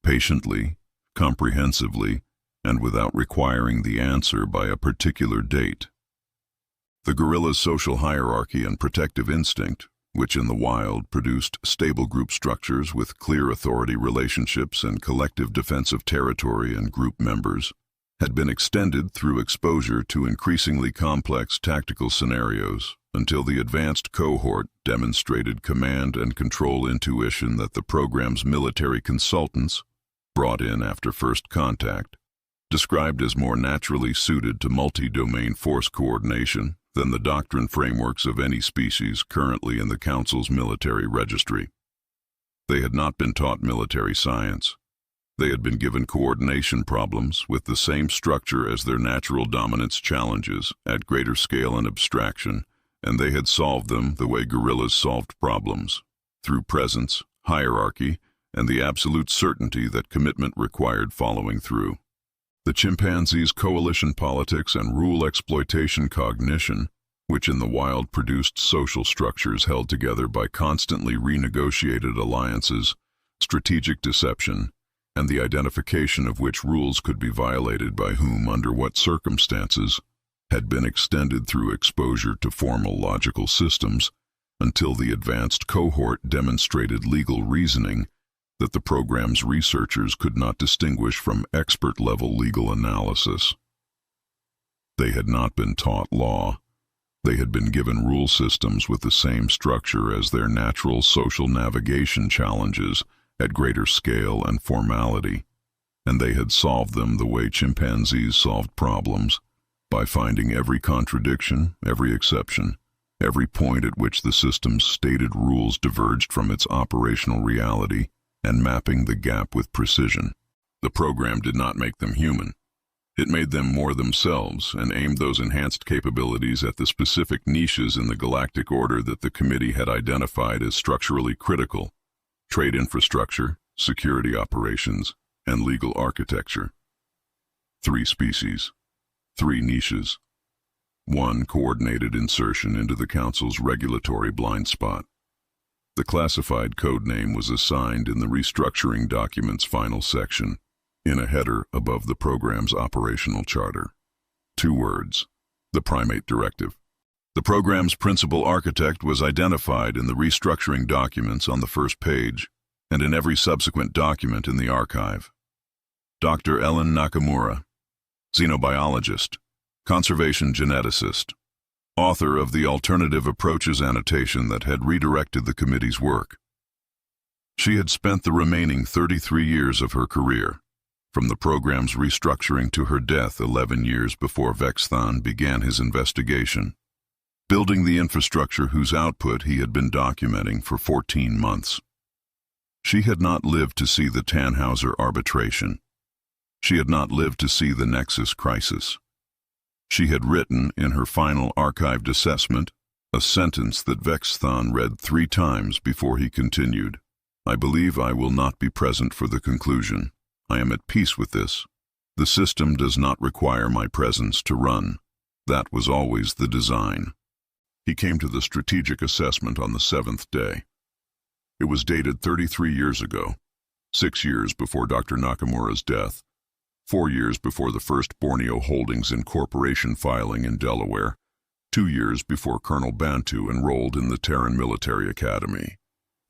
S1: patiently, comprehensively, and without requiring the answer by a particular date. The gorilla's social hierarchy and protective instinct, which in the wild produced stable group structures with clear authority relationships and collective defense of territory and group members, had been extended through exposure to increasingly complex tactical scenarios until the advanced cohort demonstrated command and control intuition that the program's military consultants, brought in after first contact, described as more naturally suited to multi-domain force coordination than the doctrine frameworks of any species currently in the Council's military registry. They had not been taught military science. They had been given coordination problems with the same structure as their natural dominance challenges at greater scale and abstraction, and they had solved them the way gorillas solved problems, through presence, hierarchy, and the absolute certainty that commitment required following through. The chimpanzee's coalition politics and rule exploitation cognition, which in the wild produced social structures held together by constantly renegotiated alliances, strategic deception, and the identification of which rules could be violated by whom under what circumstances, had been extended through exposure to formal logical systems until the advanced cohort demonstrated legal reasoning that the program's researchers could not distinguish from expert-level legal analysis. They had not been taught law. They had been given rule systems with the same structure as their natural social navigation challenges at greater scale and formality, and they had solved them the way chimpanzees solved problems, by finding every contradiction, every exception, every point at which the system's stated rules diverged from its operational reality, and mapping the gap with precision. The program did not make them human. It made them more themselves and aimed those enhanced capabilities at the specific niches in the galactic order that the committee had identified as structurally critical: trade infrastructure, security operations, and legal architecture. 3 species. 3 niches. 1 coordinated insertion into the Council's regulatory blind spot. The classified code name was assigned in the restructuring document's final section, in a header above the program's operational charter. 2 words: the Primate Directive. The program's principal architect was identified in the restructuring documents on the first page, and in every subsequent document in the archive. Dr. Ellen Nakamura, xenobiologist, conservation geneticist, author of the Alternative Approaches annotation that had redirected the committee's work. She had spent the remaining 33 years of her career, from the program's restructuring to her death 11 years before Vexthon began his investigation, building the infrastructure whose output he had been documenting for 14 months. She had not lived to see the Tannhauser arbitration. She had not lived to see the Nexus crisis. She had written, in her final archived assessment, a sentence that Vexthon read 3 times before he continued. I believe I will not be present for the conclusion. I am at peace with this. The system does not require my presence to run. That was always the design. He came to the strategic assessment on the 7th day. It was dated 33 years ago, 6 years before Dr. Nakamura's death, 4 years before the first Borneo Holdings Incorporation filing in Delaware, 2 years before Colonel Bantu enrolled in the Terran Military Academy.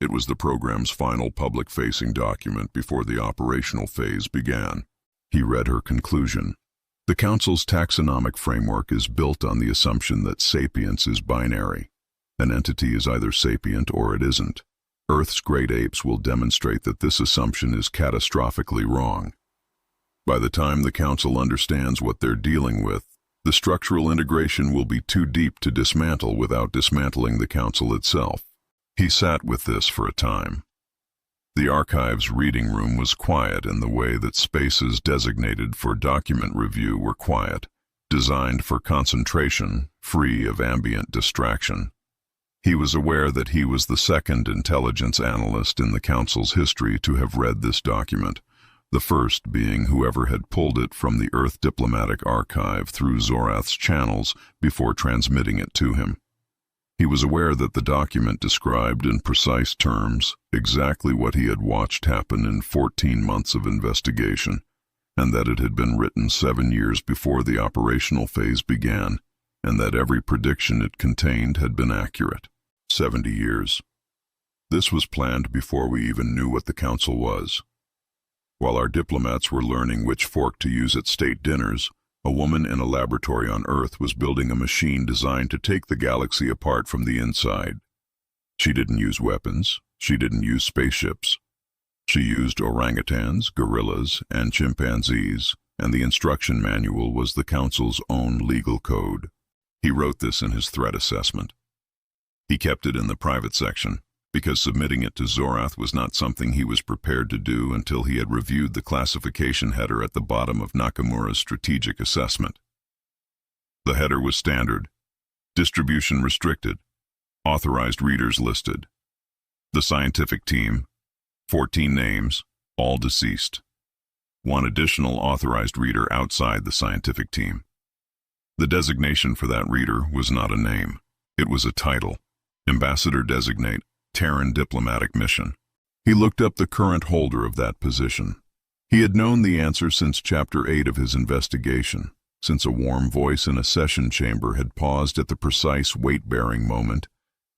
S1: It was the program's final public-facing document before the operational phase began. He read her conclusion. The Council's taxonomic framework is built on the assumption that sapience is binary. An entity is either sapient or it isn't. Earth's great apes will demonstrate that this assumption is catastrophically wrong. By the time the Council understands what they're dealing with, the structural integration will be too deep to dismantle without dismantling the Council itself. He sat with this for a time. The archive's reading room was quiet in the way that spaces designated for document review were quiet, designed for concentration, free of ambient distraction. He was aware that he was the second intelligence analyst in the Council's history to have read this document, the first being whoever had pulled it from the Earth Diplomatic Archive through Zorath's channels before transmitting it to him. He was aware that the document described in precise terms exactly what he had watched happen in 14 months of investigation, and that it had been written 7 years before the operational phase began, and that every prediction it contained had been accurate. 70 years. This was planned before we even knew what the Council was. While our diplomats were learning which fork to use at state dinners, a woman in a laboratory on Earth was building a machine designed to take the galaxy apart from the inside. She didn't use weapons. She didn't use spaceships. She used orangutans, gorillas, and chimpanzees, and the instruction manual was the Council's own legal code. He wrote this in his threat assessment. He kept it in the private section, because submitting it to Zorath was not something he was prepared to do until he had reviewed the classification header at the bottom of Nakamura's strategic assessment. The header was standard. Distribution restricted. Authorized readers listed. The scientific team, 14 names, all deceased. 1 additional authorized reader outside the scientific team. The designation for that reader was not a name. It was a title. Ambassador Designate, Terran Diplomatic Mission. He looked up the current holder of that position. He had known the answer since Chapter 8 of his investigation, since a warm voice in a session chamber had paused at the precise weight-bearing moment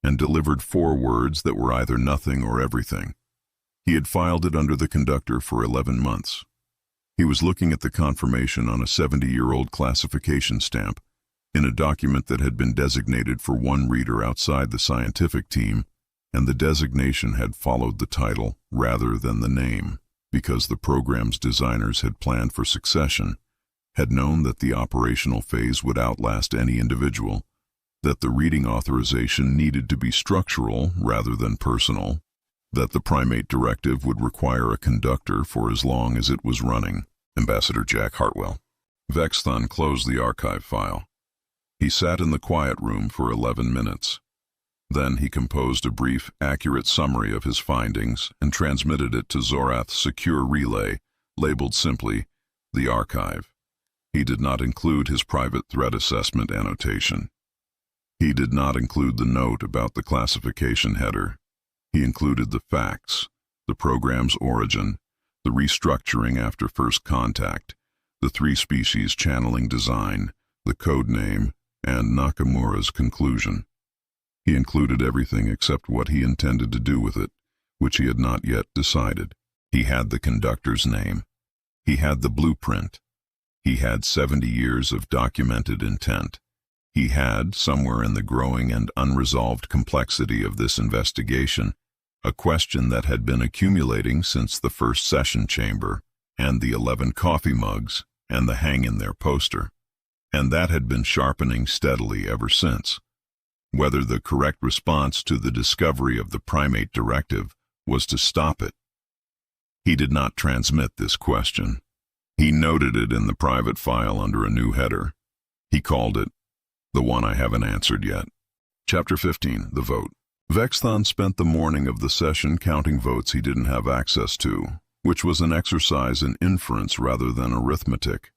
S1: and delivered 4 words that were either nothing or everything. He had filed it under the conductor for 11 months. He was looking at the confirmation on a 70-year-old classification stamp in a document that had been designated for 1 reader outside the scientific team, and the designation had followed the title rather than the name, because the program's designers had planned for succession, had known that the operational phase would outlast any individual, that the reading authorization needed to be structural rather than personal, that the Primate Directive would require a conductor for as long as it was running. Ambassador Jack Hartwell. Vexthon closed the archive file. He sat in the quiet room for 11 minutes. Then he composed a brief, accurate summary of his findings and transmitted it to Zorath's secure relay, labeled simply, The Archive. He did not include his private threat assessment annotation. He did not include the note about the classification header. He included the facts, the program's origin, the restructuring after first contact, the 3-species channeling design, the code name, and Nakamura's conclusion. He included everything except what he intended to do with it, which he had not yet decided. He had the conductor's name. He had the blueprint. He had 70 years of documented intent. He had, somewhere in the growing and unresolved complexity of this investigation, a question that had been accumulating since the first session chamber, and the 11 coffee mugs, and the hang-in-there poster, and that had been sharpening steadily ever since. Whether the correct response to the discovery of the Primate Directive was to stop it. He did not transmit this question. He noted it in the private file under a new header. He called it, "The one I haven't answered yet." Chapter 15, The Vote. Vexthon spent the morning of the session counting votes he didn't have access to, which was an exercise in inference rather than arithmetic.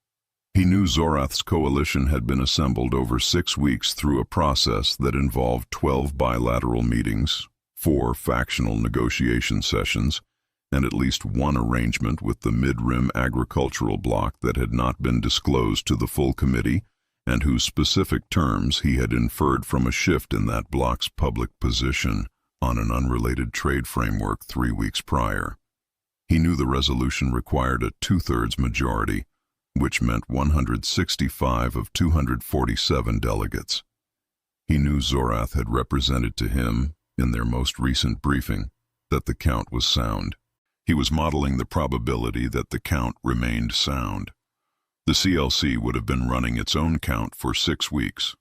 S1: He knew Zorath's coalition had been assembled over 6 weeks through a process that involved 12 bilateral meetings, 4 factional negotiation sessions, and at least one arrangement with the mid-rim agricultural bloc that had not been disclosed to the full committee and whose specific terms he had inferred from a shift in that bloc's public position on an unrelated trade framework 3 weeks prior. He knew the resolution required a 2/3 majority, which meant 165 of 247 delegates. He knew Zorath had represented to him, in their most recent briefing, that the count was sound. He was modeling the probability that the count remained sound. The CLC would have been running its own count for 6 weeks.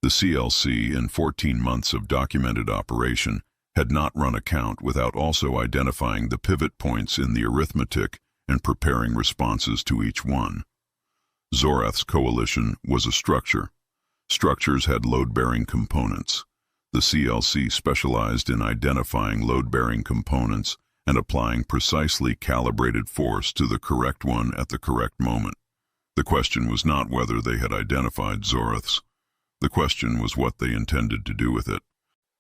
S1: The CLC, in 14 months of documented operation, had not run a count without also identifying the pivot points in the arithmetic and preparing responses to each one. Zorath's coalition was a structure. Structures had load-bearing components. The CLC specialized in identifying load-bearing components and applying precisely calibrated force to the correct one at the correct moment. The question was not whether they had identified Zorath's. The question was what they intended to do with it.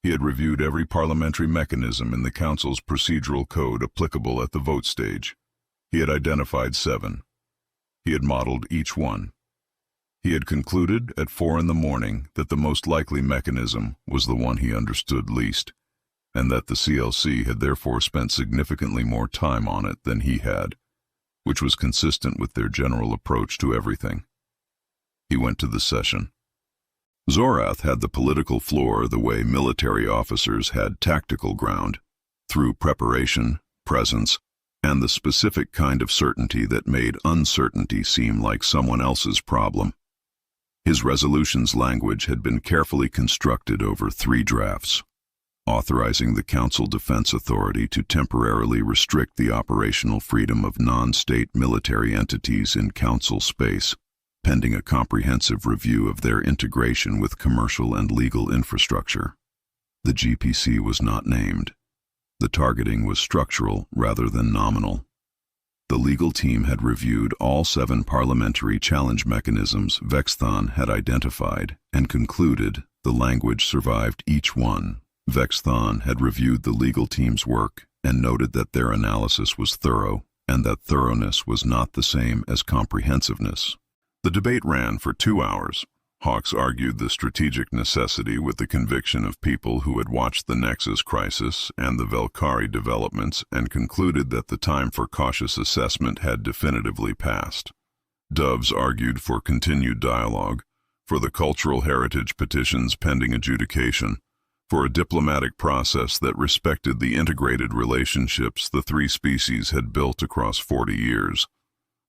S1: He had reviewed every parliamentary mechanism in the Council's procedural code applicable at the vote stage. He had identified 7. He had modeled each one. He had concluded at 4 a.m. that the most likely mechanism was the one he understood least, and that the CLC had therefore spent significantly more time on it than he had, which was consistent with their general approach to everything. He went to the session. Zorath had the political floor the way military officers had tactical ground, through preparation, presence, and the specific kind of certainty that made uncertainty seem like someone else's problem. His resolution's language had been carefully constructed over 3 drafts, authorizing the Council Defense Authority to temporarily restrict the operational freedom of non-state military entities in Council space, pending a comprehensive review of their integration with commercial and legal infrastructure. The GPC was not named. The targeting was structural rather than nominal. The legal team had reviewed all 7 parliamentary challenge mechanisms Vexthon had identified and concluded the language survived each one. Vexthon had reviewed the legal team's work and noted that their analysis was thorough and that thoroughness was not the same as comprehensiveness. The debate ran for 2 hours. Hawks argued the strategic necessity with the conviction of people who had watched the Nexus crisis and the Velkari developments and concluded that the time for cautious assessment had definitively passed. Doves argued for continued dialogue, for the cultural heritage petitions pending adjudication, for a diplomatic process that respected the integrated relationships the 3 species had built across 40 years.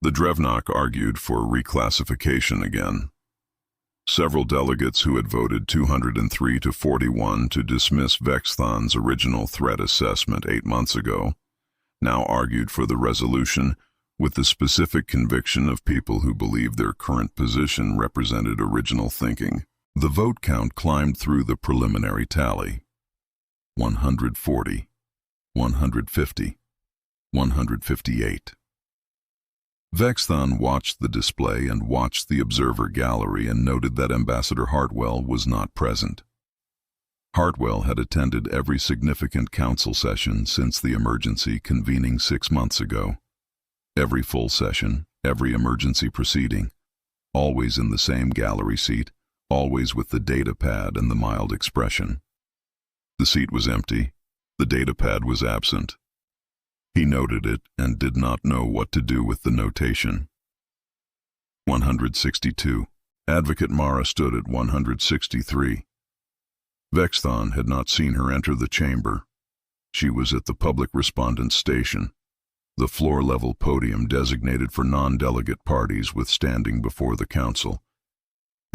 S1: The Drevnok argued for reclassification again. Several delegates who had voted 203 to 41 to dismiss Vexthon's original threat assessment 8 months ago now argued for the resolution with the specific conviction of people who believed their current position represented original thinking. The vote count climbed through the preliminary tally. 140, 150, 158. Vexthon watched the display and watched the observer gallery and noted that Ambassador Hartwell was not present. Hartwell had attended every significant council session since the emergency convening 6 months ago. Every full session, every emergency proceeding, always in the same gallery seat, always with the data pad and the mild expression. The seat was empty. The data pad was absent. He noted it and did not know what to do with the notation. 162. Advocate Mara stood at 163. Vexthon had not seen her enter the chamber. She was at the public respondent station, the floor-level podium designated for non-delegate parties withstanding before the council,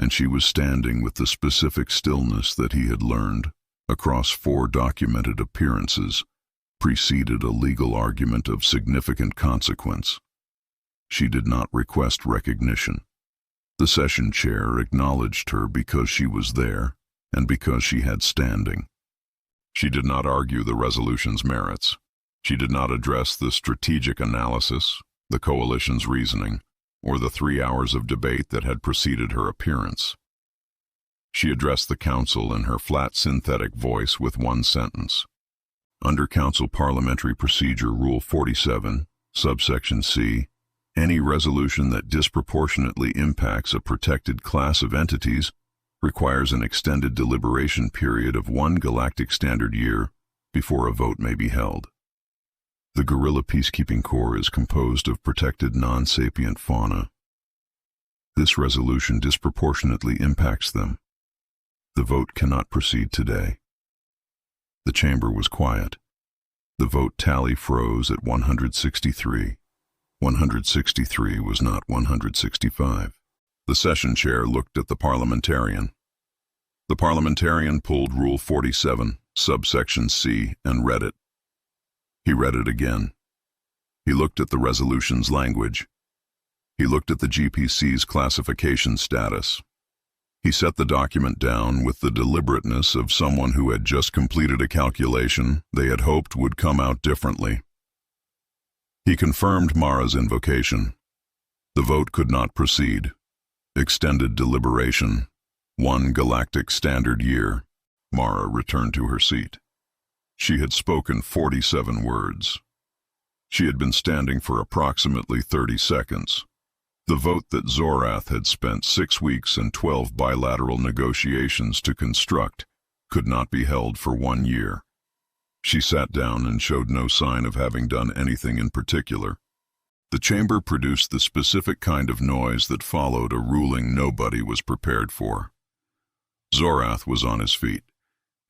S1: and she was standing with the specific stillness that he had learned, across 4 documented appearances, preceded a legal argument of significant consequence. She did not request recognition. The session chair acknowledged her because she was there and because she had standing. She did not argue the resolution's merits. She did not address the strategic analysis, the coalition's reasoning, or the 3 hours of debate that had preceded her appearance. She addressed the council in her flat synthetic voice with one sentence. Under Council Parliamentary Procedure Rule 47, subsection C, any resolution that disproportionately impacts a protected class of entities requires an extended deliberation period of 1 galactic standard year before a vote may be held. The Gorilla Peacekeeping Corps is composed of protected non-sapient fauna. This resolution disproportionately impacts them. The vote cannot proceed today. The chamber was quiet. The vote tally froze at 163. 163 was not 165. The session chair looked at the parliamentarian. The parliamentarian pulled Rule 47, subsection C, and read it. He read it again. He looked at the resolution's language. He looked at the GPC's classification status. He set the document down with the deliberateness of someone who had just completed a calculation they had hoped would come out differently. He confirmed Mara's invocation. The vote could not proceed. Extended deliberation. 1 galactic standard year. Mara returned to her seat. She had spoken 47 words. She had been standing for approximately 30 seconds. The vote that Zorath had spent 6 weeks and 12 bilateral negotiations to construct could not be held for 1 year. She sat down and showed no sign of having done anything in particular. The chamber produced the specific kind of noise that followed a ruling nobody was prepared for. Zorath was on his feet.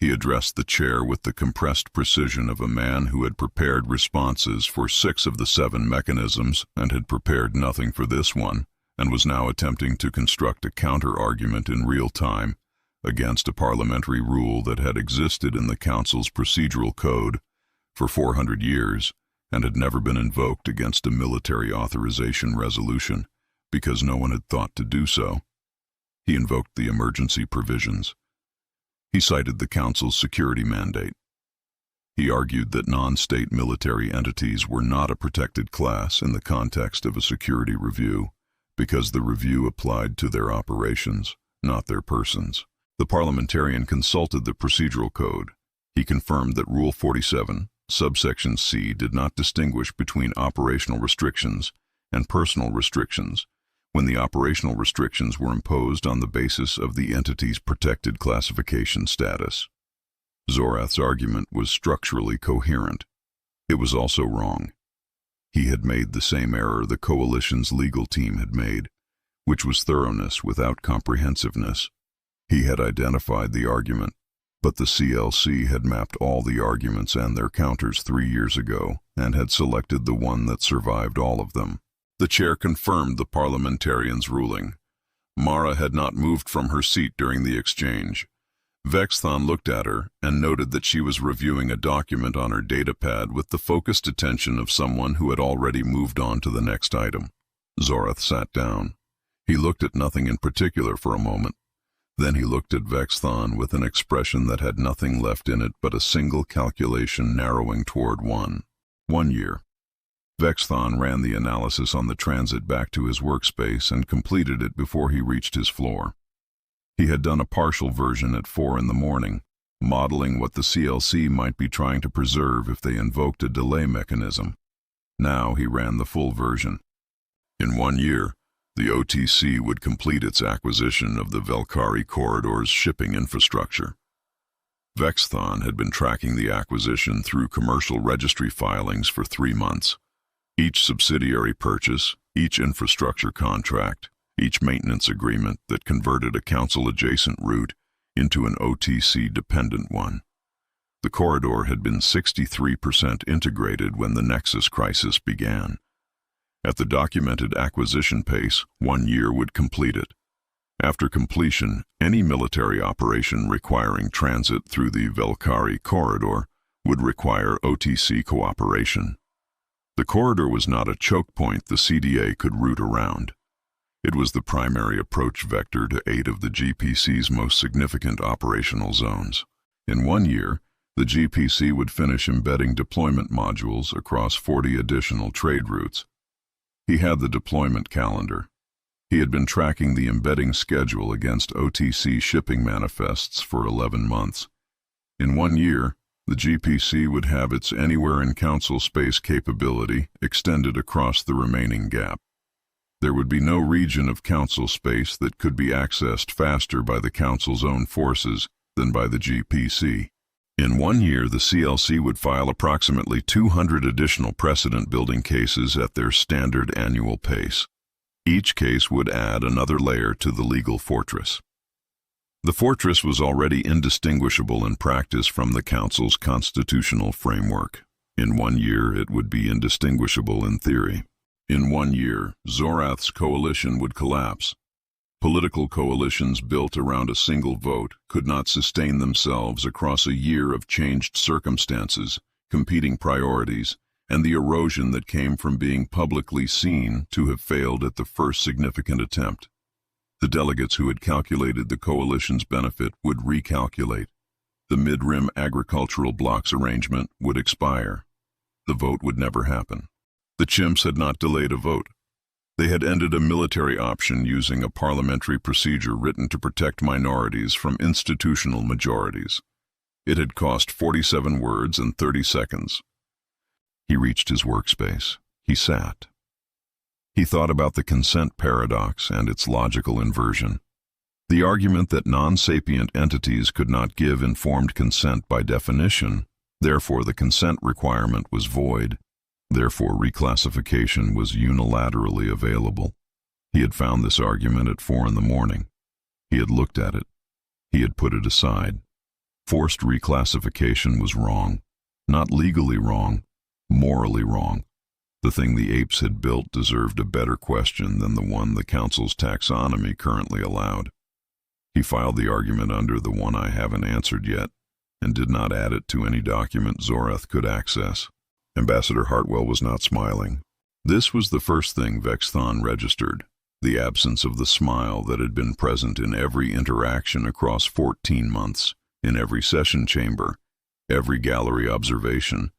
S1: He addressed the chair with the compressed precision of a man who had prepared responses for 6 of the 7 mechanisms and had prepared nothing for this one, and was now attempting to construct a counter-argument in real time against a parliamentary rule that had existed in the Council's procedural code for 400 years and had never been invoked against a military authorization resolution because no one had thought to do so. He invoked the emergency provisions. He cited the Council's security mandate. He argued that non-state military entities were not a protected class in the context of a security review because the review applied to their operations, not their persons. The parliamentarian consulted the procedural code. He confirmed that Rule 47, subsection C, did not distinguish between operational restrictions and personal restrictions when the operational restrictions were imposed on the basis of the entity's protected classification status. Zorath's argument was structurally coherent. It was also wrong. He had made the same error the coalition's legal team had made, which was thoroughness without comprehensiveness. He had identified the argument, but the CLC had mapped all the arguments and their counters 3 years ago and had selected the one that survived all of them. The chair confirmed the parliamentarian's ruling. Mara had not moved from her seat during the exchange. Vexthon looked at her and noted that she was reviewing a document on her datapad with the focused attention of someone who had already moved on to the next item. Zorath sat down. He looked at nothing in particular for a moment. Then he looked at Vexthon with an expression that had nothing left in it but a single calculation narrowing toward 1 year. Vexthon ran the analysis on the transit back to his workspace and completed it before he reached his floor. He had done a partial version at 4 in the morning, modeling what the CLC might be trying to preserve if they invoked a delay mechanism. Now he ran the full version. In 1 year, the OTC would complete its acquisition of the Velkari Corridor's shipping infrastructure. Vexthon had been tracking the acquisition through commercial registry filings for 3 months. Each subsidiary purchase, each infrastructure contract, each maintenance agreement that converted a council-adjacent route into an OTC-dependent one. The corridor had been 63% integrated when the Nexus crisis began. At the documented acquisition pace, 1 year would complete it. After completion, any military operation requiring transit through the Valkyrie corridor would require OTC cooperation. The corridor was not a choke point the CDA could route around. It was the primary approach vector to 8 of the GPC's most significant operational zones. In 1 year, the GPC would finish embedding deployment modules across 40 additional trade routes. He had the deployment calendar. He had been tracking the embedding schedule against OTC shipping manifests for 11 months. In 1 year, the GPC would have its anywhere in council space capability extended across the remaining gap. There would be no region of council space that could be accessed faster by the council's own forces than by the GPC. In 1 year, the CLC would file approximately 200 additional precedent-building cases at their standard annual pace. Each case would add another layer to the legal fortress. The fortress was already indistinguishable in practice from the Council's constitutional framework. In 1 year, it would be indistinguishable in theory. In 1 year, Zorath's coalition would collapse. Political coalitions built around a single vote could not sustain themselves across a year of changed circumstances, competing priorities, and the erosion that came from being publicly seen to have failed at the first significant attempt. The delegates who had calculated the coalition's benefit would recalculate. The mid-rim agricultural blocks arrangement would expire. The vote would never happen. The chimps had not delayed a vote. They had ended a military option using a parliamentary procedure written to protect minorities from institutional majorities. It had cost 47 words and 30 seconds. He reached his workspace. He sat. He thought about the consent paradox and its logical inversion. The argument that non-sapient entities could not give informed consent by definition, therefore the consent requirement was void, therefore reclassification was unilaterally available. He had found this argument at 4 a.m. He had looked at it. He had put it aside. Forced reclassification was wrong. Not legally wrong. Morally wrong. The thing the apes had built deserved a better question than the one the Council's taxonomy currently allowed. He filed the argument under the one I haven't answered yet, and did not add it to any document Zorath could access. Ambassador Hartwell was not smiling. This was the first thing Vexthon registered, the absence of the smile that had been present in every interaction across 14 months, in every session chamber, every gallery observation,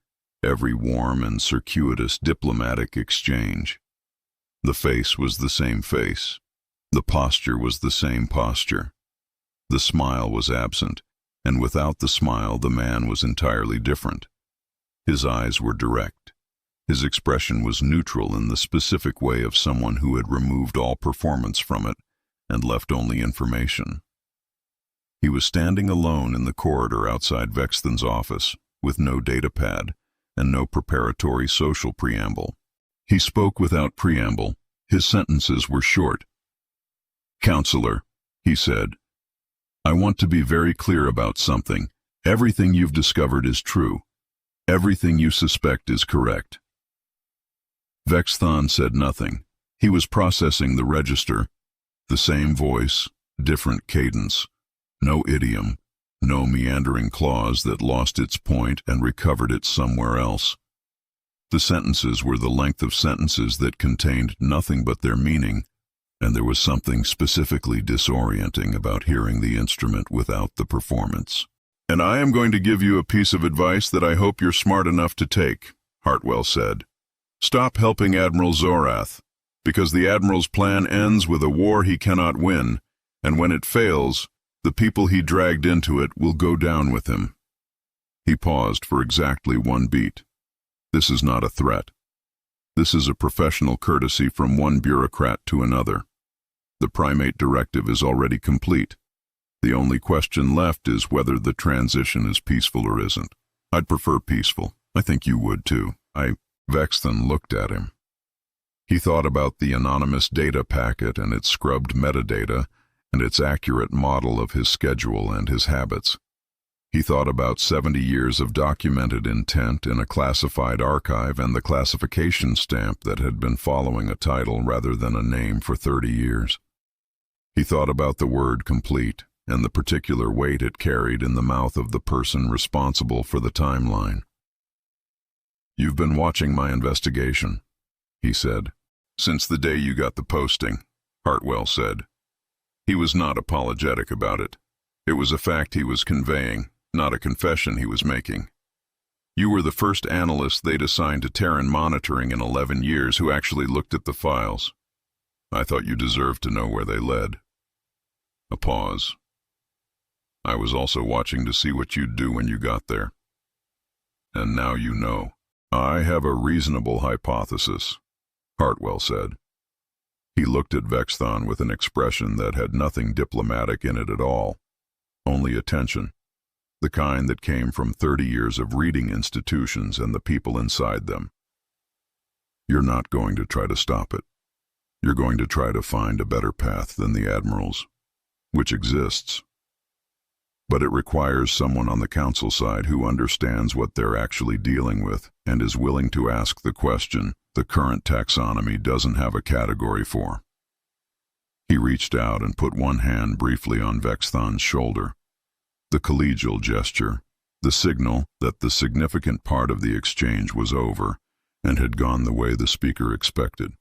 S1: every warm and circuitous diplomatic exchange. The face was the same face. The posture was the same posture. The smile was absent, and without the smile the man was entirely different. His eyes were direct. His expression was neutral in the specific way of someone who had removed all performance from it and left only information. He was standing alone in the corridor outside Vexthon's office, with no datapad, and no preparatory social preamble. He spoke without preamble. His sentences were short. "Counselor," he said, "I want to be very clear about something. Everything you've discovered is true. Everything you suspect is correct." Vexthon said nothing. He was processing the register. The same voice, different cadence. No idiom. No meandering clause that lost its point and recovered it somewhere else. The sentences were the length of sentences that contained nothing but their meaning, and there was something specifically disorienting about hearing the instrument without the performance. "And I am going to give you a piece of advice that I hope you're smart enough to take," Hartwell said. "Stop helping Admiral Zorath, because the Admiral's plan ends with a war he cannot win, and when it fails, the people he dragged into it will go down with him." He paused for exactly 1 beat. This is not a threat. This is a professional courtesy from one bureaucrat to another. The Primate Directive is already complete. The only question left is whether the transition is peaceful or isn't. I'd prefer peaceful. I think you would too. Vexthon looked at him. He thought about the anonymous data packet and its scrubbed metadata and its accurate model of his schedule and his habits. He thought about 70 years of documented intent in a classified archive and the classification stamp that had been following a title rather than a name for 30 years. He thought about the word complete and the particular weight it carried in the mouth of the person responsible for the timeline. "You've been watching my investigation," he said. "Since the day you got the posting," Hartwell said. He was not apologetic about it. It was a fact he was conveying, not a confession he was making. "You were the first analyst they'd assigned to Terran monitoring in 11 years who actually looked at the files. I thought you deserved to know where they led." A pause. "I was also watching to see what you'd do when you got there. And now you know." "I have a reasonable hypothesis," Hartwell said. He looked at Vexthon with an expression that had nothing diplomatic in it at all, only attention, the kind that came from 30 years of reading institutions and the people inside them. "You're not going to try to stop it. You're going to try to find a better path than the Admiral's, which exists. But it requires someone on the council side who understands what they're actually dealing with and is willing to ask the question the current taxonomy doesn't have a category for." He reached out and put one hand briefly on Vexthon's shoulder. The collegial gesture, the signal that the significant part of the exchange was over and had gone the way the speaker expected.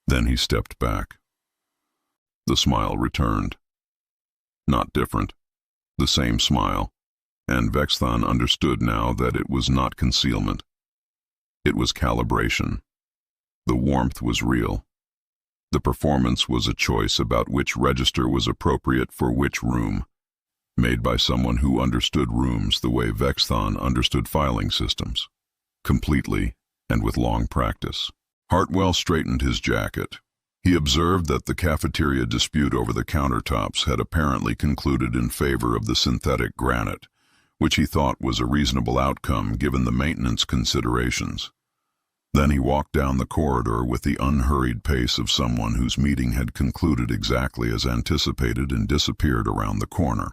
S1: Then he stepped back. The smile returned. Not different. The same smile, and Vexthon understood now that it was not concealment. It was calibration. The warmth was real. The performance was a choice about which register was appropriate for which room, made by someone who understood rooms the way Vexthon understood filing systems, completely and with long practice. Hartwell straightened his jacket. He observed that the cafeteria dispute over the countertops had apparently concluded in favor of the synthetic granite, which he thought was a reasonable outcome given the maintenance considerations. Then he walked down the corridor with the unhurried pace of someone whose meeting had concluded exactly as anticipated and disappeared around the corner.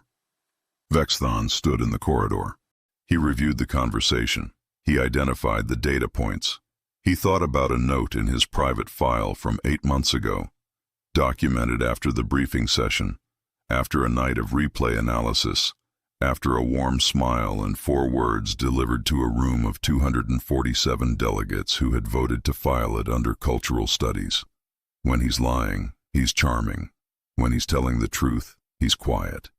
S1: Vexthon stood in the corridor. He reviewed the conversation. He identified the data points. He thought about a note in his private file from 8 months ago, documented after the briefing session, after a night of replay analysis, after a warm smile and 4 words delivered to a room of 247 delegates who had voted to file it under cultural studies. When he's lying, he's charming. When he's telling the truth, he's quiet.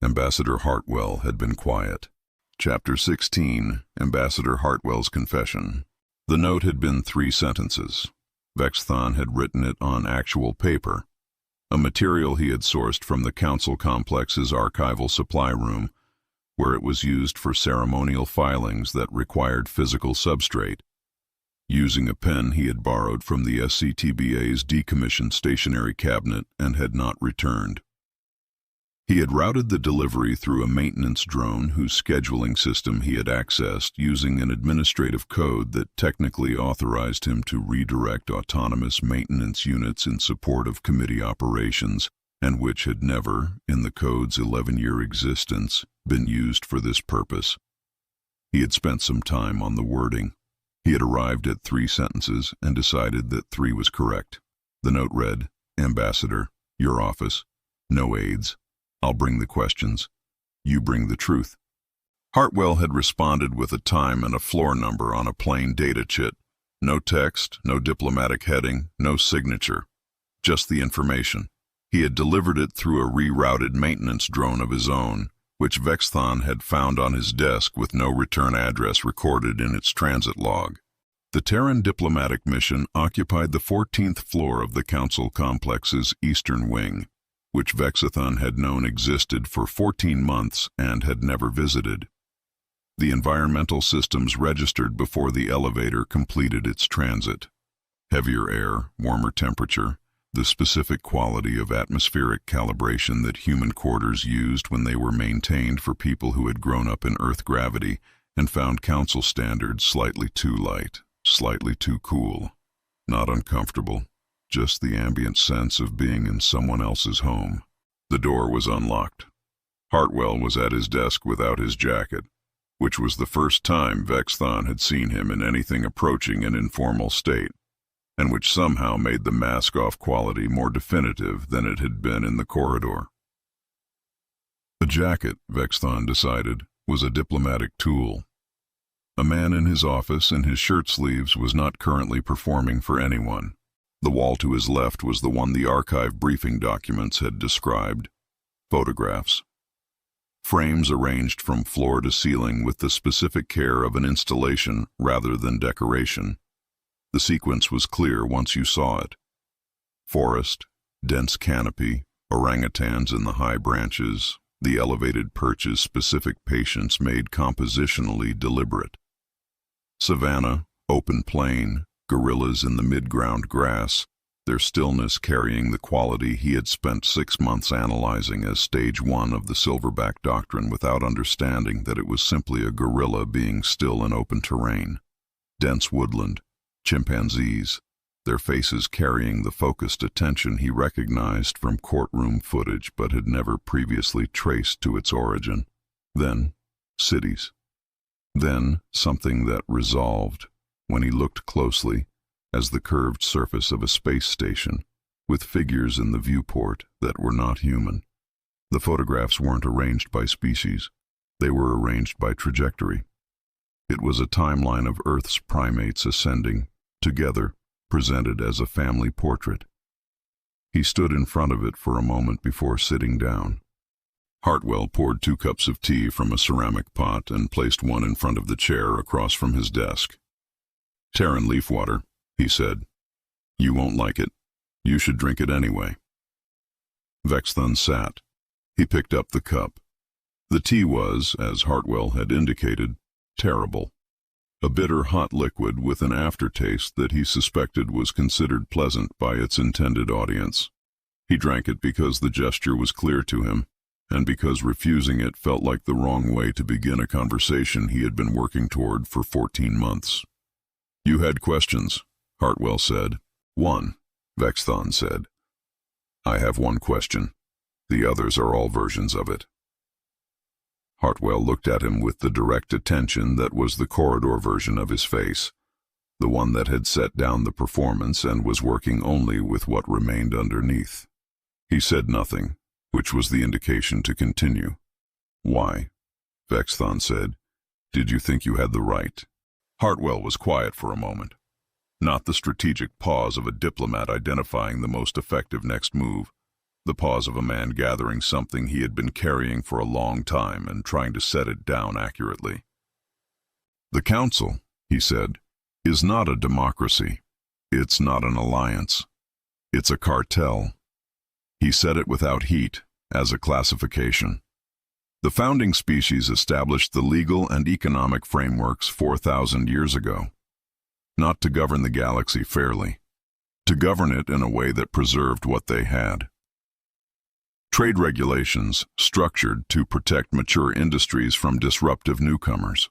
S1: Ambassador Hartwell had been quiet. Chapter 16, Ambassador Hartwell's Confession. The note had been 3 sentences. Vexthon had written it on actual paper, a material he had sourced from the council complex's archival supply room, where it was used for ceremonial filings that required physical substrate, using a pen he had borrowed from the SCTBA's decommissioned stationery cabinet and had not returned. He had routed the delivery through a maintenance drone whose scheduling system he had accessed using an administrative code that technically authorized him to redirect autonomous maintenance units in support of committee operations, and which had never, in the code's 11-year existence, been used for this purpose. He had spent some time on the wording. He had arrived at 3 sentences and decided that 3 was correct. The note read, "Ambassador, your office, no aides. I'll bring the questions. You bring the truth." Hartwell had responded with a time and a floor number on a plain data chit. No text, no diplomatic heading, no signature. Just the information. He had delivered it through a rerouted maintenance drone of his own, which Vexthon had found on his desk with no return address recorded in its transit log. The Terran diplomatic mission occupied the 14th floor of the council complex's eastern wing, which Vexthon had known existed for 14 months and had never visited. The environmental systems registered before the elevator completed its transit. Heavier air, warmer temperature, the specific quality of atmospheric calibration that human quarters used when they were maintained for people who had grown up in Earth gravity and found council standards slightly too light, slightly too cool. Not uncomfortable, just the ambient sense of being in someone else's home. The door was unlocked. Hartwell was at his desk without his jacket, which was the first time Vexthon had seen him in anything approaching an informal state, and which somehow made the mask-off quality more definitive than it had been in the corridor. The jacket, Vexthon decided, was a diplomatic tool. A man in his office in his shirt sleeves was not currently performing for anyone. The wall to his left was the one the archive briefing documents had described. Photographs. Frames arranged from floor to ceiling with the specific care of an installation rather than decoration. The sequence was clear once you saw it. Forest, dense canopy, orangutans in the high branches, the elevated perches specific patients made compositionally deliberate. Savanna, open plain, gorillas in the mid-ground grass, their stillness carrying the quality he had spent 6 months analyzing as stage 1 of the Silverback Doctrine without understanding that it was simply a gorilla being still in open terrain. Dense woodland, chimpanzees, their faces carrying the focused attention he recognized from courtroom footage but had never previously traced to its origin. Then, cities. Then, something that resolved, when he looked closely, as the curved surface of a space station, with figures in the viewport that were not human. The photographs weren't arranged by species. They were arranged by trajectory. It was a timeline of Earth's primates ascending, together, presented as a family portrait. He stood in front of it for a moment before sitting down. Hartwell poured 2 cups of tea from a ceramic pot and placed one in front of the chair across from his desk. "Terran leaf water," he said. "You won't like it. You should drink it anyway." Vexthon sat. He picked up the cup. The tea was, as Hartwell had indicated, terrible. A bitter hot liquid with an aftertaste that he suspected was considered pleasant by its intended audience. He drank it because the gesture was clear to him, and because refusing it felt like the wrong way to begin a conversation he had been working toward for 14 months. "You had questions," Hartwell said. "One," Vexthon said. "I have one question. The others are all versions of it." Hartwell looked at him with the direct attention that was the corridor version of his face, the one that had set down the performance and was working only with what remained underneath. He said nothing, which was the indication to continue. "Why?" Vexthon said. "Did you think you had the right?" Hartwell was quiet for a moment. Not the strategic pause of a diplomat identifying the most effective next move, the pause of a man gathering something he had been carrying for a long time and trying to set it down accurately. "The Council," he said, "is not a democracy. It's not an alliance. It's a cartel." He said it without heat, as a classification. The founding species established the legal and economic frameworks 4,000 years ago, not to govern the galaxy fairly, to govern it in a way that preserved what they had. Trade regulations structured to protect mature industries from disruptive newcomers.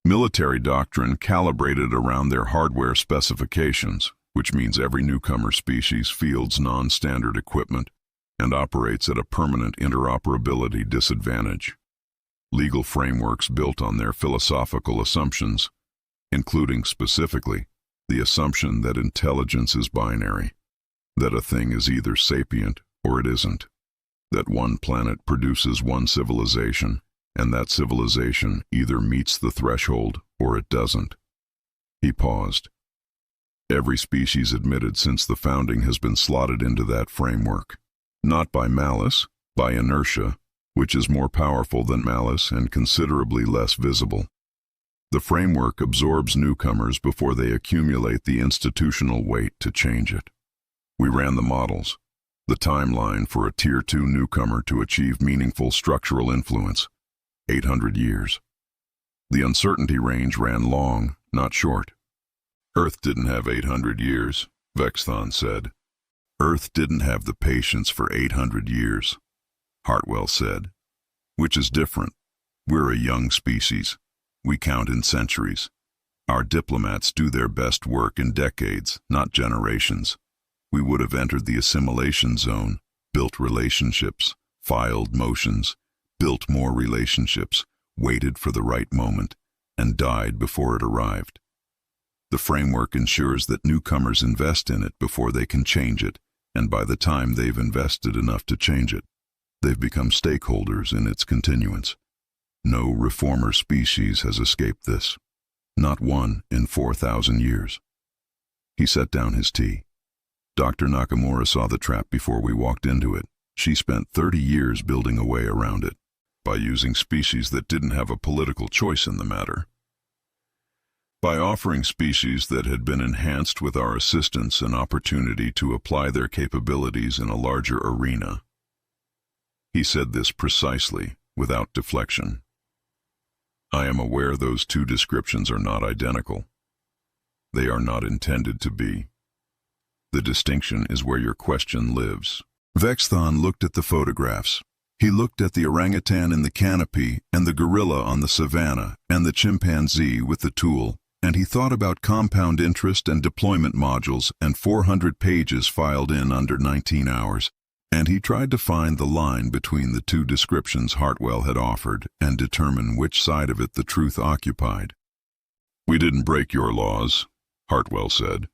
S1: Military doctrine calibrated around their hardware specifications, which means every newcomer species fields non-standard equipment and operates at a permanent interoperability disadvantage. Legal frameworks built on their philosophical assumptions, including specifically the assumption that intelligence is binary, that a thing is either sapient or it isn't, that one planet produces one civilization, and that civilization either meets the threshold or it doesn't. He paused. Every species admitted since the founding has been slotted into that framework, not by malice, by inertia, which is more powerful than malice and considerably less visible. The framework absorbs newcomers before they accumulate the institutional weight to change it. We ran the models, the timeline for a Tier 2 newcomer to achieve meaningful structural influence, 800 years. The uncertainty range ran long, not short. Earth didn't have 800 years, Vexthon said. Earth didn't have the patience for 800 years, Hartwell said. Which is different. We're a young species. We count in centuries. Our diplomats do their best work in decades, not generations. We would have entered the assimilation zone, built relationships, filed motions, built more relationships, waited for the right moment, and died before it arrived. The framework ensures that newcomers invest in it before they can change it, and by the time they've invested enough to change it, they've become stakeholders in its continuance. No reformer species has escaped this. Not one in 4,000 years. He set down his tea. Dr. Nakamura saw the trap before we walked into it. She spent 30 years building a way around it, by using species that didn't have a political choice in the matter. By offering species that had been enhanced with our assistance an opportunity to apply their capabilities in a larger arena. He said this precisely, without deflection. I am aware those two descriptions are not identical. They are not intended to be. The distinction is where your question lives. Vexthon looked at the photographs. He looked at the orangutan in the canopy and the gorilla on the savanna and the chimpanzee with the tool, and he thought about compound interest and deployment modules and 400 pages filed in under 19 hours. And he tried to find the line between the two descriptions Hartwell had offered and determine which side of it the truth occupied. We didn't break your laws, Hartwell said.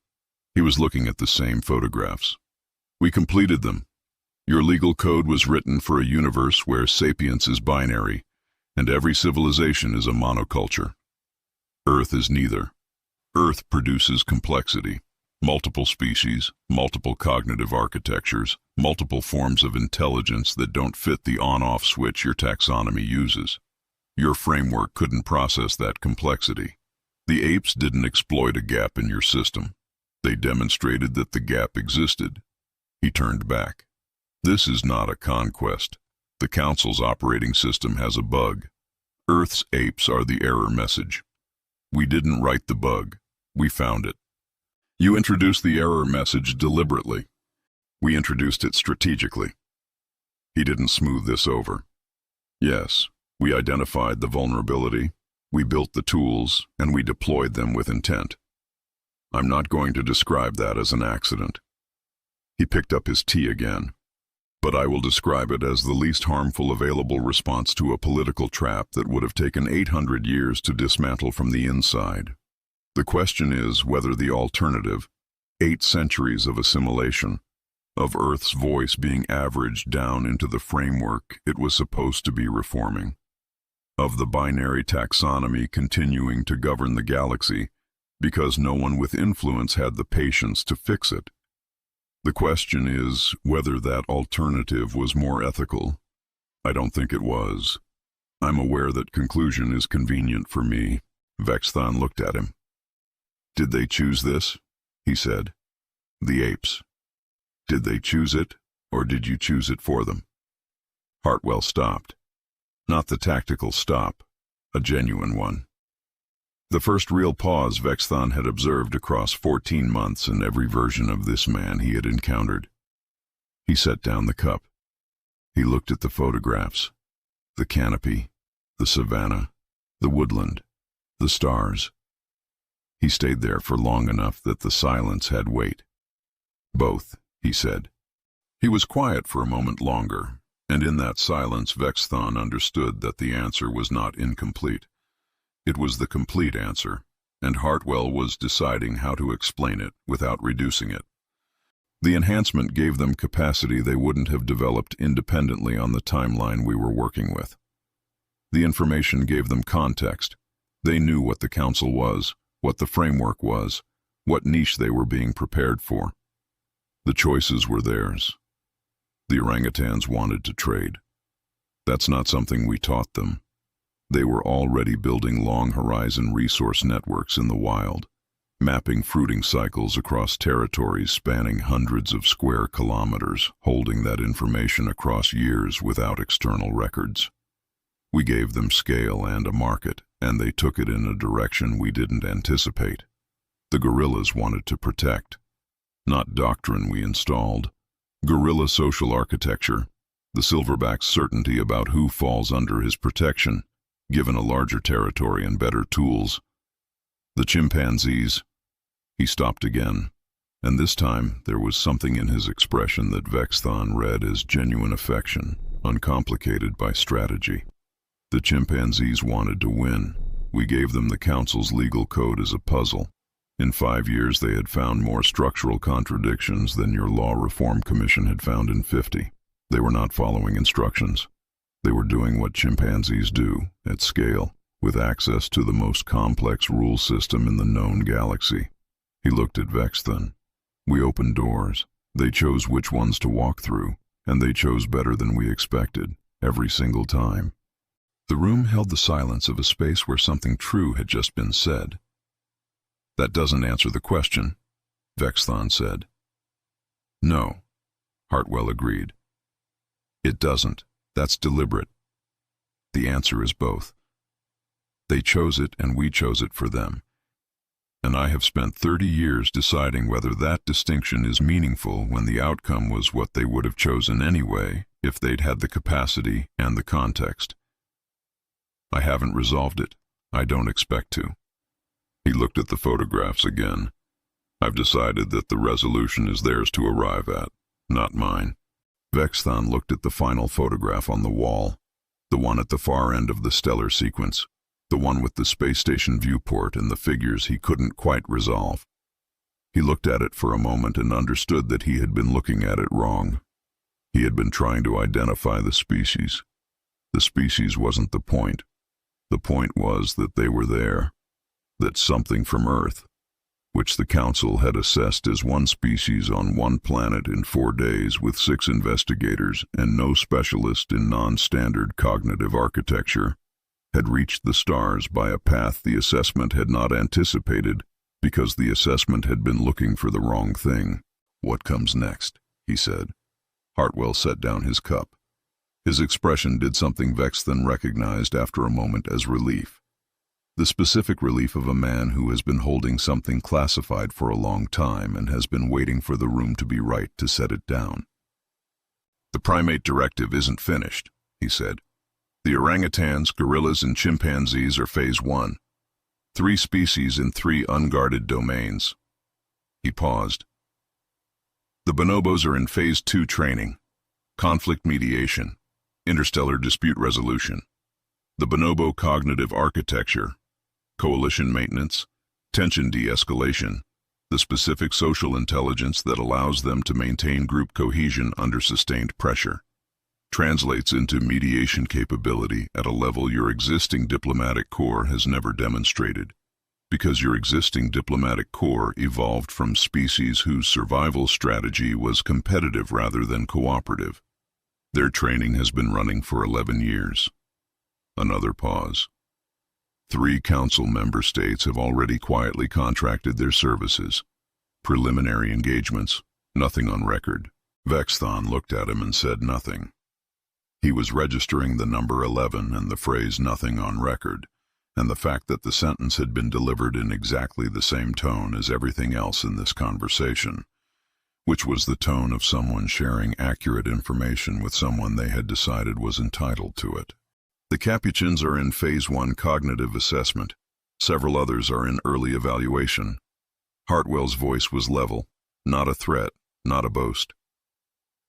S1: He was looking at the same photographs. We completed them. Your legal code was written for a universe where sapience is binary, and every civilization is a monoculture. Earth is neither. Earth produces complexity. Multiple species, multiple cognitive architectures, multiple forms of intelligence that don't fit the on-off switch your taxonomy uses. Your framework couldn't process that complexity. The apes didn't exploit a gap in your system. They demonstrated that the gap existed. He turned back. This is not a conquest. The Council's operating system has a bug. Earth's apes are the error message. We didn't write the bug. We found it. You introduced the error message deliberately. We introduced it strategically. He didn't smooth this over. Yes, we identified the vulnerability, we built the tools, and we deployed them with intent. I'm not going to describe that as an accident. He picked up his tea again. But I will describe it as the least harmful available response to a political trap that would have taken 800 years to dismantle from the inside. The question is whether the alternative, 8 centuries of assimilation, of Earth's voice being averaged down into the framework it was supposed to be reforming, of the binary taxonomy continuing to govern the galaxy because no one with influence had the patience to fix it. The question is whether that alternative was more ethical. I don't think it was. I'm aware that conclusion is convenient for me. Vexthon looked at him. Did they choose this? He said. The apes. Did they choose it, or did you choose it for them? Hartwell stopped. Not the tactical stop, a genuine one. The first real pause Vexthon had observed across 14 months in every version of this man he had encountered. He set down the cup. He looked at the photographs, the canopy, the savanna, the woodland, the stars. He stayed there for long enough that the silence had weight. Both, he said. He was quiet for a moment longer, and in that silence Vexthon understood that the answer was not incomplete. It was the complete answer, and Hartwell was deciding how to explain it without reducing it. The enhancement gave them capacity they wouldn't have developed independently on the timeline we were working with. The information gave them context. They knew what the Council was, what the framework was, what niche they were being prepared for. The choices were theirs. The orangutans wanted to trade. That's not something we taught them. They were already building long-horizon resource networks in the wild, mapping fruiting cycles across territories spanning hundreds of square kilometers, holding that information across years without external records. We gave them scale and a market, and they took it in a direction we didn't anticipate. The gorillas wanted to protect. Not doctrine we installed, Gorilla social architecture, the silverback's certainty about who falls under his protection, given a larger territory and better tools. The chimpanzees. He stopped again, and this time there was something in his expression that Vexthon read as genuine affection, uncomplicated by strategy. The chimpanzees wanted to win. We gave them the Council's legal code as a puzzle. In 5 years they had found more structural contradictions than your Law Reform Commission had found in 50. They were not following instructions. They were doing what chimpanzees do, at scale, with access to the most complex rule system in the known galaxy. He looked at Vexthon. We opened doors. They chose which ones to walk through, and they chose better than we expected, every single time. The room held the silence of a space where something true had just been said. That doesn't answer the question, Vexthon said. No, Hartwell agreed. It doesn't. That's deliberate. The answer is both. They chose it and we chose it for them. And I have spent 30 years deciding whether that distinction is meaningful when the outcome was what they would have chosen anyway if they'd had the capacity and the context. I haven't resolved it. I don't expect to. He looked at the photographs again. I've decided that the resolution is theirs to arrive at, not mine. Vexthon looked at the final photograph on the wall, the one at the far end of the stellar sequence, the one with the space station viewport and the figures he couldn't quite resolve. He looked at it for a moment and understood that he had been looking at it wrong. He had been trying to identify the species. The species wasn't the point. The point was that they were there, that something from Earth, which the Council had assessed as one species on one planet in 4 days with 6 investigators and no specialist in non-standard cognitive architecture, had reached the stars by a path the assessment had not anticipated because the assessment had been looking for the wrong thing. What comes next? He said. Hartwell set down his cup. His expression did something Vexthon recognized after a moment as relief. The specific relief of a man who has been holding something classified for a long time and has been waiting for the room to be right to set it down. The Primate Directive isn't finished, he said. The orangutans, gorillas, and chimpanzees are Phase 1. 3 species in 3 unguarded domains. He paused. The bonobos are in Phase 2 training, conflict mediation, interstellar dispute resolution, the bonobo cognitive architecture, coalition maintenance, tension de-escalation, the specific social intelligence that allows them to maintain group cohesion under sustained pressure, translates into mediation capability at a level your existing diplomatic corps has never demonstrated, because your existing diplomatic corps evolved from species whose survival strategy was competitive rather than cooperative. Their training has been running for 11 years. Another pause. 3 Council member states have already quietly contracted their services. Preliminary engagements, nothing on record. Vexthon looked at him and said nothing. He was registering the number 11 and the phrase nothing on record, and the fact that the sentence had been delivered in exactly the same tone as everything else in this conversation, which was the tone of someone sharing accurate information with someone they had decided was entitled to it. The Capuchins are in Phase 1 cognitive assessment. Several others are in early evaluation. Hartwell's voice was level, not a threat, not a boast.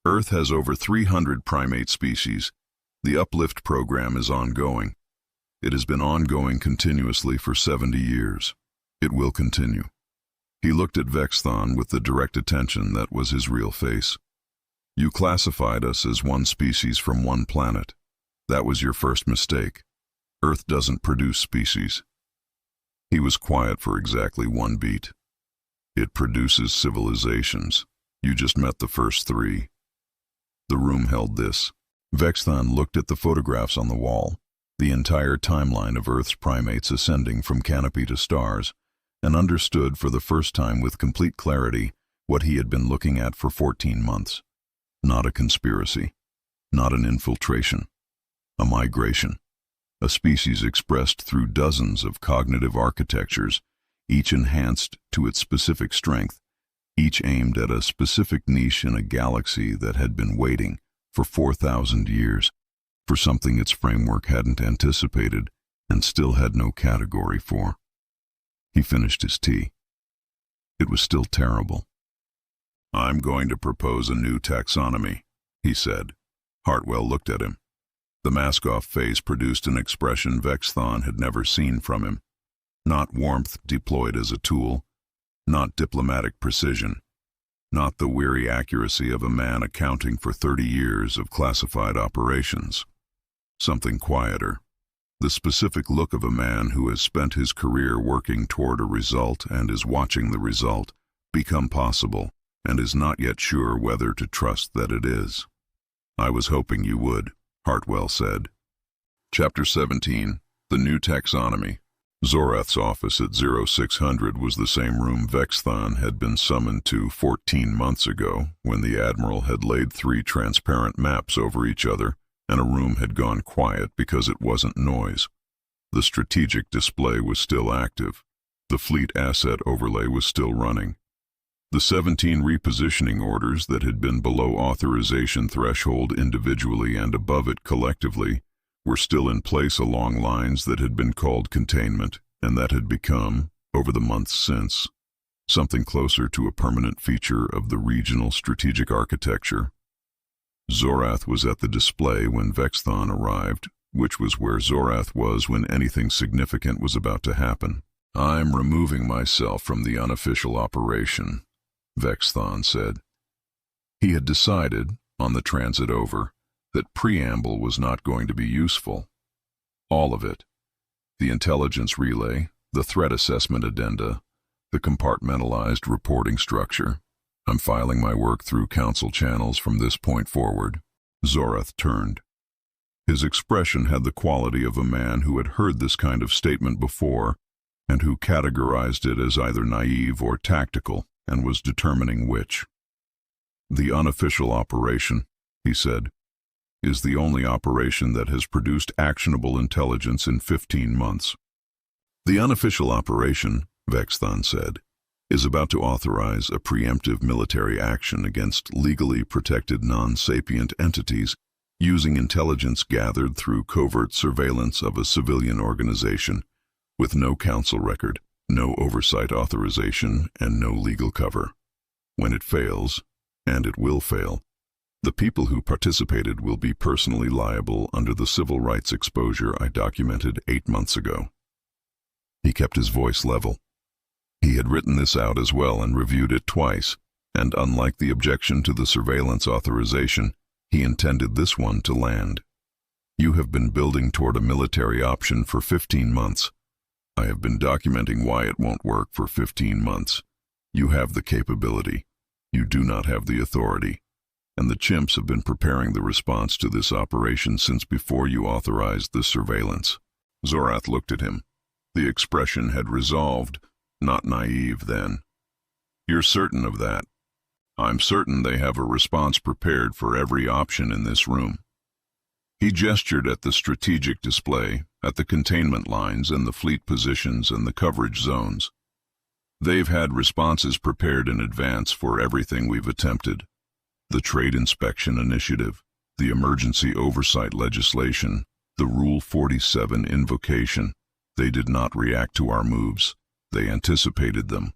S1: Earth has over 300 primate species. The Uplift program is ongoing. It has been ongoing continuously for 70 years. It will continue. He looked at Vexthon with the direct attention that was his real face. You classified us as one species from one planet. That was your first mistake. Earth doesn't produce species. He was quiet for exactly 1 beat. It produces civilizations. You just met the first 3. The room held this. Vexthon looked at the photographs on the wall, the entire timeline of Earth's primates ascending from canopy to stars, and understood for the first time with complete clarity what he had been looking at for 14 months. Not a conspiracy, not an infiltration, a migration, a species expressed through dozens of cognitive architectures, each enhanced to its specific strength, each aimed at a specific niche in a galaxy that had been waiting for 4,000 years for something its framework hadn't anticipated and still had no category for. He finished his tea. It was still terrible. "I'm going to propose a new taxonomy," he said. Hartwell looked at him. The mask-off face produced an expression Vexthon had never seen from him. Not warmth deployed as a tool, not diplomatic precision, not the weary accuracy of a man accounting for 30 years of classified operations. Something quieter. The specific look of a man who has spent his career working toward a result and is watching the result become possible and is not yet sure whether to trust that it is. "I was hoping you would," Hartwell said. Chapter 17, The New Taxonomy. Zorath's office at 0600 was the same room Vexthon had been summoned to 14 months ago when the Admiral had laid 3 transparent maps over each other and a room had gone quiet because it wasn't noise. The strategic display was still active. The fleet asset overlay was still running. The 17 repositioning orders that had been below authorization threshold individually and above it collectively were still in place along lines that had been called containment and that had become, over the months since, something closer to a permanent feature of the regional strategic architecture. Zorath was at the display when Vexthon arrived, which was where Zorath was when anything significant was about to happen. "I'm removing myself from the unofficial operation," Vexthon said. He had decided, on the transit over, that preamble was not going to be useful. All of it. The intelligence relay, the threat assessment addenda, the compartmentalized reporting structure. "I'm filing my work through council channels from this point forward." Zorath turned. His expression had the quality of a man who had heard this kind of statement before and who categorized it as either naive or tactical and was determining which. "The unofficial operation," he said, "is the only operation that has produced actionable intelligence in 15 months. The unofficial operation," Vexthon said, "is about to authorize a preemptive military action against legally protected non-sapient entities using intelligence gathered through covert surveillance of a civilian organization, with no council record, no oversight authorization, and no legal cover. When it fails, and it will fail, the people who participated will be personally liable under the civil rights exposure I documented 8 months ago." He kept his voice level. He had written this out as well and reviewed it twice, and unlike the objection to the surveillance authorization, he intended this one to land. "You have been building toward a military option for 15 months. I have been documenting why it won't work for 15 months. You have the capability. You do not have the authority. And the chimps have been preparing the response to this operation since before you authorized the surveillance." Zorath looked at him. The expression had resolved, not naive then. "You're certain of that?" "I'm certain they have a response prepared for every option in this room." He gestured at the strategic display, at the containment lines and the fleet positions and the coverage zones. "They've had responses prepared in advance for everything we've attempted. The trade inspection initiative, the emergency oversight legislation, the Rule 47 invocation. They did not react to our moves. They anticipated them.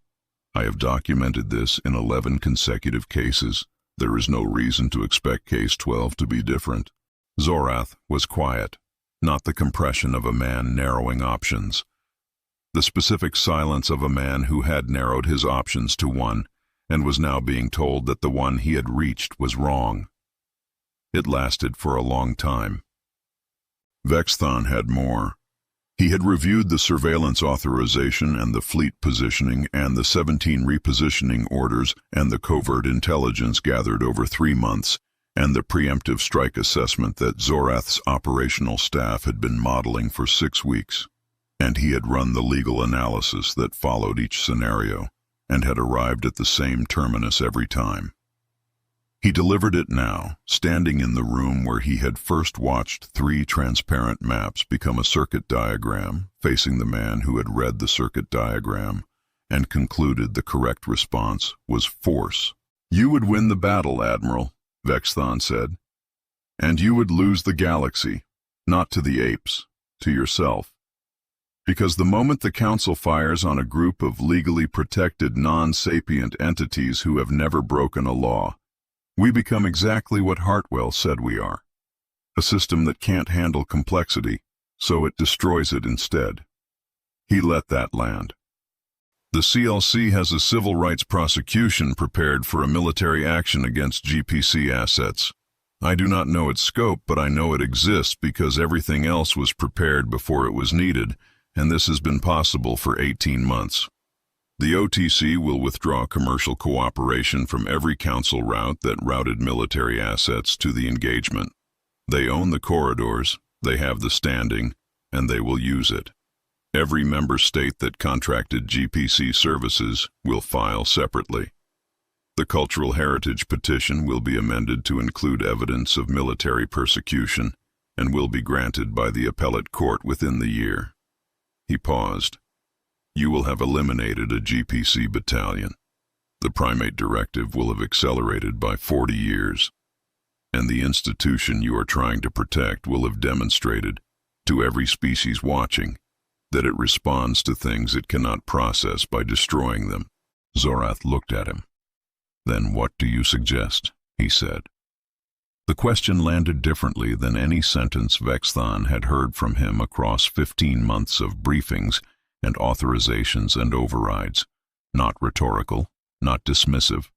S1: I have documented this in 11 consecutive cases. There is no reason to expect case 12 to be different." Zorath was quiet, not the compression of a man narrowing options. The specific silence of a man who had narrowed his options to one and was now being told that the one he had reached was wrong. It lasted for a long time. Vexthon had more. He had reviewed the surveillance authorization and the fleet positioning and the 17 repositioning orders and the covert intelligence gathered over 3 months and the preemptive strike assessment that Zorath's operational staff had been modeling for 6 weeks. And he had run the legal analysis that followed each scenario and had arrived at the same terminus every time. He delivered it now, standing in the room where he had first watched 3 transparent maps become a circuit diagram, facing the man who had read the circuit diagram, and concluded the correct response was force. "You would win the battle, Admiral," Vexthon said, "and you would lose the galaxy, not to the apes, to yourself. Because the moment the Council fires on a group of legally protected non-sapient entities who have never broken a law, we become exactly what Hartwell said we are. A system that can't handle complexity, so it destroys it instead." He let that land. "The CLC has a civil rights prosecution prepared for a military action against GPC assets. I do not know its scope, but I know it exists because everything else was prepared before it was needed, and this has been possible for 18 months. The OTC will withdraw commercial cooperation from every Council route that routed military assets to the engagement. They own the corridors, they have the standing, and they will use it. Every member state that contracted GPC services will file separately. The Cultural Heritage Petition will be amended to include evidence of military persecution and will be granted by the appellate court within the year." He paused. "You will have eliminated a GPC battalion. The Primate Directive will have accelerated by 40 years. And the institution you are trying to protect will have demonstrated, to every species watching, that it responds to things it cannot process by destroying them." Zorath looked at him. "Then what do you suggest?" he said. The question landed differently than any sentence Vexthon had heard from him across 15 months of briefings and authorizations and overrides. Not rhetorical, not dismissive.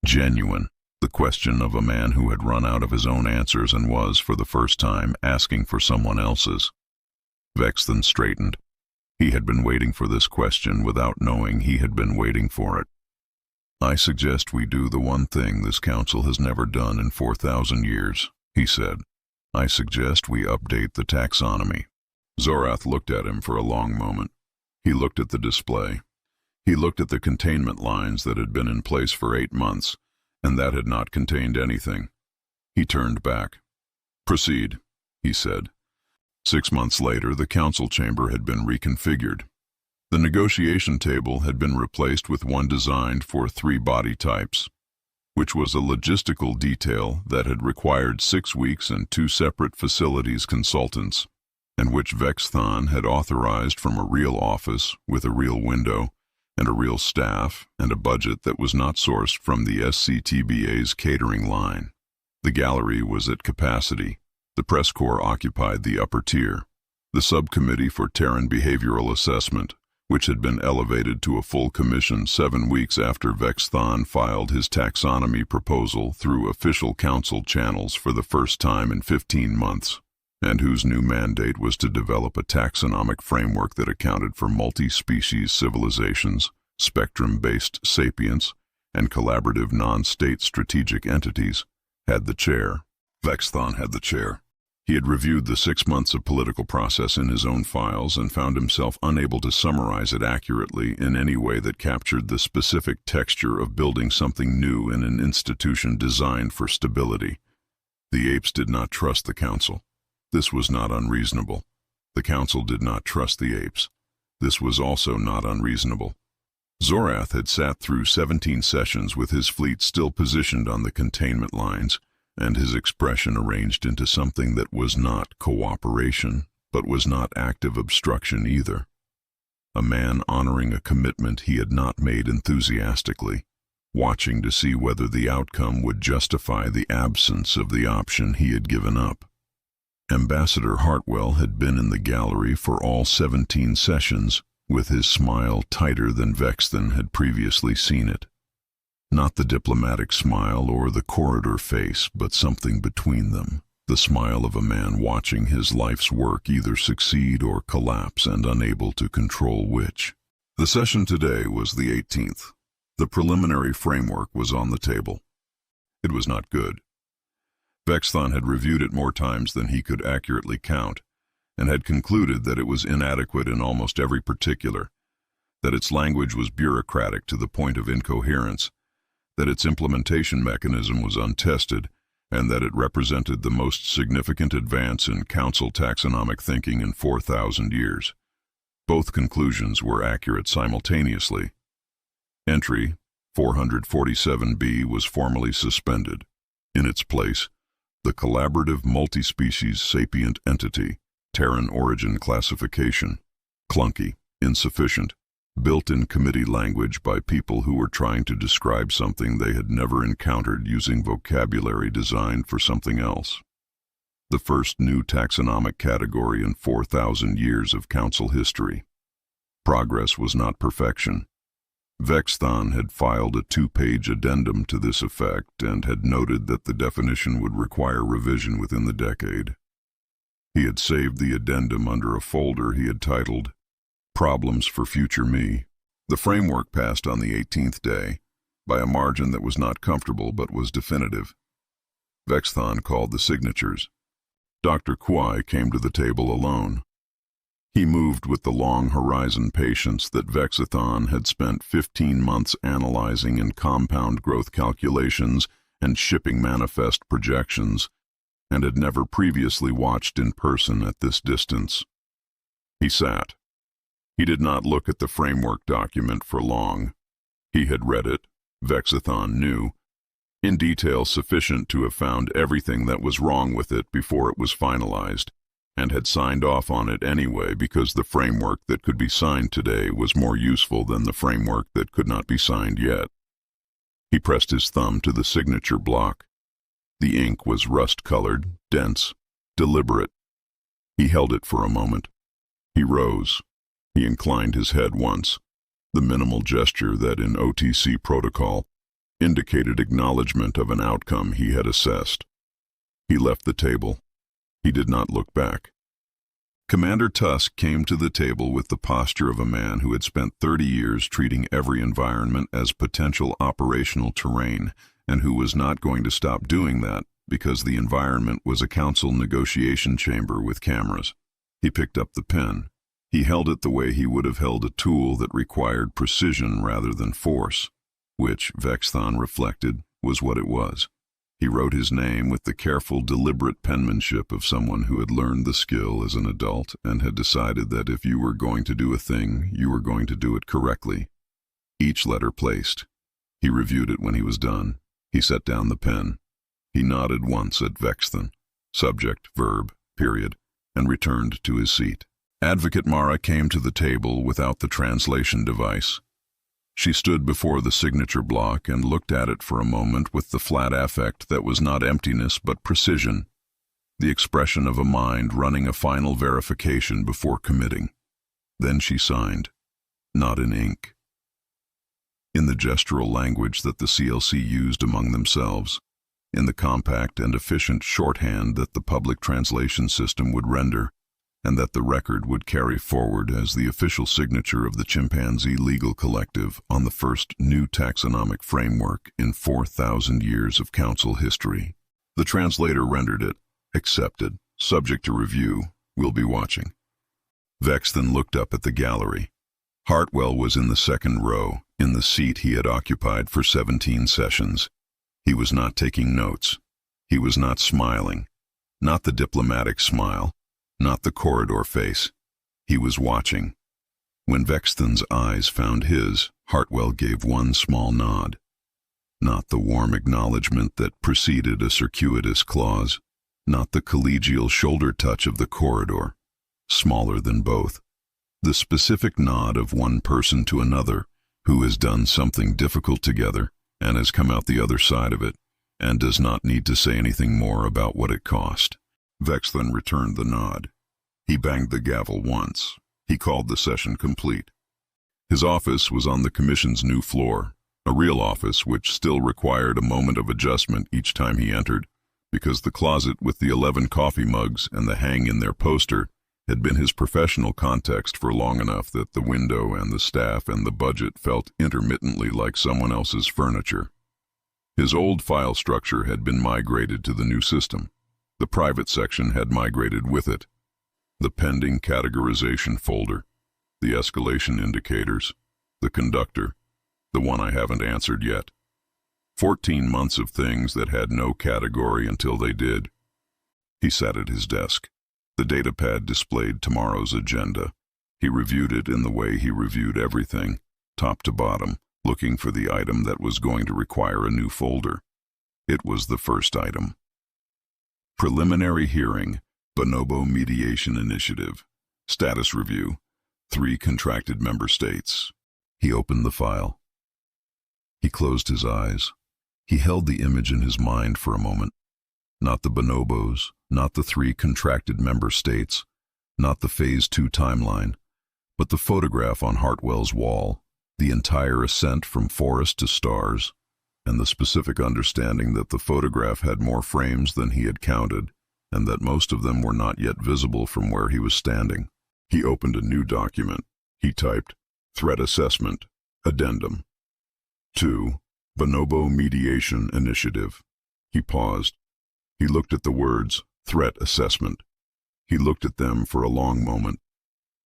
S1: Genuine, the question of a man who had run out of his own answers and was, for the first time, asking for someone else's. Vexthon straightened. He had been waiting for this question without knowing he had been waiting for it. "I suggest we do the one thing this Council has never done in 4,000 years, he said. "I suggest we update the taxonomy." Zorath looked at him for a long moment. He looked at the display. He looked at the containment lines that had been in place for 8 months, and that had not contained anything. He turned back. "Proceed," he said. 6 months later, the Council chamber had been reconfigured. The negotiation table had been replaced with one designed for 3 body types, which was a logistical detail that had required 6 weeks and 2 separate facilities consultants, and which Vexthon had authorized from a real office with a real window and a real staff and a budget that was not sourced from the SCTBA's catering line. The gallery was at capacity. The press corps occupied the upper tier. The subcommittee for Terran behavioral assessment, which had been elevated to a full commission 7 weeks after Vexthon filed his taxonomy proposal through official council channels for the first time in 15 months, and whose new mandate was to develop a taxonomic framework that accounted for multi-species civilizations, spectrum-based sapience, and collaborative non-state strategic entities, had the chair. Vexthon had the chair. He had reviewed the 6 months of political process in his own files and found himself unable to summarize it accurately in any way that captured the specific texture of building something new in an institution designed for stability. The apes did not trust the Council. This was not unreasonable. The Council did not trust the apes. This was also not unreasonable. Zorath had sat through 17 sessions with his fleet still positioned on the containment lines, and his expression arranged into something that was not cooperation, but was not active obstruction either. A man honoring a commitment he had not made enthusiastically, watching to see whether the outcome would justify the absence of the option he had given up. Ambassador Hartwell had been in the gallery for all 17 sessions, with his smile tighter than Vexthon had previously seen it. Not the diplomatic smile or the corridor face, but something between them, the smile of a man watching his life's work either succeed or collapse and unable to control which. The session today was the 18th. The preliminary framework was on the table. It was not good. Vexthon had reviewed it more times than he could accurately count, and had concluded that it was inadequate in almost every particular, that its language was bureaucratic to the point of incoherence, that its implementation mechanism was untested, and that it represented the most significant advance in Council taxonomic thinking in 4,000 years. Both conclusions were accurate simultaneously, Entry 447B was formally suspended. In its place, the collaborative multi-species sapient entity, Terran origin classification, clunky, insufficient, built-in committee language by people who were trying to describe something they had never encountered using vocabulary designed for something else. The first new taxonomic category in 4,000 years of council history. Progress was not perfection. Vexthon had filed a 2-page addendum to this effect and had noted that the definition would require revision within the decade. He had saved the addendum under a folder he had titled Problems for Future Me. The framework passed on the 18th day, by a margin that was not comfortable but was definitive. Vexthon called the signatures. Dr. Quai came to the table alone. He moved with the long horizon patience that Vexthon had spent 15 months analyzing in compound growth calculations and shipping manifest projections, and had never previously watched in person at this distance. He sat. He did not look at the framework document for long. He had read it, Vexthon knew, in detail sufficient to have found everything that was wrong with it before it was finalized, and had signed off on it anyway because the framework that could be signed today was more useful than the framework that could not be signed yet. He pressed his thumb to the signature block. The ink was rust-colored, dense, deliberate. He held it for a moment. He rose. He inclined his head once, the minimal gesture that in OTC protocol indicated acknowledgement of an outcome he had assessed. He left the table. He did not look back. Commander Tusk came to the table with the posture of a man who had spent 30 years treating every environment as potential operational terrain, and who was not going to stop doing that because the environment was a council negotiation chamber with cameras. He picked up the pen. He held it the way he would have held a tool that required precision rather than force, which, Vexthon reflected, was what it was. He wrote his name with the careful, deliberate penmanship of someone who had learned the skill as an adult and had decided that if you were going to do a thing, you were going to do it correctly. Each letter placed. He reviewed it when he was done. He set down the pen. He nodded once at Vexthon, subject, verb, period, and returned to his seat. Advocate Mara came to the table without the translation device. She stood before the signature block and looked at it for a moment with the flat affect that was not emptiness but precision, the expression of a mind running a final verification before committing. Then she signed, not in ink. In the gestural language that the CLC used among themselves, in the compact and efficient shorthand that the public translation system would render, and that the record would carry forward as the official signature of the Chimpanzee Legal Collective on the first new taxonomic framework in 4,000 years of council history. The translator rendered it, accepted, subject to review, will be watching. Vexthon looked up at the gallery. Hartwell was in the second row, in the seat he had occupied for 17 sessions. He was not taking notes. He was not smiling. Not the diplomatic smile. Not the corridor face. He was watching. When Vexthon's eyes found his, Hartwell gave one small nod. Not the warm acknowledgement that preceded a circuitous clause. Not the collegial shoulder touch of the corridor. Smaller than both. The specific nod of one person to another who has done something difficult together and has come out the other side of it and does not need to say anything more about what it cost. Vexthon returned the nod. He banged the gavel once. He called the session complete. His office was on the Commission's new floor, a real office which still required a moment of adjustment each time he entered, because the closet with the 11 coffee mugs and the hang-in-there poster had been his professional context for long enough that the window and the staff and the budget felt intermittently like someone else's furniture. His old file structure had been migrated to the new system. The private section had migrated with it. The pending categorization folder, the escalation indicators, the conductor, the one I haven't answered yet. 14 months of things that had no category until they did. He sat at his desk. The datapad displayed tomorrow's agenda. He reviewed it in the way he reviewed everything, top to bottom, looking for the item that was going to require a new folder. It was the first item. Preliminary Hearing, Bonobo Mediation Initiative. Status Review, 3 contracted member states. He opened the file. He closed his eyes. He held the image in his mind for a moment. Not the bonobos, not the 3 contracted member states, not the Phase 2 timeline, but the photograph on Hartwell's wall, the entire ascent from forest to stars, and the specific understanding that the photograph had more frames than he had counted, and that most of them were not yet visible from where he was standing. He opened a new document. He typed, Threat Assessment, Addendum. 2. Bonobo Mediation Initiative. He paused. He looked at the words, Threat Assessment. He looked at them for a long moment.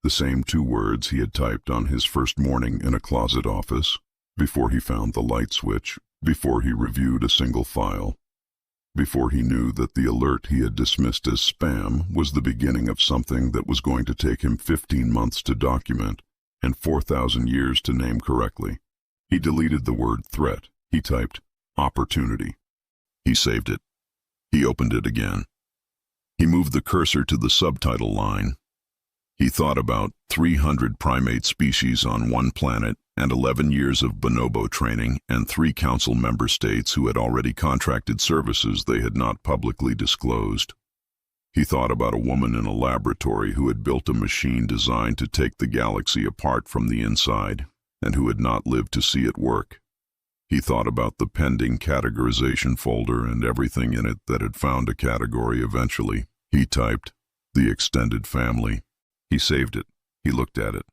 S1: The same 2 words he had typed on his first morning in a closet office, before he found the light switch, before he reviewed a single file, before he knew that the alert he had dismissed as spam was the beginning of something that was going to take him 15 months to document and 4,000 years to name correctly. He deleted the word threat. He typed opportunity. He saved it. He opened it again. He moved the cursor to the subtitle line. He thought about 300 primate species on one planet and 11 years of bonobo training and 3 council member states who had already contracted services they had not publicly disclosed. He thought about a woman in a laboratory who had built a machine designed to take the galaxy apart from the inside and who had not lived to see it work. He thought about the pending categorization folder and everything in it that had found a category eventually. He typed, the extended family. He saved it. He looked at it.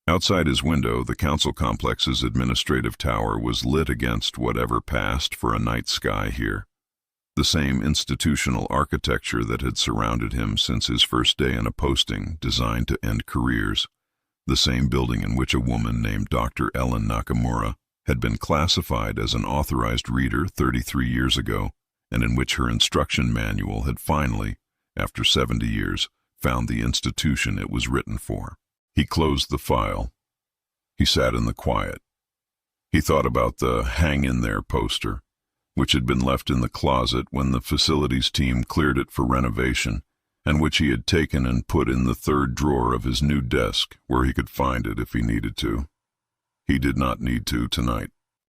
S1: Outside his window, the council complex's administrative tower was lit against whatever passed for a night sky here. The same institutional architecture that had surrounded him since his first day in a posting designed to end careers. The same building in which a woman named Dr. Ellen Nakamura had been classified as an authorized reader 33 years ago, and in which her instruction manual had finally, after 70 years, found the institution it was written for. He closed the file. He sat in the quiet. He thought about the hang in there poster, which had been left in the closet when the facilities team cleared it for renovation, and which he had taken and put in the 3rd drawer of his new desk where he could find it if he needed to. He did not need to tonight.